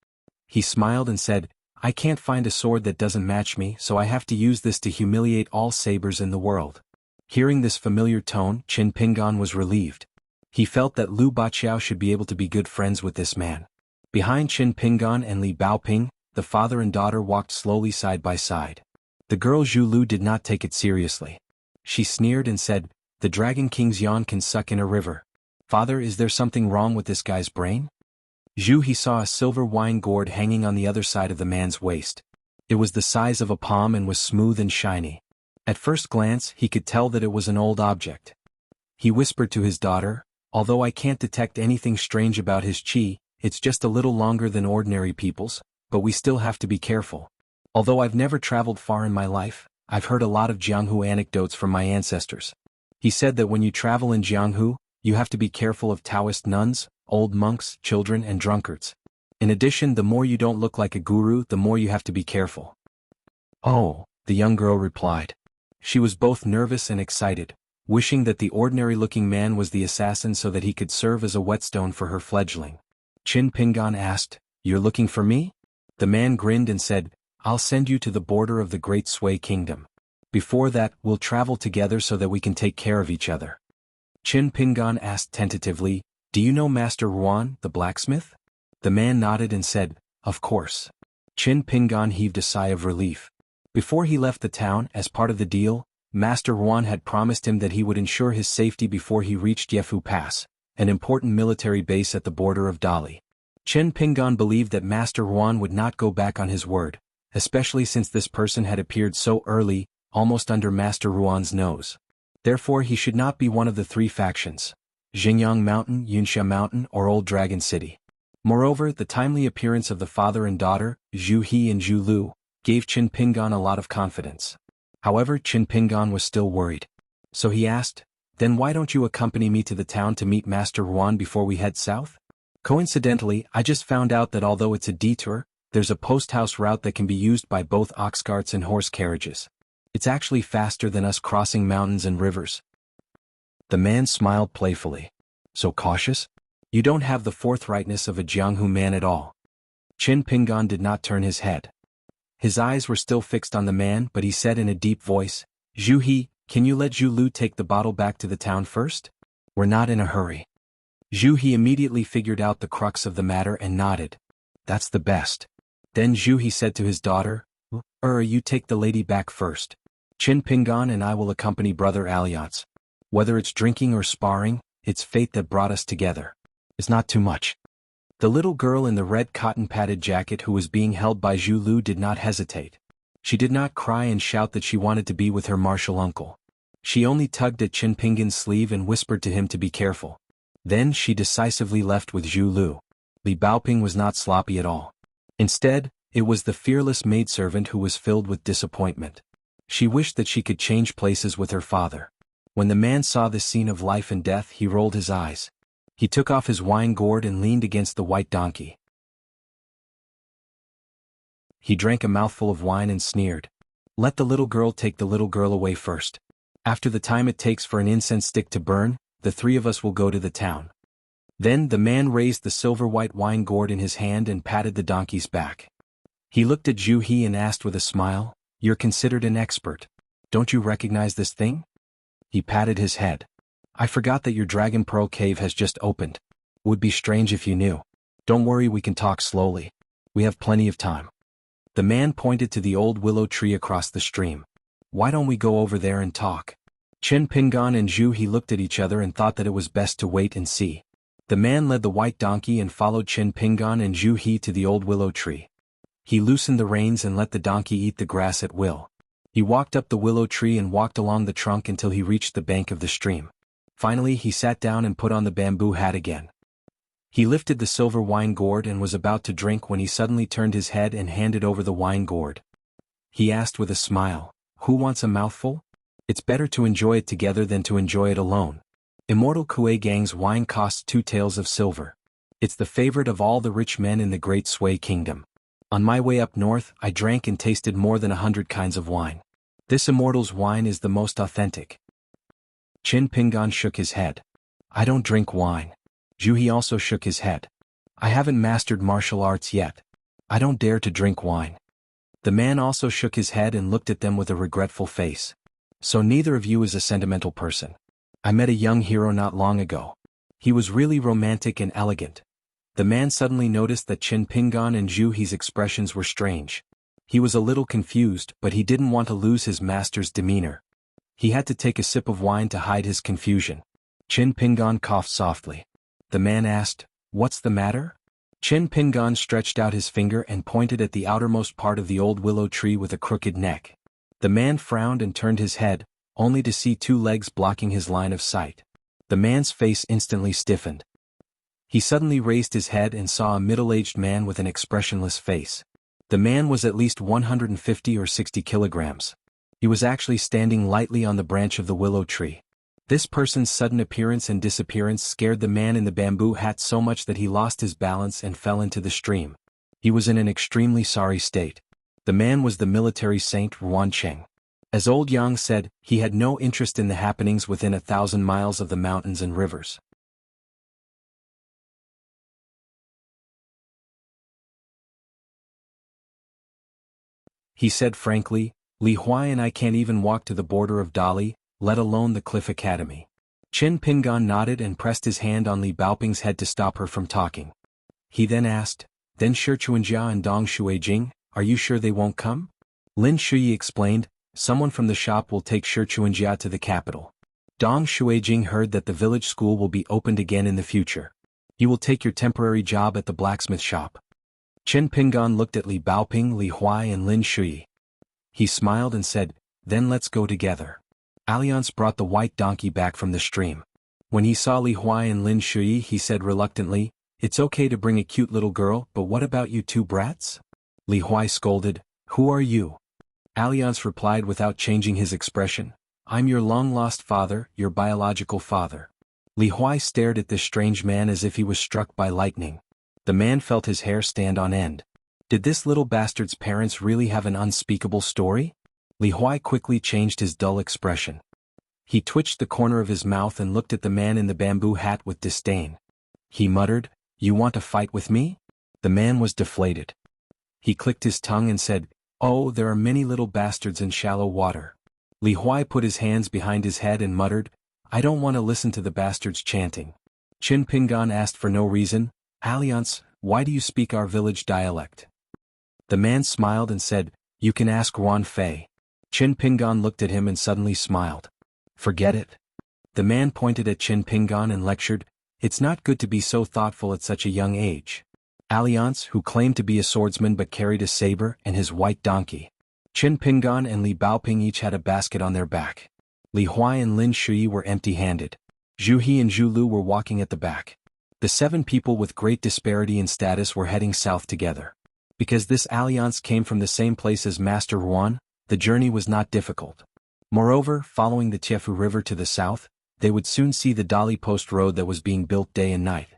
Speaker 1: He smiled and said, I can't find a sword that doesn't match me, so I have to use this to humiliate all sabers in the world. Hearing this familiar tone, Chin Pingan was relieved. He felt that Lu Baqiao should be able to be good friends with this man. Behind Chin Pingan and Li Baoping, the father and daughter walked slowly side by side. The girl Zhu Lu did not take it seriously. She sneered and said, the Dragon King's yawn can suck in a river. Father, is there something wrong with this guy's brain? Zhu He saw a silver wine gourd hanging on the other side of the man's waist. It was the size of a palm and was smooth and shiny. At first glance, he could tell that it was an old object. He whispered to his daughter, although I can't detect anything strange about his qi, it's just a little longer than ordinary people's, but we still have to be careful. Although I've never traveled far in my life, I've heard a lot of Jianghu anecdotes from my ancestors. He said that when you travel in Jianghu, you have to be careful of Taoist nuns, old monks, children and drunkards. In addition, the more you don't look like a guru, the more you have to be careful. Oh, the young girl replied. She was both nervous and excited, wishing that the ordinary-looking man was the assassin so that he could serve as a whetstone for her fledgling. Chin Pingan asked, You're looking for me? The man grinned and said, I'll send you to the border of the Great Sui Kingdom. Before that, we'll travel together so that we can take care of each other. Chin Pingan asked tentatively, Do you know Master Ruan, the blacksmith? The man nodded and said, Of course. Chin Pingan heaved a sigh of relief. Before he left the town, as part of the deal, Master Ruan had promised him that he would ensure his safety before he reached Yefu Pass, an important military base at the border of Dali. Chin Pingan believed that Master Ruan would not go back on his word, especially since this person had appeared so early, almost under Master Ruan's nose. Therefore he should not be one of the three factions, Xingyang Mountain, Yunsha Mountain or Old Dragon City. Moreover, the timely appearance of the father and daughter, Zhu He and Zhu Lu, gave Chin Pingan a lot of confidence. However, Chin Pingan was still worried. So he asked, Then why don't you accompany me to the town to meet Master Ruan before we head south? Coincidentally, I just found out that although it's a detour, there's a post-house route that can be used by both ox carts and horse carriages. It's actually faster than us crossing mountains and rivers. The man smiled playfully. So cautious? You don't have the forthrightness of a Jianghu man at all. Chin Pingan did not turn his head. His eyes were still fixed on the man, but he said in a deep voice, Zhu He, can you let Zhu Lu take the bottle back to the town first? We're not in a hurry. Zhu He immediately figured out the crux of the matter and nodded. That's the best. Then Zhu He said to his daughter, you take the lady back first. Chin Pingan and I will accompany Brother Alliance. Whether it's drinking or sparring, it's fate that brought us together. It's not too much. The little girl in the red cotton-padded jacket who was being held by Zhu Lu did not hesitate. She did not cry and shout that she wanted to be with her martial uncle. She only tugged at Chin Pingan's sleeve and whispered to him to be careful. Then she decisively left with Zhu Lu. Li Baoping was not sloppy at all. Instead, it was the fearless maidservant who was filled with disappointment. She wished that she could change places with her father. When the man saw this scene of life and death, he rolled his eyes. He took off his wine gourd and leaned against the white donkey. He drank a mouthful of wine and sneered. Let the little girl take the little girl away first. After the time it takes for an incense stick to burn, the three of us will go to the town. Then the man raised the silver-white wine gourd in his hand and patted the donkey's back. He looked at Zhu He and asked with a smile, You're considered an expert. Don't you recognize this thing? He patted his head. I forgot that your Dragon Pearl Cave has just opened. Would be strange if you knew. Don't worry, we can talk slowly. We have plenty of time. The man pointed to the old willow tree across the stream. Why don't we go over there and talk? Chin Pingan and Zhu He looked at each other and thought that it was best to wait and see. The man led the white donkey and followed Chin Pingan and Zhu He to the old willow tree. He loosened the reins and let the donkey eat the grass at will. He walked up the willow tree and walked along the trunk until he reached the bank of the stream. Finally, he sat down and put on the bamboo hat again. He lifted the silver wine gourd and was about to drink when he suddenly turned his head and handed over the wine gourd. He asked with a smile, Who wants a mouthful? It's better to enjoy it together than to enjoy it alone. Immortal Kue Gang's wine costs 2 taels of silver. It's the favorite of all the rich men in the Great Sui Kingdom. On my way up north, I drank and tasted more than 100 kinds of wine. This immortal's wine is the most authentic. Qin Pingan shook his head. I don't drink wine. Juhi also shook his head. I haven't mastered martial arts yet. I don't dare to drink wine. The man also shook his head and looked at them with a regretful face. So neither of you is a sentimental person. I met a young hero not long ago. He was really romantic and elegant. The man suddenly noticed that Qin Pingan and Juhi's expressions were strange. He was a little confused, but he didn't want to lose his master's demeanor. He had to take a sip of wine to hide his confusion. Qin Pingan coughed softly. The man asked, "What's the matter?" Qin Pingan stretched out his finger and pointed at the outermost part of the old willow tree with a crooked neck. The man frowned and turned his head, only to see 2 legs blocking his line of sight. The man's face instantly stiffened. He suddenly raised his head and saw a middle-aged man with an expressionless face. The man was at least 150 or 60 kilograms. He was actually standing lightly on the branch of the willow tree. This person's sudden appearance and disappearance scared the man in the bamboo hat so much that he lost his balance and fell into the stream. He was in an extremely sorry state. The man was the military saint Ruan Cheng. As old Yang said, he had no interest in the happenings within 1,000 miles of the mountains and rivers. He said frankly, Li Huai and I can't even walk to the border of Dali, let alone the Cliff Academy. Qin Pingan nodded and pressed his hand on Li Baoping's head to stop her from talking. He then asked, "Then Shi Chuanjia and Dong Shuijing, are you sure they won't come?" Lin Shuyi explained, "Someone from the shop will take Shi Chuanjia to the capital. Dong Shuijing heard that the village school will be opened again in the future. He will take your temporary job at the blacksmith shop." Qin Pingan looked at Li Baoping, Li Huai and Lin Shuyi. He smiled and said, "Then let's go together." Alliance brought the white donkey back from the stream. When he saw Li Huai and Lin Shuyi, he said reluctantly, "It's okay to bring a cute little girl, but what about you 2 brats?" Li Huai scolded, "Who are you?" Alliance replied without changing his expression, "I'm your long-lost father, your biological father." Li Huai stared at this strange man as if he was struck by lightning. The man felt his hair stand on end. Did this little bastard's parents really have an unspeakable story? Li Huai quickly changed his dull expression. He twitched the corner of his mouth and looked at the man in the bamboo hat with disdain. He muttered, "You want to fight with me?" The man was deflated. He clicked his tongue and said, "Oh, there are many little bastards in shallow water." Li Huai put his hands behind his head and muttered, "I don't want to listen to the bastards chanting." Qin Pingan asked for no reason, "Alliance, why do you speak our village dialect?" The man smiled and said, "You can ask Ruan Fei." Qin Pingan looked at him and suddenly smiled. "Forget it." The man pointed at Qin Pingan and lectured, "It's not good to be so thoughtful at such a young age." Alliance, who claimed to be a swordsman but carried a saber and his white donkey. Qin Pingan and Li Baoping each had a basket on their back. Li Huai and Lin Shuyi were empty-handed. Zhu He and Zhu Lu were walking at the back. The 7 people with great disparity in status were heading south together. Because this alliance came from the same place as Master Ruan, the journey was not difficult. Moreover, following the Tiefu River to the south, they would soon see the Dali Post Road that was being built day and night.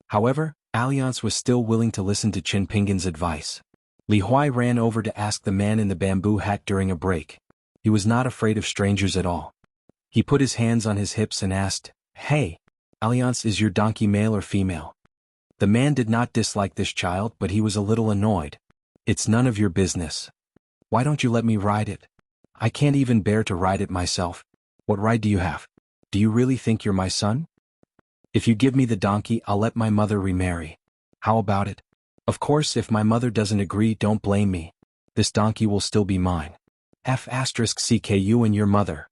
Speaker 1: However, Alliance was still willing to listen to Qin Pingan's advice. Li Huai ran over to ask the man in the bamboo hat during a break. He was not afraid of strangers at all. He put his hands on his hips and asked, "Hey, Alliance, is your donkey male or female?" The man did not dislike this child, but he was a little annoyed. "It's none of your business. Why don't you let me ride it? I can't even bear to ride it myself. What right do you have? Do you really think you're my son? If you give me the donkey, I'll let my mother remarry. How about it? Of course, if my mother doesn't agree, don't blame me. This donkey will still be mine. *CKU and your mother."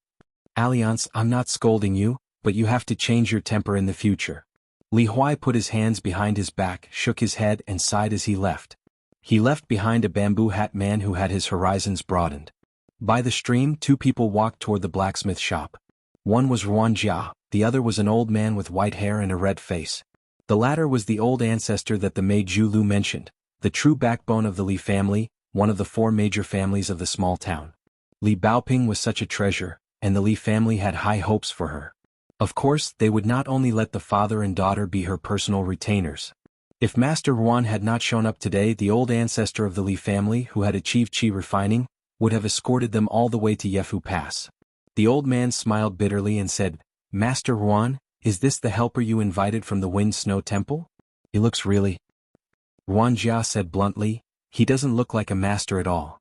Speaker 1: Alliance, I'm not scolding you, but you have to change your temper in the future. Li Huai put his hands behind his back, shook his head and sighed as he left. He left behind a bamboo hat man who had his horizons broadened. By the stream, 2 people walked toward the blacksmith shop. One was Ruan Jia, the other was an old man with white hair and a red face. The latter was the old ancestor that the maid Zhu Lu mentioned, the true backbone of the Li family, one of the 4 major families of the small town. Li Baoping was such a treasure, and the Li family had high hopes for her. Of course, they would not only let the father and daughter be her personal retainers. If Master Yuan had not shown up today, the old ancestor of the Li family who had achieved qi refining would have escorted them all the way to Yefu Pass. The old man smiled bitterly and said, "Master Yuan, is this the helper you invited from the Wind Snow Temple? He looks really—" Yuan Jia said bluntly, "He doesn't look like a master at all."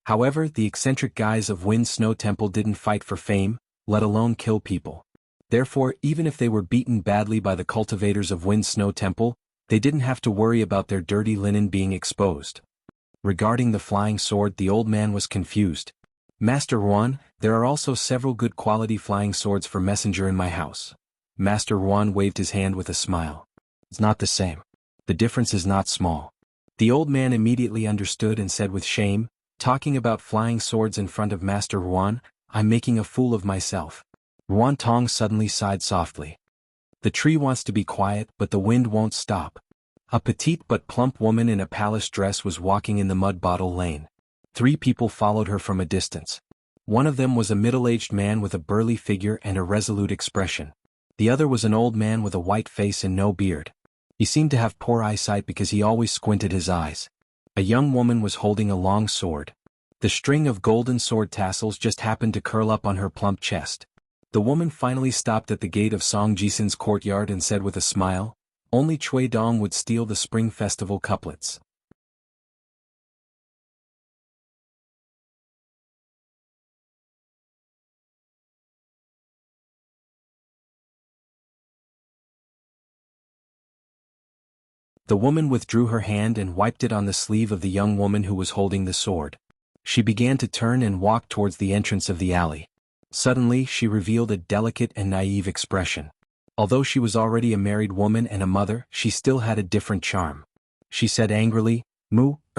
Speaker 1: However, the eccentric guys of Wind Snow Temple didn't fight for fame, let alone kill people. Therefore, even if they were beaten badly by the cultivators of Wind Snow Temple, they didn't have to worry about their dirty linen being exposed. Regarding the flying sword, the old man was confused. "Master Yuan, there are also several good quality flying swords for messenger in my house." Master Yuan waved his hand with a smile. "It's not the same. The difference is not small." The old man immediately understood and said with shame, "Talking about flying swords in front of Master Yuan, I'm making a fool of myself." Yuan Tong suddenly sighed softly. The tree wants to be quiet, but the wind won't stop. A petite but plump woman in a palace dress was walking in the mud bottle lane. 3 people followed her from a distance. One of them was a middle-aged man with a burly figure and a resolute expression. The other was an old man with a white face and no beard. He seemed to have poor eyesight because he always squinted his eyes. A young woman was holding a long sword. The string of golden sword tassels just happened to curl up on her plump chest. The woman finally stopped at the gate of Song Jisen's courtyard and said with a smile, "Only Cui Dong would steal the Spring Festival couplets." The woman withdrew her hand and wiped it on the sleeve of the young woman who was holding the sword. She began to turn and walk towards the entrance of the alley. Suddenly, she revealed a delicate and naive expression. Although she was already a married woman and a mother, she still had a different charm. She said angrily,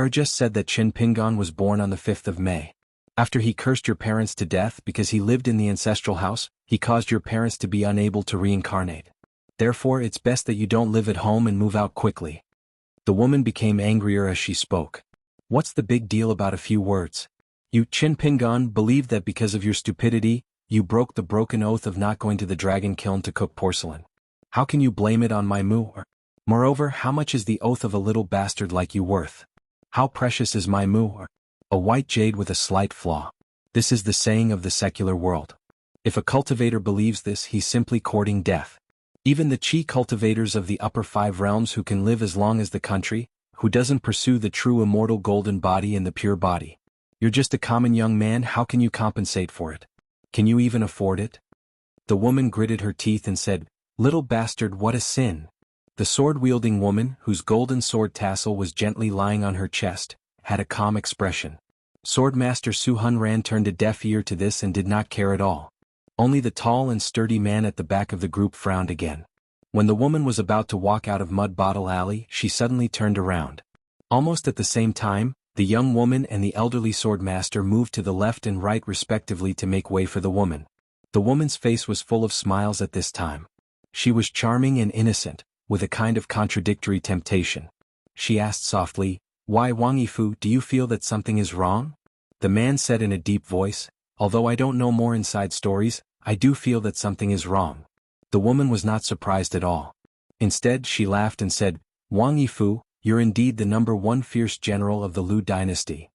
Speaker 1: Just said that Qin Pingan was born on the 5th of May. After he cursed your parents to death because he lived in the ancestral house, he caused your parents to be unable to reincarnate. Therefore it's best that you don't live at home and move out quickly." The woman became angrier as she spoke. "What's the big deal about a few words? You, Qin Pingan, believed that because of your stupidity, you broke the broken oath of not going to the dragon kiln to cook porcelain. How can you blame it on my Moreover, how much is the oath of a little bastard like you worth? How precious is my A white jade with a slight flaw. This is the saying of the secular world. If a cultivator believes this, he's simply courting death. Even the chi cultivators of the upper 5 realms who can live as long as the country, who doesn't pursue the true immortal golden body and the pure body. You're just a common young man, how can you compensate for it? Can you even afford it?" The woman gritted her teeth and said, "Little bastard, what a sin." The sword-wielding woman, whose golden sword tassel was gently lying on her chest, had a calm expression. Swordmaster Su Hunran turned a deaf ear to this and did not care at all. Only the tall and sturdy man at the back of the group frowned again. When the woman was about to walk out of Mud Bottle Alley, she suddenly turned around. Almost at the same time, the young woman and the elderly swordmaster moved to the left and right respectively to make way for the woman. The woman's face was full of smiles at this time. She was charming and innocent, with a kind of contradictory temptation. She asked softly, "Why, Wang Yifu, do you feel that something is wrong?" The man said in a deep voice, "Although I don't know more inside stories, I do feel that something is wrong." The woman was not surprised at all. Instead, she laughed and said, "Wang Yifu, you're indeed the #1 fierce general of the Lu dynasty."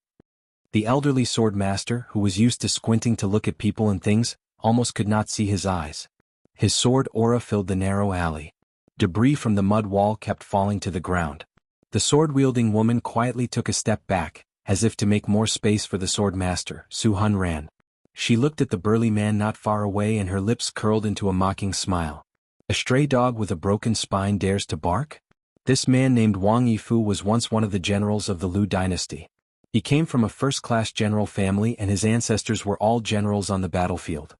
Speaker 1: The elderly swordmaster, who was used to squinting to look at people and things, almost could not see his eyes. His sword aura filled the narrow alley. Debris from the mud wall kept falling to the ground. The sword-wielding woman quietly took a step back, as if to make more space for the swordmaster, Su Hunran. She looked at the burly man not far away and her lips curled into a mocking smile. "A stray dog with a broken spine dares to bark?" This man named Wang Yifu was once one of the generals of the Lu dynasty. He came from a first-class general family and his ancestors were all generals on the battlefield.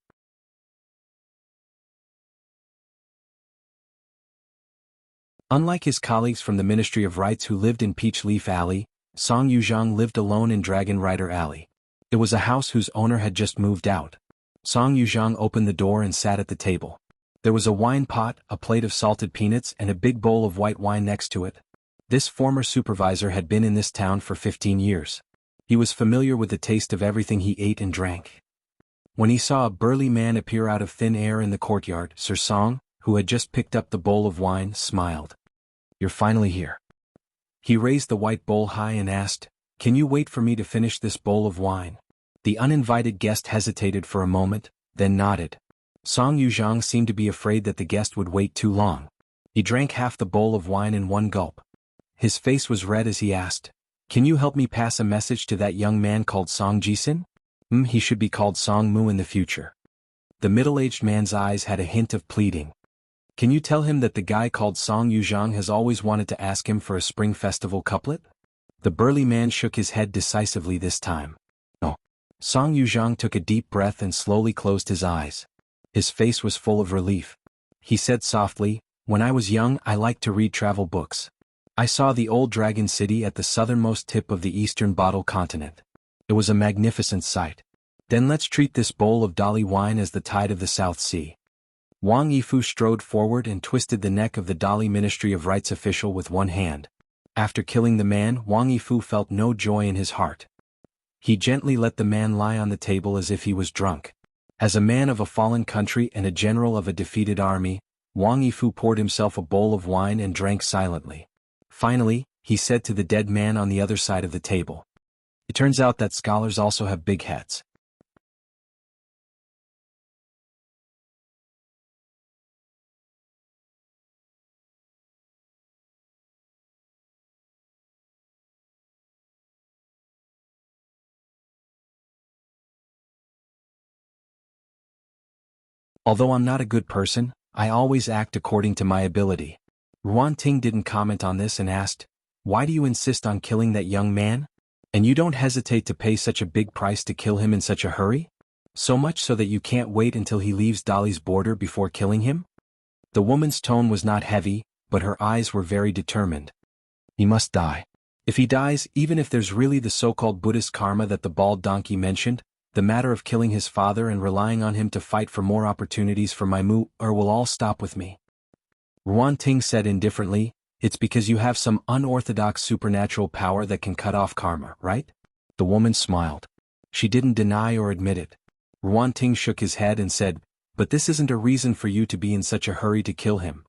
Speaker 1: Unlike his colleagues from the Ministry of Rights who lived in Peach Leaf Alley, Song Yuzhang lived alone in Dragon Rider Alley. It was a house whose owner had just moved out. Song Yuzhang opened the door and sat at the table. There was a wine pot, a plate of salted peanuts and a big bowl of white wine next to it. This former supervisor had been in this town for 15 years. He was familiar with the taste of everything he ate and drank. When he saw a burly man appear out of thin air in the courtyard, Sir Song, who had just picked up the bowl of wine, smiled. "You're finally here." He raised the white bowl high and asked, "Can you wait for me to finish this bowl of wine?" The uninvited guest hesitated for a moment, then nodded. Song Yuzhang seemed to be afraid that the guest would wait too long. He drank half the bowl of wine in one gulp. His face was red as he asked, "Can you help me pass a message to that young man called Song Jisin? He should be called Song Mu in the future." The middle-aged man's eyes had a hint of pleading. "Can you tell him that the guy called Song Yuzhang has always wanted to ask him for a spring festival couplet?" The burly man shook his head decisively this time. "No." Song Yuzhang took a deep breath and slowly closed his eyes. His face was full of relief. He said softly, "When I was young I liked to read travel books. I saw the old dragon city at the southernmost tip of the eastern bottle continent. It was a magnificent sight. Then let's treat this bowl of Dali wine as the tide of the South Sea." Wang Yifu strode forward and twisted the neck of the Dali Ministry of Rights official with one hand. After killing the man, Wang Yifu felt no joy in his heart. He gently let the man lie on the table as if he was drunk. As a man of a fallen country and a general of a defeated army, Wang Yifu poured himself a bowl of wine and drank silently. Finally, he said to the dead man on the other side of the table, "It turns out that scholars also have big heads." Although I'm not a good person, I always act according to my ability. Ruan Ting didn't comment on this and asked, "Why do you insist on killing that young man? And you don't hesitate to pay such a big price to kill him in such a hurry? So much so that you can't wait until he leaves Dali's border before killing him?" The woman's tone was not heavy, but her eyes were very determined. "He must die. If he dies, even if there's really the so-called Buddhist karma that the bald donkey mentioned, the matter of killing his father and relying on him to fight for more opportunities for my Mu-er will all stop with me." Ruan Ting said indifferently, "It's because you have some unorthodox supernatural power that can cut off karma, right?" The woman smiled. She didn't deny or admit it. Ruan Ting shook his head and said, "But this isn't a reason for you to be in such a hurry to kill him.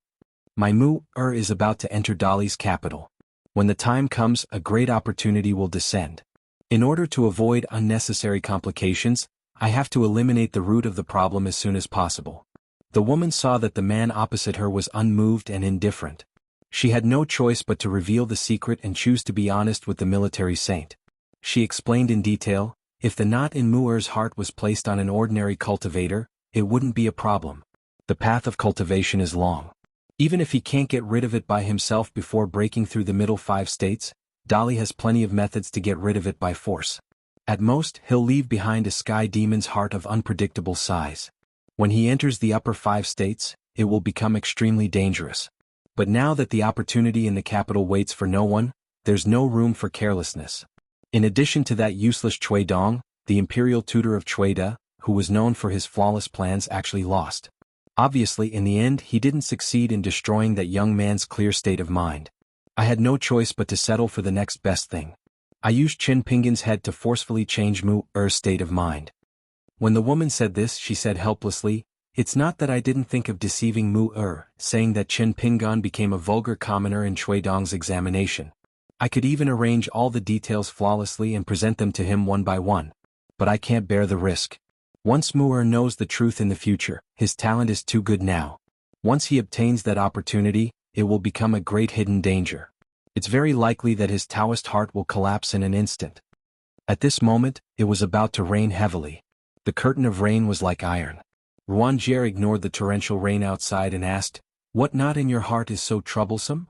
Speaker 1: My Mu-er is about to enter Dali's capital. When the time comes, a great opportunity will descend. In order to avoid unnecessary complications, I have to eliminate the root of the problem as soon as possible." The woman saw that the man opposite her was unmoved and indifferent. She had no choice but to reveal the secret and choose to be honest with the military saint. She explained in detail, if the knot in Mu'er's heart was placed on an ordinary cultivator, it wouldn't be a problem. The path of cultivation is long. Even if he can't get rid of it by himself before breaking through the middle 5 states, Dali has plenty of methods to get rid of it by force. At most, he'll leave behind a sky demon's heart of unpredictable size. When he enters the upper 5 states, it will become extremely dangerous. But now that the opportunity in the capital waits for no one, there's no room for carelessness. In addition to that useless Cui Dong, the imperial tutor of Cui Da, who was known for his flawless plans, actually lost. Obviously, in the end, he didn't succeed in destroying that young man's clear state of mind. I had no choice but to settle for the next best thing. I used Qin Pingan's head to forcefully change Mu-er's state of mind. When the woman said this, she said helplessly, "It's not that I didn't think of deceiving Mu-er, saying that Qin Pingan became a vulgar commoner in Cui Dong's examination. I could even arrange all the details flawlessly and present them to him one by one. But I can't bear the risk. Once Mu-er knows the truth in the future, his talent is too good now. Once he obtains that opportunity, it will become a great hidden danger. It's very likely that his Taoist heart will collapse in an instant." At this moment, it was about to rain heavily. The curtain of rain was like iron. Ruan Jie ignored the torrential rain outside and asked, "What knot in your heart is so troublesome?"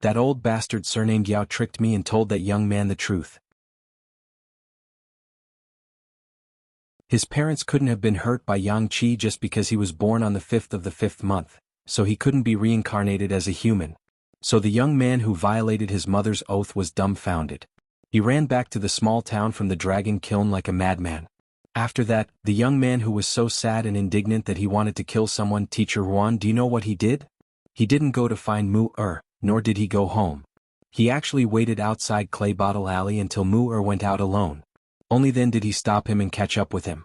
Speaker 1: "That old bastard surnamed Yao tricked me and told that young man the truth. His parents couldn't have been hurt by Yang Qi just because he was born on the 5th of the 5th month, so he couldn't be reincarnated as a human. So the young man who violated his mother's oath was dumbfounded. He ran back to the small town from the dragon kiln like a madman. After that, the young man who was so sad and indignant that he wanted to kill someone, Teacher Ruan, do you know what he did? He didn't go to find Mu-er, nor did he go home. He actually waited outside Clay Bottle Alley until Mu-er went out alone. Only then did he stop him and catch up with him.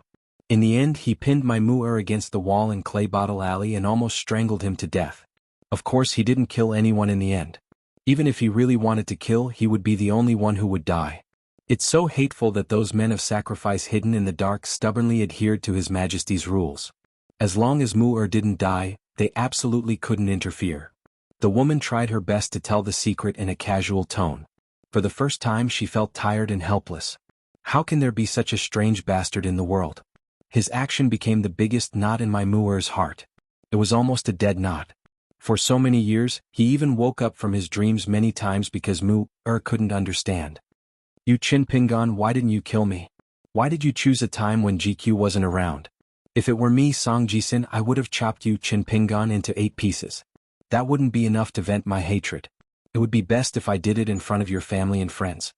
Speaker 1: In the end he pinned my Mu-er against the wall in Clay Bottle Alley and almost strangled him to death. Of course he didn't kill anyone in the end. Even if he really wanted to kill, he would be the only one who would die. It's so hateful that those men of sacrifice hidden in the dark stubbornly adhered to His Majesty's rules. As long as Mu-er didn't die, they absolutely couldn't interfere. The woman tried her best to tell the secret in a casual tone. For the first time she felt tired and helpless. How can there be such a strange bastard in the world? His action became the biggest knot in my Mu-er's heart. It was almost a dead knot. For so many years, he even woke up from his dreams many times because Mu-er couldn't understand. You Qin Pingan, why didn't you kill me? Why did you choose a time when GQ wasn't around? If it were me, Song Jisin, I would have chopped you Qin Pingan into 8 pieces. That wouldn't be enough to vent my hatred. It would be best if I did it in front of your family and friends.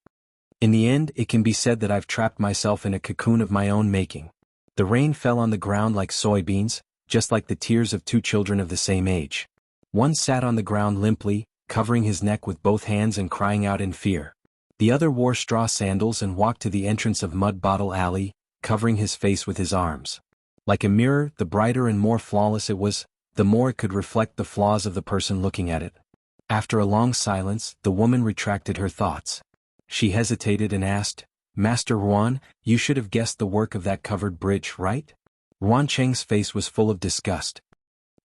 Speaker 1: In the end, it can be said that I've trapped myself in a cocoon of my own making. The rain fell on the ground like soybeans, just like the tears of 2 children of the same age. One sat on the ground limply, covering his neck with both hands and crying out in fear. The other wore straw sandals and walked to the entrance of Mud Bottle Alley, covering his face with his arms. Like a mirror, the brighter and more flawless it was, the more it could reflect the flaws of the person looking at it. After a long silence, the woman retracted her thoughts. She hesitated and asked, Master Ruan, you should have guessed the work of that covered bridge, right? Ruan Cheng's face was full of disgust.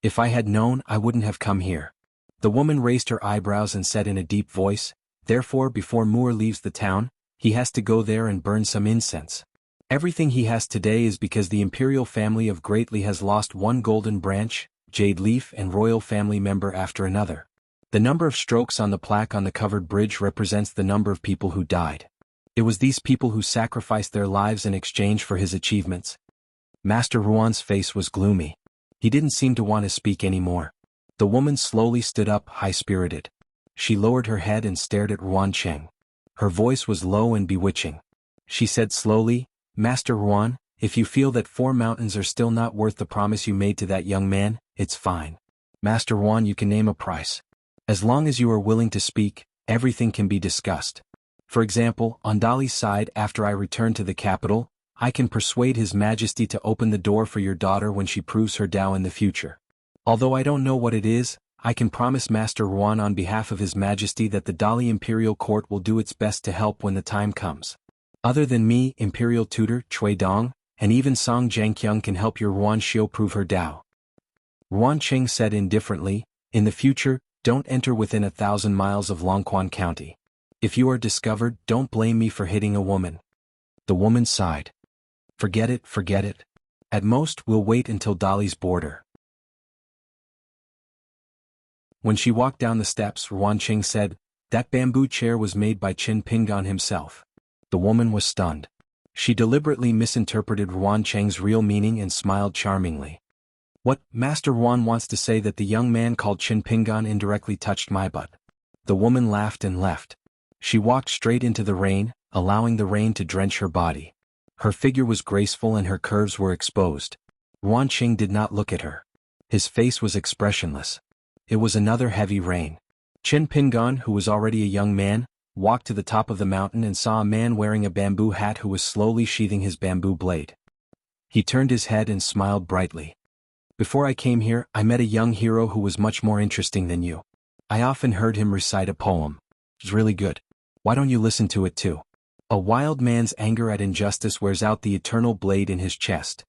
Speaker 1: If I had known, I wouldn't have come here. The woman raised her eyebrows and said in a deep voice, Therefore before Mu-er leaves the town, he has to go there and burn some incense. Everything he has today is because the imperial family of Greatly has lost one golden branch, jade leaf and royal family member after another. The number of strokes on the plaque on the covered bridge represents the number of people who died. It was these people who sacrificed their lives in exchange for his achievements. Master Ruan's face was gloomy. He didn't seem to want to speak anymore. The woman slowly stood up, high-spirited. She lowered her head and stared at Ruan Cheng. Her voice was low and bewitching. She said slowly, Master Ruan, if you feel that 4 mountains are still not worth the promise you made to that young man, it's fine. Master Ruan, you can name a price. As long as you are willing to speak, everything can be discussed. For example, on Dali's side, after I return to the capital, I can persuade His Majesty to open the door for your daughter when she proves her Dao in the future. Although I don't know what it is, I can promise Master Ruan on behalf of His Majesty that the Dali Imperial Court will do its best to help when the time comes. Other than me, Imperial Tutor, Cui Dong, and even Song Zhangqiang can help your Ruan Xiu prove her Dao. Ruan Cheng said indifferently, In the future, don't enter within 1,000 miles of Longquan County. If you are discovered, don't blame me for hitting a woman. The woman sighed. Forget it, forget it. At most, we'll wait until Dali's border. When she walked down the steps, Ruan Cheng said, That bamboo chair was made by Qin Pingan himself. The woman was stunned. She deliberately misinterpreted Ruan Cheng's real meaning and smiled charmingly. What, Master Ruan wants to say that the young man called Qin Pingan indirectly touched my butt. The woman laughed and left. She walked straight into the rain, allowing the rain to drench her body. Her figure was graceful and her curves were exposed. Ruan Cheng did not look at her. His face was expressionless. It was another heavy rain. Qin Pingan, who was already a young man, walked to the top of the mountain and saw a man wearing a bamboo hat who was slowly sheathing his bamboo blade. He turned his head and smiled brightly. Before I came here, I met a young hero who was much more interesting than you. I often heard him recite a poem. It was really good. Why don't you listen to it too? A wild man's anger at injustice wears out the eternal blade in his chest.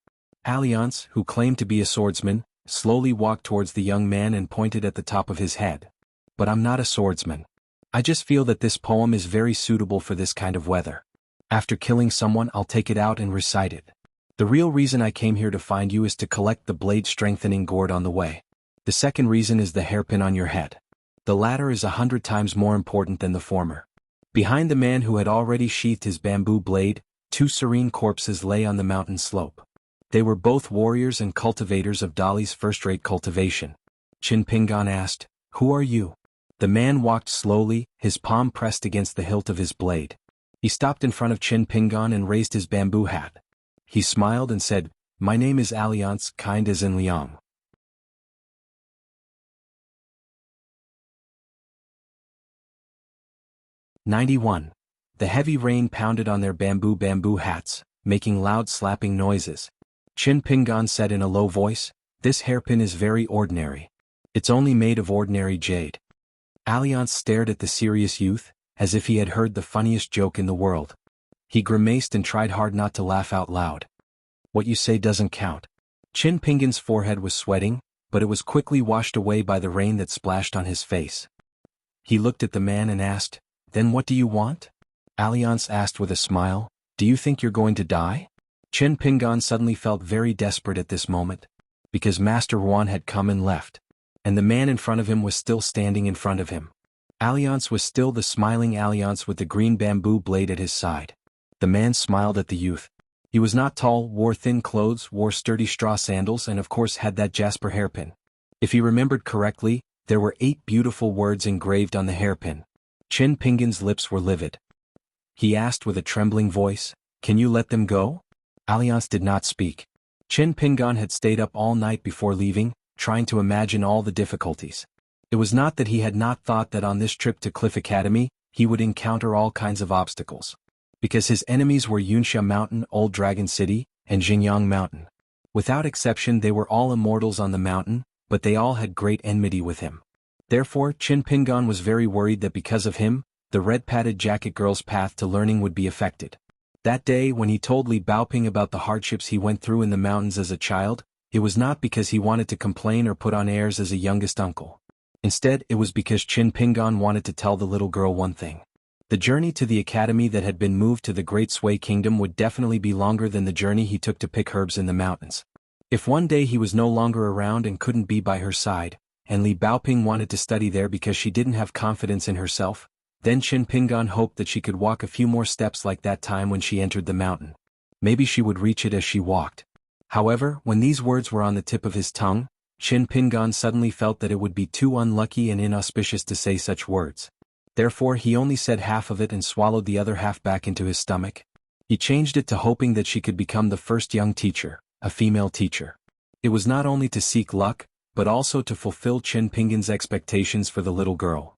Speaker 1: Alliance, who claimed to be a swordsman, slowly walked towards the young man and pointed at the top of his head. But I'm not a swordsman. I just feel that this poem is very suitable for this kind of weather. After killing someone, I'll take it out and recite it. The real reason I came here to find you is to collect the blade-strengthening gourd on the way. The second reason is the hairpin on your head. The latter is 100 times more important than the former. Behind the man who had already sheathed his bamboo blade, 2 serene corpses lay on the mountain slope. They were both warriors and cultivators of Dali's first-rate cultivation. Qin Pingan asked, Who are you? The man walked slowly, his palm pressed against the hilt of his blade. He stopped in front of Qin Pingan and raised his bamboo hat. He smiled and said, My name is Alliance, kind as in Liang. 91. The heavy rain pounded on their bamboo hats, making loud slapping noises. Chin Pingan said in a low voice, "This hairpin is very ordinary. It's only made of ordinary jade." Alliance stared at the serious youth, as if he had heard the funniest joke in the world. He grimaced and tried hard not to laugh out loud. "What you say doesn't count." Chin Pingan's forehead was sweating, but it was quickly washed away by the rain that splashed on his face. He looked at the man and asked, "Then what do you want?" Alliance asked with a smile, "Do you think you're going to die?" Chin Pingan suddenly felt very desperate at this moment, because Master Juan had come and left, and the man in front of him was still standing in front of him. Alliance was still the smiling Alliance with the green bamboo blade at his side. The man smiled at the youth. He was not tall, wore thin clothes, wore sturdy straw sandals, and of course had that jasper hairpin. If he remembered correctly, there were 8 beautiful words engraved on the hairpin. Chin Pingan's lips were livid. He asked with a trembling voice, "Can you let them go?" Alliance did not speak. Chin Pingan had stayed up all night before leaving, trying to imagine all the difficulties. It was not that he had not thought that on this trip to Cliff Academy, he would encounter all kinds of obstacles. Because his enemies were Yunsha Mountain, Old Dragon City, and Xingyang Mountain. Without exception they were all immortals on the mountain, but they all had great enmity with him. Therefore, Chin Pingan was very worried that because of him, the red-padded jacket girl's path to learning would be affected. That day when he told Li Baoping about the hardships he went through in the mountains as a child, it was not because he wanted to complain or put on airs as a youngest uncle. Instead, it was because Chin Pingan wanted to tell the little girl one thing. The journey to the academy that had been moved to the Great Sui Kingdom would definitely be longer than the journey he took to pick herbs in the mountains. If one day he was no longer around and couldn't be by her side, and Li Baoping wanted to study there because she didn't have confidence in herself, then Chin Pingan hoped that she could walk a few more steps like that time when she entered the mountain. Maybe she would reach it as she walked. However, when these words were on the tip of his tongue, Chin Pingan suddenly felt that it would be too unlucky and inauspicious to say such words. Therefore he only said half of it and swallowed the other half back into his stomach. He changed it to hoping that she could become the first young teacher, a female teacher. It was not only to seek luck, but also to fulfill Chin Pingan's expectations for the little girl.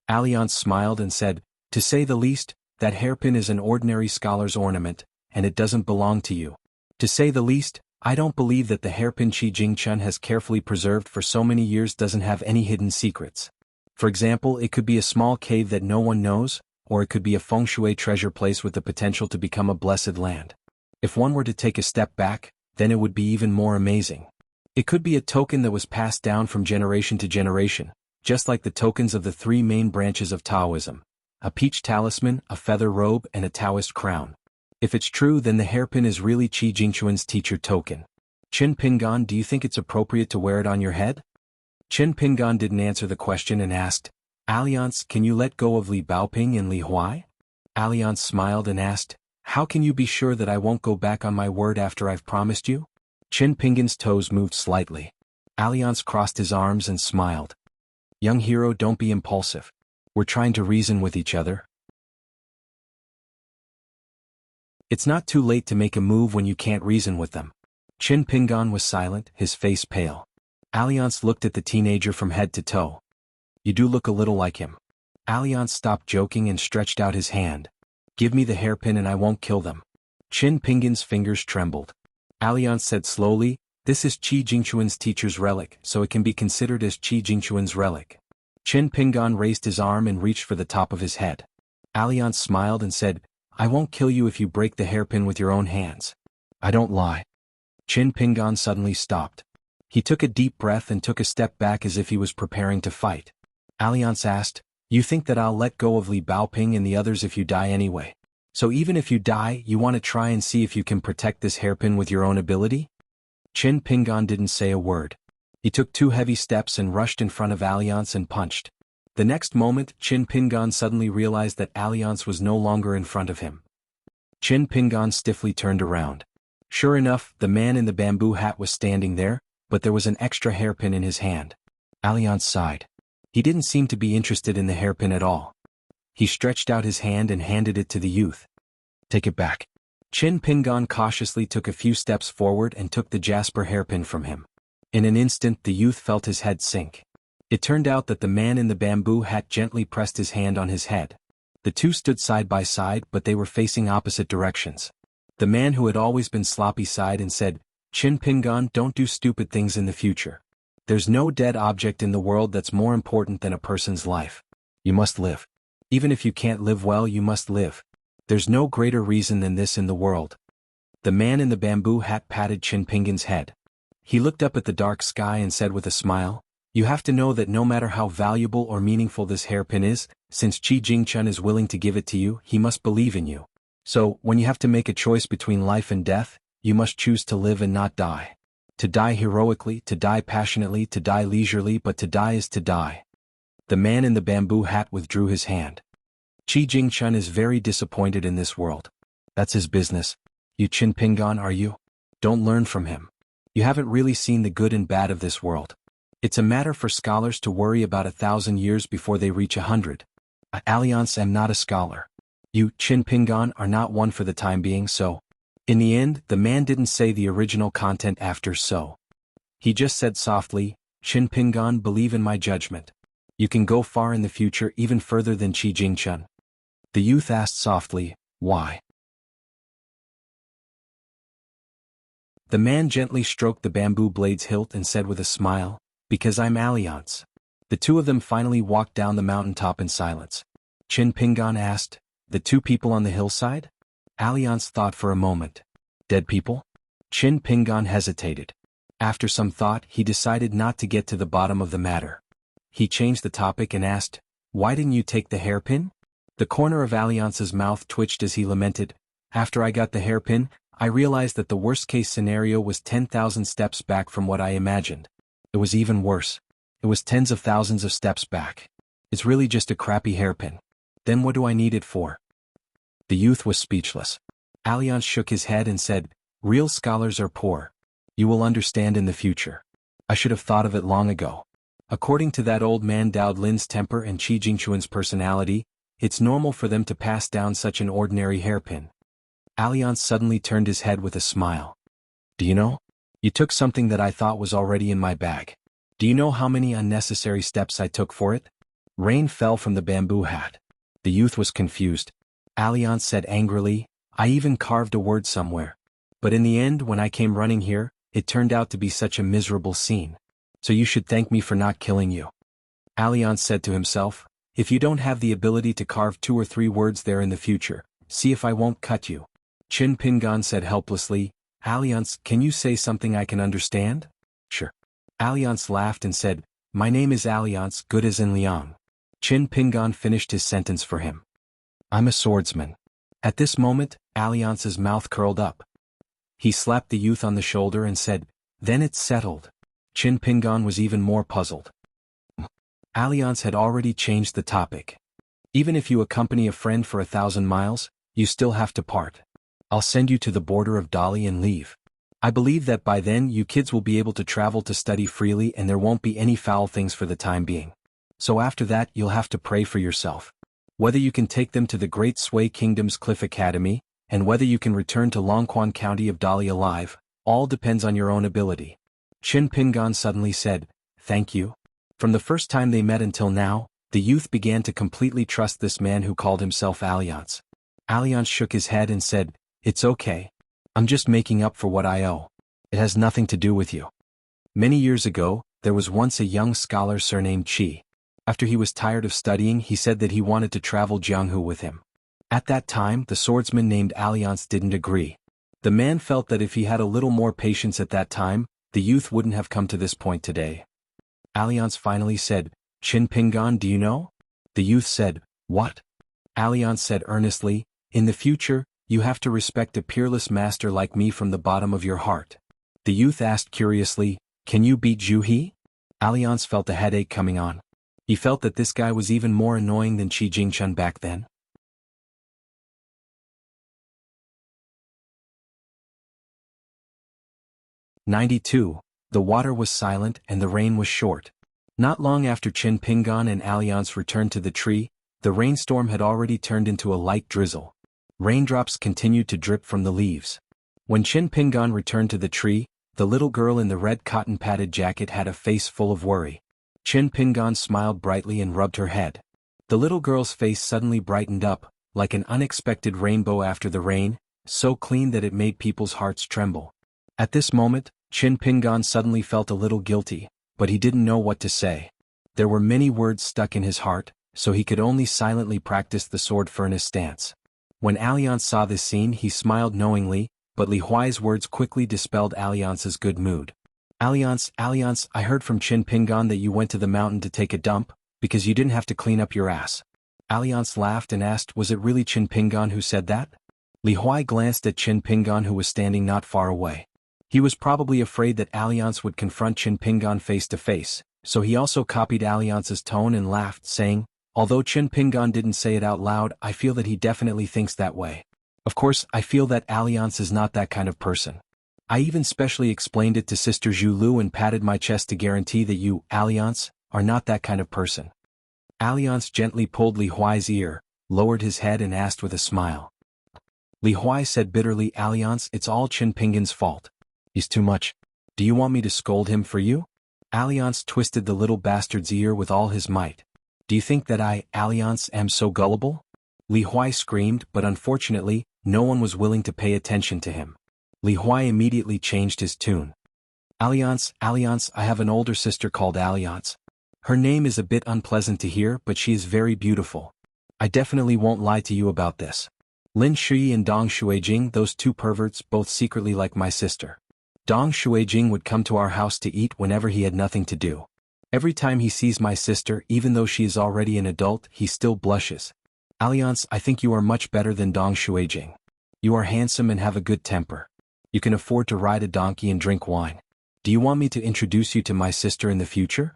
Speaker 1: Alliance smiled and said, "To say the least, that hairpin is an ordinary scholar's ornament, and it doesn't belong to you. To say the least, I don't believe that the hairpin Qi Jingchun has carefully preserved for so many years doesn't have any hidden secrets. For example, it could be a small cave that no one knows, or it could be a feng shui treasure place with the potential to become a blessed land. If one were to take a step back, then it would be even more amazing. It could be a token that was passed down from generation to generation, just like the tokens of the 3 main branches of Taoism: a peach talisman, a feather robe, and a Taoist crown. If it's true, then the hairpin is really Qi Jingchun's teacher token. Chin Pingan, do you think it's appropriate to wear it on your head?" Chin Pingan didn't answer the question and asked, "Alliance, can you let go of Li Baoping and Li Huai?" Alliance smiled and asked, "How can you be sure that I won't go back on my word after I've promised you?" Chin Pingan's toes moved slightly. Alliance crossed his arms and smiled. "Young hero, don't be impulsive. We're trying to reason with each other. It's not too late to make a move when you can't reason with them." Chin Pingan was silent, his face pale. Alliance looked at the teenager from head to toe. "You do look a little like him." Alliance stopped joking and stretched out his hand. "Give me the hairpin and I won't kill them." Chin Pingan's fingers trembled. Alliance said slowly, "This is Qi Jingchun's teacher's relic, so it can be considered as Qi Jingchun's relic." Chin Pingan raised his arm and reached for the top of his head. Alliance smiled and said, "I won't kill you if you break the hairpin with your own hands. I don't lie." Chin Pingan suddenly stopped. He took a deep breath and took a step back as if he was preparing to fight. Alliance asked, "You think that I'll let go of Li Baoping and the others if you die anyway? So even if you die, you want to try and see if you can protect this hairpin with your own ability?" Chin Pingan didn't say a word. He took 2 heavy steps and rushed in front of Alliance and punched. The next moment, Chin Pingan suddenly realized that Alliance was no longer in front of him. Chin Pingan stiffly turned around. Sure enough, the man in the bamboo hat was standing there, but there was an extra hairpin in his hand. Alliance sighed. He didn't seem to be interested in the hairpin at all. He stretched out his hand and handed it to the youth. "Take it back." Chin Pingan cautiously took a few steps forward and took the jasper hairpin from him. In an instant the youth felt his head sink. It turned out that the man in the bamboo hat gently pressed his hand on his head. The two stood side by side, but they were facing opposite directions. The man who had always been sloppy sighed and said, Chin Pingan, don't do stupid things in the future. There's no dead object in the world that's more important than a person's life. You must live. Even if you can't live well, you must live. There's no greater reason than this in the world. The man in the bamboo hat patted Chin Pingan's head. He looked up at the dark sky and said with a smile, You have to know that no matter how valuable or meaningful this hairpin is, since Qi Jingchun is willing to give it to you, he must believe in you. So, when you have to make a choice between life and death, you must choose to live and not die. To die heroically, to die passionately, to die leisurely, but to die is to die. The man in the bamboo hat withdrew his hand. Qi Jingchun is very disappointed in this world. That's his business. You Chin Pingan, are you? Don't learn from him. You haven't really seen the good and bad of this world. It's a matter for scholars to worry about 1,000 years before they reach 100. Alliance am not a scholar. You, Chin Pingan, are not one for the time being, so. In the end, the man didn't say the original content after so. He just said softly, Chin Pingan, believe in my judgment. You can go far in the future, even further than Qi Jingchun. The youth asked softly, why? The man gently stroked the bamboo blade's hilt and said with a smile, because I'm Alliance. The two of them finally walked down the mountaintop in silence. Chin Pingan asked, the two people on the hillside? Alliance thought for a moment. Dead people? Chin Pingan hesitated. After some thought, he decided not to get to the bottom of the matter. He changed the topic and asked, why didn't you take the hairpin? The corner of Alliance's mouth twitched as he lamented, after I got the hairpin, I realized that the worst-case scenario was 10,000 steps back from what I imagined. It was even worse. It was tens of thousands of steps back. It's really just a crappy hairpin. Then what do I need it for? The youth was speechless. Alliance shook his head and said, real scholars are poor. You will understand in the future. I should have thought of it long ago. According to that old man Dao Lin's temper and Qi Jingchun's personality, it's normal for them to pass down such an ordinary hairpin. Alliance suddenly turned his head with a smile. Do you know? You took something that I thought was already in my bag. Do you know how many unnecessary steps I took for it? Rain fell from the bamboo hat. The youth was confused. Alliance said angrily, I even carved a word somewhere. But in the end, when I came running here, it turned out to be such a miserable scene. So you should thank me for not killing you. Alliance said to himself, if you don't have the ability to carve 2 or 3 words there in the future, see if I won't cut you. Chin Pingan said helplessly, Alliance, can you say something I can understand? Sure. Alliance laughed and said, my name is Alliance, good as in Liang. Chin Pingan finished his sentence for him. I'm a swordsman. At this moment, Alliance's mouth curled up. He slapped the youth on the shoulder and said, then it's settled. Chin Pingan was even more puzzled. Alliance had already changed the topic. Even if you accompany a friend for 1,000 miles, you still have to part. I'll send you to the border of Dali and leave. I believe that by then you kids will be able to travel to study freely and there won't be any foul things for the time being. So after that you'll have to pray for yourself. Whether you can take them to the Great Sui Kingdom's Cliff Academy, and whether you can return to Longquan County of Dali alive, all depends on your own ability. Chin Pingan suddenly said, thank you. From the first time they met until now, the youth began to completely trust this man who called himself Alliance. Alliance shook his head and said, it's okay. I'm just making up for what I owe. It has nothing to do with you. Many years ago, there was once a young scholar surnamed Qi. After he was tired of studying, he said that he wanted to travel Jianghu with him. At that time, the swordsman named Alliance didn't agree. The man felt that if he had a little more patience at that time, the youth wouldn't have come to this point today. Alliance finally said, Chin Pingan, do you know? The youth said, what? Alliance said earnestly, in the future, you have to respect a peerless master like me from the bottom of your heart. The youth asked curiously, can you beat Zhu He? Alliance felt a headache coming on. He felt that this guy was even more annoying than Qi Jingchun back then. "92. The water was silent and the rain was short. Not long after Chin Pingan and Alliance returned to the tree, the rainstorm had already turned into a light drizzle. Raindrops continued to drip from the leaves. When Chin Pingan returned to the tree, the little girl in the red cotton-padded jacket had a face full of worry. Chin Pingan smiled brightly and rubbed her head. The little girl's face suddenly brightened up, like an unexpected rainbow after the rain, so clean that it made people's hearts tremble. At this moment, Qin Pingan suddenly felt a little guilty, but he didn't know what to say. There were many words stuck in his heart, so he could only silently practice the sword furnace stance. When Alliance saw this scene he smiled knowingly, but Li Huai's words quickly dispelled Alliance's good mood. Alliance, I heard from Qin Pingan that you went to the mountain to take a dump, because you didn't have to clean up your ass. Alliance laughed and asked, was it really Qin Pingan who said that? Li Huai glanced at Qin Pingan who was standing not far away. He was probably afraid that Alliance would confront Qin Pingan face to face, so he also copied Alliance's tone and laughed, saying, although Qin Pingan didn't say it out loud, I feel that he definitely thinks that way. Of course, I feel that Alliance is not that kind of person. I even specially explained it to Sister Zhu Lu and patted my chest to guarantee that you, Alliance, are not that kind of person. Alliance gently pulled Li Huai's ear, lowered his head and asked with a smile. Li Huai said bitterly, Alliance, it's all Qin Pingan's fault. He's too much. Do you want me to scold him for you? Alliance twisted the little bastard's ear with all his might. Do you think that I, Alliance, am so gullible? Li Huai screamed, but unfortunately, no one was willing to pay attention to him. Li Huai immediately changed his tune. Alliance, I have an older sister called Alliance. Her name is a bit unpleasant to hear, but she is very beautiful. I definitely won't lie to you about this. Lin Shui and Dong Shuijing, those two perverts, both secretly like my sister. Dong Shuijing would come to our house to eat whenever he had nothing to do. Every time he sees my sister, even though she is already an adult, he still blushes. Alliance, I think you are much better than Dong Shuijing. You are handsome and have a good temper. You can afford to ride a donkey and drink wine. Do you want me to introduce you to my sister in the future?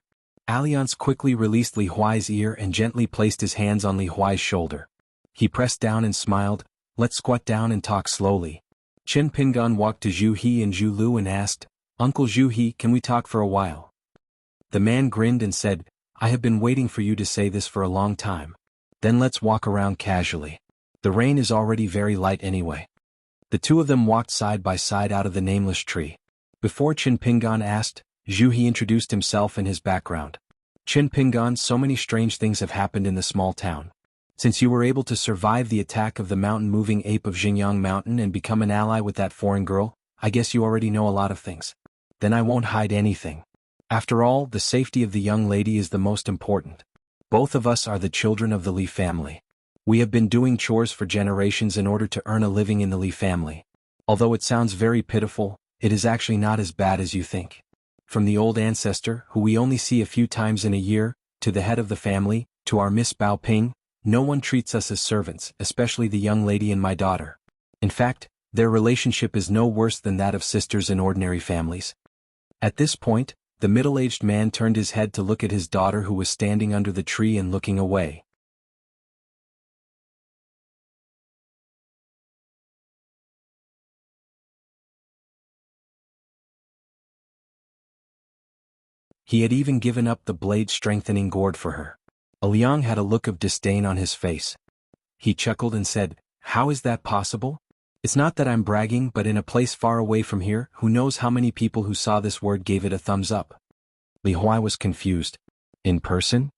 Speaker 1: Alliance quickly released Li Huai's ear and gently placed his hands on Li Huai's shoulder. He pressed down and smiled, let's squat down and talk slowly. Qin Pingan walked to Zhu He and Zhu Lu and asked, Uncle Zhu He, can we talk for a while? The man grinned and said, I have been waiting for you to say this for a long time. Then let's walk around casually. The rain is already very light anyway. The two of them walked side by side out of the nameless tree. Before Qin Pingan asked, Zhu He introduced himself and his background. Qin Pingan, so many strange things have happened in the small town. Since you were able to survive the attack of the mountain-moving ape of Xinjiang Mountain and become an ally with that foreign girl, I guess you already know a lot of things. Then I won't hide anything. After all, the safety of the young lady is the most important. Both of us are the children of the Li family. We have been doing chores for generations in order to earn a living in the Li family. Although it sounds very pitiful, it is actually not as bad as you think. From the old ancestor, who we only see a few times in a year, to the head of the family, to our Miss Bao Ping, no one treats us as servants, especially the young lady and my daughter. In fact, their relationship is no worse than that of sisters in ordinary families. At this point, the middle-aged man turned his head to look at his daughter who was standing under the tree and looking away. He had even given up the blade-strengthening gourd for her. Liang had a look of disdain on his face. He chuckled and said, How is that possible? It's not that I'm bragging, but in a place far away from here, who knows how many people who saw this word gave it a thumbs up. Li Huai was confused. In person?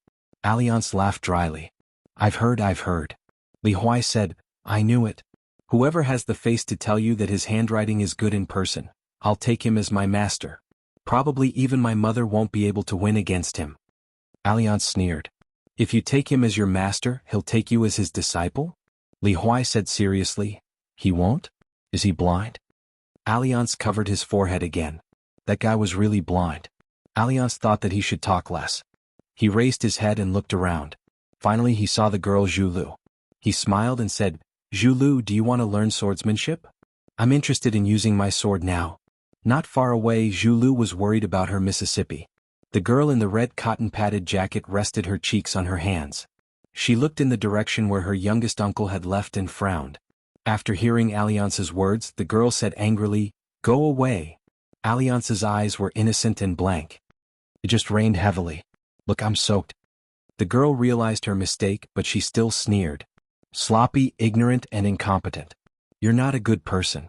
Speaker 1: Alliance laughed dryly. I've heard. Li Huai said, I knew it. Whoever has the face to tell you that his handwriting is good in person, I'll take him as my master. Probably even my mother won't be able to win against him. Alliance sneered. If you take him as your master, he'll take you as his disciple? Li Huai said seriously. He won't? Is he blind? Alliance covered his forehead again. That guy was really blind. Alliance thought that he should talk less. He raised his head and looked around. Finally he saw the girl Zhu Lu. He smiled and said, Zhu Lu, do you want to learn swordsmanship? I'm interested in using my sword now. Not far away, Zhu Lu was worried about her Mississippi. The girl in the red cotton-padded jacket rested her cheeks on her hands. She looked in the direction where her youngest uncle had left and frowned. After hearing Alliance's words, the girl said angrily, Go away. Alliance's eyes were innocent and blank. It just rained heavily. Look, I'm soaked. The girl realized her mistake, but she still sneered. Sloppy, ignorant, and incompetent. You're not a good person.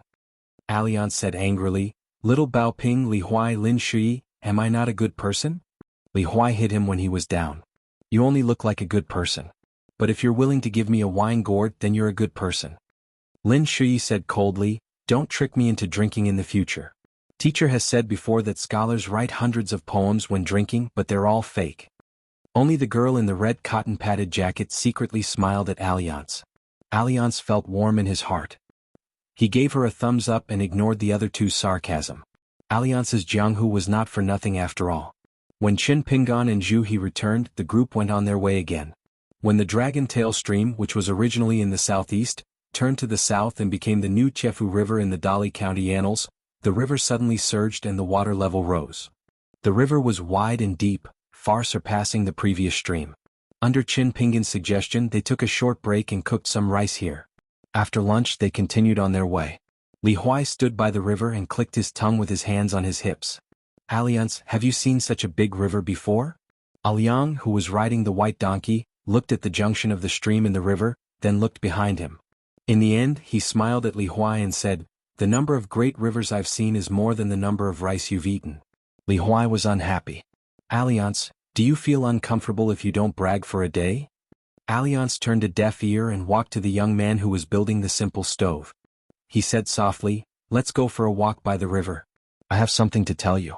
Speaker 1: Alliance said angrily, Little Bao Ping, Li Huai, Lin Shui, am I not a good person? Li Huai hit him when he was down. You only look like a good person. but if you're willing to give me a wine gourd then you're a good person. Lin Shui said coldly, don't trick me into drinking in the future. Teacher has said before that scholars write hundreds of poems when drinking but they're all fake. Only the girl in the red cotton-padded jacket secretly smiled at Alliance. Alliance felt warm in his heart. He gave her a thumbs up and ignored the other two's sarcasm. Alliance's Jianghu was not for nothing after all. When Qin Pingan and Zhu He returned, the group went on their way again. When the Dragon Tail Stream, which was originally in the southeast, turned to the south and became the new Chefu River in the Dali County annals, the river suddenly surged and the water level rose. The river was wide and deep, far surpassing the previous stream. Under Qin Pingan's suggestion, they took a short break and cooked some rice here. After lunch they continued on their way. Li Huai stood by the river and clicked his tongue with his hands on his hips. Alliance, have you seen such a big river before? Liang, who was riding the white donkey, looked at the junction of the stream and the river, then looked behind him. In the end, he smiled at Li Huai and said, the number of great rivers I've seen is more than the number of rice you've eaten. Li Huai was unhappy. Alliance, do you feel uncomfortable if you don't brag for a day? Alliance turned a deaf ear and walked to the young man who was building the simple stove. He said softly, let's go for a walk by the river. I have something to tell you.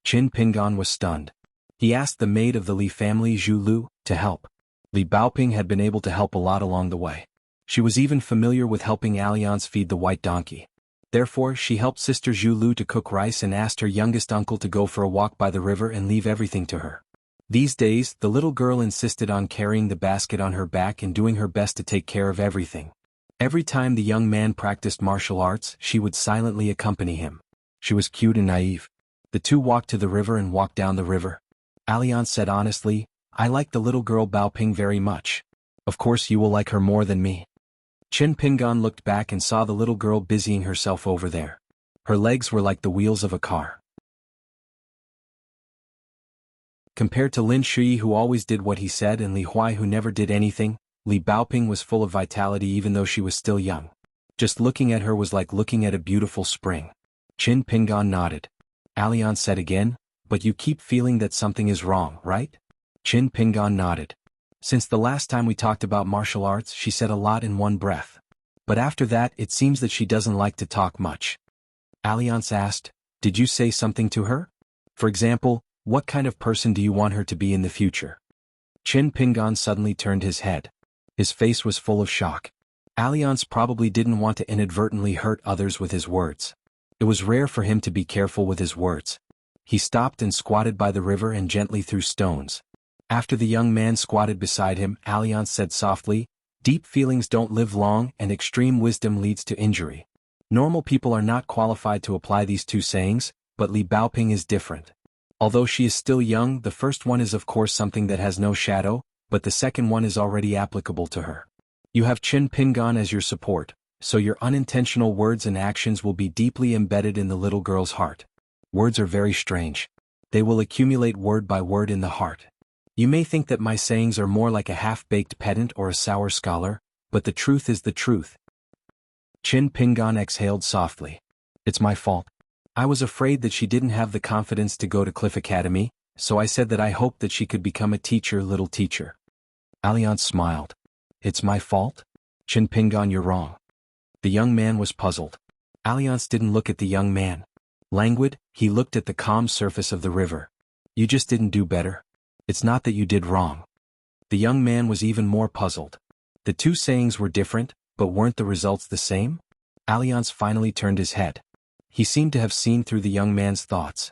Speaker 1: Qin Pingan was stunned. He asked the maid of the Li family, Zhu Lu, to help. Li Baoping had been able to help a lot along the way. She was even familiar with helping Alliance feed the white donkey. Therefore, she helped Sister Zhu Lu to cook rice and asked her youngest uncle to go for a walk by the river and leave everything to her. These days, the little girl insisted on carrying the basket on her back and doing her best to take care of everything. Every time the young man practiced martial arts, she would silently accompany him. She was cute and naive. The two walked to the river and walked down the river. Alliance said honestly, I like the little girl Baoping very much. Of course you will like her more than me. Qin Pingan looked back and saw the little girl busying herself over there. Her legs were like the wheels of a car. Compared to Lin Shui, who always did what he said, and Li Huai, who never did anything, Li Baoping was full of vitality even though she was still young. Just looking at her was like looking at a beautiful spring. Qin Pingan nodded. Alliance said again, but you keep feeling that something is wrong, right? Qin Pingan nodded. Since the last time we talked about martial arts, she said a lot in one breath. But after that, it seems that she doesn't like to talk much. Alliance asked, did you say something to her? For example, what kind of person do you want her to be in the future? Qin Pingan suddenly turned his head. His face was full of shock. Alliance probably didn't want to inadvertently hurt others with his words. It was rare for him to be careful with his words. He stopped and squatted by the river and gently threw stones. After the young man squatted beside him, Alliance said softly, deep feelings don't live long and extreme wisdom leads to injury. Normal people are not qualified to apply these two sayings, but Li Baoping is different. Although she is still young, the first one is of course something that has no shadow, but the second one is already applicable to her. You have Qin Pingan as your support, so your unintentional words and actions will be deeply embedded in the little girl's heart. Words are very strange. They will accumulate word by word in the heart. You may think that my sayings are more like a half-baked pedant or a sour scholar, but the truth is the truth. Qin Pingan exhaled softly. It's my fault. I was afraid that she didn't have the confidence to go to Cliff Academy, so I said that I hoped that she could become a teacher, little teacher. Alliance smiled. It's my fault? Qin Pingan, you're wrong. The young man was puzzled. Alliance didn't look at the young man. Languid, he looked at the calm surface of the river. You just didn't do better. It's not that you did wrong. The young man was even more puzzled. The two sayings were different, but weren't the results the same? Alliance finally turned his head. He seemed to have seen through the young man's thoughts.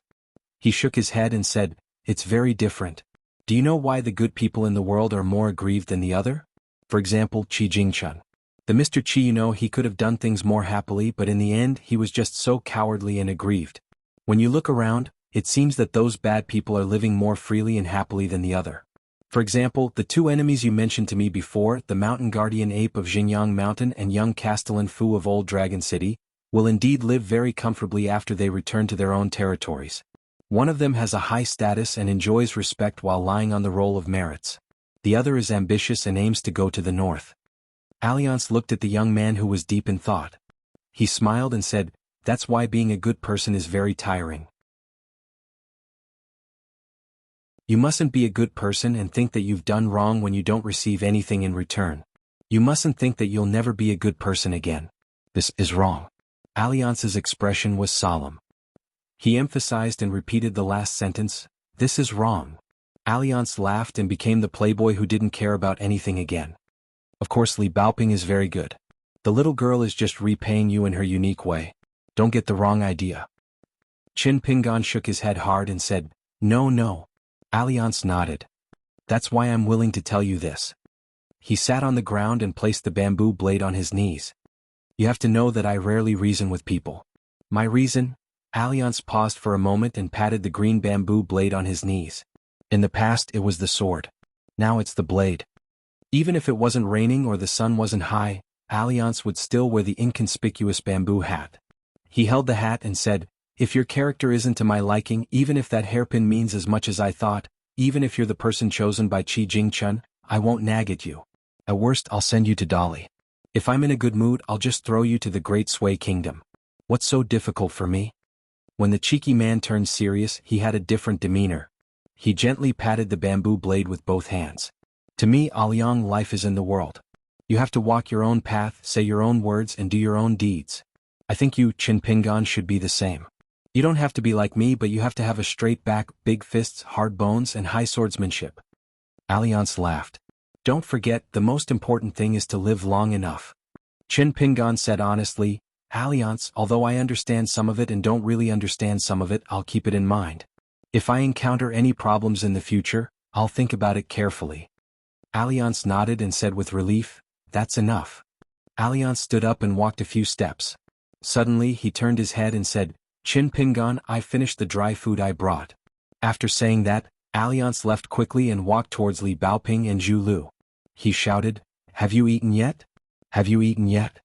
Speaker 1: He shook his head and said, it's very different. Do you know why the good people in the world are more aggrieved than the other? For example, Qi Jingchun. The Mr. Qi, you know, he could have done things more happily, but in the end he was just so cowardly and aggrieved. When you look around, it seems that those bad people are living more freely and happily than the other. For example, the two enemies you mentioned to me before, the mountain guardian ape of Xinjiang Mountain and young Castellan Fu of Old Dragon City, will indeed live very comfortably after they return to their own territories. One of them has a high status and enjoys respect while lying on the roll of merits. The other is ambitious and aims to go to the north. Alliance looked at the young man who was deep in thought. He smiled and said, that's why being a good person is very tiring. You mustn't be a good person and think that you've done wrong when you don't receive anything in return. You mustn't think that you'll never be a good person again. This is wrong. Alliance's expression was solemn. He emphasized and repeated the last sentence, this is wrong. Alliance laughed and became the playboy who didn't care about anything again. Of course Li Baoping is very good. The little girl is just repaying you in her unique way. Don't get the wrong idea. Qin Pingan shook his head hard and said, No. Alliance nodded. That's why I'm willing to tell you this. He sat on the ground and placed the bamboo blade on his knees. You have to know that I rarely reason with people. My reason? Alliance paused for a moment and patted the green bamboo blade on his knees. In the past it was the sword. Now it's the blade. Even if it wasn't raining or the sun wasn't high, Alliance would still wear the inconspicuous bamboo hat. He held the hat and said, if your character isn't to my liking, even if that hairpin means as much as I thought, even if you're the person chosen by Qi Jingchun, I won't nag at you. At worst I'll send you to Dali. If I'm in a good mood I'll just throw you to the Great Sui Kingdom. What's so difficult for me? When the cheeky man turned serious he had a different demeanor. He gently patted the bamboo blade with both hands. To me Aoyang life is in the world. You have to walk your own path, say your own words and do your own deeds. I think you, Qin Pingan, should be the same. You don't have to be like me, but you have to have a straight back, big fists, hard bones, and high swordsmanship. Alliance laughed. Don't forget, the most important thing is to live long enough. Qin Pingan said honestly, Alliance, although I understand some of it and don't really understand some of it, I'll keep it in mind. If I encounter any problems in the future, I'll think about it carefully. Alliance nodded and said with relief, that's enough. Alliance stood up and walked a few steps. Suddenly he turned his head and said, Qin Pingan, I finished the dry food I brought. After saying that, Alliance left quickly and walked towards Li Baoping and Zhu Lu. He shouted, have you eaten yet? Have you eaten yet?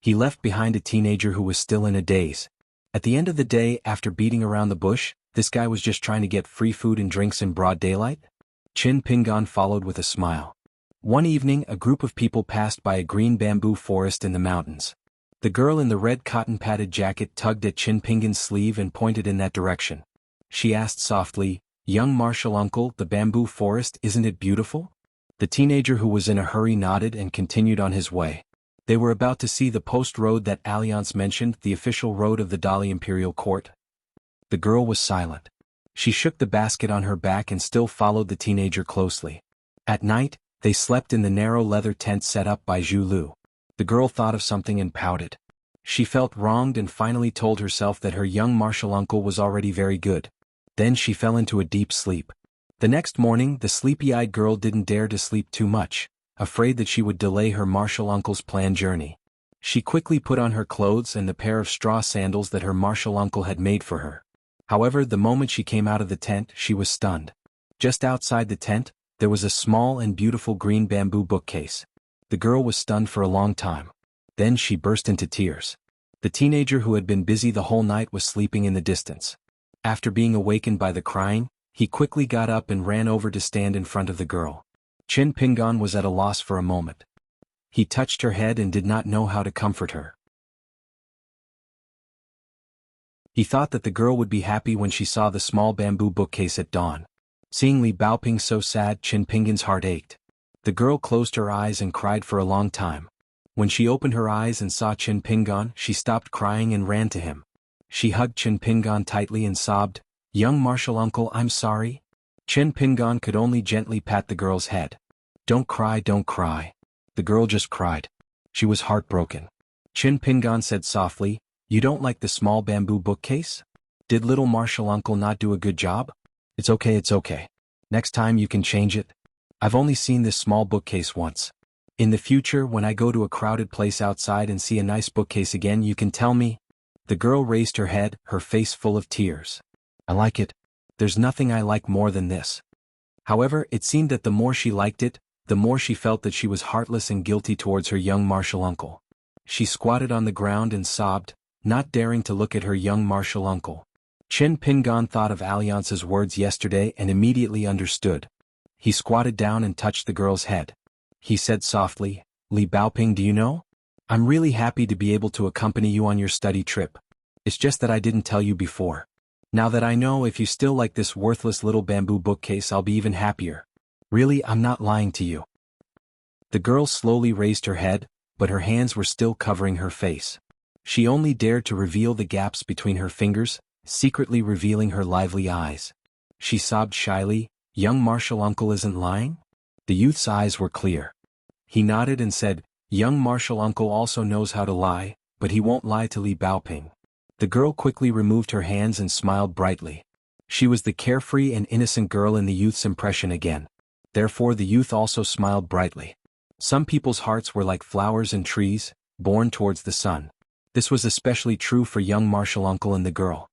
Speaker 1: He left behind a teenager who was still in a daze. At the end of the day, after beating around the bush, this guy was just trying to get free food and drinks in broad daylight? Qin Pingan followed with a smile. One evening a group of people passed by a green bamboo forest in the mountains. The girl in the red cotton-padded jacket tugged at Qin Pingan's sleeve and pointed in that direction. She asked softly, young martial uncle, the bamboo forest, isn't it beautiful? The teenager who was in a hurry nodded and continued on his way. They were about to see the post road that Alliance mentioned, the official road of the Dali Imperial Court. The girl was silent. She shook the basket on her back and still followed the teenager closely. At night, they slept in the narrow leather tent set up by Zhu Lu. The girl thought of something and pouted. She felt wronged and finally told herself that her young martial uncle was already very good. Then she fell into a deep sleep. The next morning the sleepy-eyed girl didn't dare to sleep too much, afraid that she would delay her martial uncle's planned journey. She quickly put on her clothes and the pair of straw sandals that her martial uncle had made for her. However, the moment she came out of the tent she was stunned. Just outside the tent, there was a small and beautiful green bamboo bookcase. The girl was stunned for a long time. Then she burst into tears. The teenager who had been busy the whole night was sleeping in the distance. After being awakened by the crying, he quickly got up and ran over to stand in front of the girl. Qin Pingan was at a loss for a moment. He touched her head and did not know how to comfort her. He thought that the girl would be happy when she saw the small bamboo bookcase at dawn. Seeing Li Baoping so sad, Qin Pingan's heart ached. The girl closed her eyes and cried for a long time. When she opened her eyes and saw Qin Pingan, she stopped crying and ran to him. She hugged Qin Pingan tightly and sobbed, "Young martial uncle, I'm sorry." Qin Pingan could only gently pat the girl's head. Don't cry, don't cry." The girl just cried. She was heartbroken. Qin Pingan said softly, "You don't like the small bamboo bookcase? Did little martial uncle not do a good job? It's okay, it's okay. Next time you can change it. I've only seen this small bookcase once. In the future, when I go to a crowded place outside and see a nice bookcase again, you can tell me." The girl raised her head, her face full of tears. "I like it. There's nothing I like more than this." However, it seemed that the more she liked it, the more she felt that she was heartless and guilty towards her young martial uncle. She squatted on the ground and sobbed, not daring to look at her young martial uncle. Qin Pingan thought of Alliance's words yesterday and immediately understood. He squatted down and touched the girl's head. He said softly, "Li Baoping, do you know? I'm really happy to be able to accompany you on your study trip. It's just that I didn't tell you before. Now that I know if you still like this worthless little bamboo bookcase, I'll be even happier. Really, I'm not lying to you. The girl slowly raised her head, but her hands were still covering her face. She only dared to reveal the gaps between her fingers, secretly revealing her lively eyes. She sobbed shyly, "Young Marshal Uncle isn't lying?" The youth's eyes were clear. He nodded and said, "Young Marshal Uncle also knows how to lie, but he won't lie to Li Baoping." The girl quickly removed her hands and smiled brightly. She was the carefree and innocent girl in the youth's impression again. Therefore the youth also smiled brightly. Some people's hearts were like flowers and trees, born towards the sun. This was especially true for young Marshal Uncle and the girl.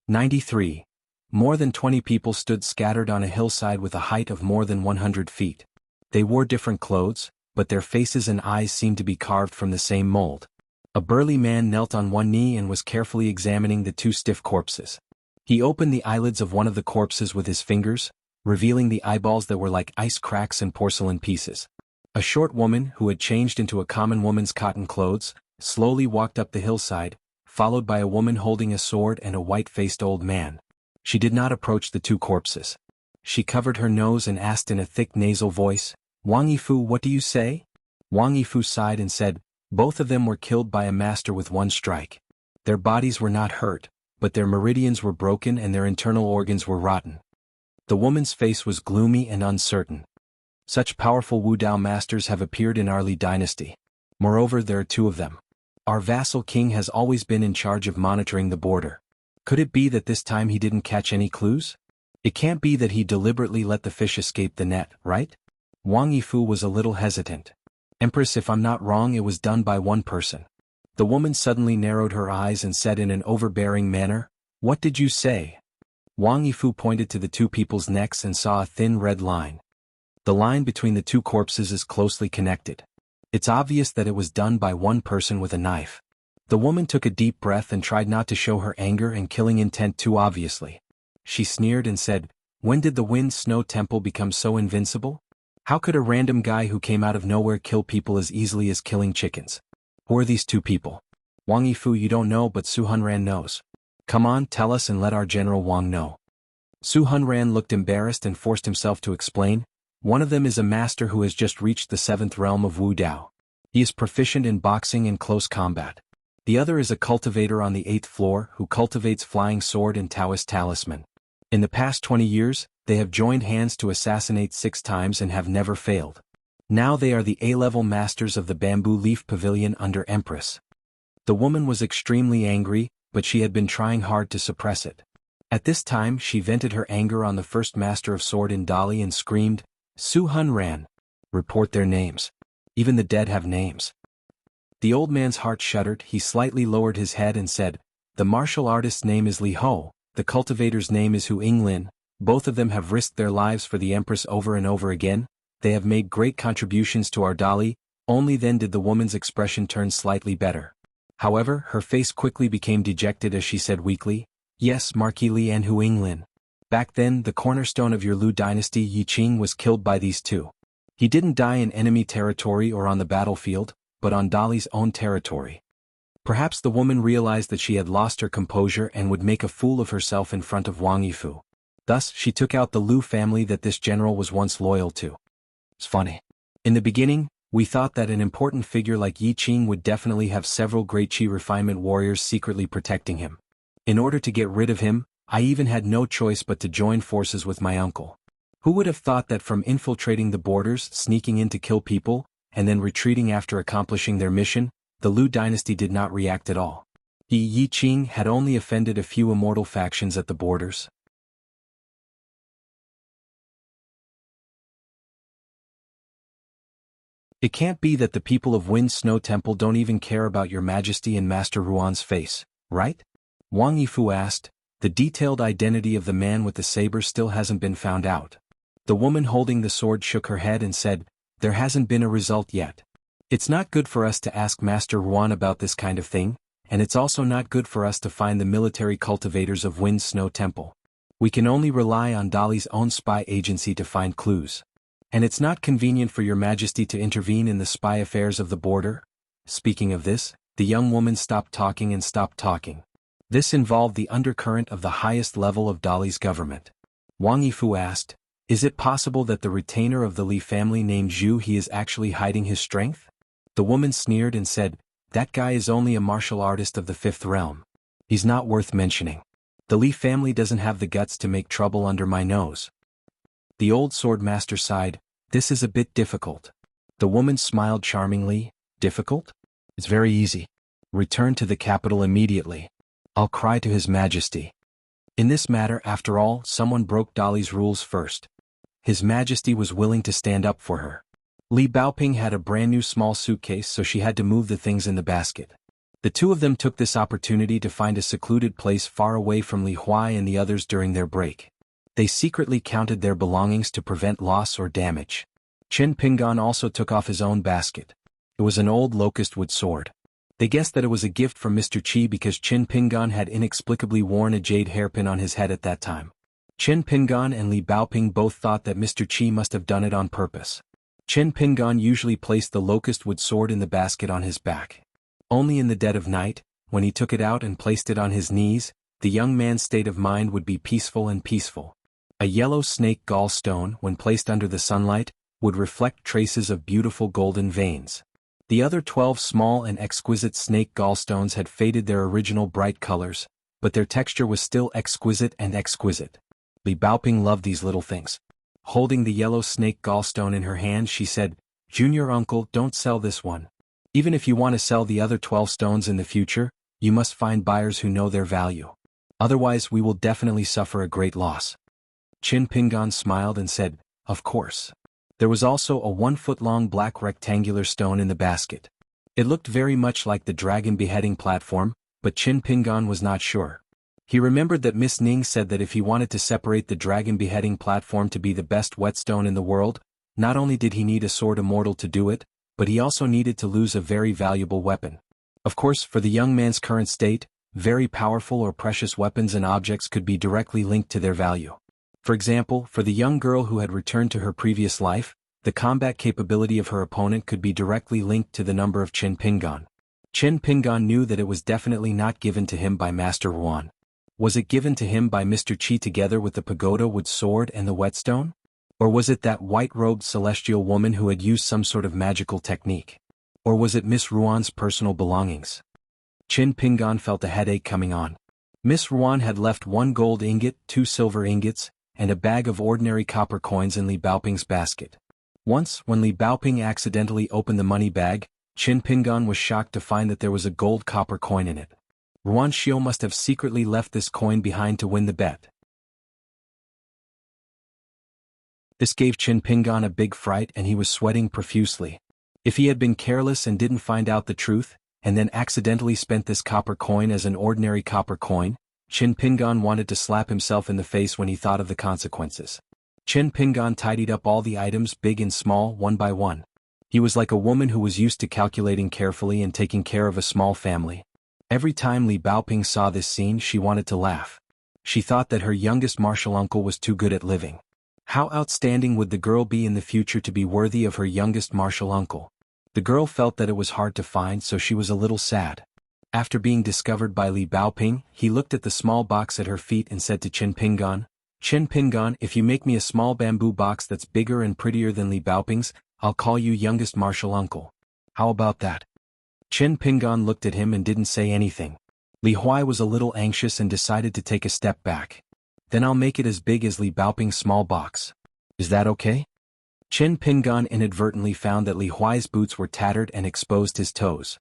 Speaker 1: '93. More than 20 people stood scattered on a hillside with a height of more than 100 feet. They wore different clothes, but their faces and eyes seemed to be carved from the same mold. A burly man knelt on one knee and was carefully examining the two stiff corpses. He opened the eyelids of one of the corpses with his fingers, revealing the eyeballs that were like ice cracks and porcelain pieces. A short woman, who had changed into a common woman's cotton clothes, slowly walked up the hillside, followed by a woman holding a sword and a white-faced old man. She did not approach the two corpses. She covered her nose and asked in a thick nasal voice, "Wang Yifu, what do you say?" Wang Yifu sighed and said, "Both of them were killed by a master with one strike. Their bodies were not hurt, but their meridians were broken and their internal organs were rotten." The woman's face was gloomy and uncertain. "Such powerful Wu Dao masters have appeared in our Li dynasty. Moreover, there are two of them. Our vassal king has always been in charge of monitoring the border. Could it be that this time he didn't catch any clues? It can't be that he deliberately let the fish escape the net, right?" Wang Yifu was a little hesitant. "Empress, if I'm not wrong, it was done by one person." The woman suddenly narrowed her eyes and said in an overbearing manner, "What did you say?" Wang Yifu pointed to the two people's necks and saw a thin red line. The line between the two corpses is closely connected. It's obvious that it was done by one person with a knife. The woman took a deep breath and tried not to show her anger and killing intent too obviously. She sneered and said, "When did the Wind Snow Temple become so invincible? How could a random guy who came out of nowhere kill people as easily as killing chickens? Who are these two people?" "Wang Yifu, you don't know, but Su Hunran knows. Come on, tell us and let our General Wang know." Su Hunran looked embarrassed and forced himself to explain. "One of them is a master who has just reached the 7th realm of Wu Dao. He is proficient in boxing and close combat. The other is a cultivator on the 8th floor who cultivates flying sword and Taoist talisman. In the past 20 years, they have joined hands to assassinate 6 times and have never failed. Now they are the A-level masters of the Bamboo Leaf Pavilion under Empress." The woman was extremely angry, but she had been trying hard to suppress it. At this time she vented her anger on the first master of sword in Dali and screamed, "Su Hunran! Report their names. Even the dead have names." The old man's heart shuddered. He slightly lowered his head and said, "The martial artist's name is Li Ho, the cultivator's name is Hu Yinglin. Both of them have risked their lives for the Empress over and over again. They have made great contributions to our Dali." Only then did the woman's expression turn slightly better. However, her face quickly became dejected as she said weakly, "Yes, Marquis Li and Hu Yinglin. Back then, the cornerstone of your Lu dynasty Yi Qing was killed by these two. He didn't die in enemy territory or on the battlefield, but on Dali's own territory." Perhaps the woman realized that she had lost her composure and would make a fool of herself in front of Wang Yifu. Thus, she took out the Lu family that this general was once loyal to. It's funny. In the beginning, we thought that an important figure like Yi Qing would definitely have several great Qi refinement warriors secretly protecting him. In order to get rid of him, I even had no choice but to join forces with my uncle. Who would have thought that from infiltrating the borders, sneaking in to kill people, and then retreating after accomplishing their mission, the Lu dynasty did not react at all. Yi Qing had only offended a few immortal factions at the borders. It can't be that the people of Wind Snow Temple don't even care about your majesty and Master Ruan's face, right? Wang Yifu asked. The detailed identity of the man with the saber still hasn't been found out. The woman holding the sword shook her head and said, "There hasn't been a result yet. It's not good for us to ask Master Ruan about this kind of thing, and it's also not good for us to find the military cultivators of Wind Snow Temple. We can only rely on Dali's own spy agency to find clues." And it's not convenient for your majesty to intervene in the spy affairs of the border? Speaking of this, the young woman stopped talking and stopped talking. This involved the undercurrent of the highest level of Dali's government. Wang Yifu asked, "Is it possible that the retainer of the Li family named Zhu He is actually hiding his strength?" The woman sneered and said, "That guy is only a martial artist of the fifth realm. He's not worth mentioning. The Li family doesn't have the guts to make trouble under my nose." The old sword master sighed, "This is a bit difficult." The woman smiled charmingly, "Difficult? It's very easy. Return to the capital immediately. I'll cry to His Majesty." In this matter, after all, someone broke Dali's rules first. His Majesty was willing to stand up for her. Li Baoping had a brand new small suitcase, so she had to move the things in the basket. The two of them took this opportunity to find a secluded place far away from Li Huai and the others during their break. They secretly counted their belongings to prevent loss or damage. Chen Pingan also took off his own basket. It was an old locust wood sword. They guessed that it was a gift from Mr. Qi because Chen Pingan had inexplicably worn a jade hairpin on his head at that time. Chen Pingan and Li Baoping both thought that Mr. Qi must have done it on purpose. Chen Pingan usually placed the locust wood sword in the basket on his back. Only in the dead of night, when he took it out and placed it on his knees, the young man's state of mind would be peaceful and peaceful. A yellow snake gallstone, when placed under the sunlight, would reflect traces of beautiful golden veins. The other 12 small and exquisite snake gallstones had faded their original bright colors, but their texture was still exquisite and exquisite. Li Baoping loved these little things. Holding the yellow snake gallstone in her hand, she said, "Junior uncle, don't sell this one. Even if you want to sell the other 12 stones in the future, you must find buyers who know their value. Otherwise we will definitely suffer a great loss." Chen Pingan smiled and said, "Of course." There was also a 1-foot-long black rectangular stone in the basket. It looked very much like the dragon beheading platform, but Chen Pingan was not sure. He remembered that Miss Ning said that if he wanted to separate the dragon beheading platform to be the best whetstone in the world, not only did he need a sword immortal to do it, but he also needed to lose a very valuable weapon. Of course, for the young man's current state, very powerful or precious weapons and objects could be directly linked to their value. For example, for the young girl who had returned to her previous life, the combat capability of her opponent could be directly linked to the number of Chen Pingan. Chen Pingan knew that it was definitely not given to him by Master Ruan. Was it given to him by Mr. Qi together with the pagoda wood sword and the whetstone? Or was it that white-robed celestial woman who had used some sort of magical technique? Or was it Miss Ruan's personal belongings? Chen Pingan felt a headache coming on. Miss Ruan had left 1 gold ingot, 2 silver ingots, and a bag of ordinary copper coins in Li Baoping's basket. Once, when Li Baoping accidentally opened the money bag, Chen Pingan was shocked to find that there was a gold copper coin in it. Ruan Xiao must have secretly left this coin behind to win the bet. This gave Chen Pingan a big fright and he was sweating profusely. If he had been careless and didn't find out the truth, and then accidentally spent this copper coin as an ordinary copper coin, Chen Pingan wanted to slap himself in the face when he thought of the consequences. Chen Pingan tidied up all the items, big and small, one by one. He was like a woman who was used to calculating carefully and taking care of a small family. Every time Li Baoping saw this scene, she wanted to laugh. She thought that her youngest martial uncle was too good at living. How outstanding would the girl be in the future to be worthy of her youngest martial uncle? The girl felt that it was hard to find, so she was a little sad. After being discovered by Li Baoping, he looked at the small box at her feet and said to Chen Pingan, "Chen Pingan, if you make me a small bamboo box that's bigger and prettier than Li Baoping's, I'll call you youngest martial uncle. How about that?" Chen Pingan looked at him and didn't say anything. Li Huai was a little anxious and decided to take a step back. "Then I'll make it as big as Li Baoping's small box. Is that okay?" Chen Pingan inadvertently found that Li Huai's boots were tattered and exposed his toes.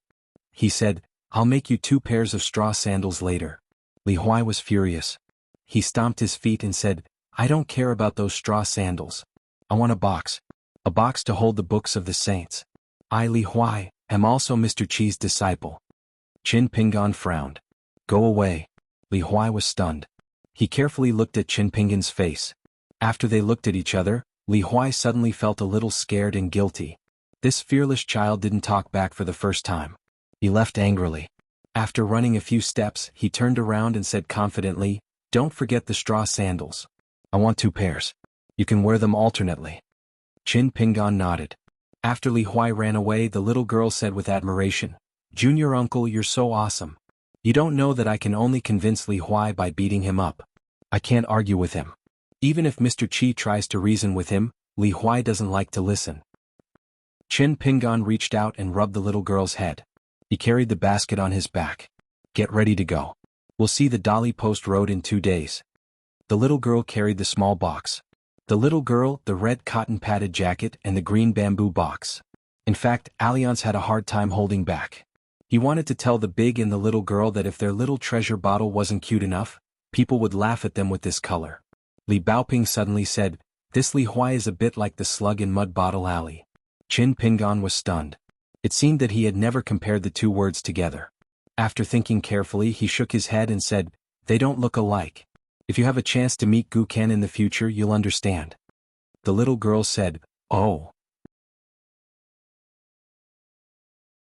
Speaker 1: He said, "I'll make you 2 pairs of straw sandals later." Li Huai was furious. He stomped his feet and said, "I don't care about those straw sandals. I want a box. A box to hold the books of the saints. I, Li Huai, am also Mr. Qi's disciple." Chen Pingan frowned. "Go away." Li Huai was stunned. He carefully looked at Chen Pingan's face. After they looked at each other, Li Huai suddenly felt a little scared and guilty. This fearless child didn't talk back for the first time. He left angrily. After running a few steps, he turned around and said confidently, "Don't forget the straw sandals. I want 2 pairs. You can wear them alternately." Qin Pingan nodded. After Li Huai ran away, the little girl said with admiration, "Junior uncle, you're so awesome. You don't know that I can only convince Li Huai by beating him up. I can't argue with him. Even if Mr. Qi tries to reason with him, Li Huai doesn't like to listen." Qin Pingan reached out and rubbed the little girl's head. He carried the basket on his back. "Get ready to go. We'll see the Dali Post Road in 2 days." The little girl carried the small box. The little girl, the red cotton-padded jacket, and the green bamboo box. In fact, Allianz had a hard time holding back. He wanted to tell the big and the little girl that if their little treasure bottle wasn't cute enough, people would laugh at them with this color. Li Baoping suddenly said, "This Li Huai is a bit like the slug in Mud Bottle Alley." Qin Pingan was stunned. It seemed that he had never compared the two words together. After thinking carefully, he shook his head and said, "They don't look alike. If you have a chance to meet Gu Ken in the future, you'll understand." The little girl said, "Oh."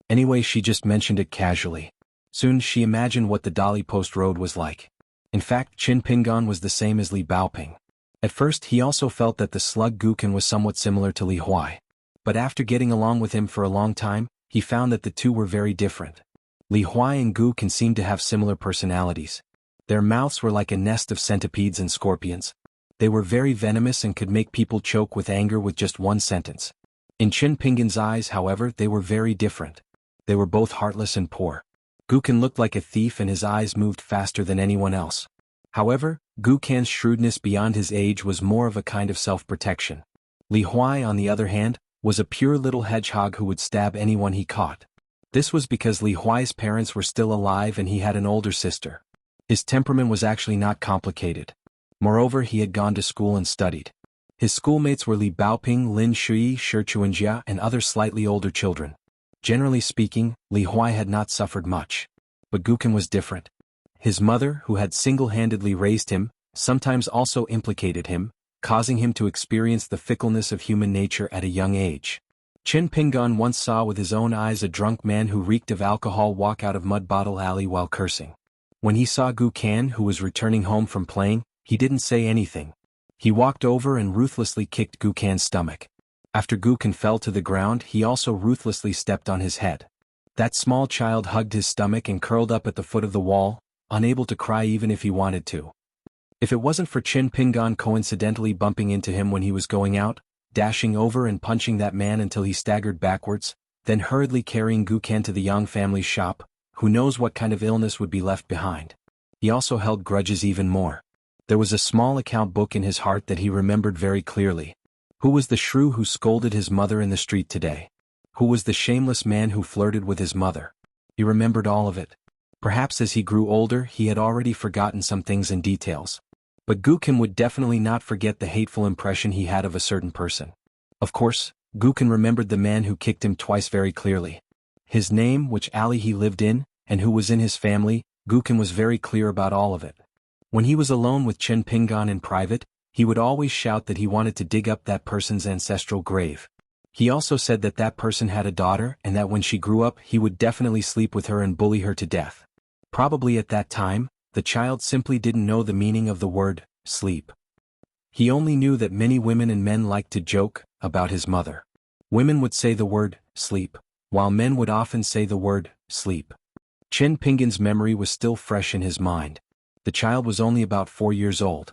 Speaker 1: Anyway, she just mentioned it casually. Soon she imagined what the Dali Post Road was like. In fact, Qin Pingan was the same as Li Baoping. At first he also felt that the slug Gu Ken was somewhat similar to Li Huai. But after getting along with him for a long time, he found that the two were very different. Li Huai and Gu Ken seemed to have similar personalities. Their mouths were like a nest of centipedes and scorpions. They were very venomous and could make people choke with anger with just one sentence. In Qin Pingan's eyes, however, they were very different. They were both heartless and poor. Gu Ken looked like a thief and his eyes moved faster than anyone else. However, Gu Ken's shrewdness beyond his age was more of a kind of self-protection. Li Huai, on the other hand, was a pure little hedgehog who would stab anyone he caught. This was because Li Huai's parents were still alive and he had an older sister. His temperament was actually not complicated. Moreover, he had gone to school and studied. His schoolmates were Li Baoping, Lin Shui, Shi Chuanjia, and other slightly older children. Generally speaking, Li Huai had not suffered much. But Gu Ken was different. His mother, who had single-handedly raised him, sometimes also implicated him, causing him to experience the fickleness of human nature at a young age. Qin Pingan once saw with his own eyes a drunk man who reeked of alcohol walk out of Mud Bottle Alley while cursing. When he saw Gu Ken, who was returning home from playing, he didn't say anything. He walked over and ruthlessly kicked Gu Ken's stomach. After Gu Ken fell to the ground, he also ruthlessly stepped on his head. That small child hugged his stomach and curled up at the foot of the wall, unable to cry even if he wanted to. If it wasn't for Qin Pingan coincidentally bumping into him when he was going out, dashing over and punching that man until he staggered backwards, then hurriedly carrying Gu Ken to the Yang family's shop, who knows what kind of illness would be left behind. He also held grudges even more. There was a small account book in his heart that he remembered very clearly. Who was the shrew who scolded his mother in the street today? Who was the shameless man who flirted with his mother? He remembered all of it. Perhaps as he grew older he had already forgotten some things and details. But Gu Ken would definitely not forget the hateful impression he had of a certain person. Of course, Gu Ken remembered the man who kicked him twice very clearly. His name, which alley he lived in, and who was in his family, Gu Ken was very clear about all of it. When he was alone with Qin Pingan in private, he would always shout that he wanted to dig up that person's ancestral grave. He also said that that person had a daughter and that when she grew up he would definitely sleep with her and bully her to death. Probably at that time, the child simply didn't know the meaning of the word, sleep. He only knew that many women and men liked to joke about his mother. Women would say the word, sleep, while men would often say the word, sleep. Qin Pingan's memory was still fresh in his mind. The child was only about 4 years old.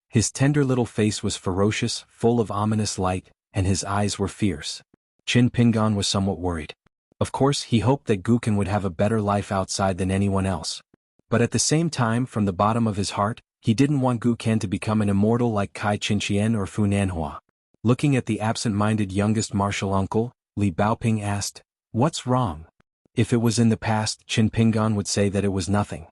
Speaker 1: His tender little face was ferocious, full of ominous light, and his eyes were fierce. Qin Pingan was somewhat worried. Of course, he hoped that Gu Ken would have a better life outside than anyone else. But at the same time, from the bottom of his heart, he didn't want Gu Ken to become an immortal like Kai Qinqian or Fu Nanhua. Looking at the absent-minded youngest martial uncle, Li Baoping asked, "What's wrong?" If it was in the past, Qin Pingan would say that it was nothing.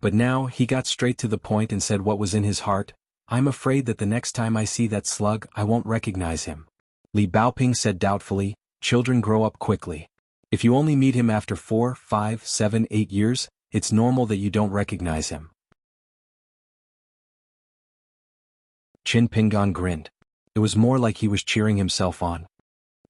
Speaker 1: But now, he got straight to the point and said what was in his heart. "I'm afraid that the next time I see that slug, I won't recognize him." Li Baoping said doubtfully, "Children grow up quickly. If you only meet him after 4, 5, 7, 8 years, it's normal that you don't recognize him." Qin Pingan grinned. It was more like he was cheering himself on.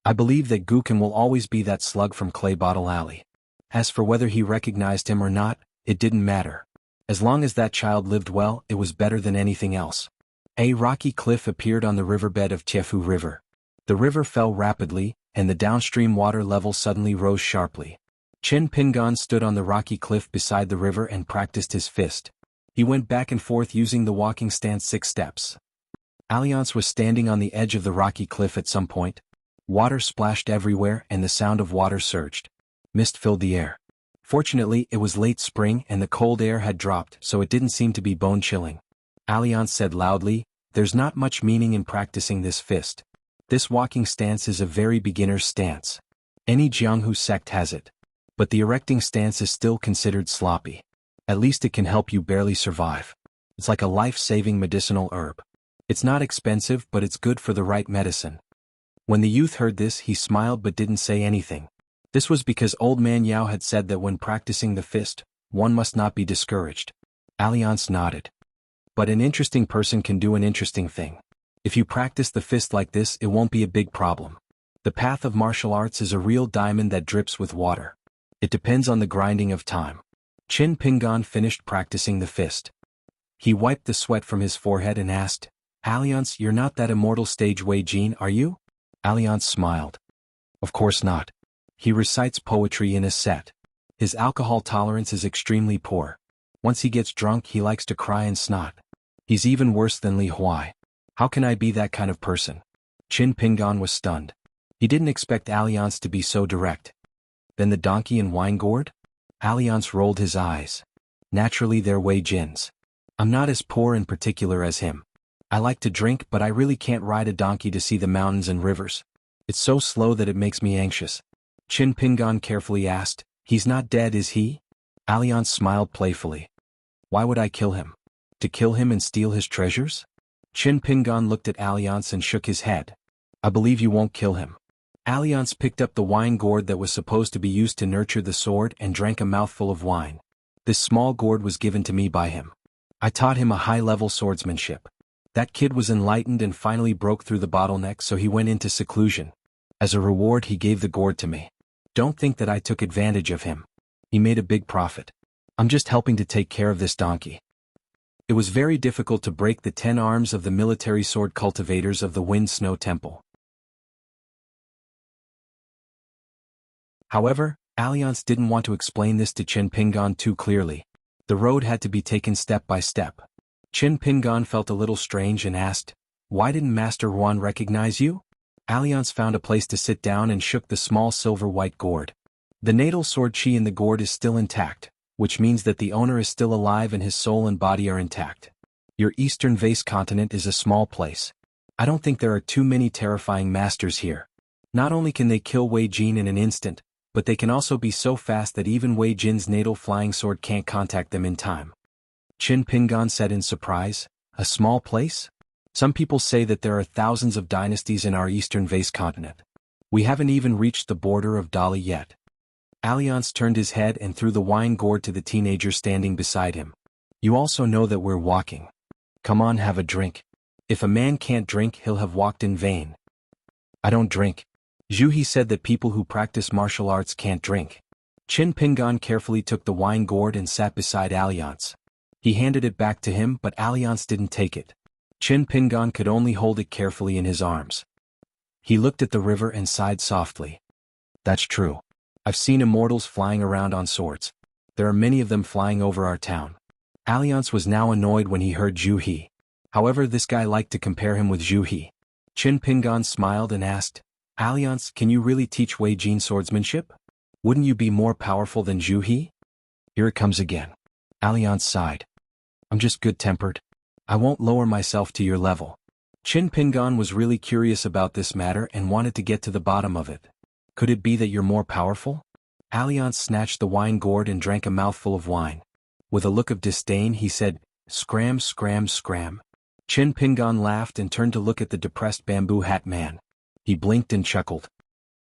Speaker 1: "I believe that Gu Ken will always be that slug from Clay Bottle Alley. As for whether he recognized him or not, it didn't matter. As long as that child lived well, it was better than anything else." A rocky cliff appeared on the riverbed of Tiefu River. The river fell rapidly, and the downstream water level suddenly rose sharply. Chen Pingan stood on the rocky cliff beside the river and practiced his fist. He went back and forth using the walking stance 6 steps. Alliance was standing on the edge of the rocky cliff at some point. Water splashed everywhere and the sound of water surged. Mist filled the air. Fortunately, it was late spring and the cold air had dropped, so it didn't seem to be bone-chilling. Alliance said loudly, "There's not much meaning in practicing this fist. This walking stance is a very beginner's stance. Any Jianghu sect has it. But the erecting stance is still considered sloppy. At least it can help you barely survive. It's like a life-saving medicinal herb. It's not expensive, but it's good for the right medicine." When the youth heard this, he smiled but didn't say anything. This was because Old Man Yao had said that when practicing the fist, one must not be discouraged. Alliance nodded. But an interesting person can do an interesting thing. If you practice the fist like this, it won't be a big problem. The path of martial arts is a real diamond that drips with water. It depends on the grinding of time. Qin Pingan finished practicing the fist. He wiped the sweat from his forehead and asked, "Alliance, you're not that immortal stage Wei Jin, are you?" Alliance smiled. "Of course not. He recites poetry in a set. His alcohol tolerance is extremely poor. Once he gets drunk, he likes to cry and snot. He's even worse than Li Huai. How can I be that kind of person?" Qin Pingan was stunned. He didn't expect Alliance to be so direct. "Then the donkey and wine gourd?" Alliance rolled his eyes. "Naturally they're Wei Jin's. I'm not as poor and particular as him. I like to drink, but I really can't ride a donkey to see the mountains and rivers. It's so slow that it makes me anxious." Qin Pingan carefully asked, "He's not dead, is he?" Alliance smiled playfully. "Why would I kill him? To kill him and steal his treasures?" Qin Pingan looked at Alliance and shook his head. "I believe you won't kill him." Alliance picked up the wine gourd that was supposed to be used to nurture the sword and drank a mouthful of wine. "This small gourd was given to me by him. I taught him a high-level swordsmanship. That kid was enlightened and finally broke through the bottleneck, so he went into seclusion. As a reward, he gave the gourd to me. Don't think that I took advantage of him. He made a big profit. I'm just helping to take care of this donkey." It was very difficult to break the 10 arms of the military sword cultivators of the Wind Snow Temple. However, Alliance didn't want to explain this to Qin Pingan too clearly. The road had to be taken step by step. Qin Pingan felt a little strange and asked, "Why didn't Master Juan recognize you?" Alliance found a place to sit down and shook the small silver-white gourd. The natal sword chi in the gourd is still intact, which means that the owner is still alive and his soul and body are intact. Your eastern vase continent is a small place. I don't think there are too many terrifying masters here. Not only can they kill Wei Jin in an instant, but they can also be so fast that even Wei Jin's natal flying sword can't contact them in time. Qin Pingan said in surprise, "A small place? Some people say that there are thousands of dynasties in our eastern vase continent. We haven't even reached the border of Dali yet." Alliance turned his head and threw the wine gourd to the teenager standing beside him. "You also know that we're walking. Come on, have a drink. If a man can't drink, he'll have walked in vain." "I don't drink." Zhu He said that people who practice martial arts can't drink. Qin Pingan carefully took the wine gourd and sat beside Alliance. He handed it back to him, but Alliance didn't take it. Qin Pingan could only hold it carefully in his arms. He looked at the river and sighed softly. "That's true. I've seen immortals flying around on swords. There are many of them flying over our town." Alliance was now annoyed when he heard Zhu He. However, this guy liked to compare him with Zhu He. Qin Pingan smiled and asked, "Alliance, can you really teach Wei Jin swordsmanship? Wouldn't you be more powerful than Zhu He?" "Here it comes again." Alliance sighed. "I'm just good-tempered. I won't lower myself to your level." Qin Pingan was really curious about this matter and wanted to get to the bottom of it. "Could it be that you're more powerful?" Alliance snatched the wine gourd and drank a mouthful of wine. With a look of disdain, he said, "Scram, scram, scram." Qin Pingan laughed and turned to look at the depressed bamboo hat man. He blinked and chuckled.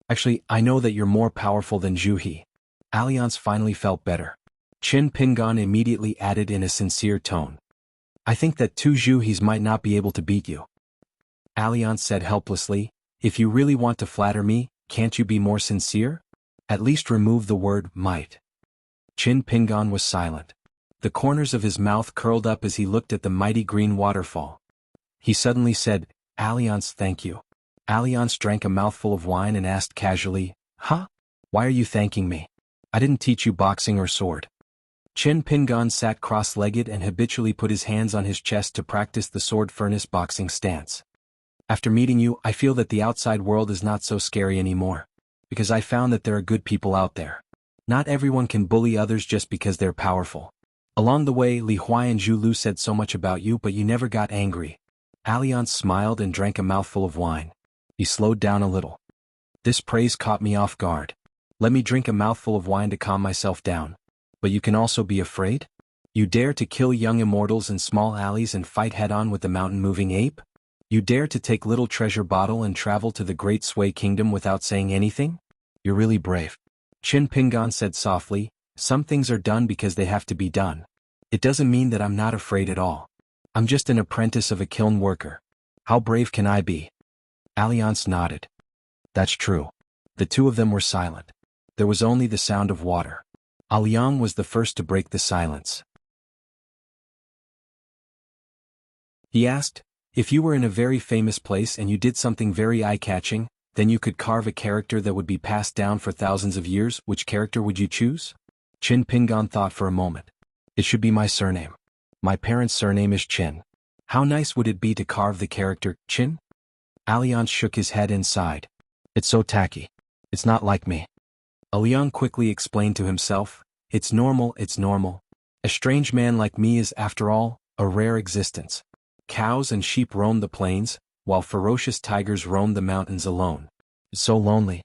Speaker 1: "Actually, I know that you're more powerful than Zhu He." Alliance finally felt better. Qin Pingan immediately added in a sincere tone, "I think that 2 Zhu He's might not be able to beat you." Alliance said helplessly, "If you really want to flatter me, can't you be more sincere? At least remove the word might." Qin Pingan was silent. The corners of his mouth curled up as he looked at the mighty green waterfall. He suddenly said, "Alliance, thank you. Alliance drank a mouthful of wine and asked casually, "Huh? Why are you thanking me? I didn't teach you boxing or sword." Chen Pingan sat cross-legged and habitually put his hands on his chest to practice the sword furnace boxing stance. "After meeting you, I feel that the outside world is not so scary anymore. Because I found that there are good people out there. Not everyone can bully others just because they're powerful. Along the way, Li Huai and Zhu Lu said so much about you, but you never got angry." Alliance smiled and drank a mouthful of wine. He slowed down a little. This praise caught me off guard. Let me drink a mouthful of wine to calm myself down. "But you can also be afraid? You dare to kill young immortals in small alleys and fight head-on with the mountain-moving ape? You dare to take little treasure bottle and travel to the Great Sway Kingdom without saying anything? You're really brave." Qin Pingan said softly, "Some things are done because they have to be done. It doesn't mean that I'm not afraid at all. I'm just an apprentice of a kiln worker. How brave can I be?" Alliance nodded. "That's true." The two of them were silent. There was only the sound of water. Liang was the first to break the silence. He asked, "If you were in a very famous place and you did something very eye-catching, then you could carve a character that would be passed down for thousands of years, which character would you choose?" Qin Pingan thought for a moment. "It should be my surname. My parents' surname is Qin. How nice would it be to carve the character, Qin?" Alliance shook his head and sighed. "It's so tacky. It's not like me." Liang quickly explained to himself, It's normal. A strange man like me is, after all, a rare existence. Cows and sheep roam the plains, while ferocious tigers roam the mountains alone. It's so lonely."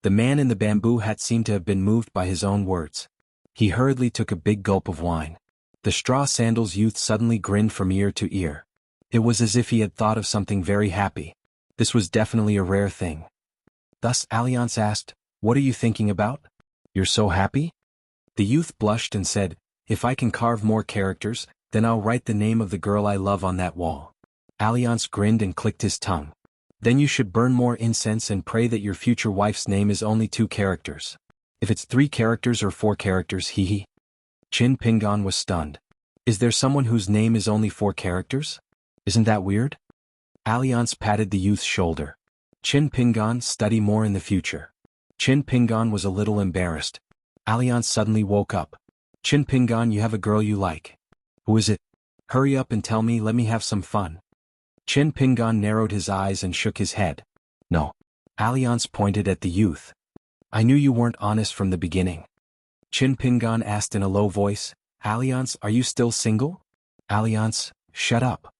Speaker 1: The man in the bamboo hat seemed to have been moved by his own words. He hurriedly took a big gulp of wine. The straw sandals youth suddenly grinned from ear to ear. It was as if he had thought of something very happy. This was definitely a rare thing. Thus Alliance asked, "What are you thinking about? You're so happy?" The youth blushed and said, "If I can carve more characters, then I'll write the name of the girl I love on that wall." Alliance grinned and clicked his tongue. "Then you should burn more incense and pray that your future wife's name is only 2 characters. If it's 3 characters or 4 characters, hee." Qin Pingan was stunned. "Is there someone whose name is only 4 characters? Isn't that weird?" Alliance patted the youth's shoulder. "Qin Pingan, study more in the future." Qin Pingan was a little embarrassed. Alliance suddenly woke up. "Qin Pingan, you have a girl you like. Who is it? Hurry up and tell me, let me have some fun." Qin Pingan narrowed his eyes and shook his head. "No." Alliance pointed at the youth. "I knew you weren't honest from the beginning." Qin Pingan asked in a low voice, "Alliance, are you still single?" Alliance, "Shut up."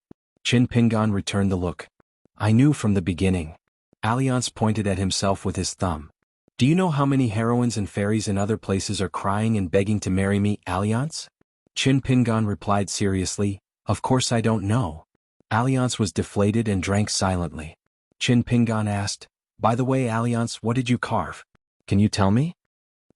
Speaker 1: Qin Pingan returned the look. "I knew from the beginning." Alliance pointed at himself with his thumb. "Do you know how many heroines and fairies in other places are crying and begging to marry me, Alliance?" Qin Pingan replied seriously, "Of course I don't know." Alliance was deflated and drank silently. Qin Pingan asked, "By the way, Alliance, what did you carve? Can you tell me?"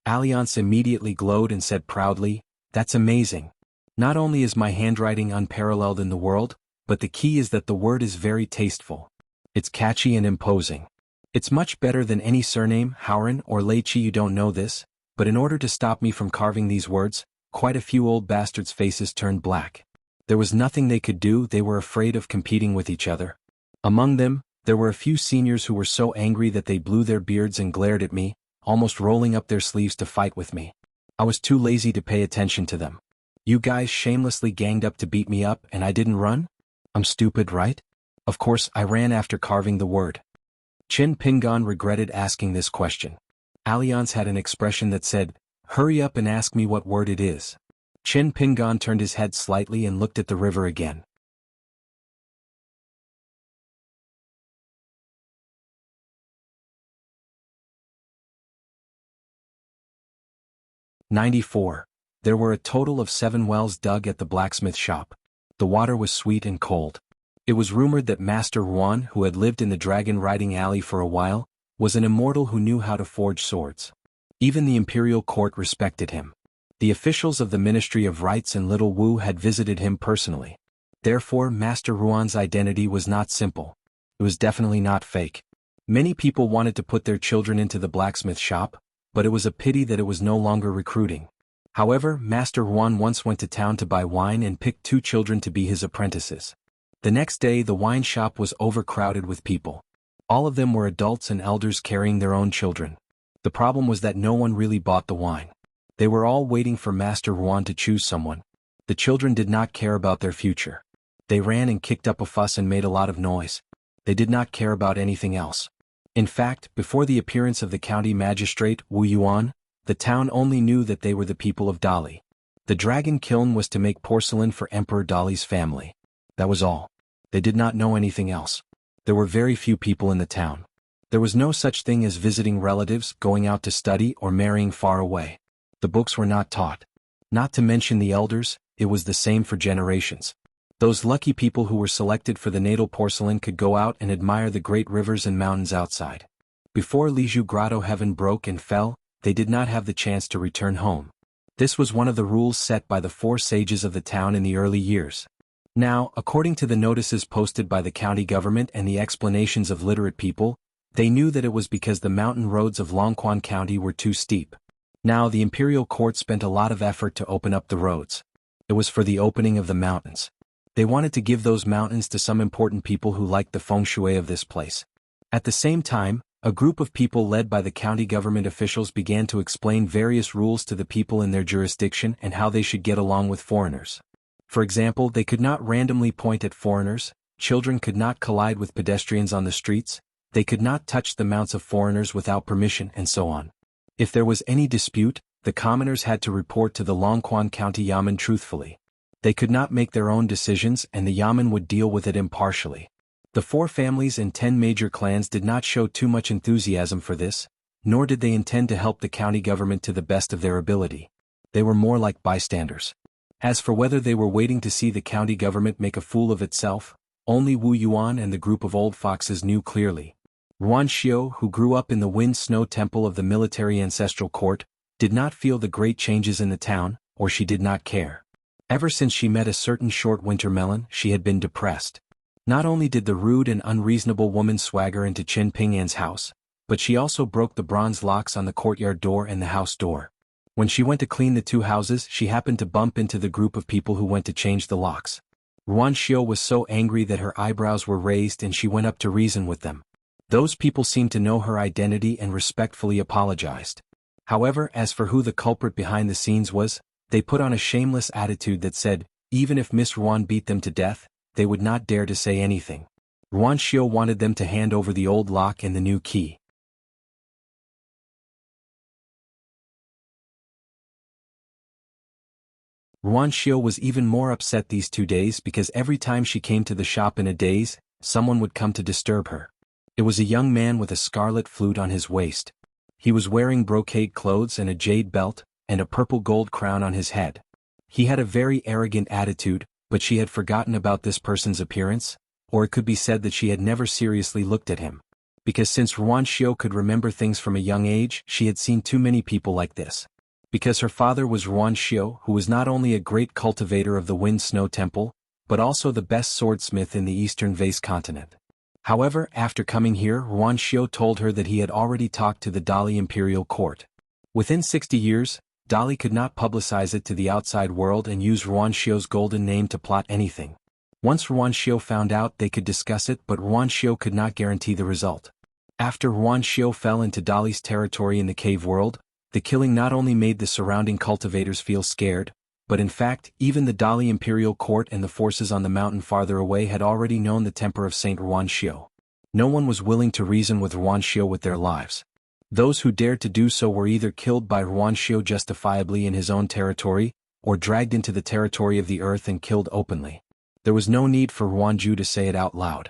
Speaker 1: Alliance immediately glowed and said proudly, "That's amazing. Not only is my handwriting unparalleled in the world, but the key is that the word is very tasteful. It's catchy and imposing. It's much better than any surname, Howren or Leichi. You don't know this, but in order to stop me from carving these words, quite a few old bastards' faces turned black. There was nothing they could do. They were afraid of competing with each other. Among them, there were a few seniors who were so angry that they blew their beards and glared at me, almost rolling up their sleeves to fight with me. I was too lazy to pay attention to them. You guys shamelessly ganged up to beat me up and I didn't run? I'm stupid, right? Of course I ran after carving the word." Qin Pingan regretted asking this question. Alliance had an expression that said, "Hurry up and ask me what word it is." Qin Pingan turned his head slightly and looked at the river again. "94. There were a total of 7 wells dug at the blacksmith shop. The water was sweet and cold. It was rumored that Master Ruan, who had lived in the dragon-riding alley for a while, was an immortal who knew how to forge swords. Even the imperial court respected him. The officials of the Ministry of Rites and Little Wu had visited him personally. Therefore, Master Ruan's identity was not simple. It was definitely not fake. Many people wanted to put their children into the blacksmith shop, but it was a pity that it was no longer recruiting. However, Master Ruan once went to town to buy wine and picked 2 children to be his apprentices. The next day the wine shop was overcrowded with people. All of them were adults and elders carrying their own children. The problem was that no one really bought the wine. They were all waiting for Master Ruan to choose someone. The children did not care about their future. They ran and kicked up a fuss and made a lot of noise. They did not care about anything else. In fact, before the appearance of the county magistrate, Wu Yuan, the town only knew that they were the people of Dali. The dragon kiln was to make porcelain for Emperor Dali's family. That was all. They did not know anything else. There were very few people in the town. There was no such thing as visiting relatives, going out to study, or marrying far away. The books were not taught. Not to mention the elders, it was the same for generations. Those lucky people who were selected for the natal porcelain could go out and admire the great rivers and mountains outside. Before Liju Grotto heaven broke and fell, they did not have the chance to return home. This was one of the rules set by the 4 sages of the town in the early years. Now, according to the notices posted by the county government and the explanations of literate people, they knew that it was because the mountain roads of Longquan County were too steep. Now the imperial court spent a lot of effort to open up the roads. It was for the opening of the mountains. They wanted to give those mountains to some important people who liked the feng shui of this place. At the same time, a group of people led by the county government officials began to explain various rules to the people in their jurisdiction and how they should get along with foreigners. For example, they could not randomly point at foreigners, children could not collide with pedestrians on the streets, they could not touch the mounts of foreigners without permission, and so on. If there was any dispute, the commoners had to report to the Longquan County Yamen truthfully. They could not make their own decisions and the Yamen would deal with it impartially. The 4 families and 10 major clans did not show too much enthusiasm for this, nor did they intend to help the county government to the best of their ability. They were more like bystanders. As for whether they were waiting to see the county government make a fool of itself, only Wu Yuan and the group of old foxes knew clearly. Ruan Xiao, who grew up in the Wind Snow Temple of the military ancestral court, did not feel the great changes in the town, or she did not care. Ever since she met a certain short winter melon, she had been depressed. Not only did the rude and unreasonable woman swagger into Qin Pingyan's house, but she also broke the bronze locks on the courtyard door and the house door. When she went to clean the 2 houses, she happened to bump into the group of people who went to change the locks. Ruan Xiao was so angry that her eyebrows were raised and she went up to reason with them. Those people seemed to know her identity and respectfully apologized. However, as for who the culprit behind the scenes was, they put on a shameless attitude that said, even if Miss Ruan beat them to death, they would not dare to say anything. Ruan Xiao wanted them to hand over the old lock and the new key. Ruan Xiao was even more upset these 2 days because every time she came to the shop in a daze, someone would come to disturb her. It was a young man with a scarlet flute on his waist. He was wearing brocade clothes and a jade belt, and a purple gold crown on his head. He had a very arrogant attitude, but she had forgotten about this person's appearance, or it could be said that she had never seriously looked at him. Because since Ruan Xiao could remember things from a young age, she had seen too many people like this. Because her father was Ruan Xiao, who was not only a great cultivator of the Wind Snow Temple, but also the best swordsmith in the eastern Vase continent. However, after coming here, Ruan Xiao told her that he had already talked to the Dali imperial court. Within 60 years, Dali could not publicize it to the outside world and use Ruan Xiao's golden name to plot anything. Once Ruan Xiao found out, they could discuss it, but Ruan Xiao could not guarantee the result. After Ruan Xiao fell into Dali's territory in the cave world, the killing not only made the surrounding cultivators feel scared, but in fact, even the Dali imperial court and the forces on the mountain farther away had already known the temper of Saint Ruan Xiao. No one was willing to reason with Ruan Xiao with their lives. Those who dared to do so were either killed by Ruan Xiao justifiably in his own territory, or dragged into the territory of the earth and killed openly. There was no need for Ruan Ju to say it out loud.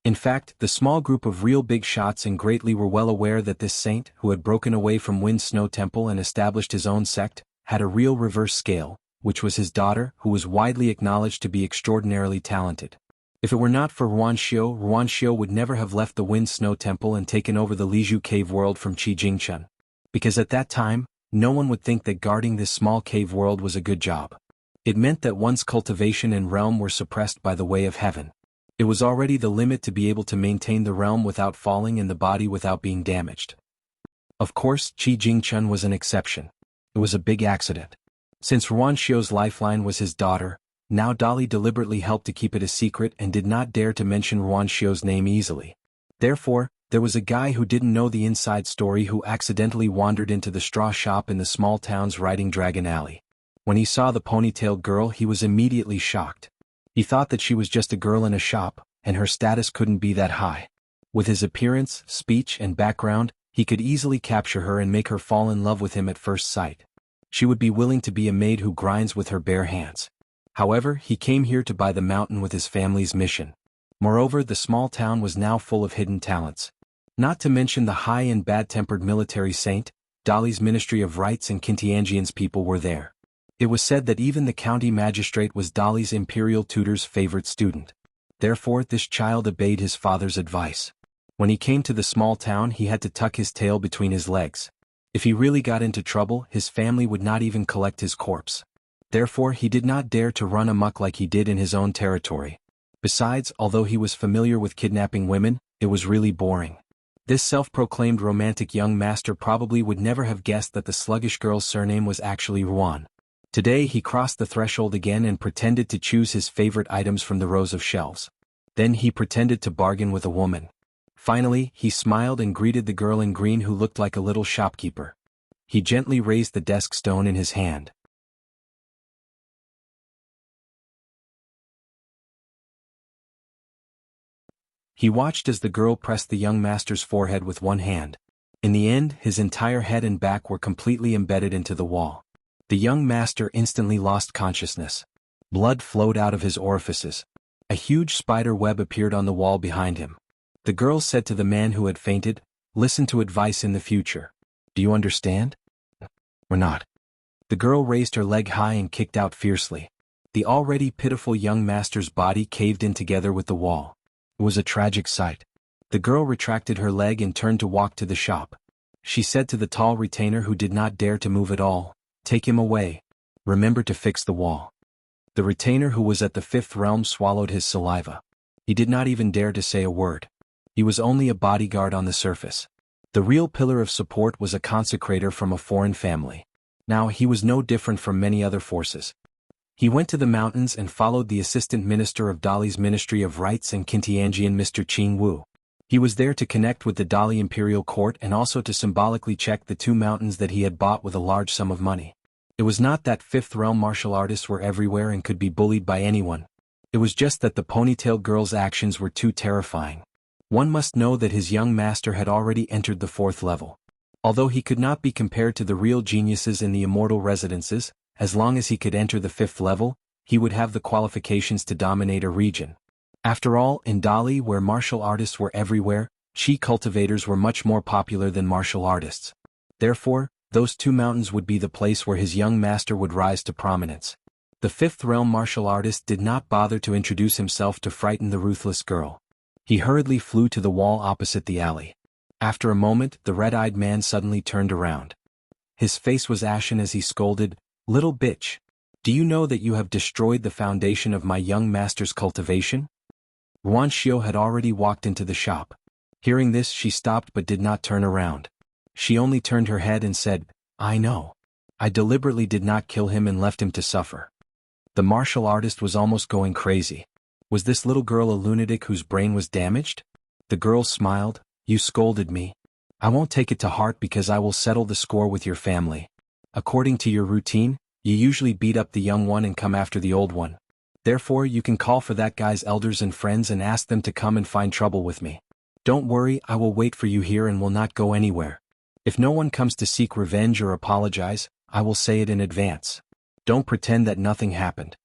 Speaker 1: In fact, the small group of real big shots and greatly were well aware that this saint, who had broken away from Wind Snow Temple and established his own sect, had a real reverse scale, which was his daughter, who was widely acknowledged to be extraordinarily talented. If it were not for Ruan Xiao would never have left the Wind Snow Temple and taken over the Liju cave world from Qi Jingchen. Because at that time, no one would think that guarding this small cave world was a good job. It meant that one's cultivation and realm were suppressed by the way of heaven. It was already the limit to be able to maintain the realm without falling and the body without being damaged. Of course, Qi Jingchen was an exception. It was a big accident. Since Ruan Xiao's lifeline was his daughter, now Dali deliberately helped to keep it a secret and did not dare to mention Ruan Xiao's name easily. Therefore, There was a guy who didn't know the inside story who accidentally wandered into the straw shop in the small town's Riding Dragon Alley. When he saw the ponytailed girl, he was immediately shocked. He thought that she was just a girl in a shop, and her status couldn't be that high. With his appearance, speech, and background, he could easily capture her and make her fall in love with him at first sight. She would be willing to be a maid who grinds with her bare hands. However, he came here to buy the mountain with his family's mission. Moreover, the small town was now full of hidden talents. Not to mention the high and bad-tempered military saint, Dali's Ministry of Rights and Kintiangian's people were there. It was said that even the county magistrate was Dali's imperial tutor's favorite student. Therefore, this child obeyed his father's advice. When he came to the small town, he had to tuck his tail between his legs. If he really got into trouble, his family would not even collect his corpse. Therefore, he did not dare to run amok like he did in his own territory. Besides, although he was familiar with kidnapping women, it was really boring. This self-proclaimed romantic young master probably would never have guessed that the sluggish girl's surname was actually Ruan. Today he crossed the threshold again and pretended to choose his favorite items from the rows of shelves. Then he pretended to bargain with a woman. Finally, he smiled and greeted the girl in green who looked like a little shopkeeper. He gently raised the desk stone in his hand. He watched as the girl pressed the young master's forehead with one hand. In the end, his entire head and back were completely embedded into the wall. The young master instantly lost consciousness. Blood flowed out of his orifices. A huge spider web appeared on the wall behind him. The girl said to the man who had fainted, "Listen to advice in the future. Do you understand? Or not?" The girl raised her leg high and kicked out fiercely. The already pitiful young master's body caved in together with the wall. It was a tragic sight. The girl retracted her leg and turned to walk to the shop. She said to the tall retainer who did not dare to move at all, "Take him away. Remember to fix the wall." The retainer who was at the fifth realm swallowed his saliva. He did not even dare to say a word. He was only a bodyguard on the surface. The real pillar of support was a consecrator from a foreign family. Now he was no different from many other forces. He went to the mountains and followed the assistant minister of Dali's Ministry of Rights and Kintiangian, Mr. Qing Wu. He was there to connect with the Dali imperial court and also to symbolically check the 2 mountains that he had bought with a large sum of money. It was not that fifth realm martial artists were everywhere and could be bullied by anyone. It was just that the ponytailed girl's actions were too terrifying. One must know that his young master had already entered the 4th level. Although he could not be compared to the real geniuses in the immortal residences, as long as he could enter the 5th level, he would have the qualifications to dominate a region. After all, in Dali, where martial artists were everywhere, chi cultivators were much more popular than martial artists. Therefore, those 2 mountains would be the place where his young master would rise to prominence. The 5th realm martial artist did not bother to introduce himself to frighten the ruthless girl. He hurriedly flew to the wall opposite the alley. After a moment, the red-eyed man suddenly turned around. His face was ashen as he scolded, "Little bitch! Do you know that you have destroyed the foundation of my young master's cultivation?" Ruan Xiao had already walked into the shop. Hearing this, she stopped but did not turn around. She only turned her head and said, "I know. I deliberately did not kill him and left him to suffer." The martial artist was almost going crazy. Was this little girl a lunatic whose brain was damaged? The girl smiled, "You scolded me. I won't take it to heart because I will settle the score with your family. According to your routine, you usually beat up the young one and come after the old one. Therefore, you can call for that guy's elders and friends and ask them to come and find trouble with me. Don't worry, I will wait for you here and will not go anywhere. If no one comes to seek revenge or apologize, I will say it in advance. Don't pretend that nothing happened."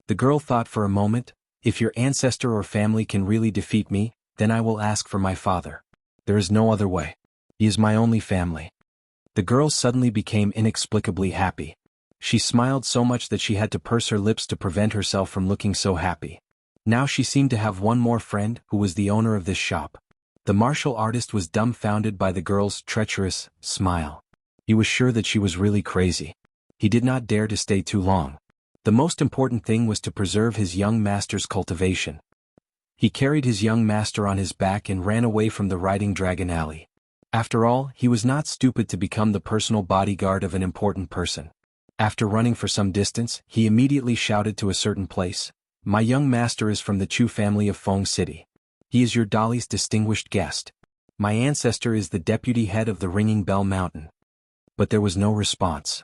Speaker 1: The girl thought for a moment, "If your ancestor or family can really defeat me, then I will ask for my father. There is no other way. He is my only family." The girl suddenly became inexplicably happy. She smiled so much that she had to purse her lips to prevent herself from looking so happy. Now she seemed to have one more friend, who was the owner of this shop. The martial artist was dumbfounded by the girl's treacherous smile. He was sure that she was really crazy. He did not dare to stay too long. The most important thing was to preserve his young master's cultivation. He carried his young master on his back and ran away from the Riding Dragon Alley. After all, he was not stupid to become the personal bodyguard of an important person. After running for some distance, he immediately shouted to a certain place, "My young master is from the Chu family of Feng City. He is your Dali's distinguished guest. My ancestor is the deputy head of the Ringing Bell Mountain. But there was no response.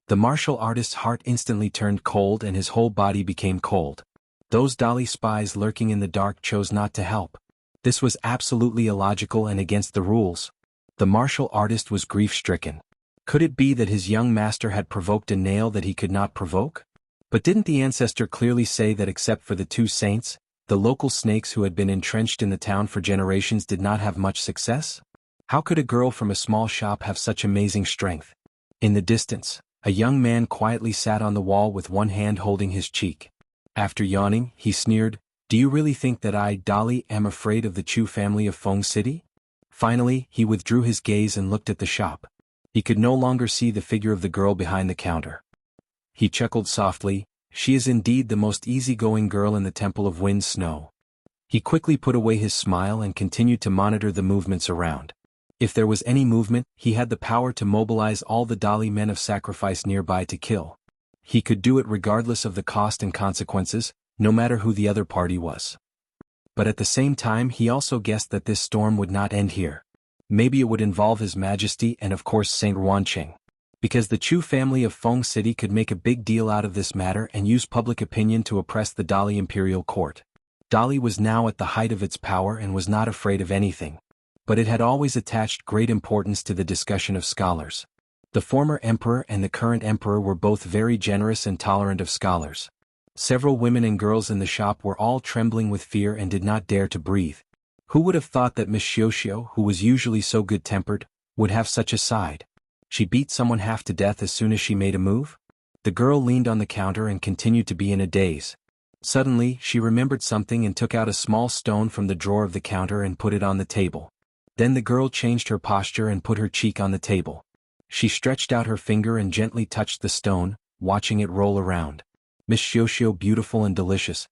Speaker 1: The martial artist's heart instantly turned cold and his whole body became cold. Those Dali spies lurking in the dark chose not to help. This was absolutely illogical and against the rules. The martial artist was grief-stricken. Could it be that his young master had provoked a nail that he could not provoke? But didn't the ancestor clearly say that except for the two saints, the local snakes who had been entrenched in the town for generations did not have much success? How could a girl from a small shop have such amazing strength? In the distance, a young man quietly sat on the wall with one hand holding his cheek. After yawning, he sneered, "Do you really think that I, Dali, am afraid of the Chu family of Feng City?" Finally, he withdrew his gaze and looked at the shop. He could no longer see the figure of the girl behind the counter. He chuckled softly, "She is indeed the most easygoing girl in the Temple of Wind Snow." He quickly put away his smile and continued to monitor the movements around. If there was any movement, he had the power to mobilize all the Dali men of sacrifice nearby to kill. He could do it regardless of the cost and consequences, no matter who the other party was. But at the same time he also guessed that this storm would not end here. Maybe it would involve His Majesty and of course Saint Ruancheng. Because the Chu family of Feng City could make a big deal out of this matter and use public opinion to oppress the Dali imperial court. Dali was now at the height of its power and was not afraid of anything. But it had always attached great importance to the discussion of scholars. The former emperor and the current emperor were both very generous and tolerant of scholars. Several women and girls in the shop were all trembling with fear and did not dare to breathe. Who would have thought that Miss Xiuxiu, who was usually so good-tempered, would have such a side? She beat someone half to death as soon as she made a move? The girl leaned on the counter and continued to be in a daze. Suddenly, she remembered something and took out a small stone from the drawer of the counter and put it on the table. Then the girl changed her posture and put her cheek on the table. She stretched out her finger and gently touched the stone, watching it roll around. Miss Xiuxiu, beautiful and delicious.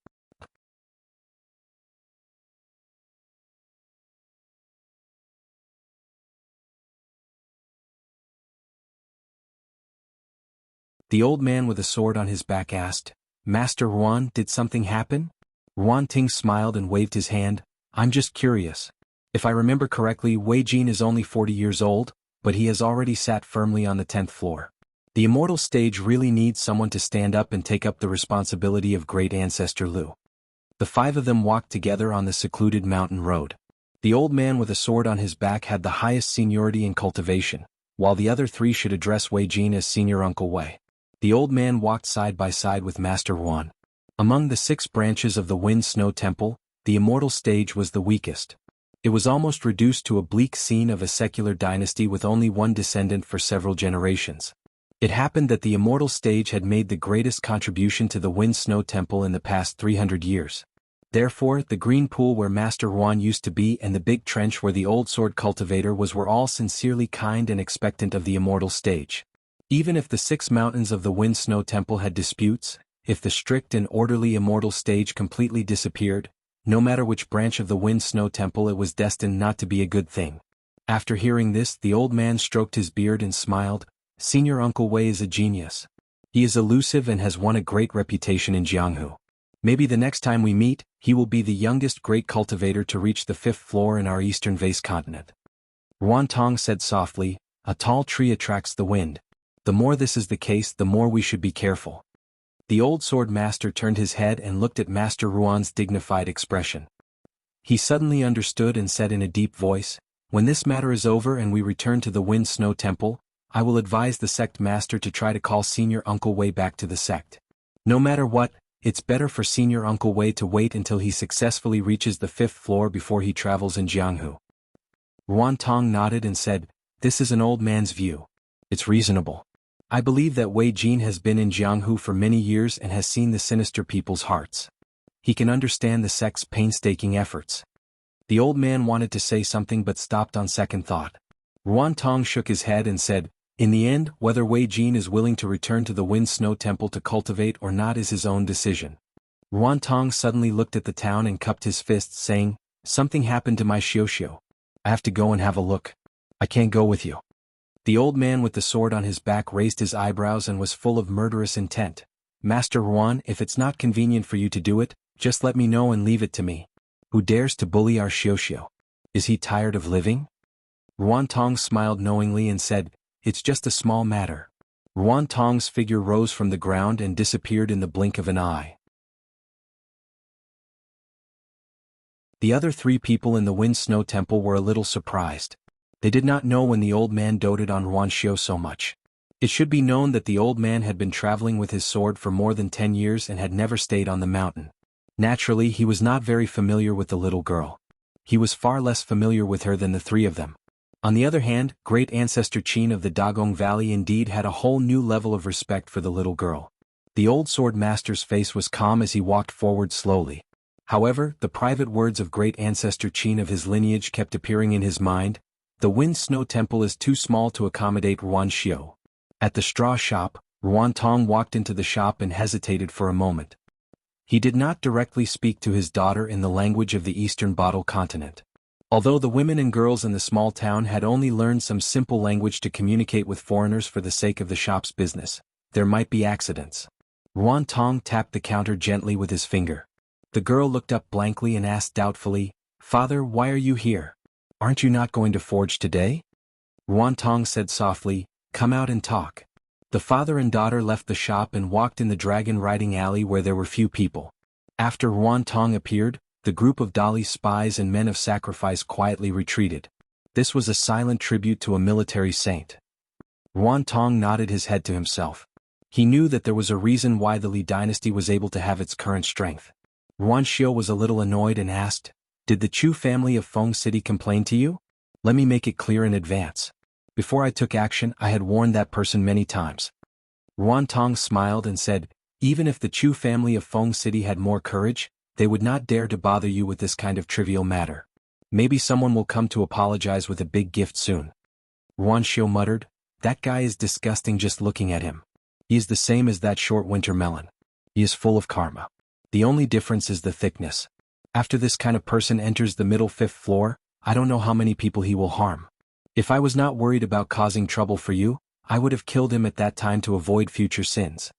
Speaker 1: The old man with a sword on his back asked, "Master Ruan, did something happen?" Ruan Ting smiled and waved his hand, "I'm just curious. If I remember correctly, Wei Jin is only 40 years old, but he has already sat firmly on the 10th floor. The immortal stage really needs someone to stand up and take up the responsibility of great ancestor Lu." The five of them walked together on the secluded mountain road. The old man with a sword on his back had the highest seniority in cultivation, while the other three should address Wei Jin as Senior Uncle Wei. The old man walked side by side with Master Ruan. Among the 6 branches of the Wind Snow Temple, the immortal stage was the weakest. It was almost reduced to a bleak scene of a secular dynasty with only one descendant for several generations. It happened that the immortal stage had made the greatest contribution to the Wind Snow Temple in the past 300 years. Therefore, the green pool where Master Ruan used to be and the big trench where the old sword cultivator was were all sincerely kind and expectant of the immortal stage. Even if the 6 mountains of the Wind Snow Temple had disputes, if the strict and orderly immortal stage completely disappeared, no matter which branch of the Wind Snow Temple, it was destined not to be a good thing. After hearing this, the old man stroked his beard and smiled, "Senior Uncle Wei is a genius. He is elusive and has won a great reputation in Jianghu. Maybe the next time we meet, he will be the youngest great cultivator to reach the 5th floor in our eastern vase continent." Ruan Tong said softly, "A tall tree attracts the wind. The more this is the case, the more we should be careful." The old sword master turned his head and looked at Master Ruan's dignified expression. He suddenly understood and said in a deep voice, "When this matter is over and we return to the Wind Snow Temple, I will advise the sect master to try to call Senior Uncle Wei back to the sect. No matter what, it's better for Senior Uncle Wei to wait until he successfully reaches the 5th floor before he travels in Jianghu." Ruan Tong nodded and said, "This is an old man's view. It's reasonable. I believe that Wei Jin has been in Jianghu for many years and has seen the sinister people's hearts. He can understand the sect's painstaking efforts." The old man wanted to say something but stopped on second thought. Ruan Tong shook his head and said, "In the end, whether Wei Jin is willing to return to the Wind Snow Temple to cultivate or not is his own decision." Ruan Tong suddenly looked at the town and cupped his fists, saying, "Something happened to my Xiuxiu. I have to go and have a look. I can't go with you." The old man with the sword on his back raised his eyebrows and was full of murderous intent. "Master Ruan, if it's not convenient for you to do it, just let me know and leave it to me." Who dares to bully our Xiuxiu? Is he tired of living? Ruan Tong smiled knowingly and said, "It's just a small matter." Ruan Tong's figure rose from the ground and disappeared in the blink of an eye. The other 3 people in the Wind Snow Temple were a little surprised. They did not know when the old man doted on Ruan Xiu so much. It should be known that the old man had been traveling with his sword for more than 10 years and had never stayed on the mountain. Naturally, he was not very familiar with the little girl. He was far less familiar with her than the 3 of them. On the other hand, great ancestor Qin of the Dagong Valley indeed had a whole new level of respect for the little girl. The old sword master's face was calm as he walked forward slowly. However, the private words of great ancestor Qin of his lineage kept appearing in his mind. The Wind Snow Temple is too small to accommodate Ruan Xiu. At the straw shop, Ruan Tong walked into the shop and hesitated for a moment. He did not directly speak to his daughter in the language of the Eastern Bottle Continent. Although the women and girls in the small town had only learned some simple language to communicate with foreigners for the sake of the shop's business, there might be accidents. Ruan Tong tapped the counter gently with his finger. The girl looked up blankly and asked doubtfully, "Father, why are you here? Aren't you not going to forge today?" Ruan Tong said softly, "Come out and talk." The father and daughter left the shop and walked in the dragon-riding alley where there were few people. After Ruan Tong appeared, the group of Dali's spies and men of sacrifice quietly retreated. This was a silent tribute to a military saint. Ruan Tong nodded his head to himself. He knew that there was a reason why the Li dynasty was able to have its current strength. Ruan Xiu was a little annoyed and asked, "Did the Chu family of Feng City complain to you? Let me make it clear in advance. Before I took action, I had warned that person many times." Ruan Tong smiled and said, "Even if the Chu family of Feng City had more courage, they would not dare to bother you with this kind of trivial matter. Maybe someone will come to apologize with a big gift soon." Ruan Xiu muttered, "That guy is disgusting just looking at him. He is the same as that short winter melon. He is full of karma. The only difference is the thickness. After this kind of person enters the middle 5th floor, I don't know how many people he will harm. If I was not worried about causing trouble for you, I would have killed him at that time to avoid future sins."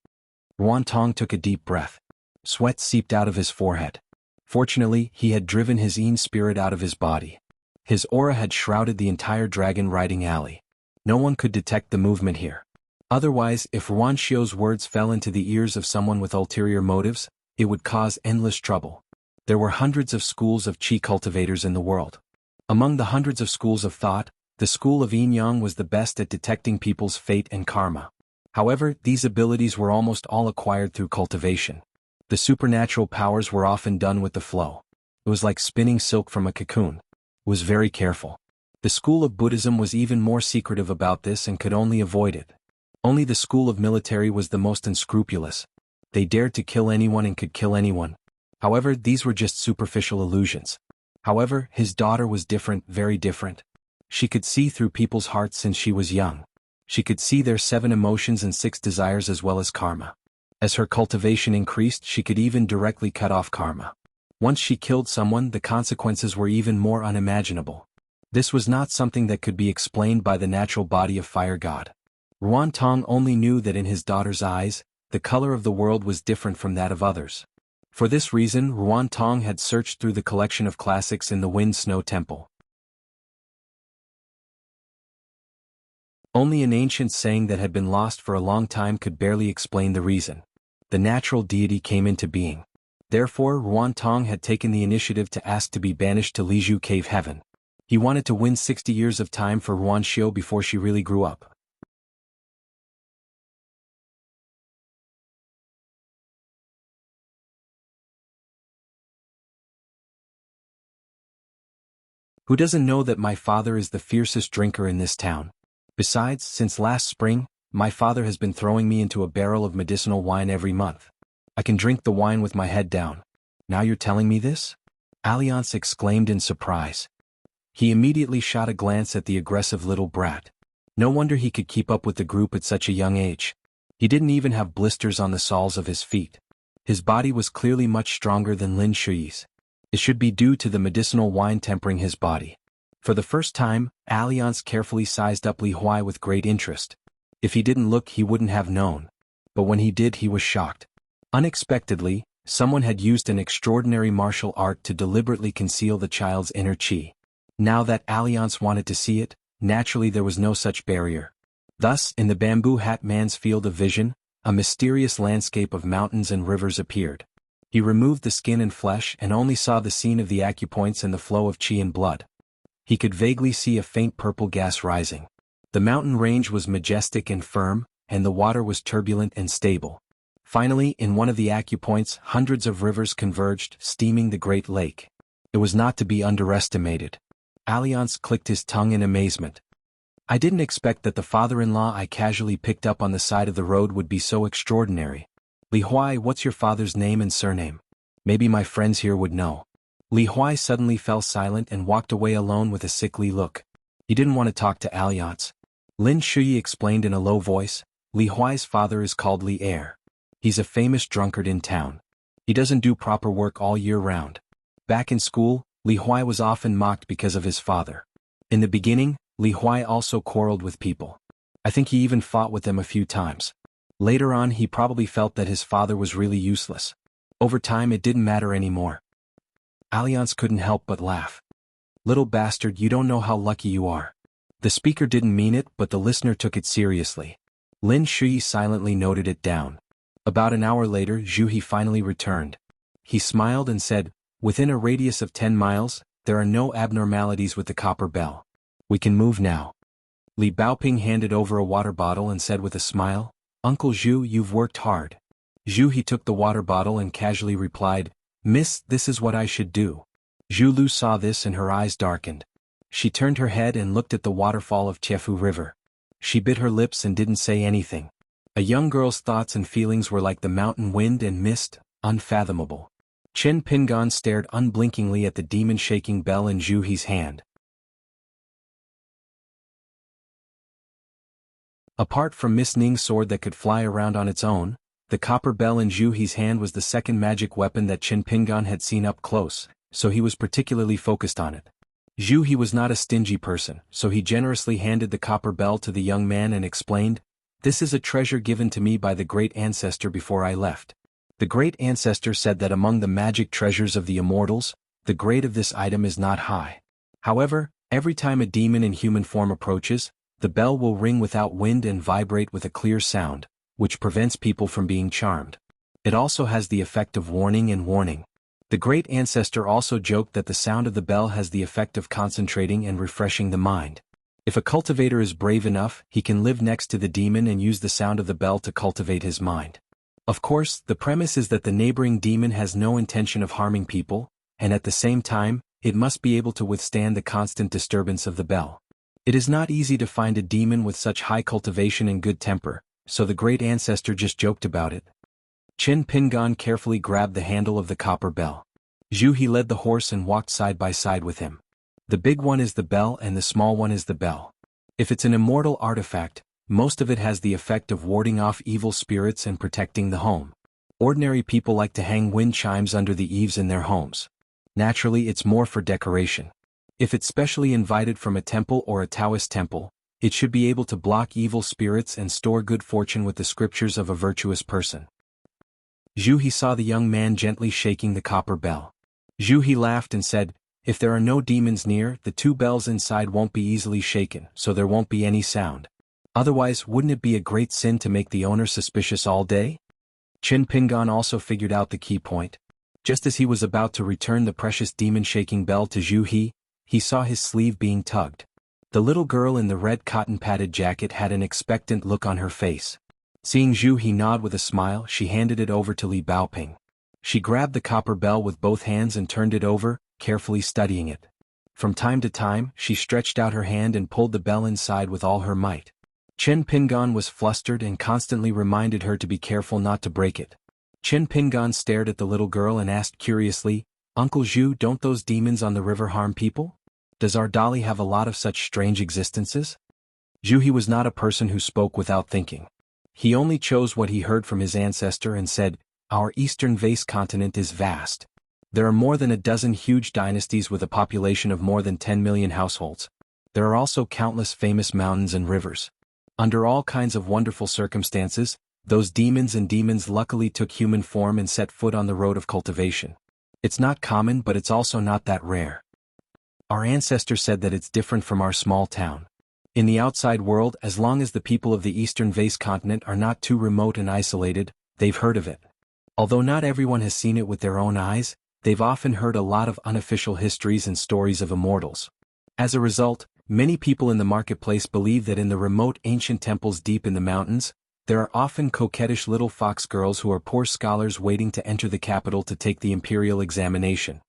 Speaker 1: Ruan Tong took a deep breath. Sweat seeped out of his forehead. Fortunately, he had driven his Yin spirit out of his body. His aura had shrouded the entire dragon-riding alley. No one could detect the movement here. Otherwise, if Ruan Xiu's words fell into the ears of someone with ulterior motives, it would cause endless trouble. There were hundreds of schools of qi cultivators in the world. Among the hundreds of schools of thought, the school of Yin Yang was the best at detecting people's fate and karma. However, these abilities were almost all acquired through cultivation. The supernatural powers were often done with the flow. It was like spinning silk from a cocoon. It was very careful. The school of Buddhism was even more secretive about this and could only avoid it. Only the school of military was the most unscrupulous. They dared to kill anyone and could kill anyone. However, these were just superficial illusions. However, his daughter was different, very different. She could see through people's hearts since she was young. She could see their 7 emotions and 6 desires as well as karma. As her cultivation increased, she could even directly cut off karma. Once she killed someone, the consequences were even more unimaginable. This was not something that could be explained by the natural body of Fire God. Ruan Tong only knew that in his daughter's eyes, the color of the world was different from that of others. For this reason, Ruan Tong had searched through the collection of classics in the Wind Snow Temple. Only an ancient saying that had been lost for a long time could barely explain the reason. The natural deity came into being. Therefore, Ruan Tong had taken the initiative to ask to be banished to Liju Cave Heaven. He wanted to win 60 years of time for Ruan Xiu before she really grew up. Who doesn't know that my father is the fiercest drinker in this town? Besides, since last spring, my father has been throwing me into a barrel of medicinal wine every month. I can drink the wine with my head down. Now you're telling me this? Alliance exclaimed in surprise. He immediately shot a glance at the aggressive little brat. No wonder he could keep up with the group at such a young age. He didn't even have blisters on the soles of his feet. His body was clearly much stronger than Lin Shui's. It should be due to the medicinal wine tempering his body. For the first time, Alliance carefully sized up Li Huai with great interest. If he didn't look, he wouldn't have known. But when he did, he was shocked. Unexpectedly, Someone had used an extraordinary martial art to deliberately conceal the child's inner chi. Now that Alliance wanted to see it, naturally there was no such barrier. Thus, in the bamboo hat man's field of vision, a mysterious landscape of mountains and rivers appeared. He removed the skin and flesh and only saw the scene of the acupoints and the flow of chi and blood. He could vaguely see a faint purple gas rising. The mountain range was majestic and firm, and the water was turbulent and stable. Finally, in one of the acupoints, hundreds of rivers converged, steaming the Great Lake. It was not to be underestimated. Alliance clicked his tongue in amazement. I didn't expect that the father-in-law I casually picked up on the side of the road would be so extraordinary. Li Huai, what's your father's name and surname? Maybe my friends here would know. Li Huai suddenly fell silent and walked away alone with a sickly look. He didn't want to talk to Alliance. Lin Shuyi explained in a low voice, Li Huai's father is called Li Er. He's a famous drunkard in town. He doesn't do proper work all year round. Back in school, Li Huai was often mocked because of his father. In the beginning, Li Huai also quarreled with people. I think he even fought with them a few times. Later on he probably felt that his father was really useless. Over time it didn't matter anymore. Alliance couldn't help but laugh. Little bastard, you don't know how lucky you are. The speaker didn't mean it, but the listener took it seriously. Lin Shuyi silently noted it down. About an hour later, Zhu He finally returned. He smiled and said, within a radius of 10 miles, there are no abnormalities with the copper bell. We can move now. Li Baoping handed over a water bottle and said with a smile, Uncle Zhu, you've worked hard. Zhu He took the water bottle and casually replied, Miss, this is what I should do. Zhu Lu saw this and her eyes darkened. She turned her head and looked at the waterfall of Tiefu River. She bit her lips and didn't say anything. A young girl's thoughts and feelings were like the mountain wind and mist, unfathomable. Chen Pingan stared unblinkingly at the demon-shaking bell in Zhu He's hand. Apart from Miss Ning's sword that could fly around on its own, the copper bell in Zhu He's hand was the second magic weapon that Chen Pingan had seen up close, so he was particularly focused on it. Zhu He was not a stingy person, so he generously handed the copper bell to the young man and explained, This is a treasure given to me by the great ancestor before I left. The great ancestor said that among the magic treasures of the immortals, the grade of this item is not high. However, every time a demon in human form approaches, the bell will ring without wind and vibrate with a clear sound, which prevents people from being charmed. It also has the effect of warning and warning. The great ancestor also joked that the sound of the bell has the effect of concentrating and refreshing the mind. If a cultivator is brave enough, he can live next to the demon and use the sound of the bell to cultivate his mind. Of course, the premise is that the neighboring demon has no intention of harming people, and at the same time, it must be able to withstand the constant disturbance of the bell. It is not easy to find a demon with such high cultivation and good temper, so the great ancestor just joked about it. Chen Pingan carefully grabbed the handle of the copper bell. Zhu He led the horse and walked side by side with him. The big one is the bell and the small one is the bell. If it's an immortal artifact, most of it has the effect of warding off evil spirits and protecting the home. Ordinary people like to hang wind chimes under the eaves in their homes. Naturally, it's more for decoration. If it's specially invited from a temple or a Taoist temple, it should be able to block evil spirits and store good fortune with the scriptures of a virtuous person. Zhu He saw the young man gently shaking the copper bell. Zhu He laughed and said, If there are no demons near, the two bells inside won't be easily shaken, so there won't be any sound. Otherwise, wouldn't it be a great sin to make the owner suspicious all day? Chen Pingan also figured out the key point. Just as he was about to return the precious demon-shaking bell to Zhu he saw his sleeve being tugged. The little girl in the red cotton-padded jacket had an expectant look on her face. Seeing Zhu He nod with a smile, she handed it over to Li Baoping. She grabbed the copper bell with both hands and turned it over, carefully studying it. From time to time, she stretched out her hand and pulled the bell inside with all her might. Chen Pingan was flustered and constantly reminded her to be careful not to break it. Chen Pingan stared at the little girl and asked curiously, Uncle Zhu, don't those demons on the river harm people? Does our dolly have a lot of such strange existences? Zhu He was not a person who spoke without thinking. He only chose what he heard from his ancestor and said, Our eastern vase continent is vast. There are more than a dozen huge dynasties with a population of more than 10 million households. There are also countless famous mountains and rivers. Under all kinds of wonderful circumstances, Those demons luckily took human form and set foot on the road of cultivation. It's not common, but it's also not that rare. Our ancestor said that it's different from our small town. In the outside world, as long as the people of the eastern vase continent are not too remote and isolated, they've heard of it. Although not everyone has seen it with their own eyes, they've often heard a lot of unofficial histories and stories of immortals. As a result, many people in the marketplace believe that in the remote ancient temples deep in the mountains, there are often coquettish little fox girls who are poor scholars waiting to enter the capital to take the imperial examination.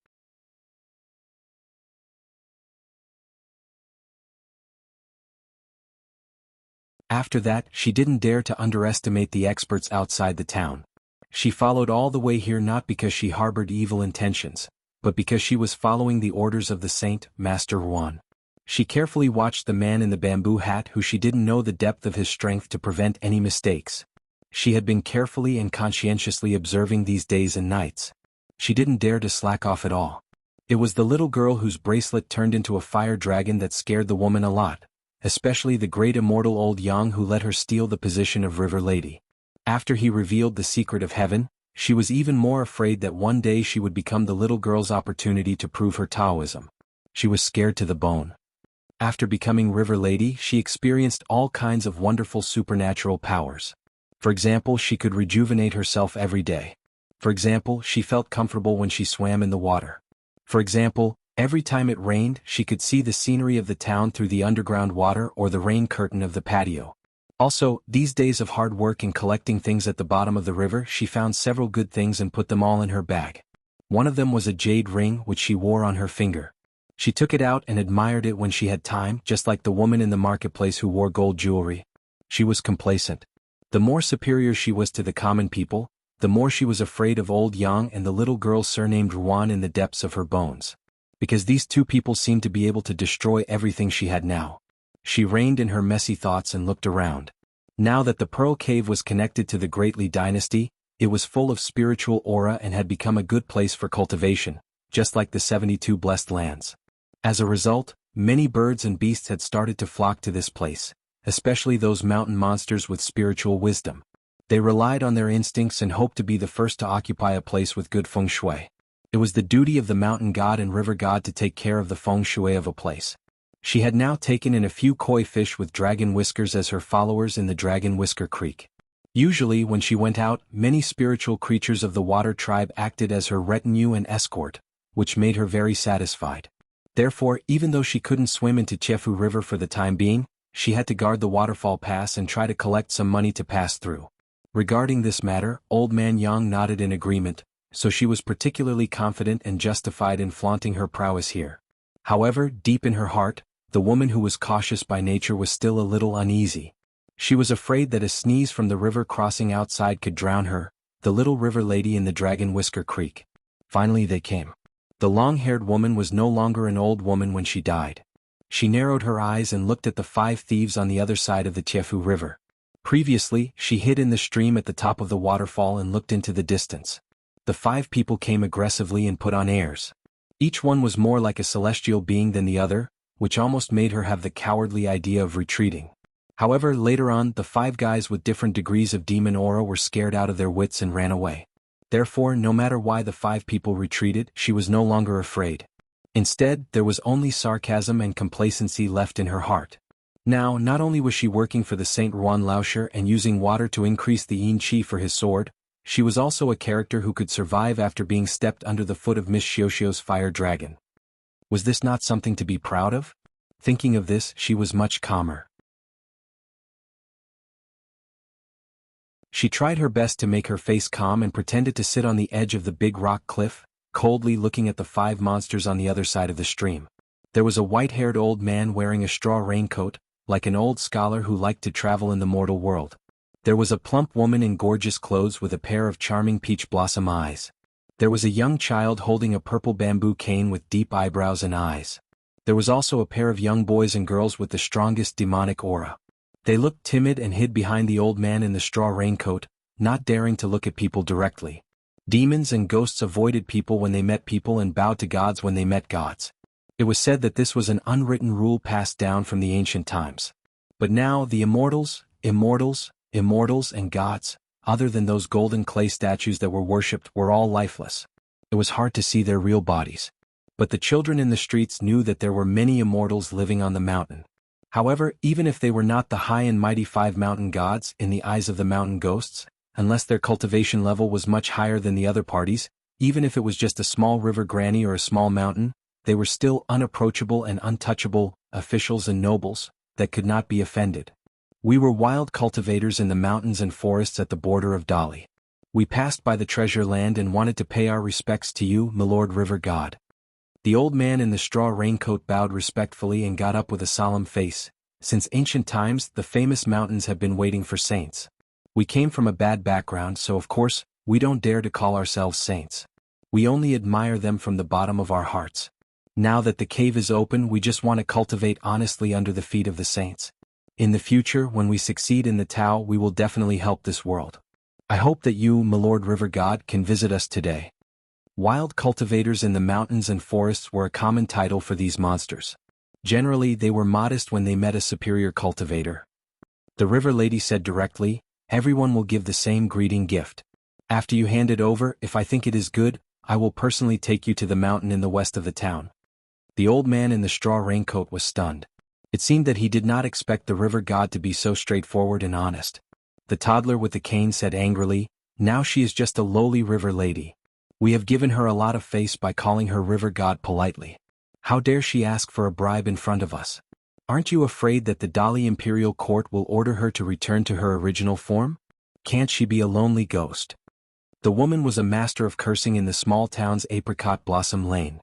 Speaker 1: After that, she didn't dare to underestimate the experts outside the town. She followed all the way here not because she harbored evil intentions, but because she was following the orders of the saint, Master Juan. She carefully watched the man in the bamboo hat who she didn't know the depth of his strength to prevent any mistakes. She had been carefully and conscientiously observing these days and nights. She didn't dare to slack off at all. It was the little girl whose bracelet turned into a fire dragon that scared the woman a lot, especially the great immortal old Yang who let her steal the position of River Lady. After he revealed the secret of heaven, she was even more afraid that one day she would become the little girl's opportunity to prove her Taoism. She was scared to the bone. After becoming River Lady, she experienced all kinds of wonderful supernatural powers. For example, she could rejuvenate herself every day. For example, she felt comfortable when she swam in the water. For example, every time it rained, she could see the scenery of the town through the underground water or the rain curtain of the patio. Also, these days of hard work in collecting things at the bottom of the river, she found several good things and put them all in her bag. One of them was a jade ring which she wore on her finger. She took it out and admired it when she had time, just like the woman in the marketplace who wore gold jewelry. She was complacent. The more superior she was to the common people, the more she was afraid of old Yang and the little girl surnamed Ruan in the depths of her bones. Because these two people seemed to be able to destroy everything she had now. She reined in her messy thoughts and looked around. Now that the Pearl Cave was connected to the Great Li dynasty, it was full of spiritual aura and had become a good place for cultivation, just like the 72 blessed lands. As a result, many birds and beasts had started to flock to this place, especially those mountain monsters with spiritual wisdom. They relied on their instincts and hoped to be the first to occupy a place with good feng shui. It was the duty of the mountain god and river god to take care of the feng shui of a place. She had now taken in a few koi fish with dragon whiskers as her followers in the Dragon Whisker Creek. Usually when she went out, many spiritual creatures of the water tribe acted as her retinue and escort, which made her very satisfied. Therefore, even though she couldn't swim into Chefu River for the time being, she had to guard the waterfall pass and try to collect some money to pass through. Regarding this matter, Old Man Yang nodded in agreement, so she was particularly confident and justified in flaunting her prowess here. However, deep in her heart, the woman who was cautious by nature was still a little uneasy. She was afraid that a sneeze from the river crossing outside could drown her, the little river lady in the Dragon Whisker Creek. Finally they came. The long-haired woman was no longer an old woman when she died. She narrowed her eyes and looked at the 5 thieves on the other side of the Chefu River. Previously, she hid in the stream at the top of the waterfall and looked into the distance. The 5 people came aggressively and put on airs. Each one was more like a celestial being than the other, which almost made her have the cowardly idea of retreating. However, later on, the 5 guys with different degrees of demon aura were scared out of their wits and ran away. Therefore, no matter why the 5 people retreated, she was no longer afraid. Instead, there was only sarcasm and complacency left in her heart. Now, not only was she working for the Saint Ruan Lauscher and using water to increase the yin qi for his sword, she was also a character who could survive after being stepped under the foot of Miss Xiuxiu's fire dragon. Was this not something to be proud of? Thinking of this, she was much calmer. She tried her best to make her face calm and pretended to sit on the edge of the big rock cliff, coldly looking at the 5 monsters on the other side of the stream. There was a white-haired old man wearing a straw raincoat, like an old scholar who liked to travel in the mortal world. There was a plump woman in gorgeous clothes with a pair of charming peach blossom eyes. There was a young child holding a purple bamboo cane with deep eyebrows and eyes. There was also a pair of young boys and girls with the strongest demonic aura. They looked timid and hid behind the old man in the straw raincoat, not daring to look at people directly. Demons and ghosts avoided people when they met people and bowed to gods when they met gods. It was said that this was an unwritten rule passed down from the ancient times. But now the immortals, and gods, other than those golden clay statues that were worshipped, were all lifeless. It was hard to see their real bodies. But the children in the streets knew that there were many immortals living on the mountain. However, even if they were not the high and mighty 5 mountain gods in the eyes of the mountain ghosts, unless their cultivation level was much higher than the other parties, even if it was just a small river granny or a small mountain, they were still unapproachable and untouchable officials and nobles that could not be offended. We were wild cultivators in the mountains and forests at the border of Dali. We passed by the treasure land and wanted to pay our respects to you, my lord river god. The old man in the straw raincoat bowed respectfully and got up with a solemn face. Since ancient times, the famous mountains have been waiting for saints. We came from a bad background, so of course, we don't dare to call ourselves saints. We only admire them from the bottom of our hearts. Now that the cave is open, we just want to cultivate honestly under the feet of the saints. In the future, when we succeed in the Tao, we will definitely help this world. I hope that you, my lord river god, can visit us today. Wild cultivators in the mountains and forests were a common title for these monsters. Generally, they were modest when they met a superior cultivator. The river lady said directly, everyone will give the same greeting gift. After you hand it over, if I think it is good, I will personally take you to the mountain in the west of the town. The old man in the straw raincoat was stunned. It seemed that he did not expect the river god to be so straightforward and honest. The toddler with the cane said angrily, now she is just a lowly river lady. We have given her a lot of face by calling her river god politely. How dare she ask for a bribe in front of us? Aren't you afraid that the Dali imperial court will order her to return to her original form? Can't she be a lonely ghost? The woman was a master of cursing in the small town's apricot blossom lane.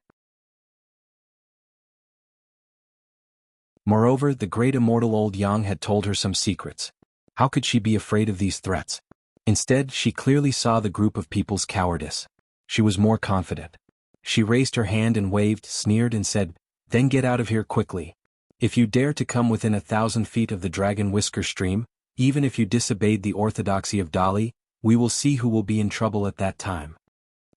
Speaker 1: Moreover, the great immortal old Yang had told her some secrets. How could she be afraid of these threats? Instead, she clearly saw the group of people's cowardice. She was more confident. She raised her hand and waved, sneered and said, then get out of here quickly. If you dare to come within 1,000 feet of the Dragon Whisker stream, even if you disobeyed the orthodoxy of Dali, we will see who will be in trouble at that time.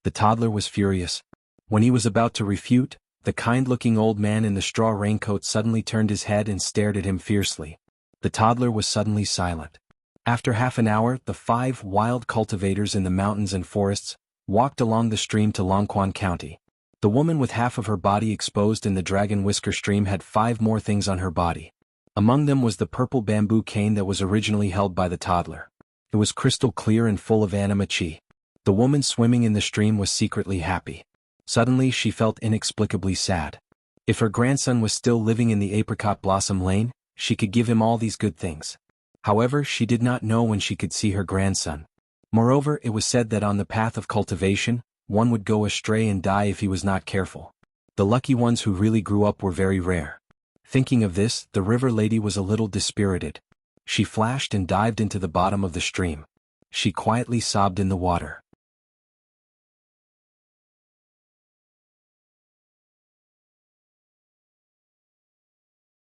Speaker 1: The toddler was furious. When he was about to refute, the kind-looking old man in the straw raincoat suddenly turned his head and stared at him fiercely. The toddler was suddenly silent. After half an hour, the 5 wild cultivators in the mountains and forests walked along the stream to Longquan County. The woman with half of her body exposed in the Dragon Whisker stream had 5 more things on her body. Among them was the purple bamboo cane that was originally held by the toddler. It was crystal clear and full of anima chi. The woman swimming in the stream was secretly happy. Suddenly she felt inexplicably sad. If her grandson was still living in the apricot blossom lane, she could give him all these good things. However, she did not know when she could see her grandson. Moreover, it was said that on the path of cultivation, one would go astray and die if he was not careful. The lucky ones who really grew up were very rare. Thinking of this, the river lady was a little dispirited. She flashed and dived into the bottom of the stream. She quietly sobbed in the water.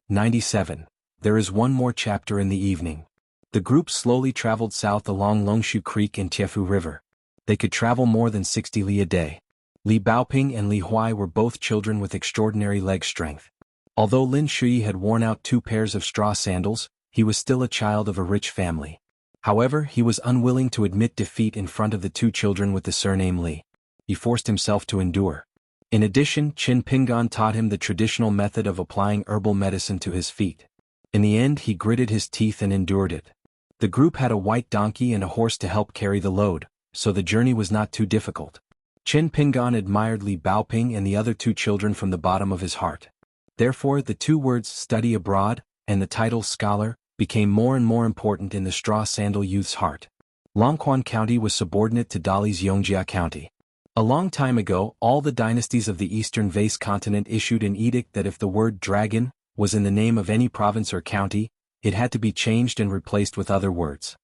Speaker 1: "97. There is one more chapter in the evening. The group slowly traveled south along Longshu Creek and Tiefu River. They could travel more than 60 li a day. Li Baoping and Li Huai were both children with extraordinary leg strength. Although Lin Shui had worn out 2 pairs of straw sandals, he was still a child of a rich family. However, he was unwilling to admit defeat in front of the 2 children with the surname Li. He forced himself to endure. In addition, Qin Pingan taught him the traditional method of applying herbal medicine to his feet. In the end, he gritted his teeth and endured it. The group had a white donkey and a horse to help carry the load, so the journey was not too difficult. Qin Pingan admired Li Baoping and the other 2 children from the bottom of his heart. Therefore, the 2 words study abroad and the title scholar became more and more important in the straw sandal youth's heart. Longquan County was subordinate to Dali's Yongjia County. A long time ago, all the dynasties of the eastern vase continent issued an edict that if the word dragon was in the name of any province or county, it had to be changed and replaced with other words.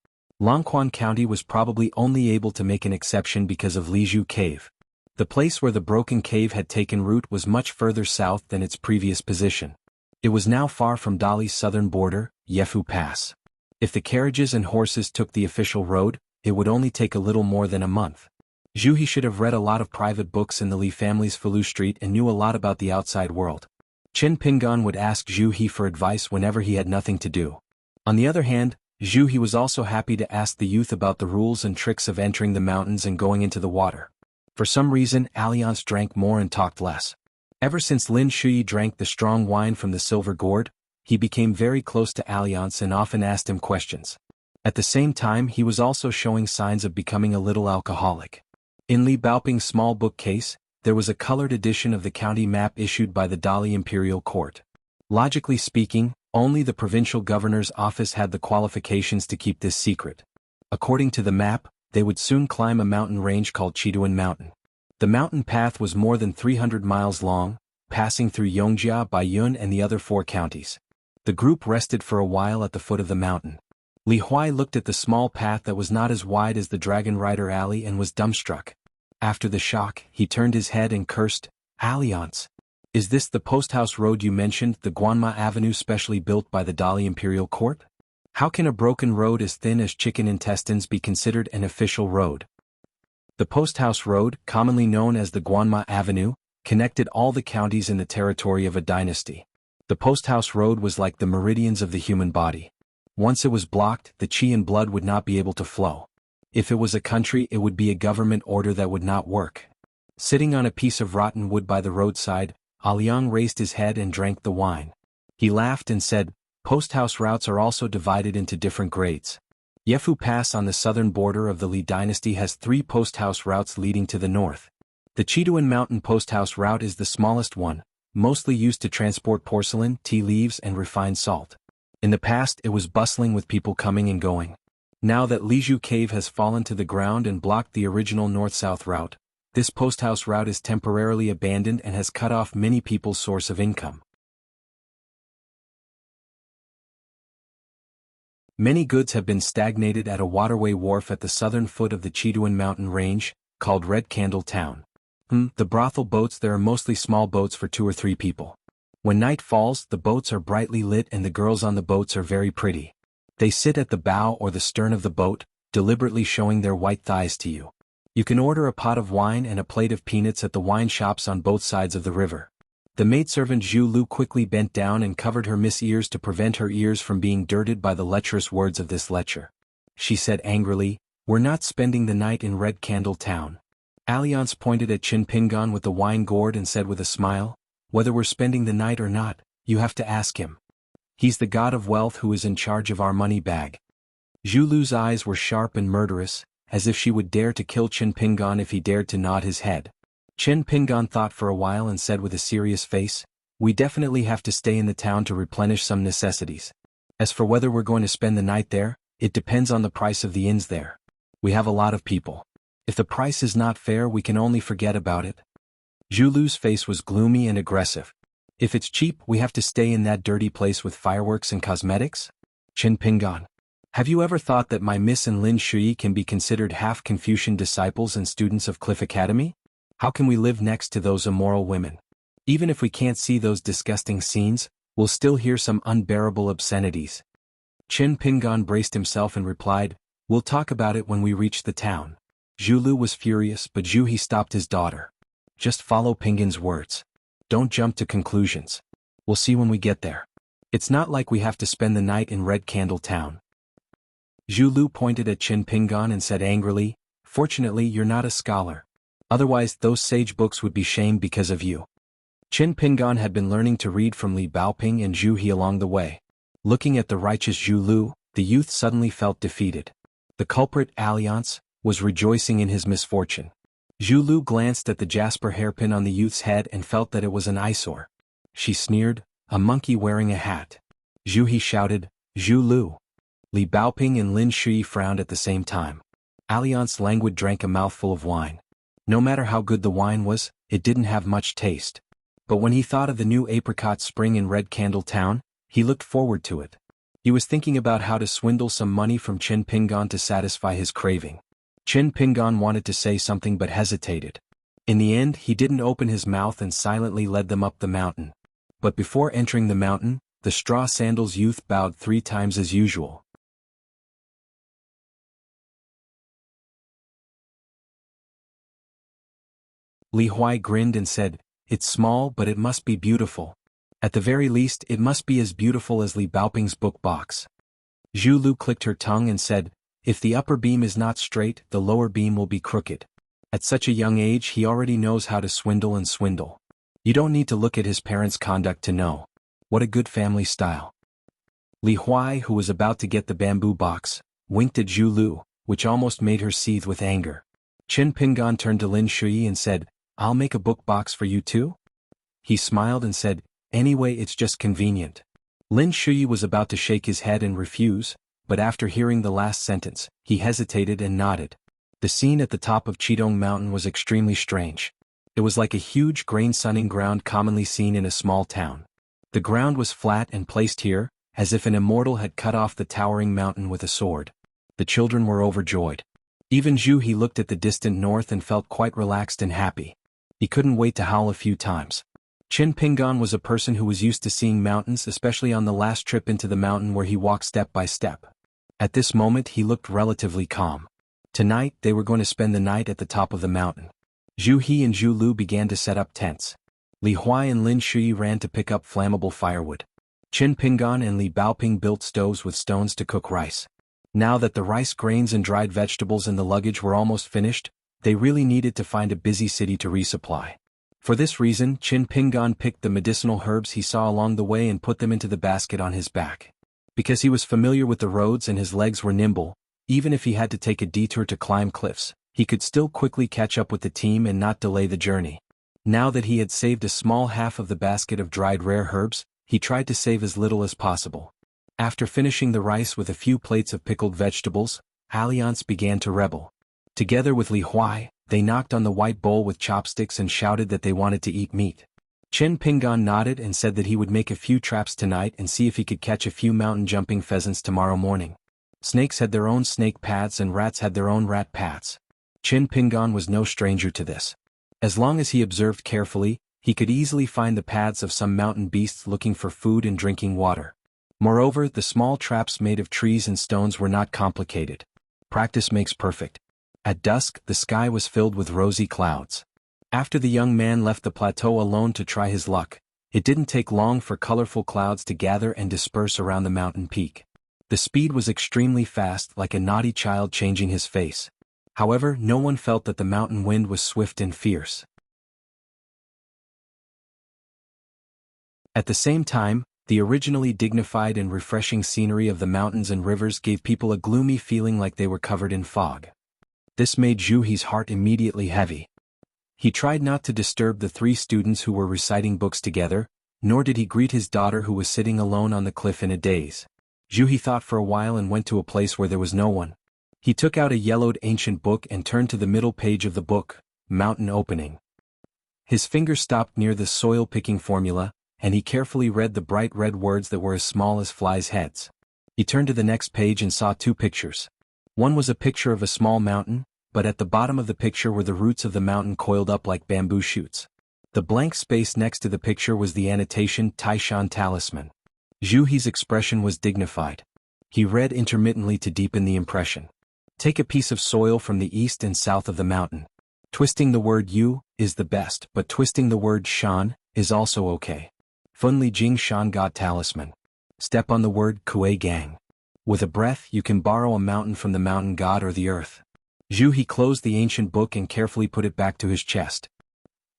Speaker 1: Longquan County was probably only able to make an exception because of Liju Cave. The place where the broken cave had taken root was much further south than its previous position. It was now far from Dali's southern border, Yefu Pass. If the carriages and horses took the official road, it would only take a little more than a month. Zhu He should have read a lot of private books in the Li family's Falu Street and knew a lot about the outside world. Qin Pingan would ask Zhu He for advice whenever he had nothing to do. On the other hand, Zhu He was also happy to ask the youth about the rules and tricks of entering the mountains and going into the water. For some reason, Alliance drank more and talked less. Ever since Lin Shui drank the strong wine from the silver gourd, he became very close to Alliance and often asked him questions. At the same time, he was also showing signs of becoming a little alcoholic. In Li Baoping's small bookcase, there was a colored edition of the county map issued by the Dali Imperial Court. Logically speaking, only the provincial governor's office had the qualifications to keep this secret. According to the map, they would soon climb a mountain range called Chiduan Mountain. The mountain path was more than 300 miles long, passing through Yongjia, Baiyun and the other 4 counties. The group rested for a while at the foot of the mountain. Li Huai looked at the small path that was not as wide as the Dragon Rider Alley and was dumbstruck. After the shock, he turned his head and cursed, "Alliance! Is this the posthouse road you mentioned, the Guanma Avenue specially built by the Dali Imperial Court? How can a broken road as thin as chicken intestines be considered an official road?" The posthouse road, commonly known as the Guanma Avenue, connected all the counties in the territory of a dynasty. The posthouse road was like the meridians of the human body. Once it was blocked, the qi and blood would not be able to flow. If it was a country, it would be a government order that would not work. Sitting on a piece of rotten wood by the roadside, Liang raised his head and drank the wine. He laughed and said, "Posthouse routes are also divided into different grades. Yefu Pass on the southern border of the Li dynasty has 3 posthouse routes leading to the north. The Chiduan Mountain posthouse route is the smallest one, mostly used to transport porcelain, tea leaves and refined salt. In the past it was bustling with people coming and going. Now that Liju Cave has fallen to the ground and blocked the original north-south route, this posthouse route is temporarily abandoned and has cut off many people's source of income. Many goods have been stagnated at a waterway wharf at the southern foot of the Chiduan mountain range, called Red Candle Town. The brothel boats there are mostly small boats for 2 or 3 people. When night falls, the boats are brightly lit and the girls on the boats are very pretty. They sit at the bow or the stern of the boat, deliberately showing their white thighs to you. You can order a pot of wine and a plate of peanuts at the wine shops on both sides of the river. The maidservant Zhu Lu quickly bent down and covered her ears to prevent her ears from being dirted by the lecherous words of this lecher. She said angrily, "We're not spending the night in Red Candle Town." Alliance pointed at Qin Pingan with the wine gourd and said with a smile, "Whether we're spending the night or not, you have to ask him. He's the god of wealth who is in charge of our money bag." Zhu Lu's eyes were sharp and murderous, as if she would dare to kill Qin Pingan if he dared to nod his head. Qin Pingan thought for a while and said with a serious face, "We definitely have to stay in the town to replenish some necessities. As for whether we're going to spend the night there, it depends on the price of the inns there. We have a lot of people. If the price is not fair, we can only forget about it." Zhu Lu's face was gloomy and aggressive. "If it's cheap, we have to stay in that dirty place with fireworks and cosmetics?" Qin Pingan, "Have you ever thought that my Miss and Lin Shui can be considered half Confucian disciples and students of Cliff Academy? How can we live next to those immoral women? Even if we can't see those disgusting scenes, we'll still hear some unbearable obscenities." Qin Pingan braced himself and replied, "We'll talk about it when we reach the town." Zhu Lu was furious, but Zhu He stopped his daughter. "Just follow Pingan's words. Don't jump to conclusions. We'll see when we get there. It's not like we have to spend the night in Red Candle Town." Zhu Lu pointed at Qin Pingan and said angrily, "Fortunately you're not a scholar. Otherwise those sage books would be shamed because of you." Qin Pingan had been learning to read from Li Baoping and Zhu He along the way. Looking at the righteous Zhu Lu, the youth suddenly felt defeated. The culprit, Alliance, was rejoicing in his misfortune. Zhu Lu glanced at the jasper hairpin on the youth's head and felt that it was an eyesore. She sneered, "A monkey wearing a hat." Zhu He shouted, "Zhu Lu." Li Baoping and Lin Shui frowned at the same time. Alliance languid drank a mouthful of wine. No matter how good the wine was, it didn't have much taste. But when he thought of the new apricot spring in Red Candle Town, he looked forward to it. He was thinking about how to swindle some money from Qin Pingan to satisfy his craving. Qin Pingan wanted to say something but hesitated. In the end, he didn't open his mouth and silently led them up the mountain. But before entering the mountain, the straw sandals youth bowed 3 times as usual. Li Huai grinned and said, "It's small but it must be beautiful. At the very least it must be as beautiful as Li Baoping's book box." Zhu Lu clicked her tongue and said, "If the upper beam is not straight, the lower beam will be crooked." At such a young age he already knows how to swindle and swindle. You don't need to look at his parents' conduct to know. What a good family style. Li Huai, who was about to get the bamboo box, winked at Zhu Lu, which almost made her seethe with anger. Qin Pingan turned to Lin Shui and said, "I'll make a book box for you too?" He smiled and said, "Anyway, it's just convenient." Lin Shui was about to shake his head and refuse, but after hearing the last sentence, he hesitated and nodded. The scene at the top of Chidong Mountain was extremely strange. It was like a huge grain-sunning ground commonly seen in a small town. The ground was flat and placed here, as if an immortal had cut off the towering mountain with a sword. The children were overjoyed. Even Zhu He looked at the distant north and felt quite relaxed and happy. He couldn't wait to howl a few times. Qin Pingan was a person who was used to seeing mountains, especially on the last trip into the mountain where he walked step by step. At this moment he looked relatively calm. Tonight they were going to spend the night at the top of the mountain. Zhu He and Zhu Lu began to set up tents. Li Huai and Lin Shui ran to pick up flammable firewood. Qin Pingan and Li Baoping built stoves with stones to cook rice. Now that the rice grains and dried vegetables in the luggage were almost finished, they really needed to find a busy city to resupply. For this reason, Qin Pingan picked the medicinal herbs he saw along the way and put them into the basket on his back. Because he was familiar with the roads and his legs were nimble, even if he had to take a detour to climb cliffs, he could still quickly catch up with the team and not delay the journey. Now that he had saved a small half of the basket of dried rare herbs, he tried to save as little as possible. After finishing the rice with a few plates of pickled vegetables, Alliance began to rebel. Together with Li Huai, they knocked on the white bowl with chopsticks and shouted that they wanted to eat meat. Qin Pingan nodded and said that he would make a few traps tonight and see if he could catch a few mountain-jumping pheasants tomorrow morning. Snakes had their own snake paths and rats had their own rat paths. Qin Pingan was no stranger to this. As long as he observed carefully, he could easily find the paths of some mountain beasts looking for food and drinking water. Moreover, the small traps made of trees and stones were not complicated. Practice makes perfect. At dusk, the sky was filled with rosy clouds. After the young man left the plateau alone to try his luck, it didn't take long for colorful clouds to gather and disperse around the mountain peak. The speed was extremely fast, like a naughty child changing his face. However, no one felt that the mountain wind was swift and fierce. At the same time, the originally dignified and refreshing scenery of the mountains and rivers gave people a gloomy feeling like they were covered in fog. This made Zhu He's heart immediately heavy. He tried not to disturb the three students who were reciting books together, nor did he greet his daughter who was sitting alone on the cliff in a daze. Zhu He thought for a while and went to a place where there was no one. He took out a yellowed ancient book and turned to the middle page of the book, Mountain Opening. His finger stopped near the soil-picking formula, and he carefully read the bright red words that were as small as flies' heads. He turned to the next page and saw two pictures. One was a picture of a small mountain, but at the bottom of the picture were the roots of the mountain coiled up like bamboo shoots. The blank space next to the picture was the annotation Taishan Talisman. Zhu He's expression was dignified. He read intermittently to deepen the impression. Take a piece of soil from the east and south of the mountain. Twisting the word yu is the best, but twisting the word shan is also okay. Fun Li Jing Shan God Talisman. Step on the word Kuei Gang. With a breath you can borrow a mountain from the mountain god or the earth. Zhu He closed the ancient book and carefully put it back to his chest.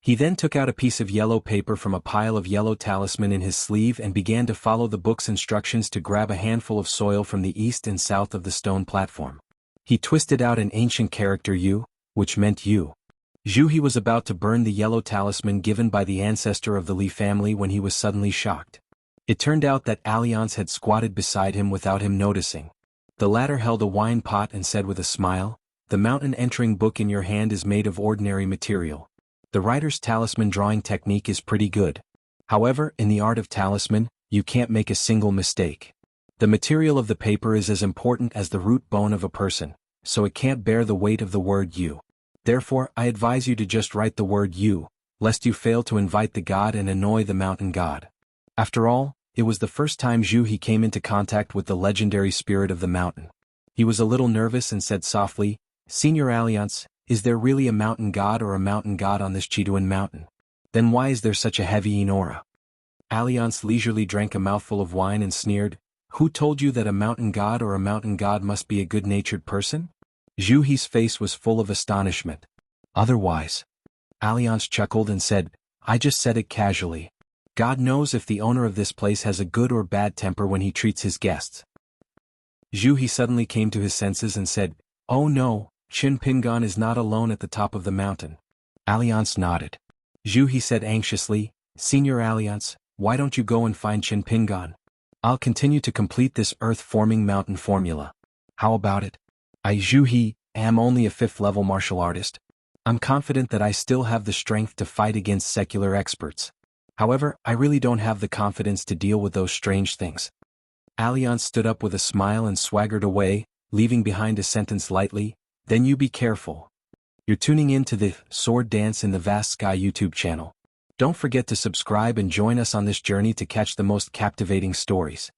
Speaker 1: He then took out a piece of yellow paper from a pile of yellow talisman in his sleeve and began to follow the book's instructions to grab a handful of soil from the east and south of the stone platform. He twisted out an ancient character yu, which meant you. Zhu He was about to burn the yellow talisman given by the ancestor of the Li family when he was suddenly shocked. It turned out that Alliance had squatted beside him without him noticing. The latter held a wine pot and said with a smile, "The mountain entering book in your hand is made of ordinary material. The writer's talisman drawing technique is pretty good. However, in the art of talisman, you can't make a single mistake. The material of the paper is as important as the root bone of a person, so it can't bear the weight of the word you. Therefore, I advise you to just write the word you, lest you fail to invite the god and annoy the mountain god." After all, it was the first time Zhu He came into contact with the legendary spirit of the mountain. He was a little nervous and said softly, "Senior Alliance, is there really a mountain god or a mountain god on this Chiduan mountain? Then why is there such a heavy aura?" Alliance leisurely drank a mouthful of wine and sneered, Who told you that a mountain god or a mountain god must be a good-natured person? Zhu He's face was full of astonishment. Otherwise. Alliance chuckled and said, I just said it casually. God knows if the owner of this place has a good or bad temper when he treats his guests. Zhu He suddenly came to his senses and said, Oh no, Qin Pingan is not alone at the top of the mountain. Alliance nodded. Zhu He said anxiously, Senior Alliance, why don't you go and find Qin Pingan? I'll continue to complete this earth-forming mountain formula. How about it? I Zhu He am only a 5th-level martial artist. I'm confident that I still have the strength to fight against secular experts. However, I really don't have the confidence to deal with those strange things. Alliance stood up with a smile and swaggered away, leaving behind a sentence lightly, Then you be careful. You're tuning in to the Sword Dance in the Vast Sky YouTube channel. Don't forget to subscribe and join us on this journey to catch the most captivating stories.